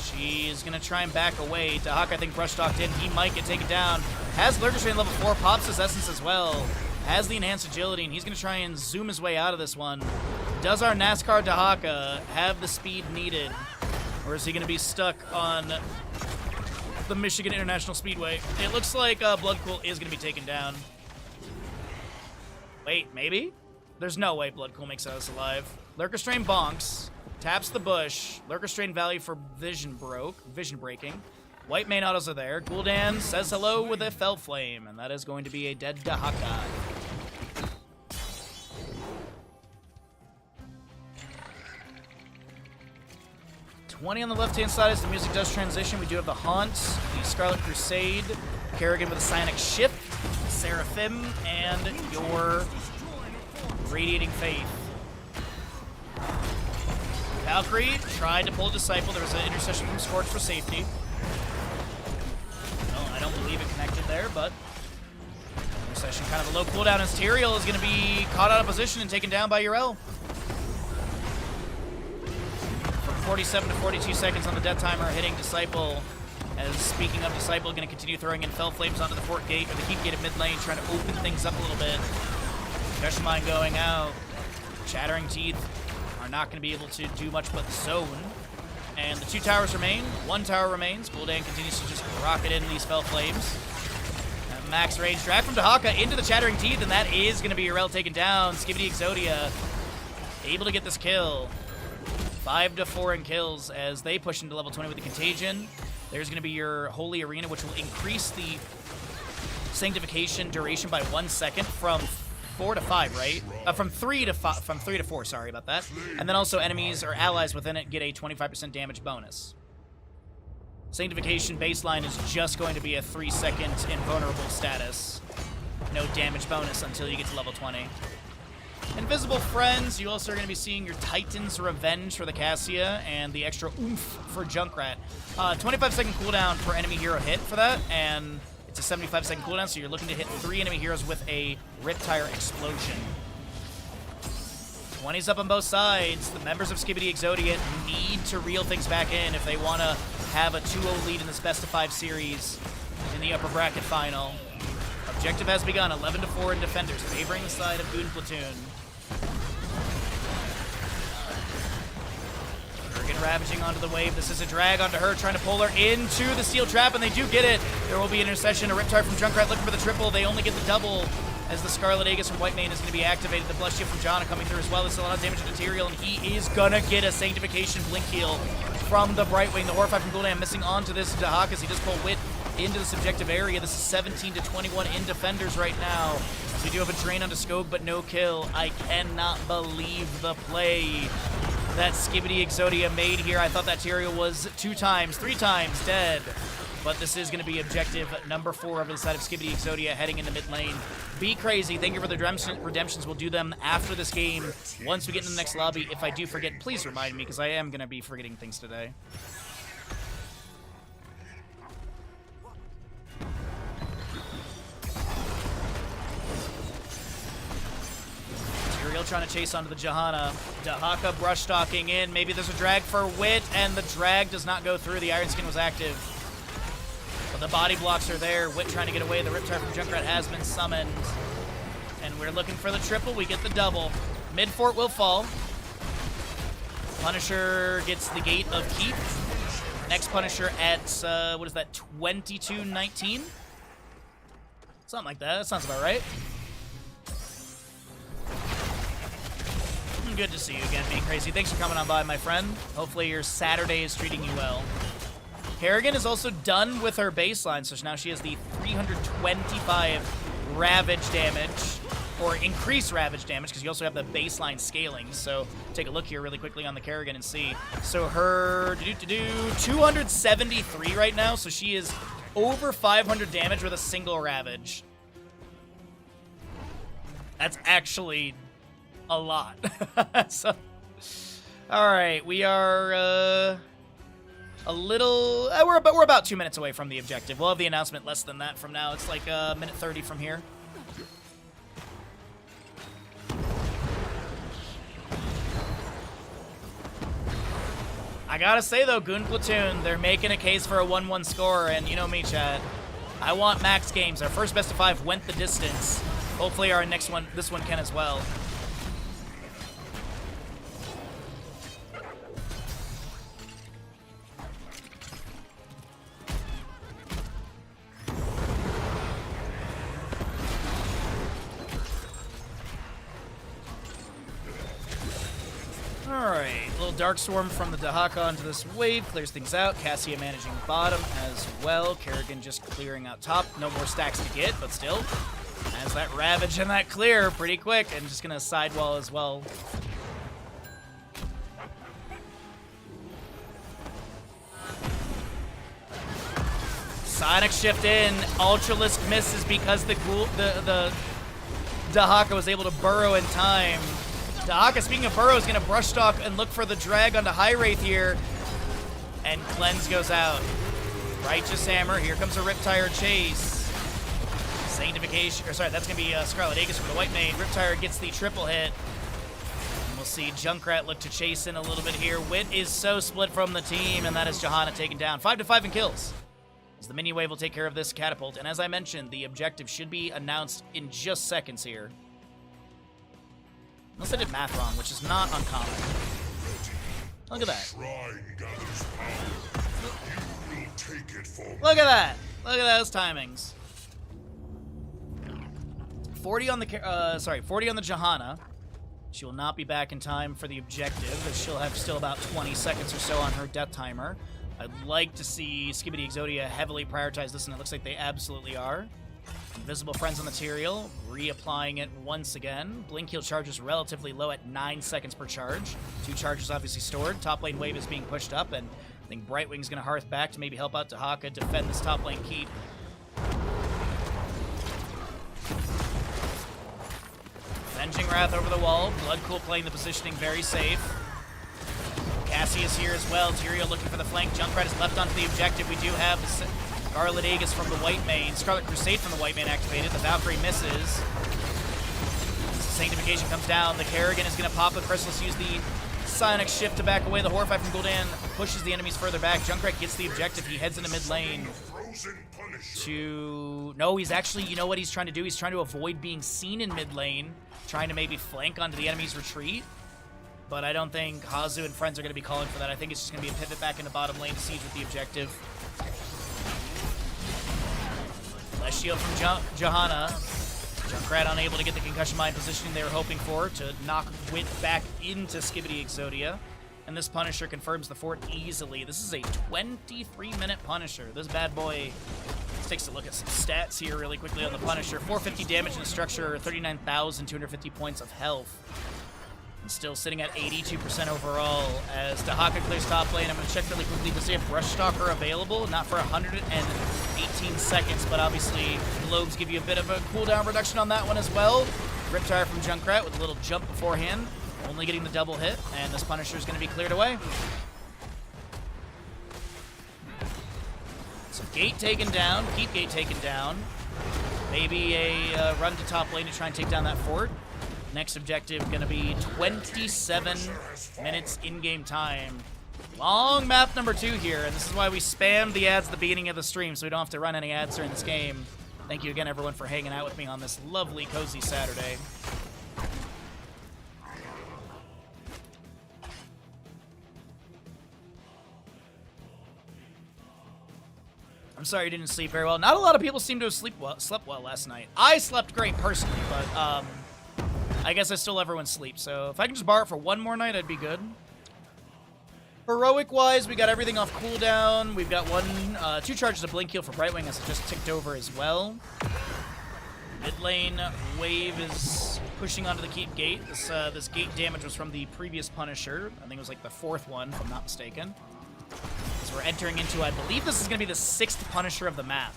She's going to try and back away. Dahak, I think, brush stalked in. He might get taken down. Has Lurker Strain level 4. Pops his Essence as well. Has the enhanced agility, and he's going to try and zoom his way out of this one. Does our NASCAR Dahaka have the speed needed? Or is he going to be stuck on the Michigan International Speedway? It looks like Bloodcool is going to be taken down. Wait, maybe? There's no way Bloodcool makes us alive. Lurker Strain bonks. Taps the bush. Lurker Strain value for vision breaking. White main autos are there. Gul'dan says hello with a Fell Flame, and that is going to be a dead Dahaka. $20 on the left-hand side as the music does transition. We do have the Haunt, the Scarlet Crusade, Kerrigan with a Psionic Shift, Seraphim, and your Radiating Faith. Valkyrie tried to pull Disciple. There was an intercession from Scorch for safety. Well, I don't believe it connected there, but intercession kind of a low cooldown as Tyrael is going to be caught out of position and taken down by Urel. 47 to 42 seconds on the death timer, hitting Disciple. As speaking of Disciple, going to continue throwing in Fell Flames onto the Fort Gate, or the Keep Gate at mid lane, trying to open things up a little bit. Concussion Mine going out. Chattering Teeth are not going to be able to do much but zone. And the 2 towers remain. 1 tower remains. Gul'dan continues to just rocket in these Fell Flames. Max range drag from Dahaka into the Chattering Teeth, and that is going to be Urel taken down. Skibidi Exodia able to get this kill. 5 to 4 in kills as they push into level 20 with the Contagion. There's going to be your Holy Arena, which will increase the Sanctification duration by 1 second from 4 to 5, right? From 3 to 4, sorry about that. And then also enemies or allies within it get a 25% damage bonus. Sanctification baseline is just going to be a 3-second invulnerable status. No damage bonus until you get to level 20. Invisible Friends, you also are going to be seeing your Titan's Revenge for the Cassia and the extra oomph for Junkrat. 25-second cooldown per enemy hero hit for that, and it's a 75-second cooldown, so you're looking to hit 3 enemy heroes with a Riptire Explosion. 20's up on both sides. The members of Skibidi Exodia need to reel things back in if they want to have a 2-0 lead in this best-of-5 series in the upper bracket final. Objective has begun, 11 to 4 in defenders, favoring the side of Goon Platoon. Kerrigan ravaging onto the wave. This is a drag onto her, trying to pull her into the steel trap, and they do get it. There will be an intercession, a Riptide from Junkrat looking for the triple. They only get the double as the Scarlet Aegis from White Mane is going to be activated. The Bless Shield from Janna coming through as well. This is a lot of damage to Tyrael, and he is going to get a Sanctification Blink Heal from the Brightwing. The Horrify from Gul'dan missing onto this Dahak as he does pull Wit into the subjective area. This is 17 to 21 in defenders right now. We do have a drain onto Skog, but no kill. I cannot believe the play that Skibidi Exodia made here. I thought that Tyrael was 3 times dead. But this is going to be objective number 4 over the side of Skibidi Exodia heading into mid lane. Be crazy. Thank you for the redemptions. We'll do them after this game. Once we get in the next lobby, if I do forget, please remind me, because I am going to be forgetting things today. still trying to chase onto the Johanna. Dahaka brush stalking in. Maybe there's a drag for Wit, and the drag does not go through. The Iron Skin was active. But the body blocks are there. Wit trying to get away. The Riptide from Junkrat has been summoned. And we're looking for the triple. We get the double. Mid fort will fall. Punisher gets the gate of keep. Next Punisher at, what is that, 22-19? Something like that. That sounds about right. Good to see you again, being crazy. Thanks for coming on by, my friend. Hopefully your Saturday is treating you well. Kerrigan is also done with her baseline, so now she has the 325 Ravage damage, or increased Ravage damage, because you also have the baseline scaling. So take a look here really quickly on the Kerrigan and see. So her 273 right now, so she is over 500 damage with a single Ravage. That's actually a lot. So, all right, we are a little. We're about 2 minutes away from the objective. We'll have the announcement less than that from now. It's like a minute 30 from here. I gotta say though, Goon Platoon, they're making a case for a 1-1 score, and you know me, chat. I want max games. Our first best of 5 went the distance. Hopefully our next one, this one can as well. Alright, a little Dark Storm from the Dahaka onto this wave, clears things out. Cassia managing bottom as well. Kerrigan just clearing out top. No more stacks to get, but still. Has that Ravage and that clear pretty quick, and just gonna sidewall as well. Sonic shift in. Ultralisk misses because the Dahaka was able to burrow in time. Dahaka, speaking of burrow, is going to brush stalk and look for the drag onto High Wraith here. And Cleanse goes out. Righteous Hammer. Here comes a Riptire chase. Sanctification. Or sorry, that's going to be Scarlet Aegis from the White Mane. Riptire gets the triple hit. And we'll see Junkrat look to chase in a little bit here. Wit is so split from the team, and that is Johanna taken down. 5-5 in kills. As the mini wave will take care of this catapult. And as I mentioned, the objective should be announced in just seconds here. Unless I did math wrong, which is not uncommon. Look at that. Look at that. Look at those timings. 40 on the 40 on the Johanna. She will not be back in time for the objective, as she'll have still about 20 seconds or so on her death timer. I'd like to see Skibidi Exodia heavily prioritize this, and it looks like they absolutely are. Invisible Friends on material, reapplying it once again. Blink heal charges relatively low at 9 seconds per charge. 2 charges obviously stored. Top lane wave is being pushed up, and I think Brightwing's going to hearth back to maybe help out Dahaka defend this top lane keep. Avenging Wrath over the wall. Bloodcool playing the positioning very safe. Cassie is here as well. Tyrael looking for the flank. Junkrat is left onto the objective. We do have the Scarlet Aegis from the White Mane. Scarlet Crusade from the White Mane activated. The Valkyrie misses. Sanctification comes down. The Kerrigan is going to pop the Chrysalis, use the Sonic Shift to back away. The Horrify from Gul'dan pushes the enemies further back. Junkrat gets the objective. He heads into mid lane to... No, he's actually... You know what he's trying to do? He's trying to avoid being seen in mid lane. Trying to maybe flank onto the enemy's retreat. But I don't think Hazu and friends are going to be calling for that. I think it's just going to be a pivot back into bottom lane to siege with the objective. Less shield from Johanna. Junkrat unable to get the concussion mine positioning they were hoping for to knock Wit back into Skibidi Exodia. And this Punisher confirms the fort easily. This is a 23-minute Punisher. This bad boy... Let's take a look at some stats here really quickly on the Punisher. 450 damage in the structure, 39,250 points of health. And still sitting at 82% overall as Dahaka clears top lane. I'm going to check really quickly to see if Brush Stalker available. Not for 118 seconds, but obviously globes give you a bit of a cooldown reduction on that one as well. Riptire from Junkrat with a little jump beforehand. Only getting the double hit, and this Punisher is going to be cleared away. So gate taken down, keep gate taken down. Maybe a run to top lane to try and take down that fort. Next objective gonna be 27 minutes in-game time. Long map number 2 here, and this is why we spammed the ads at the beginning of the stream so we don't have to run any ads during this game. Thank you again, everyone, for hanging out with me on this lovely, cozy Saturday. I'm sorry you didn't sleep very well. Not a lot of people seem to have slept well last night. I slept great personally, but I guess I stole everyone's sleep. So if I can just borrow it for one more night, I'd be good. Heroic-wise, we got everything off cooldown. We've got 2 charges of Blink Heal for Brightwing as it just ticked over as well. Mid lane wave is pushing onto the keep gate. This gate damage was from the previous Punisher. I think it was like the 4th one, if I'm not mistaken. So we're entering into, I believe this is going to be the 6th Punisher of the map.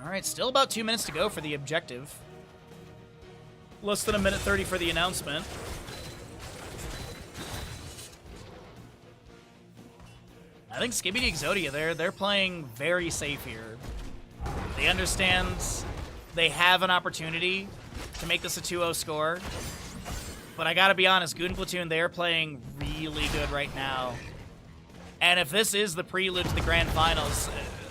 Alright, still about 2 minutes to go for the objective. Less than 1:30 for the announcement. I think Skibidi Exodia, they're playing very safe here. They understand they have an opportunity to make this a 2-0 score. But I gotta be honest, Goon Platoon, they're playing really good right now. And if this is the prelude to the Grand Finals,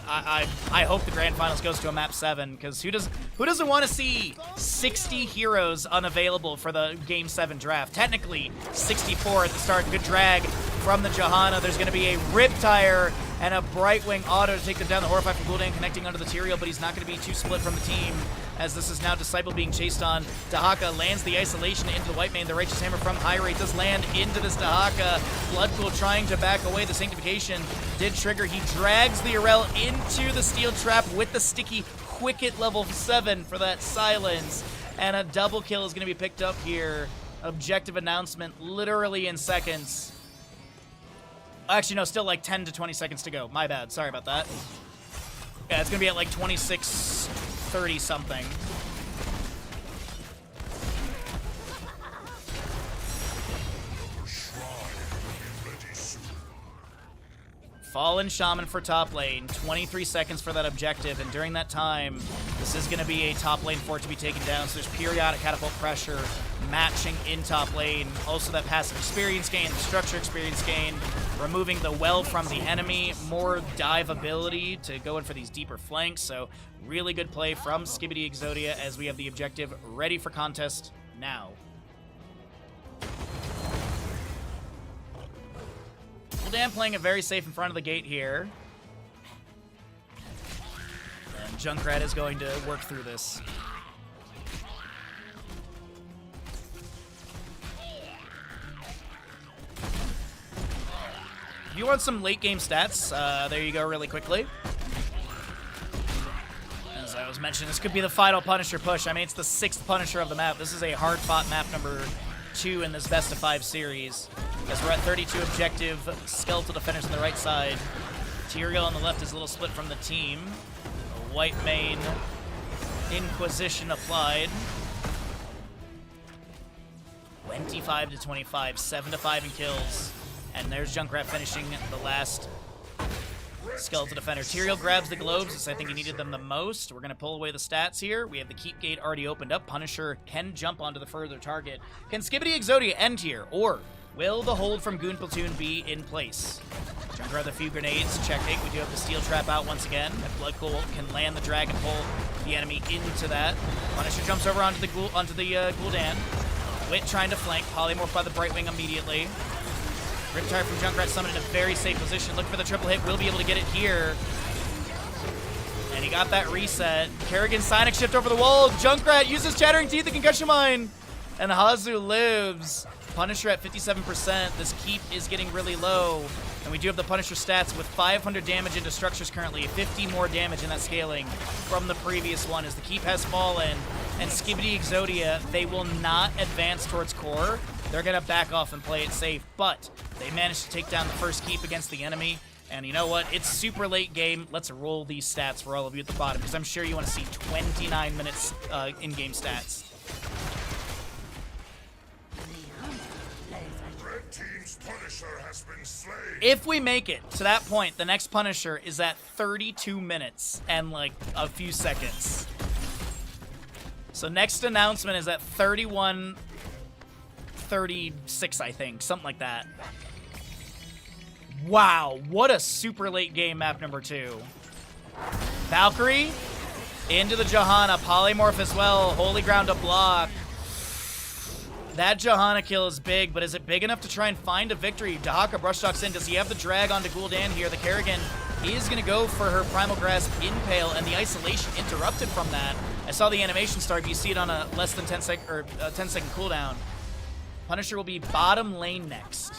I hope the Grand Finals goes to a map 7, because who doesn't want to see 60 heroes unavailable for the Game 7 draft? Technically, 64 at the start. Good drag from the Johanna. There's going to be a Riptire and a Brightwing auto to take them down. The Horrify from Gul'dan connecting onto the Tyrael, but he's not going to be too split from the team, as this is now Disciple being chased on. Dahaka lands the isolation into the White Mane. The Righteous Hammer from High Rate does land into this Dahaka. Bloodpool trying to back away. The Sanctification did trigger. He drags the Arel into the Steel Trap with the sticky Quicket level 7 for that silence. And a double kill is going to be picked up here. Objective announcement literally in seconds. Actually, no, still like 10 to 20 seconds to go. My bad. Sorry about that. Yeah, it's going to be at like 26:30 something. Fallen Shaman for top lane. 23 seconds for that objective, and during that time, this is going to be a top lane fort to be taken down, so there's periodic catapult pressure matching in top lane. Also that passive experience gain, the structure experience gain, removing the well from the enemy, more dive ability to go in for these deeper flanks, so really good play from Skibidi Exodia as we have the objective ready for contest now. Gul'dan playing it very safe in front of the gate here. And Junkrat is going to work through this. If you want some late game stats, there you go really quickly. As I was mentioning, this could be the final Punisher push. I mean, it's the 6th Punisher of the map. This is a hard-fought map number 2 in this best of 5 series. As we're at 32 objective, Skeletal Defenders on the right side. Tyrael on the left is a little split from the team. A White Mane Inquisition applied. 25 to 25, 7 to 5 in kills. And there's Junkrat finishing the last Skeletal Defender. Tyrael grabs the globes, as I think he needed them the most. We're going to pull away the stats here. We have the keep gate already opened up. Punisher can jump onto the further target. Can Skibidi Exodia end here, or will the hold from Goon Platoon be in place? Junkrat with a few grenades. Checkmate. We do have the Steel Trap out once again. If Bloodpool can land the drag and pull the enemy into that. Punisher jumps over onto the Gul'dan. Wit trying to flank. Polymorph by the Brightwing immediately. Riptire from Junkrat summoned in a very safe position. Look for the triple hit. Will be able to get it here. And he got that reset. Kerrigan Sonic shift over the wall. Junkrat uses Chattering Teeth, the Concussion Mine. And Hazu lives. Punisher at 57%. This keep is getting really low. And we do have the Punisher stats with 500 damage into structures currently. 50 more damage in that scaling from the previous one as the keep has fallen. And Skibidi Exodia, they will not advance towards core. They're going to back off and play it safe. But they managed to take down the first keep against the enemy. And you know what? It's super late game. Let's roll these stats for all of you at the bottom, because I'm sure you want to see 29 minutes in-game stats.
Red team has been slain.
If we make it to that point, the next Punisher is at 32 minutes and like a few seconds. So next announcement is at 31, 36, I think, something like that. Wow, what a super late game map number 2. Valkyrie into the Johanna, polymorph as well, holy ground to block. That Johanna kill is big, but is it big enough to try and find a victory? Dahaka brush talks in. Does he have the drag onto Gul'dan here? The Kerrigan is going to go for her Primal Grasp Impale, and the isolation interrupted from that. I saw the animation start, but you see it on a less than 10 second cooldown. Punisher will be bottom lane next.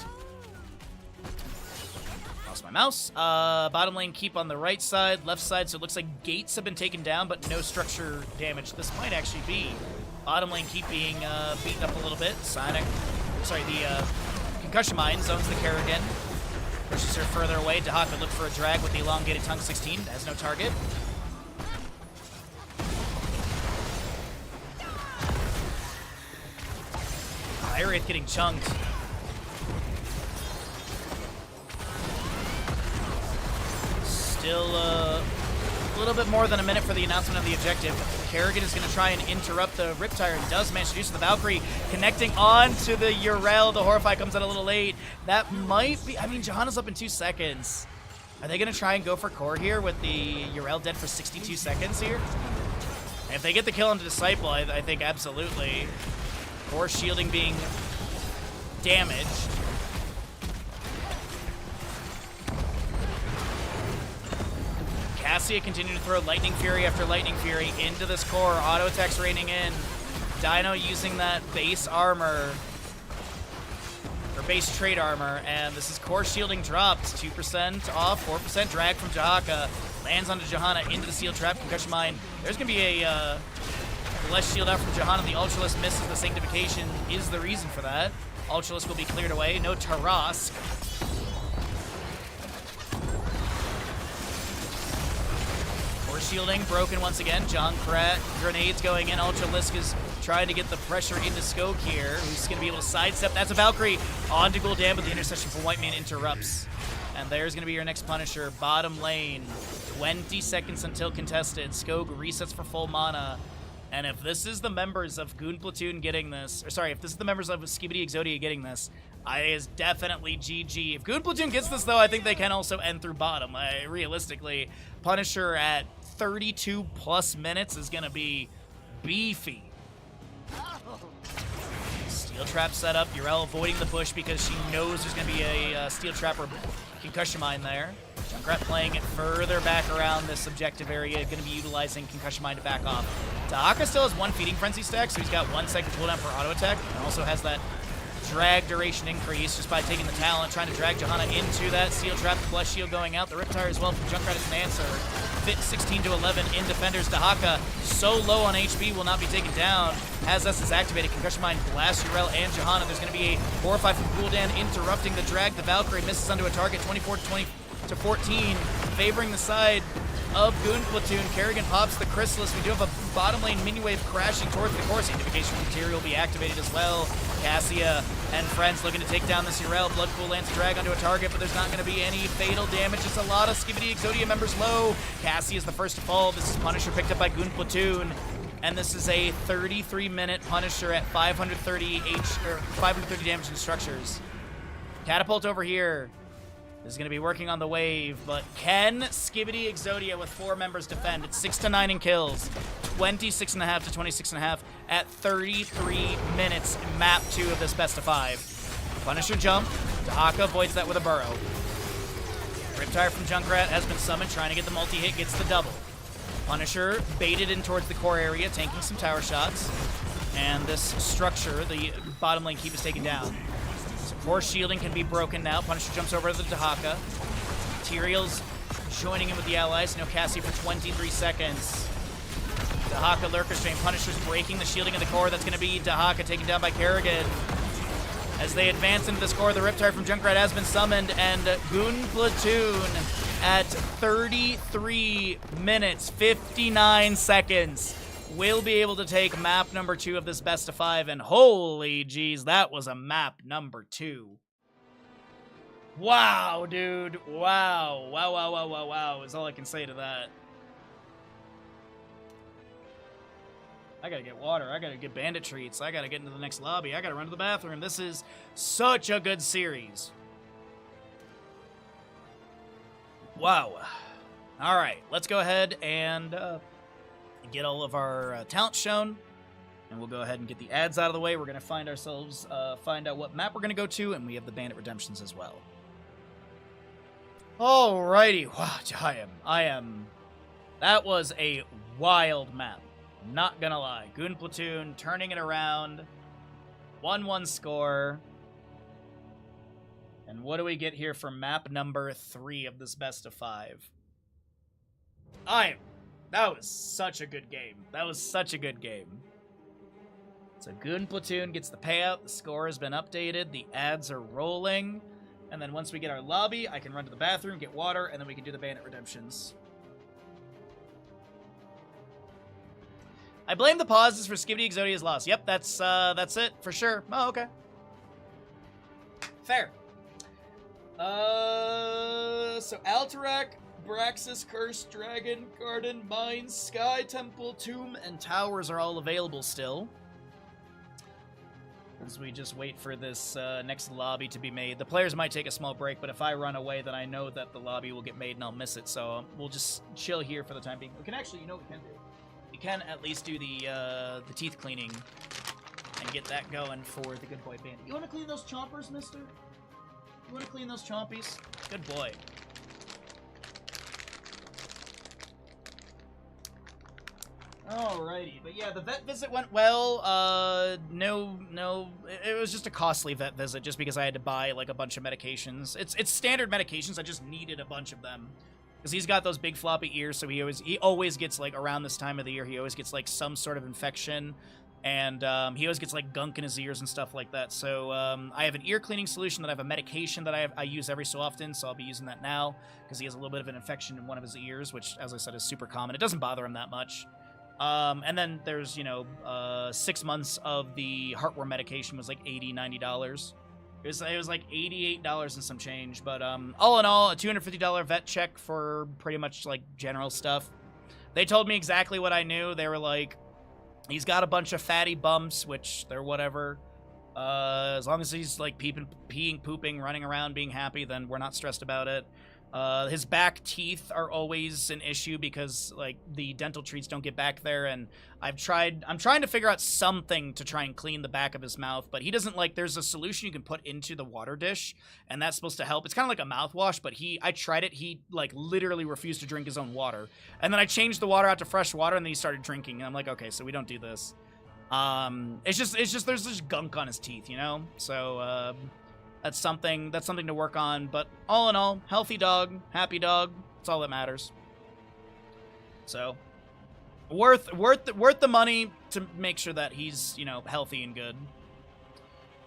Lost my mouse. Bottom lane keep on the right side, left side, so it looks like gates have been taken down, but no structure damage. This might actually be bottom lane keep being beaten up a little bit. The Concussion Mine zones the Kerrigan. Pushes her further away. Dahaka look for a drag with the elongated tongue 16. Has no target. Wraith getting chunked. Still a little bit more than a minute for the announcement of the objective. Kerrigan is going to try and interrupt the Riptire and does manage to do so. The Valkyrie connecting on to the Yrel. The Horrify comes out a little late. That might be... I mean, Johanna's up in 2 seconds. Are they going to try and go for core here with the Yrel dead for 62 seconds here? If they get the kill on the Disciple, I think absolutely. Core shielding being damaged. Cassia continuing to throw Lightning Fury after Lightning Fury into this core. Auto attacks raining in. Dino using that base armor, or base trade armor, and this is core shielding dropped. 2% off, 4% drag from Dahaka. Lands onto Johanna into the Seal Trap, Concussion Mine. There's going to be a less shield out from Johanna. The Ultralisk misses the Sanctification is the reason for that. Ultralisk will be cleared away. No Tarask. Core shielding broken once again. Junkrat grenades going in. Ultralisk is trying to get the pressure into Skog here, who's going to be able to sidestep. That's a Valkyrie onto Gul'dan, but the interception from White Man interrupts. And there's going to be your next Punisher. Bottom lane. 20 seconds until contested. Skog resets for full mana. And if this is the members of Goon Platoon getting this, or sorry, if this is the members of Skibidi Exodia getting this, is definitely GG. If Goon Platoon gets this, though, I think they can also end through bottom. Realistically, Punisher at 32 plus minutes is going to be beefy. Steel Trap set up. Yrel avoiding the bush because she knows there's going to be a Steel Trap or Concussion Mine there. Junkrat playing it further back around this objective area, going to be utilizing Concussion Mine to back off. Dahaka still has 1 Feeding Frenzy stack, so he's got 1 second cooldown for auto attack, and also has that drag duration increase just by taking the talent, trying to drag Johanna into that Steel Trap. The Bless Shield going out. The Riptire as well from Junkrat as an answer. Fit 16 to 11 in defenders. Dahaka so low on HP will not be taken down. Has S's activated. Concussion Mine blasts Yrel and Johanna. There's going to be a 4-5 from Gul'dan interrupting the drag. The Valkyrie misses onto a target. 24 to 14, favoring the side of Goon Platoon. Kerrigan pops the Chrysalis. We do have a bottom lane mini wave crashing towards the core. Sanctification material will be activated as well. Cassia and friends looking to take down this Yrel. Blood Pool lands a drag onto a target, but there's not going to be any fatal damage. It's a lot of Skibidi Exodia members low. Cassie is the first to fall. This is Punisher picked up by Goon Platoon. And this is a 33-minute Punisher at 530 damage in structures. Catapult over here is going to be working on the wave, but can Skibidi Exodia with 4 members defend? It's 6 to 9 in kills, 26.5 to 26.5 at 33 minutes in map 2 of this best of 5. Punisher jump. Dahaka avoids that with a burrow. Riptire from Junkrat has been summoned, trying to get the multi-hit, gets the double. Punisher baited in towards the core area, tanking some tower shots. And this structure, the bottom lane keep is taken down. Core shielding can be broken now. Punisher jumps over to the Dahaka. Materials joining in with the allies. No Cassie for 23 seconds. Dahaka Lurker Strain. Punisher's breaking the shielding of the core. That's going to be Dahaka taken down by Kerrigan. As they advance into this core, the Riptire from Junkrat has been summoned, and Goon Platoon at 33 minutes, 59 seconds will be able to take map number 2 of this best of 5, and holy jeez, that was a map number 2. Wow, dude. Wow. Wow, wow, wow, wow, wow is all I can say to that. I gotta get water. I gotta get bandit treats. I gotta get into the next lobby. I gotta run to the bathroom. This is such a good series. Wow. All right, let's go ahead and get all of our talent shown. And we'll go ahead and get the ads out of the way. We're going to find out what map we're going to go to, and we have the bandit redemptions as well. Alrighty. Wow, that was a wild map. Not gonna lie. Goon Platoon, turning it around. 1-1 score. And what do we get here for map number 3 of this best of 5? That was such a good game. That was such a good game. So Goon Platoon gets the payout. The score has been updated. The ads are rolling. And then once we get our lobby, I can run to the bathroom, get water, and then we can do the bandit redemptions. I blame the pauses for Skibidi Exodia's loss. Yep, that's it for sure. Oh, okay. Fair. So Alterac, Braxis, Cursed Dragon, Garden, Mines, Sky, Temple, Tomb, and Towers are all available still. As we just wait for this next lobby to be made. The players might take a small break, but if I run away, then I know that the lobby will get made and I'll miss it. So we'll just chill here for the time being. We can actually, you know what we can do? We can at least do the teeth cleaning and get that going for the good boy bandit. You want to clean those chompers, mister? You want to clean those chompies? Good boy. Alrighty, but yeah, the vet visit went well. No, it was just a costly vet visit just because I had to buy like a bunch of medications. It's standard medications. I just needed a bunch of them because he's got those big floppy ears, so he always gets like around this time of the year he always gets like some sort of infection, and he always gets like gunk in his ears and stuff like that. So I have an ear cleaning solution that I have a medication that I use every so often, so I'll be using that now because he has a little bit of an infection in one of his ears, which, as I said, is super common. It doesn't bother him that much. And then there's, 6 months of the heartworm medication was like $80, $90. It was like $88 and some change, but all in all, a $250 vet check for pretty much like general stuff. They told me exactly what I knew. They were like, he's got a bunch of fatty bumps, which they're whatever. As long as he's like peeing, pooping, running around, being happy, then we're not stressed about it. His back teeth are always an issue because like the dental treats don't get back there, and I'm trying to figure out something to try and clean the back of his mouth, but he doesn't like, there's a solution you can put into the water dish, and that's supposed to help. It's kind of like a mouthwash, but I tried it, he like literally refused to drink his own water. And then I changed the water out to fresh water, and then he started drinking, and I'm like, okay, so we don't do this. It's just there's just gunk on his teeth, so that's something to work on, but all in all, healthy dog, happy dog, that's all that matters. So, worth the money to make sure that he's, healthy and good.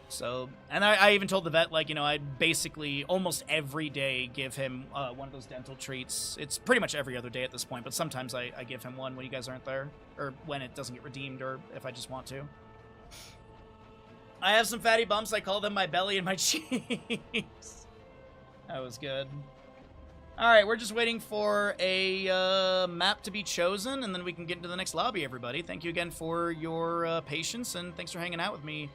So, and I even told the vet, like, I basically almost every day give him one of those dental treats. It's pretty much every other day at this point, but sometimes I give him one when you guys aren't there, or when it doesn't get redeemed, or if I just want to. I have some fatty bumps. I call them my belly and my cheeks. That was good. All right, we're just waiting for a map to be chosen, and then we can get into the next lobby, everybody. Thank you again for your patience, and thanks for hanging out with me.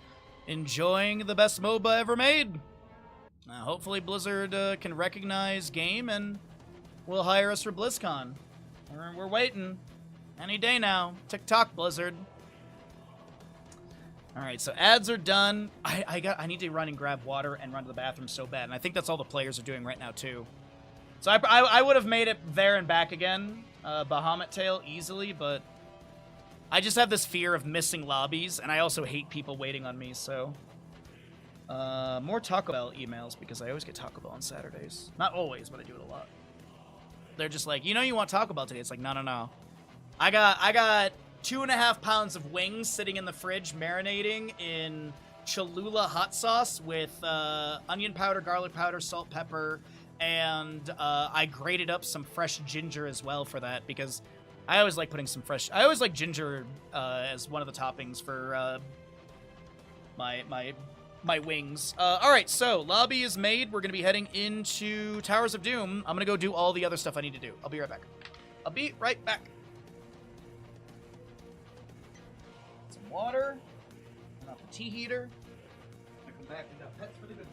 Enjoying the best MOBA ever made. Hopefully Blizzard can recognize game and will hire us for BlizzCon. We're waiting. Any day now. TikTok, Blizzard. All right, so ads are done. I need to run and grab water and run to the bathroom so bad, and I think that's all the players are doing right now too. So I would have made it there and back again, Bahamut Tail easily, but I just have this fear of missing lobbies, and I also hate people waiting on me. So more Taco Bell emails because I always get Taco Bell on Saturdays. Not always, but I do it a lot. They're just like, you want Taco Bell today? It's like, no. I got 2.5 pounds of wings sitting in the fridge marinating in Cholula hot sauce with onion powder, garlic powder, salt, pepper, and I grated up some fresh ginger as well for that because I always like putting some fresh... I always like ginger as one of the toppings for my my wings. All right, so lobby is made. We're going to be heading into Towers of Doom. I'm going to go do all the other stuff I need to do. I'll be right back. I'll be right back. Some water. Turn off the tea heater. I come back and got pets for the good boy.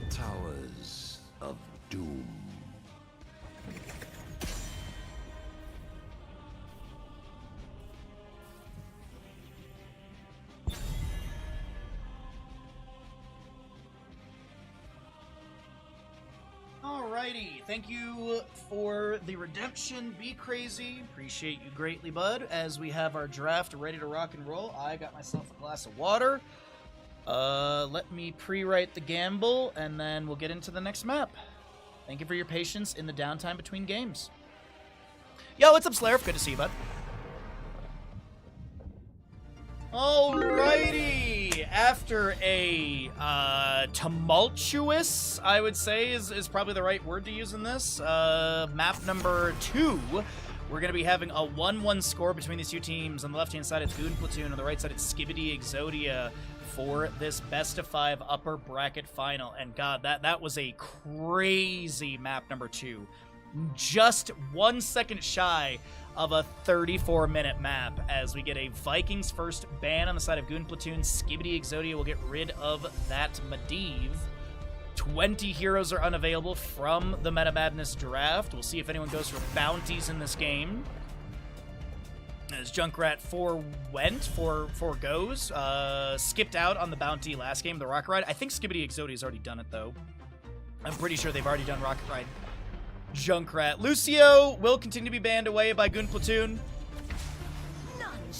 Towers of Doom.
Alrighty, thank you for the redemption. Be crazy. Appreciate you greatly, bud. As we have our draft ready to rock and roll, I got myself a glass of water. Let me pre-write the gamble, and then we'll get into the next map. Thank you for your patience in the downtime between games. Yo, what's up, Slayer? Good to see you, bud. Alrighty, after a tumultuous, I would say is probably the right word to use in this, map number 2, we're going to be having a 1-1 score between these two teams. On the left-hand side, it's Goon Platoon. On the right side, it's Skibidi Exodia for this best-of-5 upper bracket final. And God, that was a crazy map number 2. Just 1 second shy of a 34-minute map as we get a Vikings first ban on the side of Goon Platoon. Skibidi Exodia will get rid of that Medivh. 20 heroes are unavailable from the Meta Madness draft. We'll see if anyone goes for bounties in this game. As Junkrat 4 goes, skipped out on the bounty last game, the Rocket Ride. I think Skibidi Exodia's already done it, though. I'm pretty sure they've already done Rocket Ride. Junkrat. Lucio will continue to be banned away by Goon Platoon.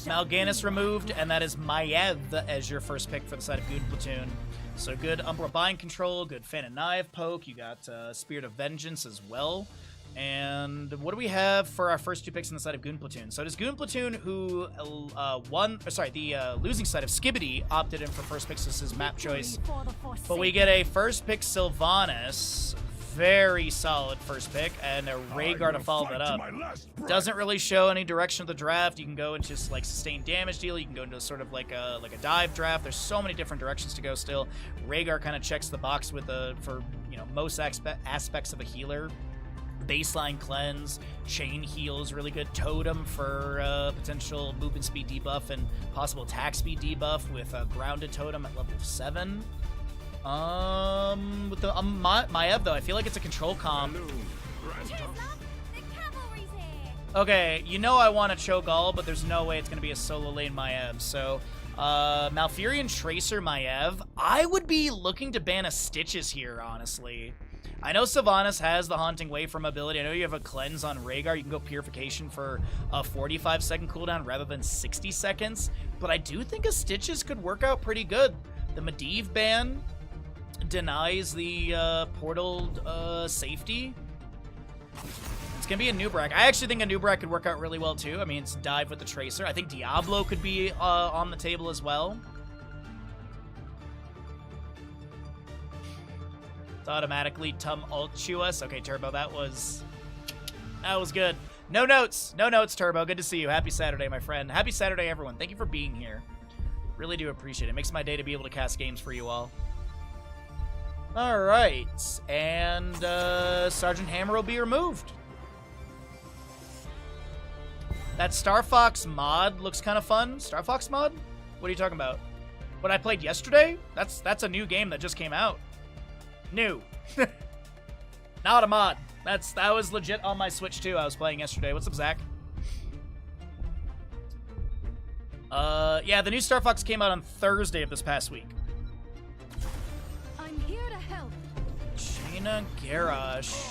Mal'Ganis removed, and that is Maiev as your first pick for the side of Goon Platoon. So good Umbra Bind Control, good Fan and Knife Poke. You got Spirit of Vengeance as well. And what do we have for our first 2 picks on the side of Goon Platoon? So it is Goon Platoon who the losing side of Skibidi opted in for first picks. This is map choice. But we get a first pick Sylvanas. Very solid first pick, and a Rhaegar to follow that up. Doesn't really show any direction of the draft. You can go into just like sustained damage deal. You can go into sort of like a dive draft. There's so many different directions to go still. Rhaegar kind of checks the box with for most aspects of a healer. Baseline cleanse, chain heal is really good. Totem for potential movement speed debuff and possible attack speed debuff with a grounded totem at level 7. With the Maiev though, I feel like it's a control comp. Okay, you know I want to Cho'Gall, but there's no way it's going to be a solo lane Maiev. So, Malfurion Tracer Maiev. I would be looking to ban a Stitches here, honestly. I know Sylvanas has the Haunting Wave from ability. I know you have a Cleanse on Rhaegar. You can go Purification for a 45-second cooldown rather than 60 seconds. But I do think a Stitches could work out pretty good. The Medivh ban denies the portal safety. It's going to be a Nubrak. I actually think a Nubrak could work out really well, too. I mean, it's dive with the Tracer. I think Diablo could be on the table as well. It's automatically tumultuous. Okay, Turbo, that was good. No notes. No notes, Turbo. Good to see you. Happy Saturday, my friend. Happy Saturday, everyone. Thank you for being here. Really do appreciate it. It makes my day to be able to cast games for you all. All right. And Sergeant Hammer will be removed. That Star Fox mod looks kind of fun. Star Fox mod? What are you talking about? What I played yesterday? That's a new game that just came out. New. Not a mod. That was legit on my Switch too. I was playing yesterday. What's up, Zach? Yeah, the new Star Fox came out on Thursday of this past week.
I'm here to help.
Jaina Garrosh.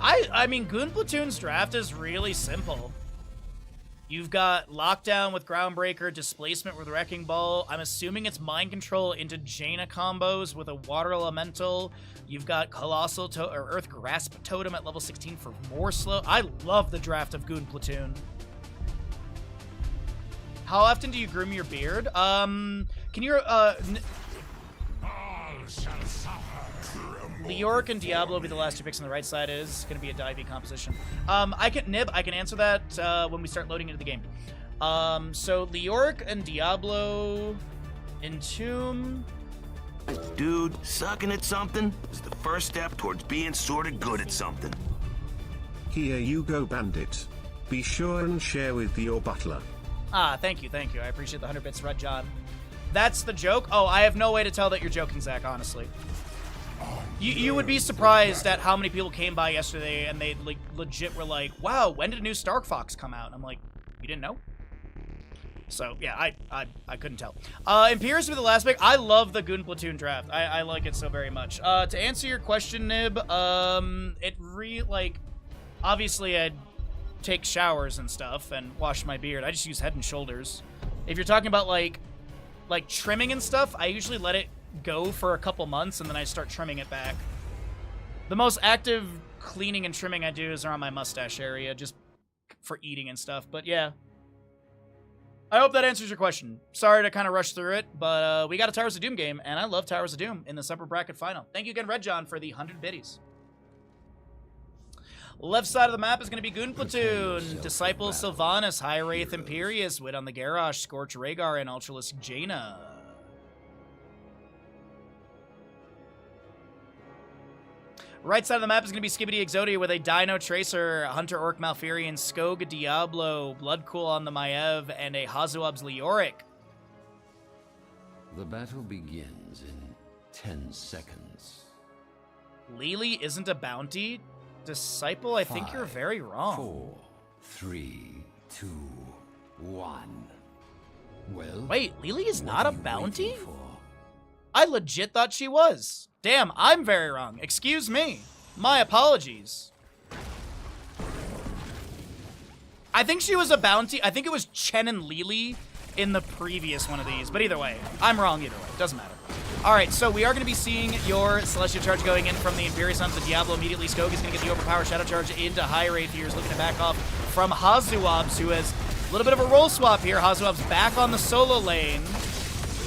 I mean, Goon Platoon's draft is really simple. You've got Lockdown with Groundbreaker, Displacement with Wrecking Ball. I'm assuming it's Mind Control into Jaina combos with a Water Elemental. You've got Colossal or Earth Grasp Totem at level 16 for more slow. I love the draft of Goon Platoon. How often do you groom your beard? Can you, Leoric and Diablo will be the last two picks on the right side. Is going to be a divey composition. I can answer that when we start loading into the game. So Leoric and Diablo, Entomb.
Dude, sucking at something is the first step towards being sorta good at something.
Here you go, Bandit. Be sure and share with your butler.
Ah, thank you. I appreciate the 100 bits, Red John. That's the joke? Oh, I have no way to tell that you're joking, Zach, honestly. You would be surprised at how many people came by yesterday and they like legit were like, wow, when did a new Star Fox come out? And I'm like, you didn't know? So, yeah, I couldn't tell. Imperius with the last pick. I love the Goon Platoon draft. I like it so very much. To answer your question, Nib, obviously I'd take showers and stuff and wash my beard. I just use Head and Shoulders. If you're talking about, like trimming and stuff, I usually let it go for a couple months and then I start trimming it back. The most active cleaning and trimming I do is around my mustache area, just for eating and stuff. But yeah, I hope that answers your question. Sorry to kind of rush through it, but we got a Towers of Doom game, and I love Towers of Doom in the upper bracket final. Thank you again, Red John, for the 100 biddies. Left side of the map is going to be Goon Platoon, Disciple Sylvanas, High Wraith Imperius, Wit on the Garrosh, Scorch Rhaegar, and Ultralisk Jaina. Right side of the map is going to be Skibidi Exodia with a Dino Tracer, Hunter Orc Malfurion, Skog Diablo, Bloodcool on the Maiev, and a Hazuab's Leoric.
The battle begins in 10 seconds.
Lily isn't a bounty? Disciple, I think you're very wrong.
4, 3, 2, 1. Well,
wait, Lily is not a bounty?
For?
I legit thought she was. Damn, I'm very wrong. Excuse me. My apologies. I think she was a bounty. I think it was Chen and Lily in the previous one of these. But either way, I'm wrong either way. Doesn't matter. All right, so we are going to be seeing your Celestial Charge going in from the Imperius onto the Diablo. Immediately, Skog is going to get the Overpower Shadow Charge into High Wraith here. He's looking to back off from Hazuabs, who has a little bit of a roll swap here. Hazuabs back on the solo lane.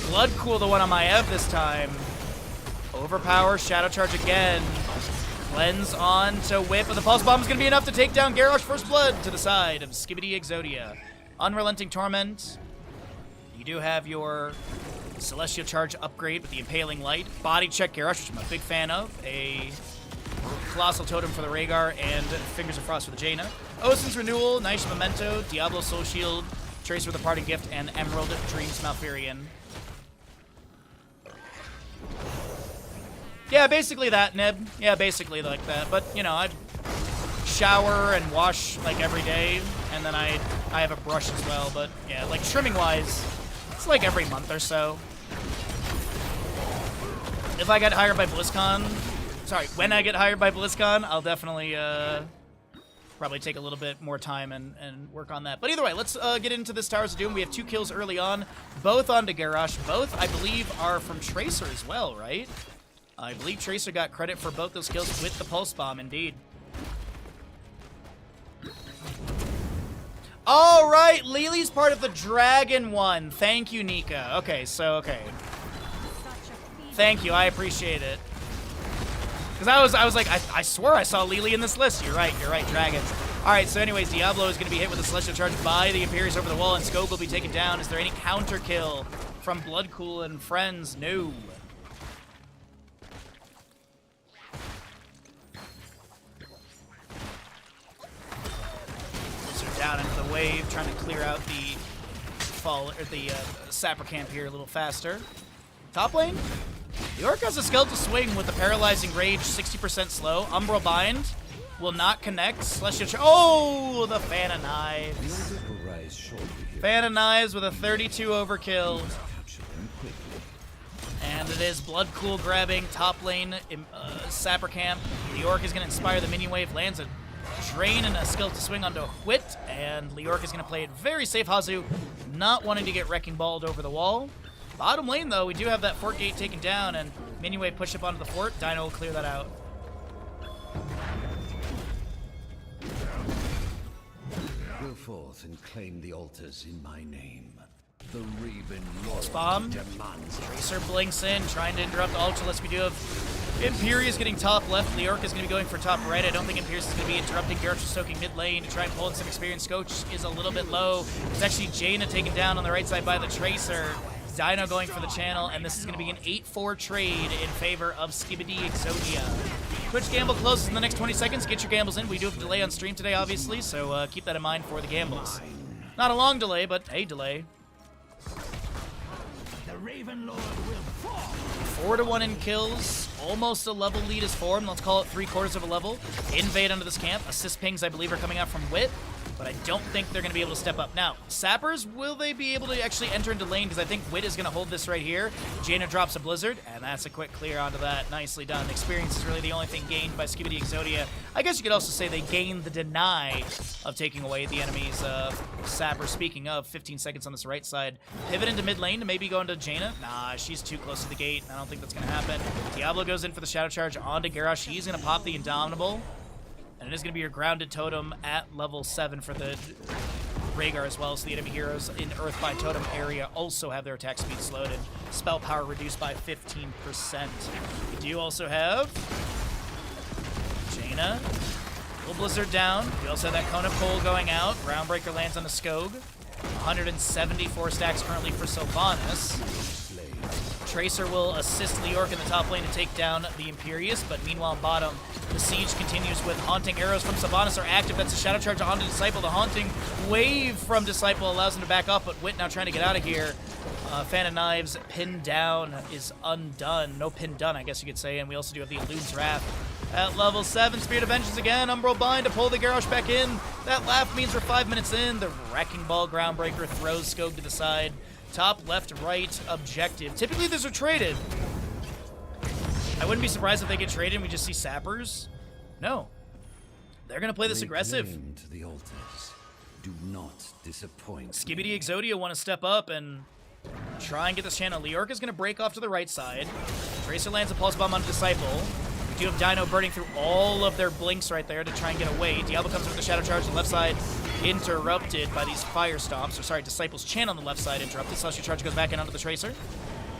Bloodcool, the one on Maiev this time. Overpower, Shadow Charge again. Cleanse on to Whip, but the Pulse Bomb is going to be enough to take down Garrosh First Blood to the side of Skibidi Exodia. Unrelenting Torment. You do have your Celestial Charge upgrade with the Impaling Light. Body Check Garrosh, which I'm a big fan of. A Colossal Totem for the Rhaegar, and Fingers of Frost for the Jaina. Osin's Renewal, Nice Memento, Diablo Soul Shield, Tracer with a Parting Gift, and Emerald Dreams Malfurion. Yeah, basically that, Nib. Yeah, basically like that. But, you know, shower and wash like every day, and then I have a brush as well. But yeah, like trimming wise, it's like every month or so. If I get hired by BlizzCon, when I get hired by BlizzCon, I'll definitely probably take a little bit more time and work on that. But either way, let's get into this Towers of Doom. We have 2 kills early on, both onto Garrosh. Both, I believe, are from Tracer as well, right? I believe Tracer got credit for both those kills with the Pulse Bomb, indeed. All right, Lily's part of the Dragon one. Thank you, Nika. Okay, so, okay. Thank you, I appreciate it. Because I was like, I swear I saw Lily in this list. You're right, dragons. All right, so anyways, Diablo is going to be hit with a Celestial Charge by the Imperius over the wall, and Skog will be taken down. Is there any counter kill from Bloodcool and friends? No. So down into the wave, trying to clear out the sapper camp here a little faster. Top lane. The Orc has a Skeletal Swing with the Paralyzing Rage, 60% slow. Umbral Bind will not connect. Celestial Oh, the Fan of Knives. Fan of Knives with a 32 overkill. And it is Bloodcool grabbing top lane Sapper Camp. The Orc is going to inspire the minion wave, lands a Drain and a Skeletal Swing onto Whit, and Leorc is going to play it very safe. Hazu not wanting to get Wrecking Balled over the wall. Bottom lane, though, we do have that fort gate taken down, and minion wave push up onto the fort. Dino will clear that out.
Go forth and claim the altars in my name. The Raven Lord
Bomb.
demands.
Tracer blinks in, trying to interrupt Ultra. Let's we do have Imperius getting top left. Leorc is going to be going for top right. I don't think Imperius is going to be interrupting. Garrosh is soaking mid lane to try and pull in some experience. Coach is a little bit low. It's actually Jaina taken down on the right side by the Tracer. Dino going for the channel, and this is going to be an 8-4 trade in favor of Skibidi Exodia. Twitch gamble closes in the next 20 seconds. Get your gambles in. We do have a delay on stream today, obviously, so keep that in mind for the gambles. Not a long delay, but a delay.
The Raven Lord will fall.
4-1 in kills. Almost a level lead is formed. Let's call it 3/4 of a level. Invade under this camp. Assist pings, I believe, are coming out from Wit, but I don't think they're going to be able to step up. Now, Sappers, will they be able to actually enter into lane? Because I think Wit is going to hold this right here. Jaina drops a Blizzard, and that's a quick clear onto that. Nicely done. Experience is really the only thing gained by Skibidi Exodia. I guess you could also say they gained the deny of taking away the enemy's Sapper. Speaking of, 15 seconds on this right side. Pivot into mid lane to maybe go into Jaina. Nah, she's too close to the gate. I don't think that's going to happen. Diablo goes in for the Shadow Charge onto Garrosh. He's going to pop the Indomitable. And it is going to be your grounded totem at level 7 for the Rhaegar as well. So the enemy heroes in Earthbind Totem area also have their attack speed slowed and spell power reduced by 15%. We do also have Jaina. Little Blizzard down. We also have that Cone of Coal going out. Groundbreaker lands on the Skog. 174 stacks currently for Sylvanas. Tracer will assist Leorc in the top lane to take down the Imperius, but meanwhile bottom, the siege continues with Haunting Arrows from Sylvanas are active. That's a Shadow Charge onto Disciple. The Haunting Wave from Disciple allows him to back up, but Wit now trying to get out of here. Fan of Knives pinned down is undone. No pin done, I guess you could say, and we also do have the Elude's Wrath. At level 7, Spirit of Vengeance again, Umbral Bind to pull the Garrosh back in. That laugh means we're 5 minutes in. The Wrecking Ball Groundbreaker throws Skog to the side. Top, left, right objective. Typically, those are traded. I wouldn't be surprised if they get traded and we just see Sappers. No. They're going to play this aggressive.
To the altars. Do not disappoint.
Skibidi Exodia want to step up and try and get this channel. Leorc is going to break off to the right side. Tracer lands a Pulse Bomb on Disciple. We do have Dino burning through all of their blinks right there to try and get away. Diablo comes with the Shadow Charge on the left side. Interrupted by these Fire Stomps. Or sorry, Disciple's Chant on the left side interrupted. Celestial Charge goes back in onto the Tracer.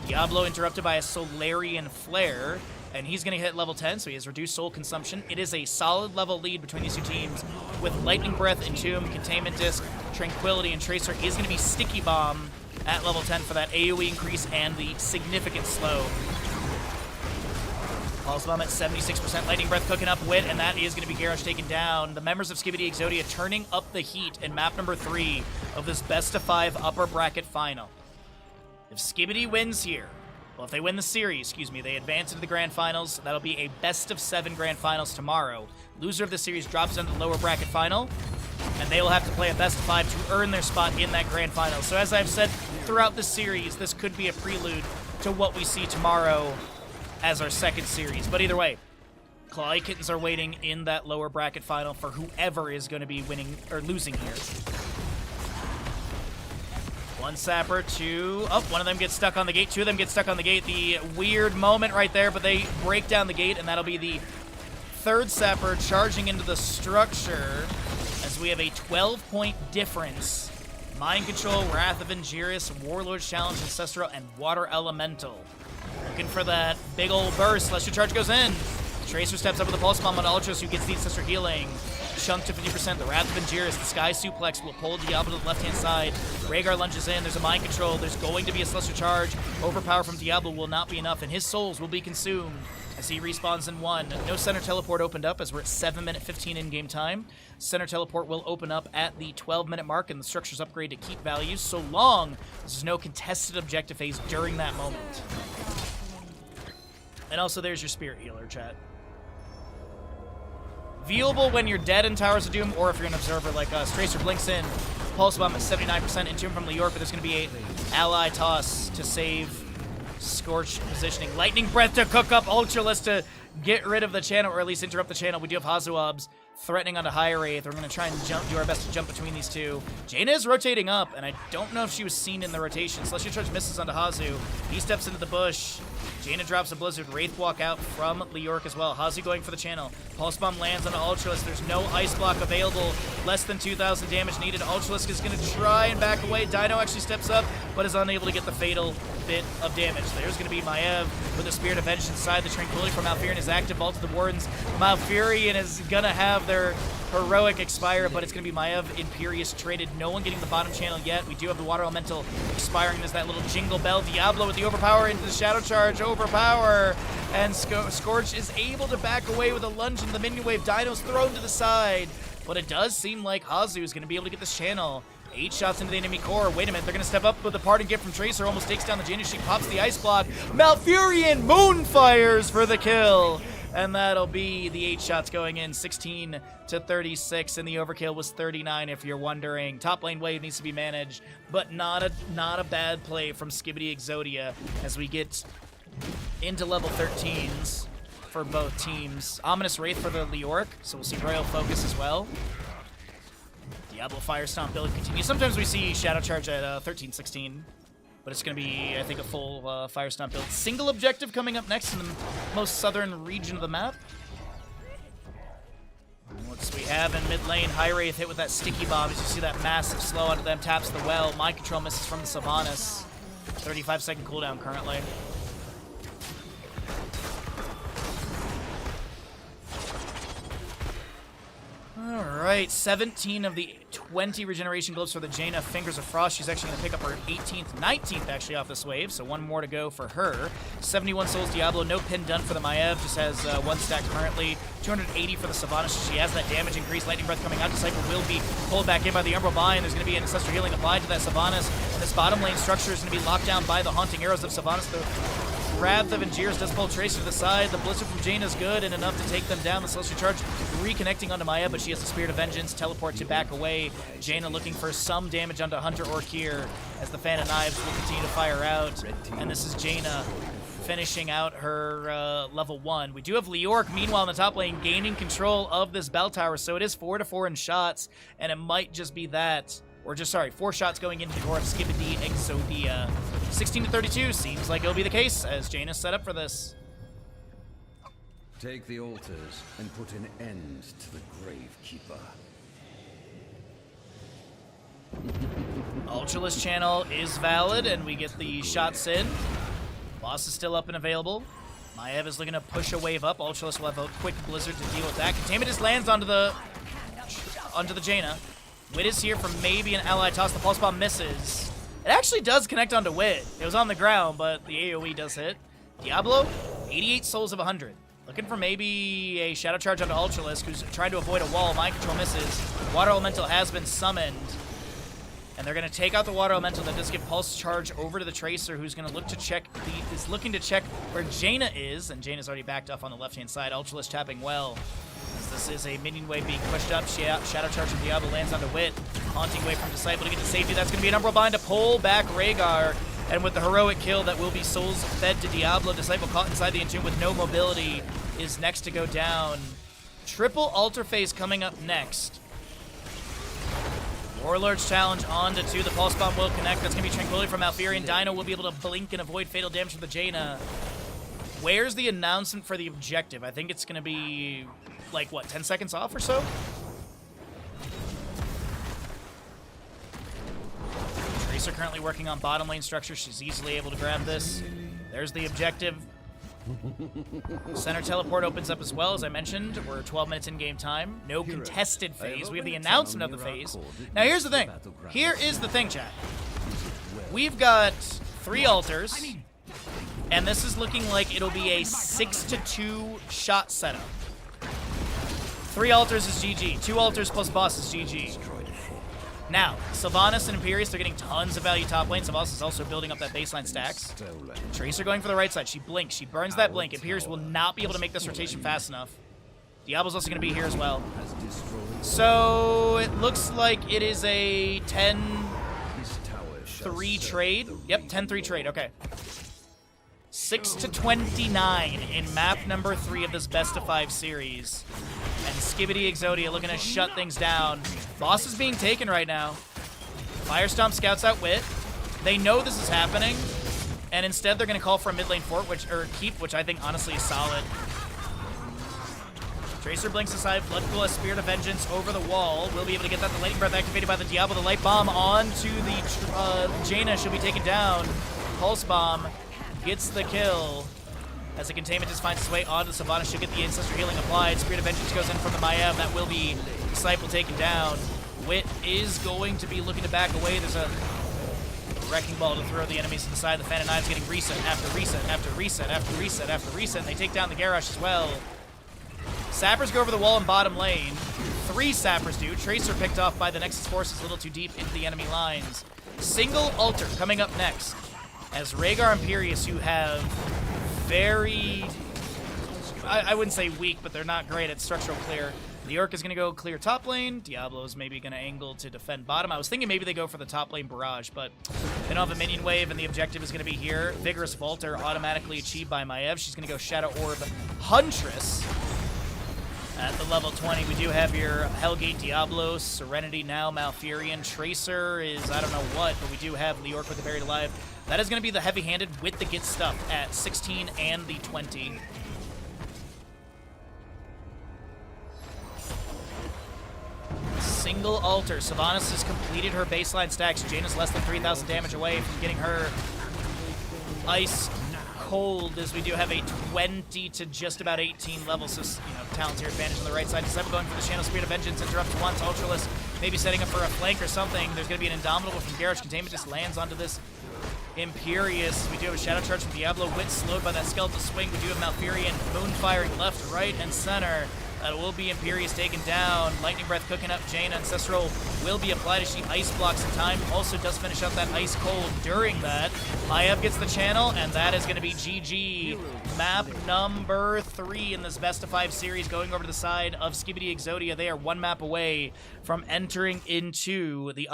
Diablo interrupted by a Solarian Flare. And he's going to hit level 10, so he has reduced soul consumption. It is a solid level lead between these two teams with Lightning Breath, Entomb, Containment Disc, Tranquility, and Tracer is going to be Sticky Bomb at level 10 for that AoE increase and the significant slow. Pulse Bomb at 76%, Lightning Breath cooking up Wit, and that is going to be Garrosh taken down. The members of Skibidi Exodia turning up the heat in map number 3 of this best of 5 upper bracket final. If Skibidi wins here, Well, if they win the series, they advance into the grand finals. That'll be a best-of-7 grand finals tomorrow. Loser of the series drops into the lower bracket final, and they will have to play a best-of-5 to earn their spot in that grand final. So as I've said throughout the series, this could be a prelude to what we see tomorrow as our second series. But either way, Clawy Kittens are waiting in that lower bracket final for whoever is going to be winning or losing here. One sapper, two. Oh, one of them gets stuck on the gate. Two of them get stuck on the gate. The weird moment right there, but they break down the gate, and that'll be the third sapper charging into the structure as we have a 12-point difference. Mind Control, Wrath of Angiris, Warlord's Challenge, Ancestral, and Water Elemental. Looking for that big old burst. Celestial Charge goes in. Tracer steps up with a Pulse Bomb on Ultras, who gets the Ancestral Healing. Chunk to 50%. The Wrath of Angiris, the Sky Suplex will pull Diablo to the left-hand side. Rhaegar lunges in. There's a Mind Control. There's going to be a Celestial Charge. Overpower from Diablo will not be enough, and his souls will be consumed as he respawns in 1. No Center Teleport opened up as we're at 7 minute 15 in-game time. Center Teleport will open up at the 12-minute mark, and the structure's upgrade to keep values so long there's no contested objective phase during that moment. And also, there's your Spirit Healer, chat. Viewable when you're dead in Towers of Doom, or if you're an observer like us. Tracer blinks in, Pulse Bomb at 79%, Entomb from Leoric, but there's going to be a ally toss to save Scorch positioning. Lightning Breath to cook up Ultralist to get rid of the channel, or at least interrupt the channel. We do have Hazuabs threatening onto High Wraith. We're going to try and do our best to jump between these two. Jaina is rotating up, and I don't know if she was seen in the rotation. Celestial Charge misses onto Hazu. He steps into the bush. Jaina drops a Blizzard. Wraith walk out from Leoric as well. Hazu going for the channel. Pulse Bomb lands on Ultralisk. There's no Ice Block available. Less than 2,000 damage needed. Ultralisk is going to try and back away. Dino actually steps up, but is unable to get the fatal bit of damage. There's going to be Maiev with a Spirit of Vengeance inside. The Tranquility from Malfurion is active. Vault to the Wardens. Malfurion is going to have their heroic expire, but it's going to be Maiev Imperious traded. No one getting the bottom channel yet. We do have the Water Elemental expiring. There's that little jingle bell. Diablo with the Overpower into the Shadow Charge. Overpower. And Scorch is able to back away with a lunge into the minion wave. Dino's thrown to the side. But it does seem like Hazu is going to be able to get this channel. 8 shots into the enemy core. Wait a minute, they're going to step up with a parting gift from Tracer. Almost takes down the Jaina. She pops the Ice Block. Malfurion Moonfires for the kill. And that'll be the 8 shots going in, 16 to 36, and the overkill was 39 if you're wondering. Top lane wave needs to be managed, but not a bad play from Skibidi Exodia as we get into level 13s for both teams. Ominous Wraith for the Leoric, so we'll see Royal Focus as well. Diablo Fire Stomp build continues. Sometimes we see Shadow Charge at 13-16. But it's going to be, I think, a full Fire Stomp build. Single objective coming up next in the most southern region of the map. What we have in mid lane, High Wraith hit with that Sticky Bomb. As you see that massive slow onto them, taps the well. Mind Control misses from the Sylvanas. 35-second cooldown currently. Alright, 17 of the 20 regeneration globes for the Jaina. Fingers of Frost. She's actually going to pick up her 18th, 19th actually off this wave, so one more to go for her. 71 souls Diablo, no pin done for the Maiev, just has 1 stack currently. 280 for the Sylvanas, so she has that damage increase. Lightning Breath coming out. Disciple will be pulled back in by the Umbral Bind. There's going to be an Ancestral Healing applied to that Sylvanas, and this bottom lane structure is going to be locked down by the Haunting Arrows of Sylvanas. The Wrath of Angiris does pull Tracer to the side. The Blizzard from Jaina is good and enough to take them down. The Celestial Charge reconnecting onto Maiev, but she has the Spirit of Vengeance. Teleport to back away. Jaina looking for some damage onto Hunter or Kier as the Fan of Knives will continue to fire out. And this is Jaina finishing out her level 1. We do have Leoric, meanwhile, in the top lane, gaining control of this bell tower, so it is 4-4 in shots, and it might just be that. Or just, sorry, 4 shots going into the core of Skibidi Exodia. 16 to 32 seems like it'll be the case as Jaina's set up for this.
Take the altars and put an end to the Gravekeeper.
Ultralist channel is valid, and we get the shots in. Boss is still up and available. Maiev is looking to push a wave up. Ultralist will have a quick Blizzard to deal with that. Containment just lands onto the Jaina. Wit is here for maybe an ally toss. The Pulse Bomb misses. It actually does connect onto Wit. It was on the ground, but the AoE does hit. Diablo, 88 souls of 100. Looking for maybe a Shadow Charge onto Ultralisk, who's trying to avoid a wall. Mind Control misses. Water Elemental has been summoned. And they're going to take out the Water Elemental. That does give Pulse Charge over to the Tracer, who's going to look to check is looking to check where Jaina is, and Jaina's already backed off on the left-hand side. Ultralisk tapping well. As this is a minion wave being pushed up. Shadow Charge from Diablo lands onto Wit. Haunting Wave from Disciple to get to safety. That's going to be an Umbral Bind to pull back Rhaegar. And with the heroic kill, that will be souls fed to Diablo. Disciple caught inside the Entomb with no mobility is next to go down. Triple Altar Phase coming up next. Warlord's Challenge on to 2. The Pulse Bomb will connect. That's going to be Tranquility from Malfurion. Dino will be able to blink and avoid fatal damage from the Jaina. Where's the announcement for the objective? I think it's going to be, like, what, 10 seconds off or so? Tracer currently working on bottom lane structure. She's easily able to grab this. There's the objective. Center teleport opens up as well, as I mentioned. We're 12 minutes in game time. No contested phase. We have the announcement of the phase. Now here's the thing. Here is the thing, chat. We've got 3 altars, and this is looking like it'll be a 6-2 shot setup. 3 altars is GG. 2 altars plus boss is GG. Now, Sylvanas and Imperius, they're getting tons of value top lane. Sylvanas is also building up that baseline stacks. Tracer going for the right side. She blinks. She burns that blink. Imperius will not be able to make this rotation fast enough. Diablo's also going to be here as well. So, it looks like it is a 10-3 trade. Yep, 10-3 trade. Okay. 6-29 in map number 3 of this best of 5 series. And Skibidi Exodia looking to shut things down. Boss is being taken right now. Firestomp scouts out Wit. They know this is happening, and instead they're going to call for a mid lane fort, keep, which I think honestly is solid. Tracer blinks aside. Bloodpool has Spirit of Vengeance over the wall. We'll be able to get that. The Lightning Breath activated by the Diablo. The Light Bomb onto the Jaina. She'll be taken down. Pulse Bomb gets the kill. As the containment just finds its way onto the Sylvanas, she'll get the Ancestor Healing applied. Spirit of Vengeance goes in from the Maiev. That will be Disciple taken down. Wit is going to be looking to back away. There's a Wrecking Ball to throw the enemies inside. The Phantom Knives getting reset after reset after reset after reset after reset. And they take down the Garrosh as well. Sappers go over the wall in bottom lane. 3 Sappers do. Tracer picked off by the Nexus Forces a little too deep into the enemy lines. Single Altar coming up next. As Rhaegar and Imperius, who have very, I wouldn't say weak, but they're not great at structural clear. The Orc is going to go clear top lane. Diablo is maybe going to angle to defend bottom. I was thinking maybe they go for the top lane barrage, but they don't have a minion wave, and the objective is going to be here. Vigorous Vaulter automatically achieved by Maiev. She's going to go Shadow Orb Huntress. At the level 20, we do have your Hellgate Diablo, Serenity now, Malfurion. Tracer is I don't know what, but we do have the Orc with the Buried Alive. That is going to be the heavy-handed with the Get Stuff at 16 and the 20. Single Altar. Sylvanas has completed her baseline stacks. Jaina's less than 3,000 damage away from getting her Ice Cold, as we do have a 20 to just about 18 level, so, Talon's here advantage on the right side. Disciple going for the Channel Spirit of Vengeance, interrupts once. Ultralisk maybe setting up for a flank or something. There's going to be an Indomitable from Garrosh. Containment just lands onto this Imperius. We do have a Shadow Charge from Diablo. Wit slowed by that Skeletal Swing. We do have Malfurion moonfiring left, right, and center. That will be Imperius taken down. Lightning Breath cooking up Jaina. Ancestral will be applied as she ice blocks in time. Also does finish out that Ice Cold during that. Maiev gets the channel, and that is going to be GG. Map number 3 in this best of 5 series, going over to the side of Skibidi Exodia. They are 1 map away from entering into the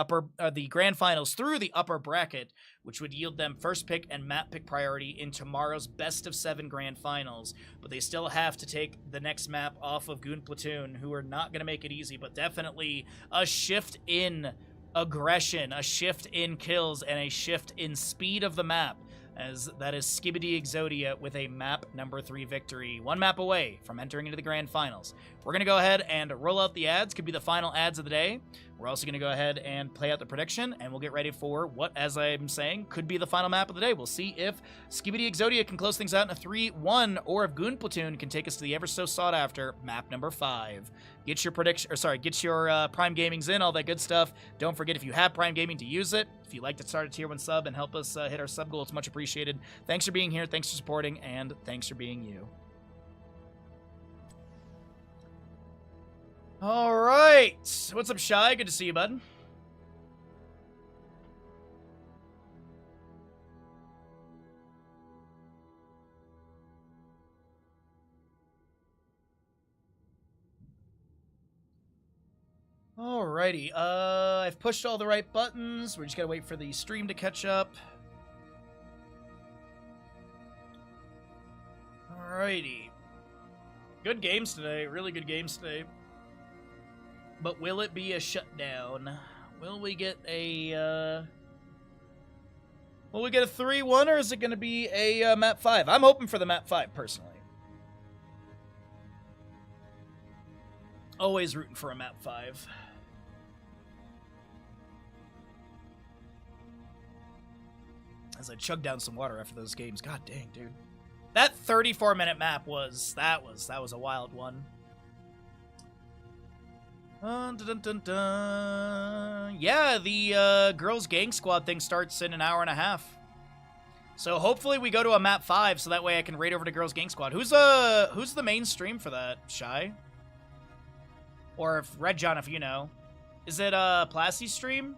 the grand finals through the upper bracket, which would yield them first pick and map pick priority in tomorrow's best of 7 grand finals. But they still have to take the next map off of Goon Platoon, who are not going to make it easy, but definitely a shift in aggression, a shift in kills, and a shift in speed of the map, as that is Skibidi Exodia with a map number 3 victory. 1 map away from entering into the grand finals. We're going to go ahead and roll out the ads. Could be the final ads of the day. We're also going to go ahead and play out the prediction, and we'll get ready for what, as I'm saying, could be the final map of the day. We'll see if Skibidi Exodia can close things out in a 3-1, or if Goon Platoon can take us to the ever so sought after map number 5. Get your prediction, or sorry, get your Prime Gamings in, all that good stuff. Don't forget, if you have Prime Gaming, to use it. If you'd like to start a tier 1 sub and help us hit our sub goal, it's much appreciated. Thanks for being here, thanks for supporting, and thanks for being you. All right. What's up, Shy? Good to see you, bud. Alrighty, I've pushed all the right buttons. We're just gotta wait for the stream to catch up. Alrighty. Good games today, really good games today. But will it be a shutdown? Will we get a, will we get a 3-1, or is it gonna be a map 5? I'm hoping for the map 5, personally. Always rooting for a map 5. As I chug down some water after those games. God dang, dude. That 34-minute map was a wild one. Dun, dun, dun, dun. Yeah, the girls gang squad thing starts in an hour and a half. So hopefully we go to a map 5 so that way I can raid over to girls gang squad. Who's the main stream for that? Shy? Or if Red John, if you know. Is it Plassy's stream?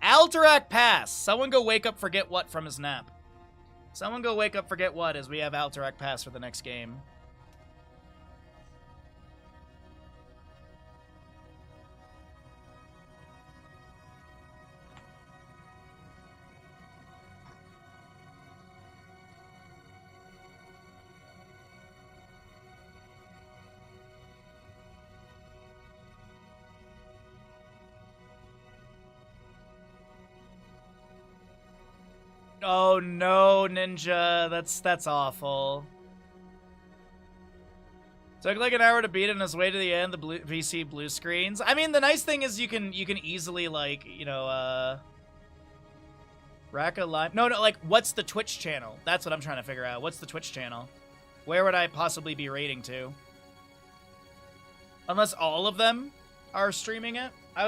Alterac Pass. Someone go wake up Forget What from his nap. Someone go wake up Forget What as we have Alterac Pass for the next game. Oh no, Ninja. That's awful. Took like an hour to beat it on his way to the end, the VC blue screens. I mean, the nice thing is you can easily, like, you know, rack a line. No, like, what's the Twitch channel? That's what I'm trying to figure out. What's the Twitch channel? Where would I possibly be rating to? Unless all of them are streaming it. I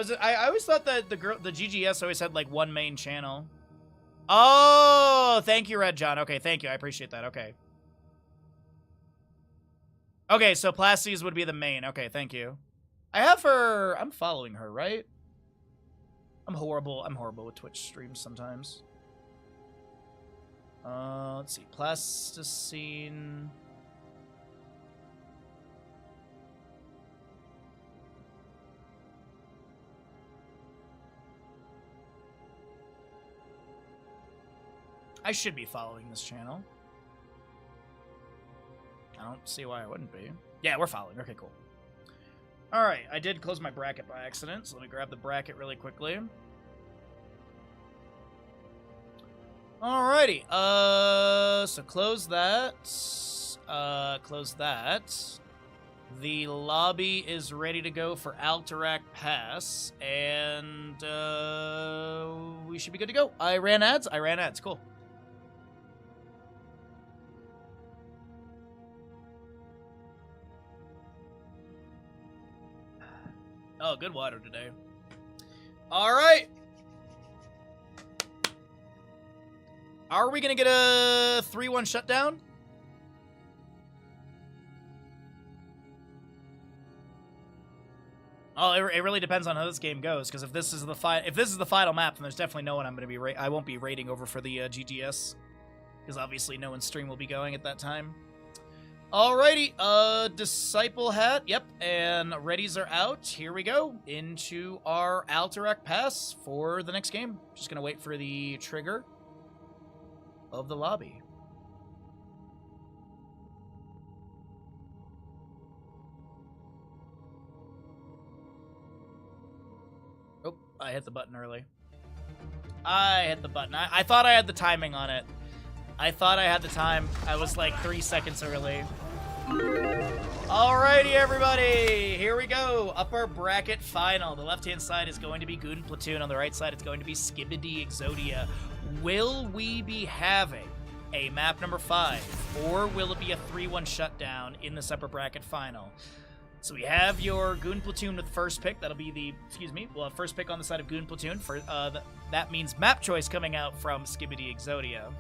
always thought that the GGS always had like one main channel. Oh, thank you, Red John. Okay, thank you. I appreciate that. Okay. Okay, so Plasty's would be the main. Okay, thank you. I have her. I'm following her, right? I'm horrible with Twitch streams sometimes. Let's see. Plasticine. I should be following this channel. I don't see why I wouldn't be. Yeah, we're following. Okay, cool. Alright, I did close my bracket by accident, so let me grab the bracket really quickly. Alrighty, so close that. Close that. The lobby is ready to go for Alterac Pass, and we should be good to go. I ran ads, cool. Oh, good water today. All right. Are we going to get a 3-1 shutdown? Oh, it really depends on how this game goes, because if this is the final map, then there's definitely no one I'm going to be I won't be raiding over for the GTS, because obviously no one's stream will be going at that time. Alrighty, Disciple Hat, yep, and readies are out. Here we go, into our Alterac Pass for the next game. Just gonna wait for the trigger of the lobby. Oh, I hit the button early. I thought I had the timing on it. I thought I had the time. I was like 3 seconds early. Alrighty, everybody. Here we go. Upper bracket final. The left-hand side is going to be Goon Platoon. On the right side, it's going to be Skibidi Exodia. Will we be having a map number 5, or will it be a 3-1 shutdown in this upper bracket final? So we have your Goon Platoon with first pick. That'll be the, we'll have first pick on the side of Goon Platoon. For that means map choice coming out from Skibidi Exodia.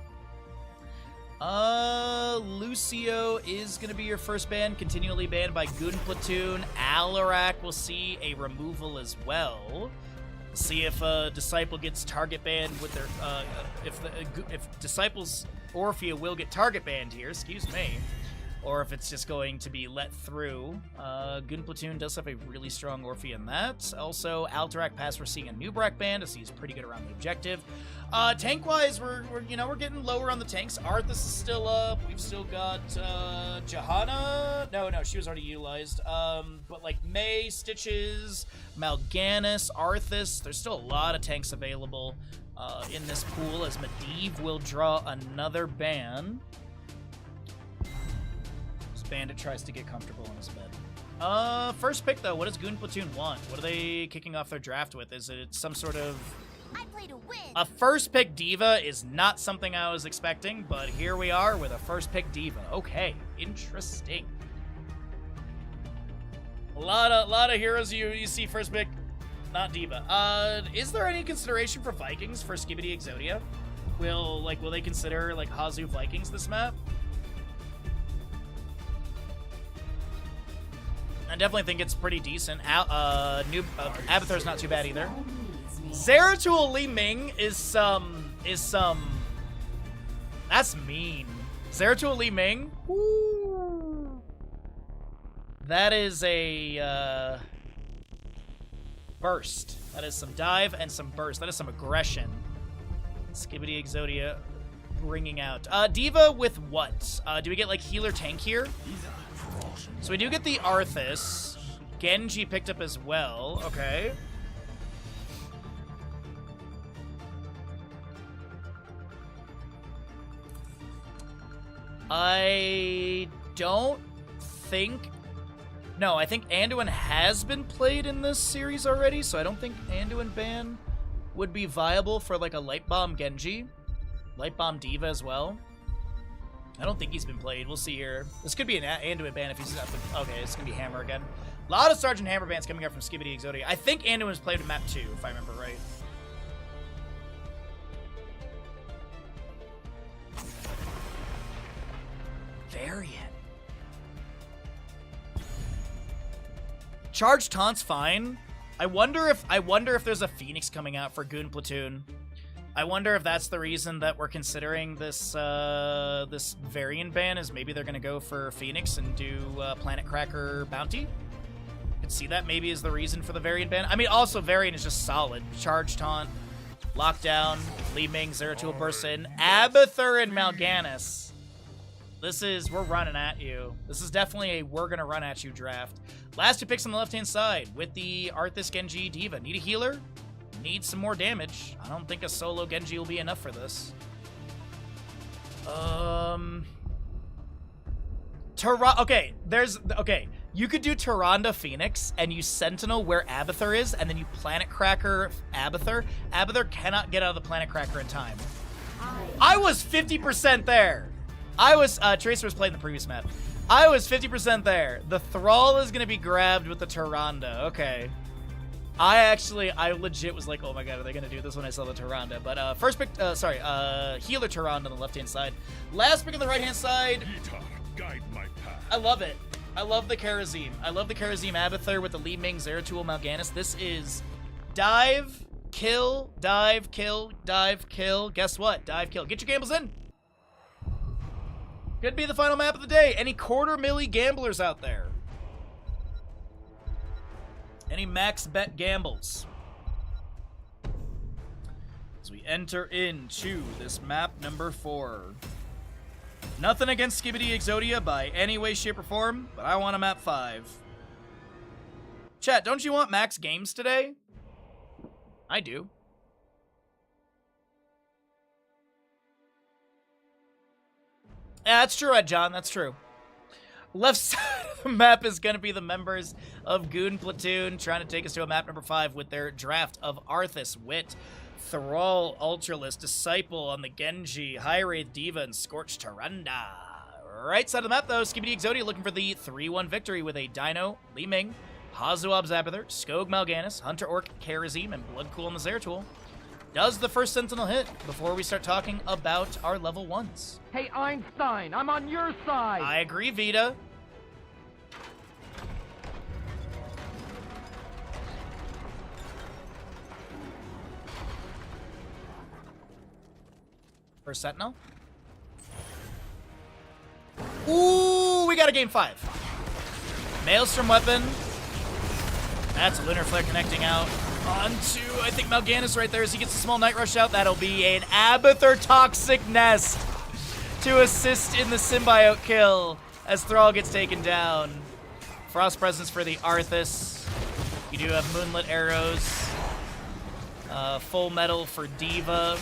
Lucio is going to be your first ban, continually banned by Goon Platoon. Alterac will see a removal as well. See if Disciple gets target banned with their, if Disciple's Orphea will get target banned here, excuse me. or if it's just going to be let through. Goon Platoon does have a really strong Orphe in that. Also, Alterac Pass, we're seeing a new Brack band, as he's pretty good around the objective. Tank-wise, we're getting lower on the tanks. Arthas is still up. We've still got Johanna. No, she was already utilized. But like May, Stitches, Mal'Ganis, Arthas. There's still a lot of tanks available in this pool, as Medivh will draw another ban. This Bandit tries to get comfortable in his bed. First pick though, what does Goon Platoon want? What are they kicking off their draft with? Is it some sort of...
I play to win.
A first pick Diva is not something I was expecting, but here we are with a first pick Diva. Okay, interesting. A lot of heroes you see first pick, not Diva. Is there any consideration for Vikings for Skibidi Exodia? Will they consider like Hazu Vikings this map? I definitely think it's pretty decent. Abathur's not too bad either. Zeratul Li Ming is some. That's mean. Zeratul Li Ming. Woo. That is a burst. That is some dive and some burst. That is some aggression. Skibidi Exodia bringing out. Diva with what? Do we get like healer tank here? So we do get the Arthas. Genji picked up as well. Okay. I don't think... No, I think Anduin has been played in this series already, so I don't think Anduin ban would be viable for like a Light Bomb Genji. Light Bomb Diva as well. I don't think he's been played. We'll see here. This could be an Anduin ban if he's up. Okay, it's going to be Hammer again. A lot of Sergeant Hammer bans coming up from Skibidi Exodia. I think Anduin was played in map 2, if I remember right. Variant. Charge Taunt's fine. I wonder if there's a Phoenix coming out for Goon Platoon. I wonder if that's the reason that we're considering this this variant ban, is maybe they're gonna go for Phoenix and do Planet Cracker Bounty. Could see that maybe is the reason for the variant ban. I mean, also variant is just solid. Charge Taunt, Lockdown, Li Ming, Zeratul bursts in, Abathur and Mal'Ganis. We're running at you. This is definitely a we're gonna run at you draft. Last two picks on the left-hand side with the Arthas Genji Diva. Need a healer? Need some more damage. I don't think a solo Genji will be enough for this. Okay, you could do Tyrande Phoenix and you Sentinel where Abathur is, and then you Planet Cracker Abathur. Abathur cannot get out of the Planet Cracker in time. I was 50% there. Tracer was playing the previous map. I was 50% there. The Thrall is going to be grabbed with the Tyrande. Okay. I legit was like, oh my god, are they going to do this when I saw the Tyrande? But first pick, healer Tyrande on the left-hand side. Last pick on the right-hand side.
Guide my path.
I love it. I love the Karazim. I love the Karazim Abathur with the Li Ming, Zeratul, Mal'Ganis. This is dive, kill, dive, kill, dive, kill. Guess what? Dive, kill. Get your gambles in. Could be the final map of the day. Any quarter milli gamblers out there? Any max bet gambles? As we enter into this map number 4. Nothing against Skibidi Exodia by any way, shape, or form, but I want a map 5. Chat, don't you want max games today? I do. Yeah, that's true, Ed John. That's true. Left side of the map is going to be the members of Goon Platoon trying to take us to a map number 5 with their draft of Arthas, Wit, Thrall, Ultralist, Disciple on the Genji, High Wraith, Diva, and Scorched Tyrande. Right side of the map, though, Skibidi Exodia looking for the 3-1 victory with a Dino, Li Ming, Hazuab's Abathur, Skog Mal'Ganis, Hunter Orc, Karazim, and Bloodcool on the Zeratul. Does the first Sentinel hit before we start talking about our level 1s?
Hey, Einstein, I'm on your side.
I agree, Vita. First Sentinel. Ooh, we got a game 5. Maelstrom weapon. That's a Lunar Flare connecting out onto, I think, Mal'Ganis right there as he gets a small Night Rush out. That'll be an Abathur Toxic Nest to assist in the symbiote kill as Thrall gets taken down. Frost Presence for the Arthas. You do have Moonlit Arrows. Full Metal for Diva.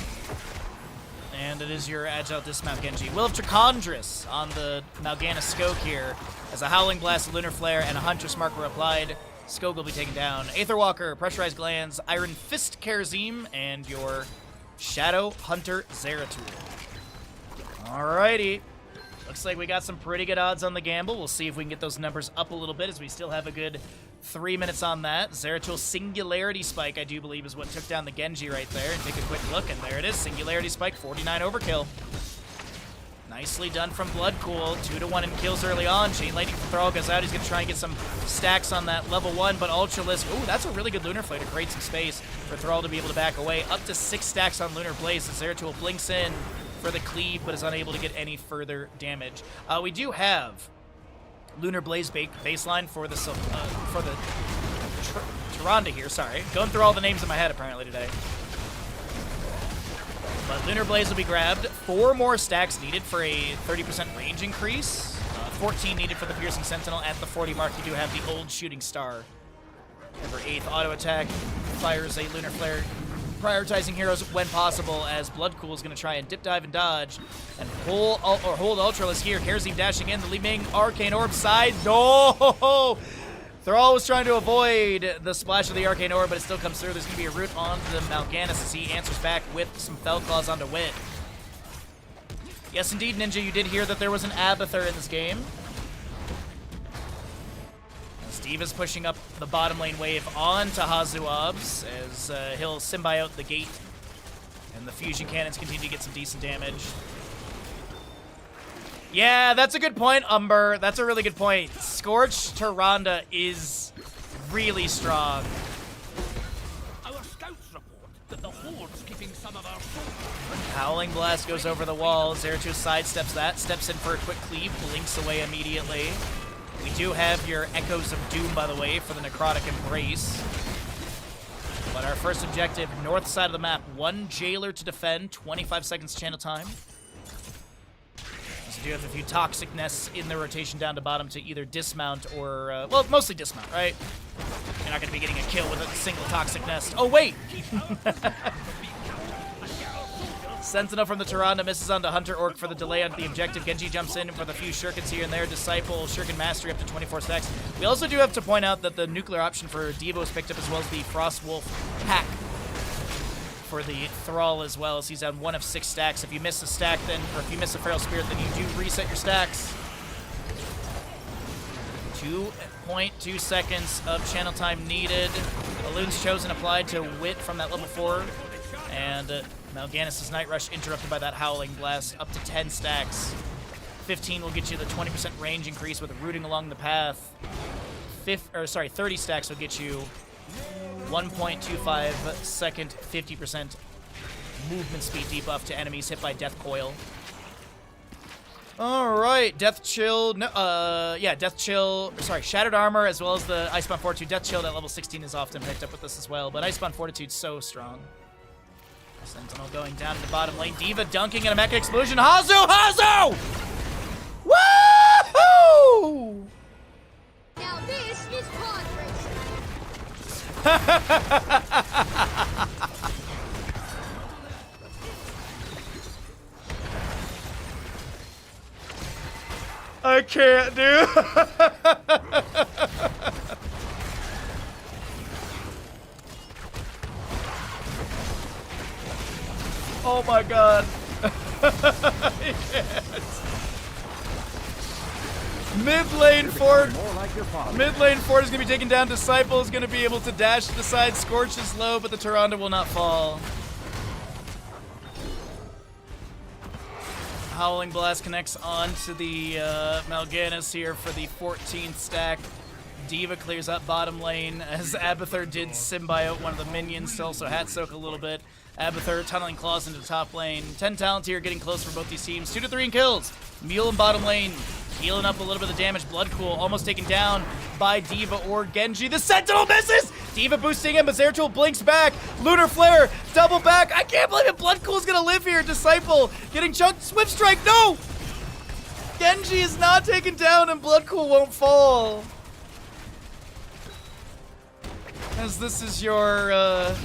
And it is your Agile Dismount Genji. Will of Trachondris on the Mal'Ganis Skoke here as a Howling Blast, Lunar Flare, and a Huntress Mark were applied. Skoke will be taken down. Aetherwalker, Pressurized Glands, Iron Fist Kerazim, and your Shadow Hunter Zeratul. Alrighty. Looks like we got some pretty good odds on the gamble. We'll see if we can get those numbers up a little bit as we still have a good 3 minutes on that. Zeratul Singularity Spike, I do believe, is what took down the Genji right there. And take a quick look, and there it is. Singularity Spike, 49 overkill. Nicely done from Bloodcool. 2-1 in kills early on. Chain Lightning for Thrall goes out. He's going to try and get some stacks on that level 1, but Ultralisk. Ooh, that's a really good Lunar Flare to create some space for Thrall to be able to back away. Up to 6 stacks on Lunar Blaze as Zeratul blinks in for the cleave, but is unable to get any further damage. We do have Lunar Blaze baseline for the Tyrande here. Sorry, going through all the names in my head apparently today. But Lunar Blaze will be grabbed. 4 more stacks needed for a 30% range increase. 14 needed for the Piercing Sentinel. At the 40 mark, you do have the old Shooting Star. Number 8th auto attack fires a Lunar Flare, prioritizing heroes when possible as Bloodcool is going to try and dip, dive, and dodge. And hold Ultralisk here. Kerazim dashing in. The Li-Ming Arcane Orb side. No! Thrall was trying to avoid the splash of the Arcane Orb, but it still comes through. There's going to be a root onto the Mal'Ganis as he answers back with some Fell Claws onto Wit. Yes, indeed, Ninja, you did hear that there was an Abathur in this game. Steve is pushing up the bottom lane wave onto Hazuabs as he'll symbiote the gate. And the fusion cannons continue to get some decent damage. Yeah, that's a good point, Umber. That's a really good point. Scorch Tyrande is really strong.
Our scouts report that the Horde's keeping some of our soldiers.
Howling Blast goes over the wall. Zeratul sidesteps that, steps in for a quick cleave, blinks away immediately. We do have your Echoes of Doom, by the way, for the Necrotic Embrace. But our first objective, north side of the map, 1 Jailer to defend, 25 seconds channel time. So we do have a few Toxic Nests in the rotation down to bottom to either dismount or, well, mostly dismount, right? You're not going to be getting a kill with a single Toxic Nest. Oh, wait! Sentinel from the Tyrande misses onto Hunter Orc for the delay on the objective. Genji jumps in for the few Shurikens here and there. Disciple, Shuriken Mastery up to 24 stacks. We also do have to point out that the nuclear option for Diva was picked up as well as the Frost Wolf hack for the Thrall as well, as he's on 1 of 6 stacks. If you miss a stack then, or if you miss a Feral Spirit, then you do reset your stacks. 2.2 seconds of channel time needed. Balloons chosen applied to Wit from that level 4. And Mal'Ganis' Night Rush interrupted by that Howling Blast, up to 10 stacks. 15 will get you the 20% range increase with rooting along the path. 30 stacks will get you 1.25 second, 50% movement speed debuff to enemies hit by Death Coil. All right, Death Chill, Death Chill, Shattered Armor, as well as the Icebound Fortitude. Death Chill, that level 16 is often picked up with this as well, but Icebound Fortitude's so strong. Sentinel going down to the bottom lane. Diva dunking in a Mecha Explosion. Hazu! Woohoo!
Now this is pod racing.
I can't, dude. Oh my god. I can't. Mid lane Ford is going to be taken down. Disciple is going to be able to dash to the side. Scorch is low, but the Tyrande will not fall. Howling Blast connects onto the Mal'Ganis here for the 14th stack. Diva clears up bottom lane as Abathur did symbiote one of the minions to also hat soak a little bit. Abathur tunneling claws into the top lane. 10 talent here getting close for both these teams. 2 to 3 in kills. Mule in bottom lane. healing up a little bit of the damage. Bloodcool almost taken down by D.Va or Genji. The Sentinel misses! D.Va boosting him, but Zeratul blinks back. Lunar Flare, double back. I can't believe it. Bloodcool's gonna live here. Disciple getting chunked. Swift Strike, no! Genji is not taken down and Bloodcool won't fall. As this is your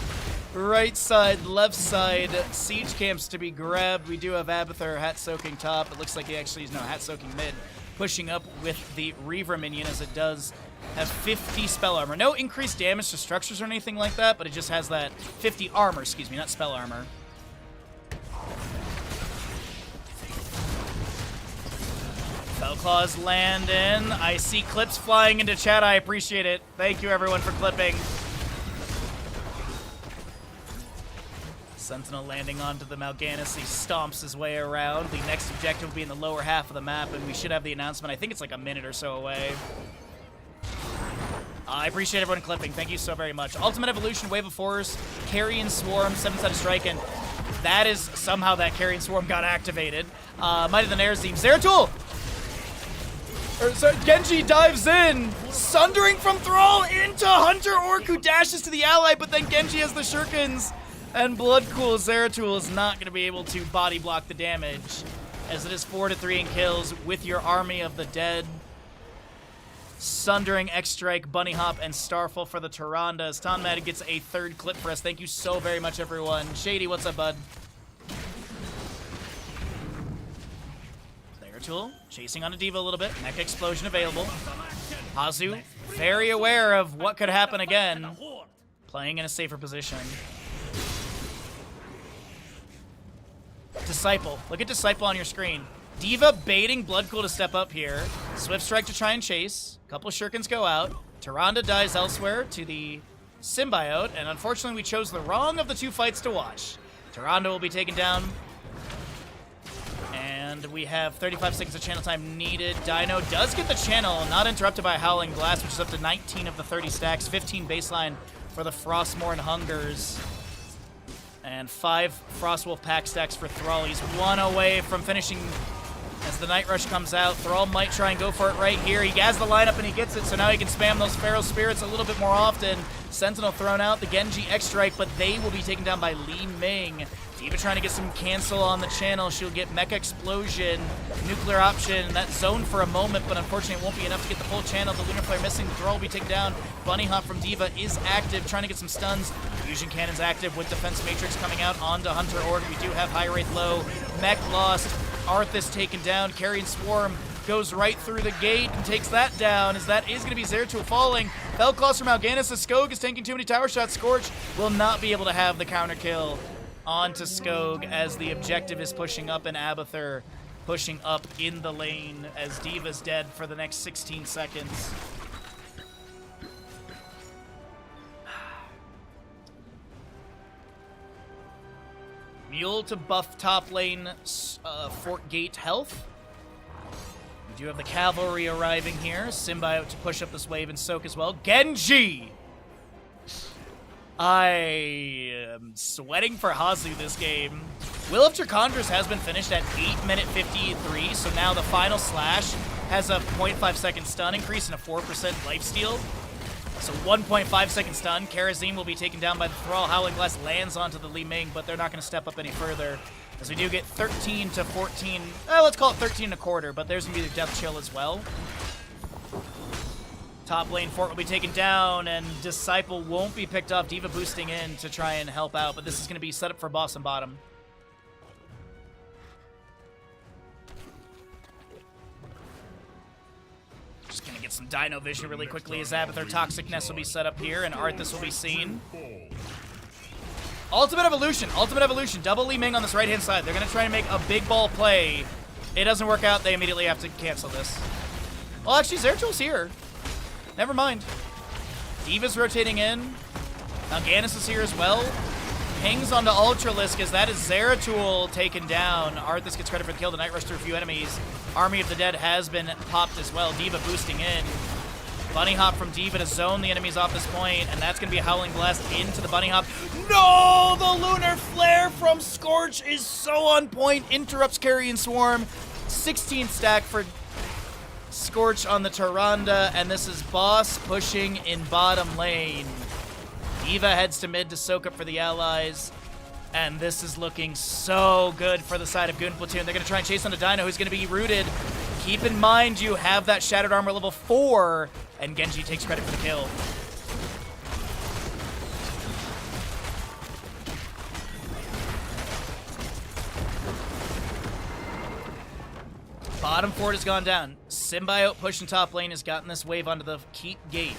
right side, left side siege camps to be grabbed. We do have Abathur hat soaking top. It looks like he actually is hat soaking mid, pushing up with the Reaver minion as it does have 50 spell armor. No increased damage to structures or anything like that, but it just has that 50 armor, excuse me, not spell armor. Spellclaws land in. I see clips flying into chat. I appreciate it. Thank you everyone for clipping. Sentinel landing onto the Mal'Ganis. He stomps his way around. The next objective will be in the lower half of the map, and we should have the announcement. I think it's like a minute or so away. I appreciate everyone clipping. Thank you so very much. Ultimate Evolution, Wave of Force, Carrion Swarm, 7-sided strike, and that is somehow that Carrion Swarm got activated. Might of the Nair's team. Zeratul! Genji dives in, sundering from Thrall into Hunter Orc, who dashes to the ally, but then Genji has the shurikens. And Bloodcool Zeratul is not going to be able to body block the damage, as it is 4-3 in kills with your army of the dead. Sundering, X-Strike, Bunny Hop, and Starfall for the Tyrande. As Tonmad gets a third clip for us. Thank you so very much, everyone. Shady, what's up, bud? Zeratul chasing on a D.Va a little bit. Mecha Explosion available. Hazu, very aware of what could happen again. Playing in a safer position. Disciple. Look at Disciple on your screen. D.Va baiting Bloodcool to step up here. Swift Strike to try and chase. A couple shurikens go out. Tyrande dies elsewhere to the Symbiote, and unfortunately we chose the wrong of the two fights to watch. Tyrande will be taken down. And we have 35 seconds of channel time needed. Dino does get the channel, not interrupted by Howling Blast, which is up to 19 of the 30 stacks. 15 baseline for the Frostmourne Hungers. And 5 Frostwolf pack stacks for Thrall. He's 1 away from finishing as the Night Rush comes out. Thrall might try and go for it right here. He has the lineup and he gets it, so now he can spam those Feral Spirits a little bit more often. Sentinel thrown out, the Genji X-Strike, but they will be taken down by Li Ming. D.Va trying to get some cancel on the channel. She'll get Mecha Explosion, Nuclear Option, that zone for a moment, but unfortunately it won't be enough to get the full channel. The Lunar Flare missing, the Thrall will be taken down. Bunny Hop from D.Va is active, trying to get some stuns. Fusion Cannon's active with Defense Matrix coming out onto Hunter Orc. We do have High Wraith low, Mech lost, Arthas taken down, Carrion Swarm goes right through the gate and takes that down, as that is going to be Zeratul falling. Fellclaws from Mal'Ganis as Skog is taking too many tower shots. Scorch will not be able to have the counter kill onto Skog, as the objective is pushing up, and Abathur pushing up in the lane as D.Va's dead for the next 16 seconds. Mule to buff top lane Fort Gate health. We do have the cavalry arriving here. Symbiote to push up this wave and soak as well. Genji! I am sweating for Hazu this game. Will of Dracondras has been finished at 8 minute 53, so now the final slash has a 0.5 second stun increase and a 4% lifesteal. So 1.5 second stun. Karazim will be taken down by the Thrall. Howling Blast lands onto the Li Ming, but they're not going to step up any further, as we do get 13 to 14. Let's call it 13 and a quarter, but there's going to be the Death Chill as well. Top lane Fort will be taken down, and Disciple won't be picked up. D.Va boosting in to try and help out, but this is going to be set up for boss and bottom. Just going to get some Dino Vision really quickly as Abathur Toxicness will be set up here, and Arthas will be seen. Ultimate Evolution, double Li Ming on this right-hand side. They're going to try and make a big ball play. It doesn't work out, they immediately have to cancel this. Well, actually, Zeratul's here. Never mind. D.Va's rotating in. Mal'Ganis is here as well. Pings onto Ultralisk, as that is Zeratul taken down. Arthas gets credit for the kill. The Night Rush through a few enemies. Army of the Dead has been popped as well. D.Va boosting in. Bunny Hop from D.Va to zone the enemies off this point, and that's going to be a Howling Blast into the Bunny Hop. No! The Lunar Flare from Scorch is so on point. Interrupts Carrion Swarm. 16th stack for Scorch on the Tyrande, and this is Boss pushing in bottom lane. D.Va heads to mid to soak up for the allies, and this is looking so good for the side of Goon Platoon. They're going to try and chase on the Dino, who's going to be rooted. Keep in mind you have that Shattered Armor level 4, and Genji takes credit for the kill. Bottom fort has gone down. Symbiote pushing top lane has gotten this wave onto the keep gate.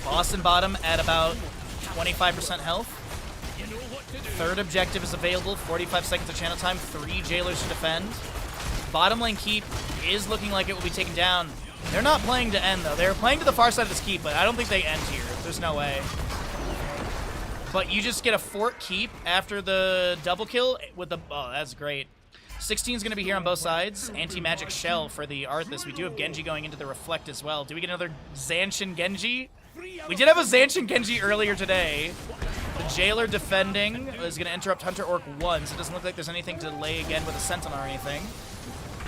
Boss and bottom at about 25% health. Third objective is available, 45 seconds of channel time, 3 jailers to defend. Bottom lane keep is looking like it will be taken down. They're not playing to end, though. They're playing to the far side of this keep, but I don't think they end here. There's no way. But you just get a fort keep after the double kill with the... Oh, that's great. 16 is going to be here on both sides. Anti-magic shell for the Arthas. We do have Genji going into the Reflect as well. Do we get another Zanshin Genji? We did have a Zanshin Genji earlier today. The Jailer defending is going to interrupt Hunter Orc 1, so it doesn't look like there's anything to delay again with a Sentinel or anything.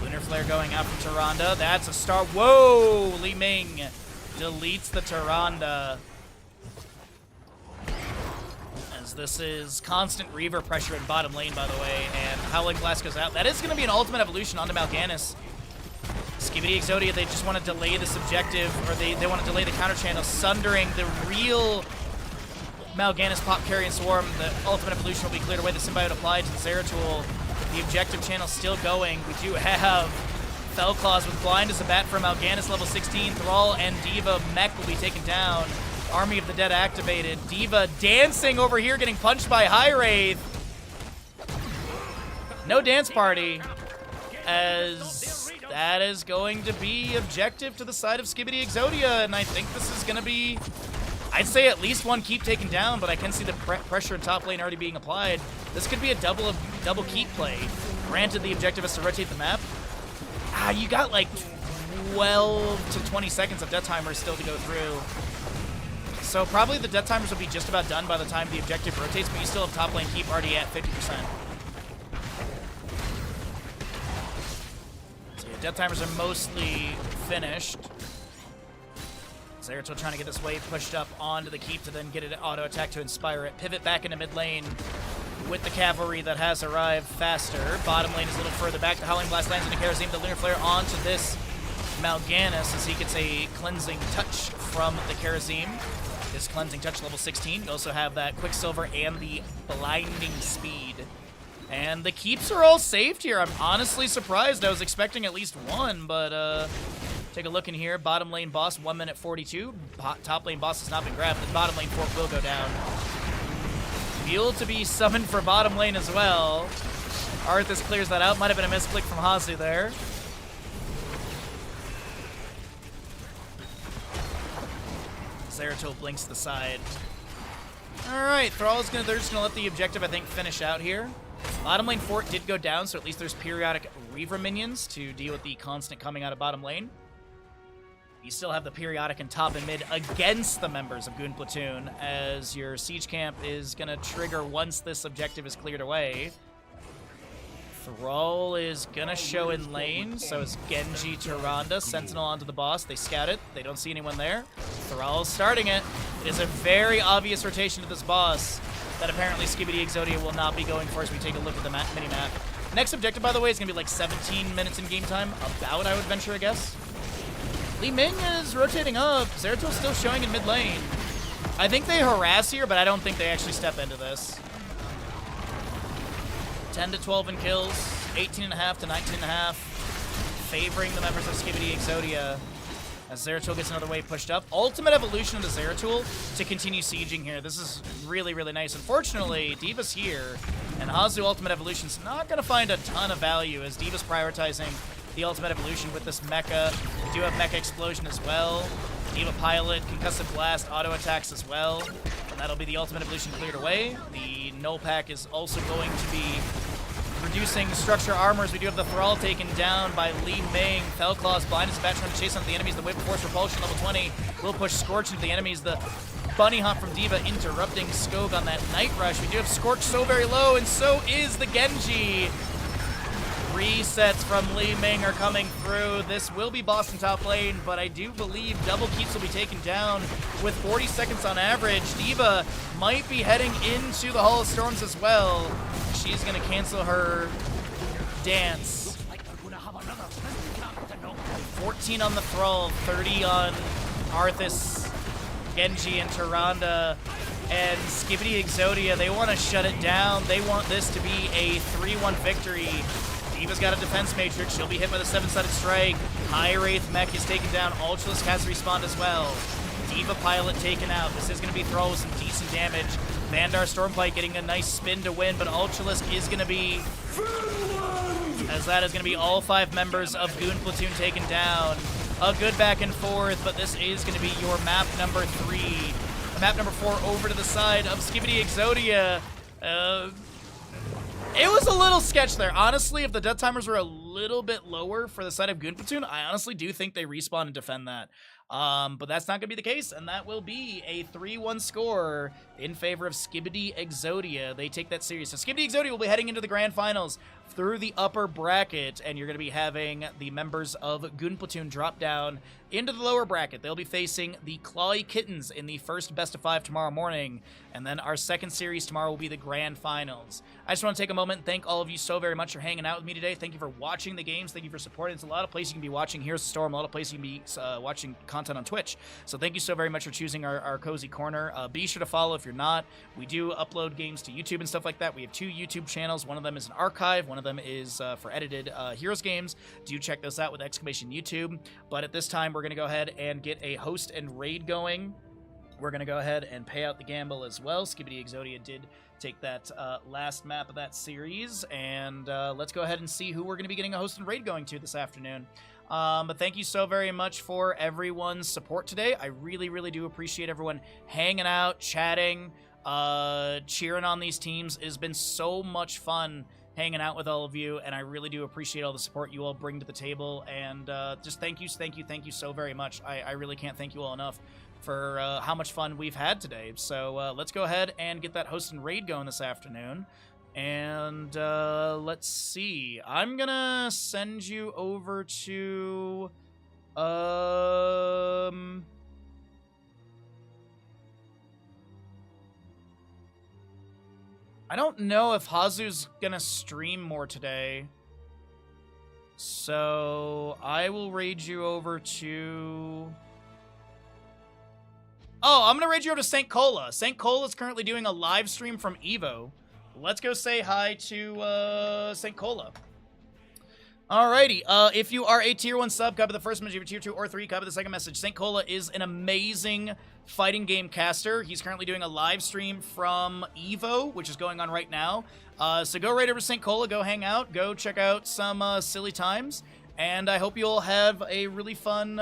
Lunar Flare going out from Tyrande. That's a star. Whoa! Li Ming deletes the Tyrande. As this is constant Reaver pressure in bottom lane, by the way, and Howling Blast goes out. That is going to be an ultimate evolution onto Mal'Ganis. Skibidi Exodia, they just want to delay this objective, or they want to delay the counter channel, sundering the real Mal'Ganis pop, carry, and swarm. The ultimate evolution will be cleared away. The symbiote applied to the Zeratul. The objective channel still going. We do have Fellclaws with blind as a bat from Mal'Ganis, level 16. Thrall and D.Va mech will be taken down. Army of the Dead activated. D.Va dancing over here, getting punched by High Wraith. No dance party, as that is going to be objective to the side of Skibidi Exodia, and I think this is going to be, I'd say at least one keep taken down, but I can see the pressure in top lane already being applied. This could be a double keep play. Granted, the objective is to rotate the map. You got like 12 to 20 seconds of death timers still to go through. So probably the death timers will be just about done by the time the objective rotates, but you still have top lane keep already at 50%. So yeah, death timers are mostly finished. Zeratul trying to get this wave pushed up onto the keep to then get it auto attack to inspire it. Pivot back into mid lane with the cavalry that has arrived faster. Bottom lane is a little further back. The Howling Blast lands into Karazim. The Lunar Flare onto this Mal'Ganis as he gets a cleansing touch from the Karazim. His cleansing touch level 16. You also have that Quicksilver and the blinding speed. And the keeps are all saved here. I'm honestly surprised. I was expecting at least one, but take a look in here. Bottom lane boss, 1 minute 42. Top lane boss has not been grabbed. The bottom lane fork will go down. Fuel to be summoned for bottom lane as well. Arthas clears that out. Might have been a misclick from Hazu there. Zeratul blinks to the side. Alright, they're just gonna let the objective, I think, finish out here. Bottom lane fort did go down, so at least there's periodic Reaver minions to deal with the constant coming out of bottom lane. You still have the periodic in top and mid against the members of Goon Platoon, as your siege camp is gonna trigger once this objective is cleared away. Thrall is gonna show in lane, so is Genji, Tyrande, Sentinel onto the boss. They scout it, they don't see anyone there. Thrall's starting it. It is a very obvious rotation to this boss that apparently Skibidi Exodia will not be going for as we take a look at the mini-map. Next objective, by the way, is gonna be like 17 minutes in game time, about, I would venture a guess. Li Ming is rotating up. Zeratul's still showing in mid lane. I think they harass here, but I don't think they actually step into this. 10 to 12 in kills, 18.5 to 19.5, favoring the members of Skibidi Exodia as Zeratul gets another wave pushed up. Ultimate evolution of the Zeratul to continue sieging here. This is really, really nice. Unfortunately, D.Va's here, and Hazu Ultimate Evolution's not going to find a ton of value as D.Va's prioritizing the Ultimate Evolution with this mecha. We do have Mecha Explosion as well. D.Va Pilot, Concussive Blast, auto attacks as well. And that'll be the Ultimate Evolution cleared away. The Null Pack is also going to be reducing structure armors. We do have the Thrall taken down by Li Ming. Fellclaws, blind as a bat, trying to chase onto the enemies. The Whip Force Repulsion, level 20. Will push Scorch into the enemies. The Bunny Hop from D.Va interrupting Skog on that Night Rush. We do have Scorch so very low, and so is the Genji. resets from Li Ming are coming through. This will be Boston top lane, but I do believe double keeps will be taken down with 40 seconds on average. D.Va might be heading into the Hall of Storms as well. She's going to cancel her dance. 14 on the Thrall, 30 on Arthas, Genji, and Tyrande. And Skibidi Exodia, they want to shut it down. They want this to be a 3-1 victory. D.Va's got a defense matrix. She'll be hit by the 7-sided strike. High Wraith mech is taken down. Ultralisk has respawned as well. D.Va pilot taken out. This is going to be Thrall with some decent damage. Vandar Stormblight getting a nice spin to win, but Ultralisk is going to be... as that is going to be all 5 members of Goon Platoon taken down. A good back and forth, but this is going to be your map number 3. Map number 4 over to the side of Skibidi Exodia. It was a little sketch there. Honestly, if the death timers were a little bit lower for the side of Goon Platoon, I honestly do think they respawn and defend that. But that's not going to be the case, and that will be a 3-1 score in favor of Skibidi Exodia. They take that serious. So Skibidi Exodia will be heading into the grand finals through the upper bracket, and you're going to be having the members of Goon Platoon drop down into the lower bracket. They'll be facing the Clawy Kittens in the first best of 5 tomorrow morning, and then our second series tomorrow will be the grand finals. I just want to take a moment and thank all of you so very much for hanging out with me today. Thank you for watching the games. Thank you for supporting. It's a lot of places you can be watching Here's the Storm, a lot of places you can be watching content on Twitch. So thank you so very much for choosing our cozy corner. Be sure to follow if you're not. We do upload games to YouTube and stuff like that. We have 2 YouTube channels. One of them is an archive. One of them is for edited Heroes games. Do check those out with !YouTube. But at this time, we're going to go ahead and get a host and raid going. We're going to go ahead and pay out the gamble as well. Skibidi Exodia did take that last map of that series. And let's go ahead and see who we're going to be getting a host and raid going to this afternoon. But thank you so very much for everyone's support today. I really, really do appreciate everyone hanging out, chatting, cheering on these teams. It has been so much fun hanging out with all of you, and I really do appreciate all the support you all bring to the table. And just thank you so very much. I really can't thank you all enough for how much fun we've had today. So let's go ahead and get that host and raid going this afternoon. And let's see. I'm gonna send you over to I don't know if Hazu's gonna stream more today. So I will raid you over to... Oh, I'm gonna raid you over to St. Cola. St. Cola is currently doing a live stream from Evo. Let's go say hi to St. Cola. Alrighty, if you are a tier 1 sub, copy the first message. If you're tier 2 or 3, copy the second message. St. Cola is an amazing fighting game caster. He's currently doing a live stream from Evo, which is going on right now. So go right over to St. Cola, go hang out, go check out some silly times, and I hope you all have a really fun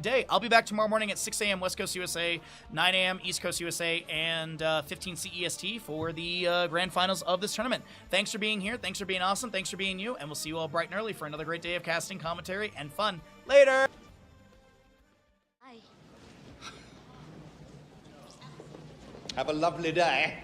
day. I'll be back tomorrow morning at 6 a.m. West Coast USA, 9 a.m. East Coast USA, and 15 CEST for the grand finals of this tournament. Thanks for being here. Thanks for being awesome. Thanks for being you. And we'll see you all bright and early for another great day of casting, commentary, and fun. Later!
Hi.
Have a lovely day.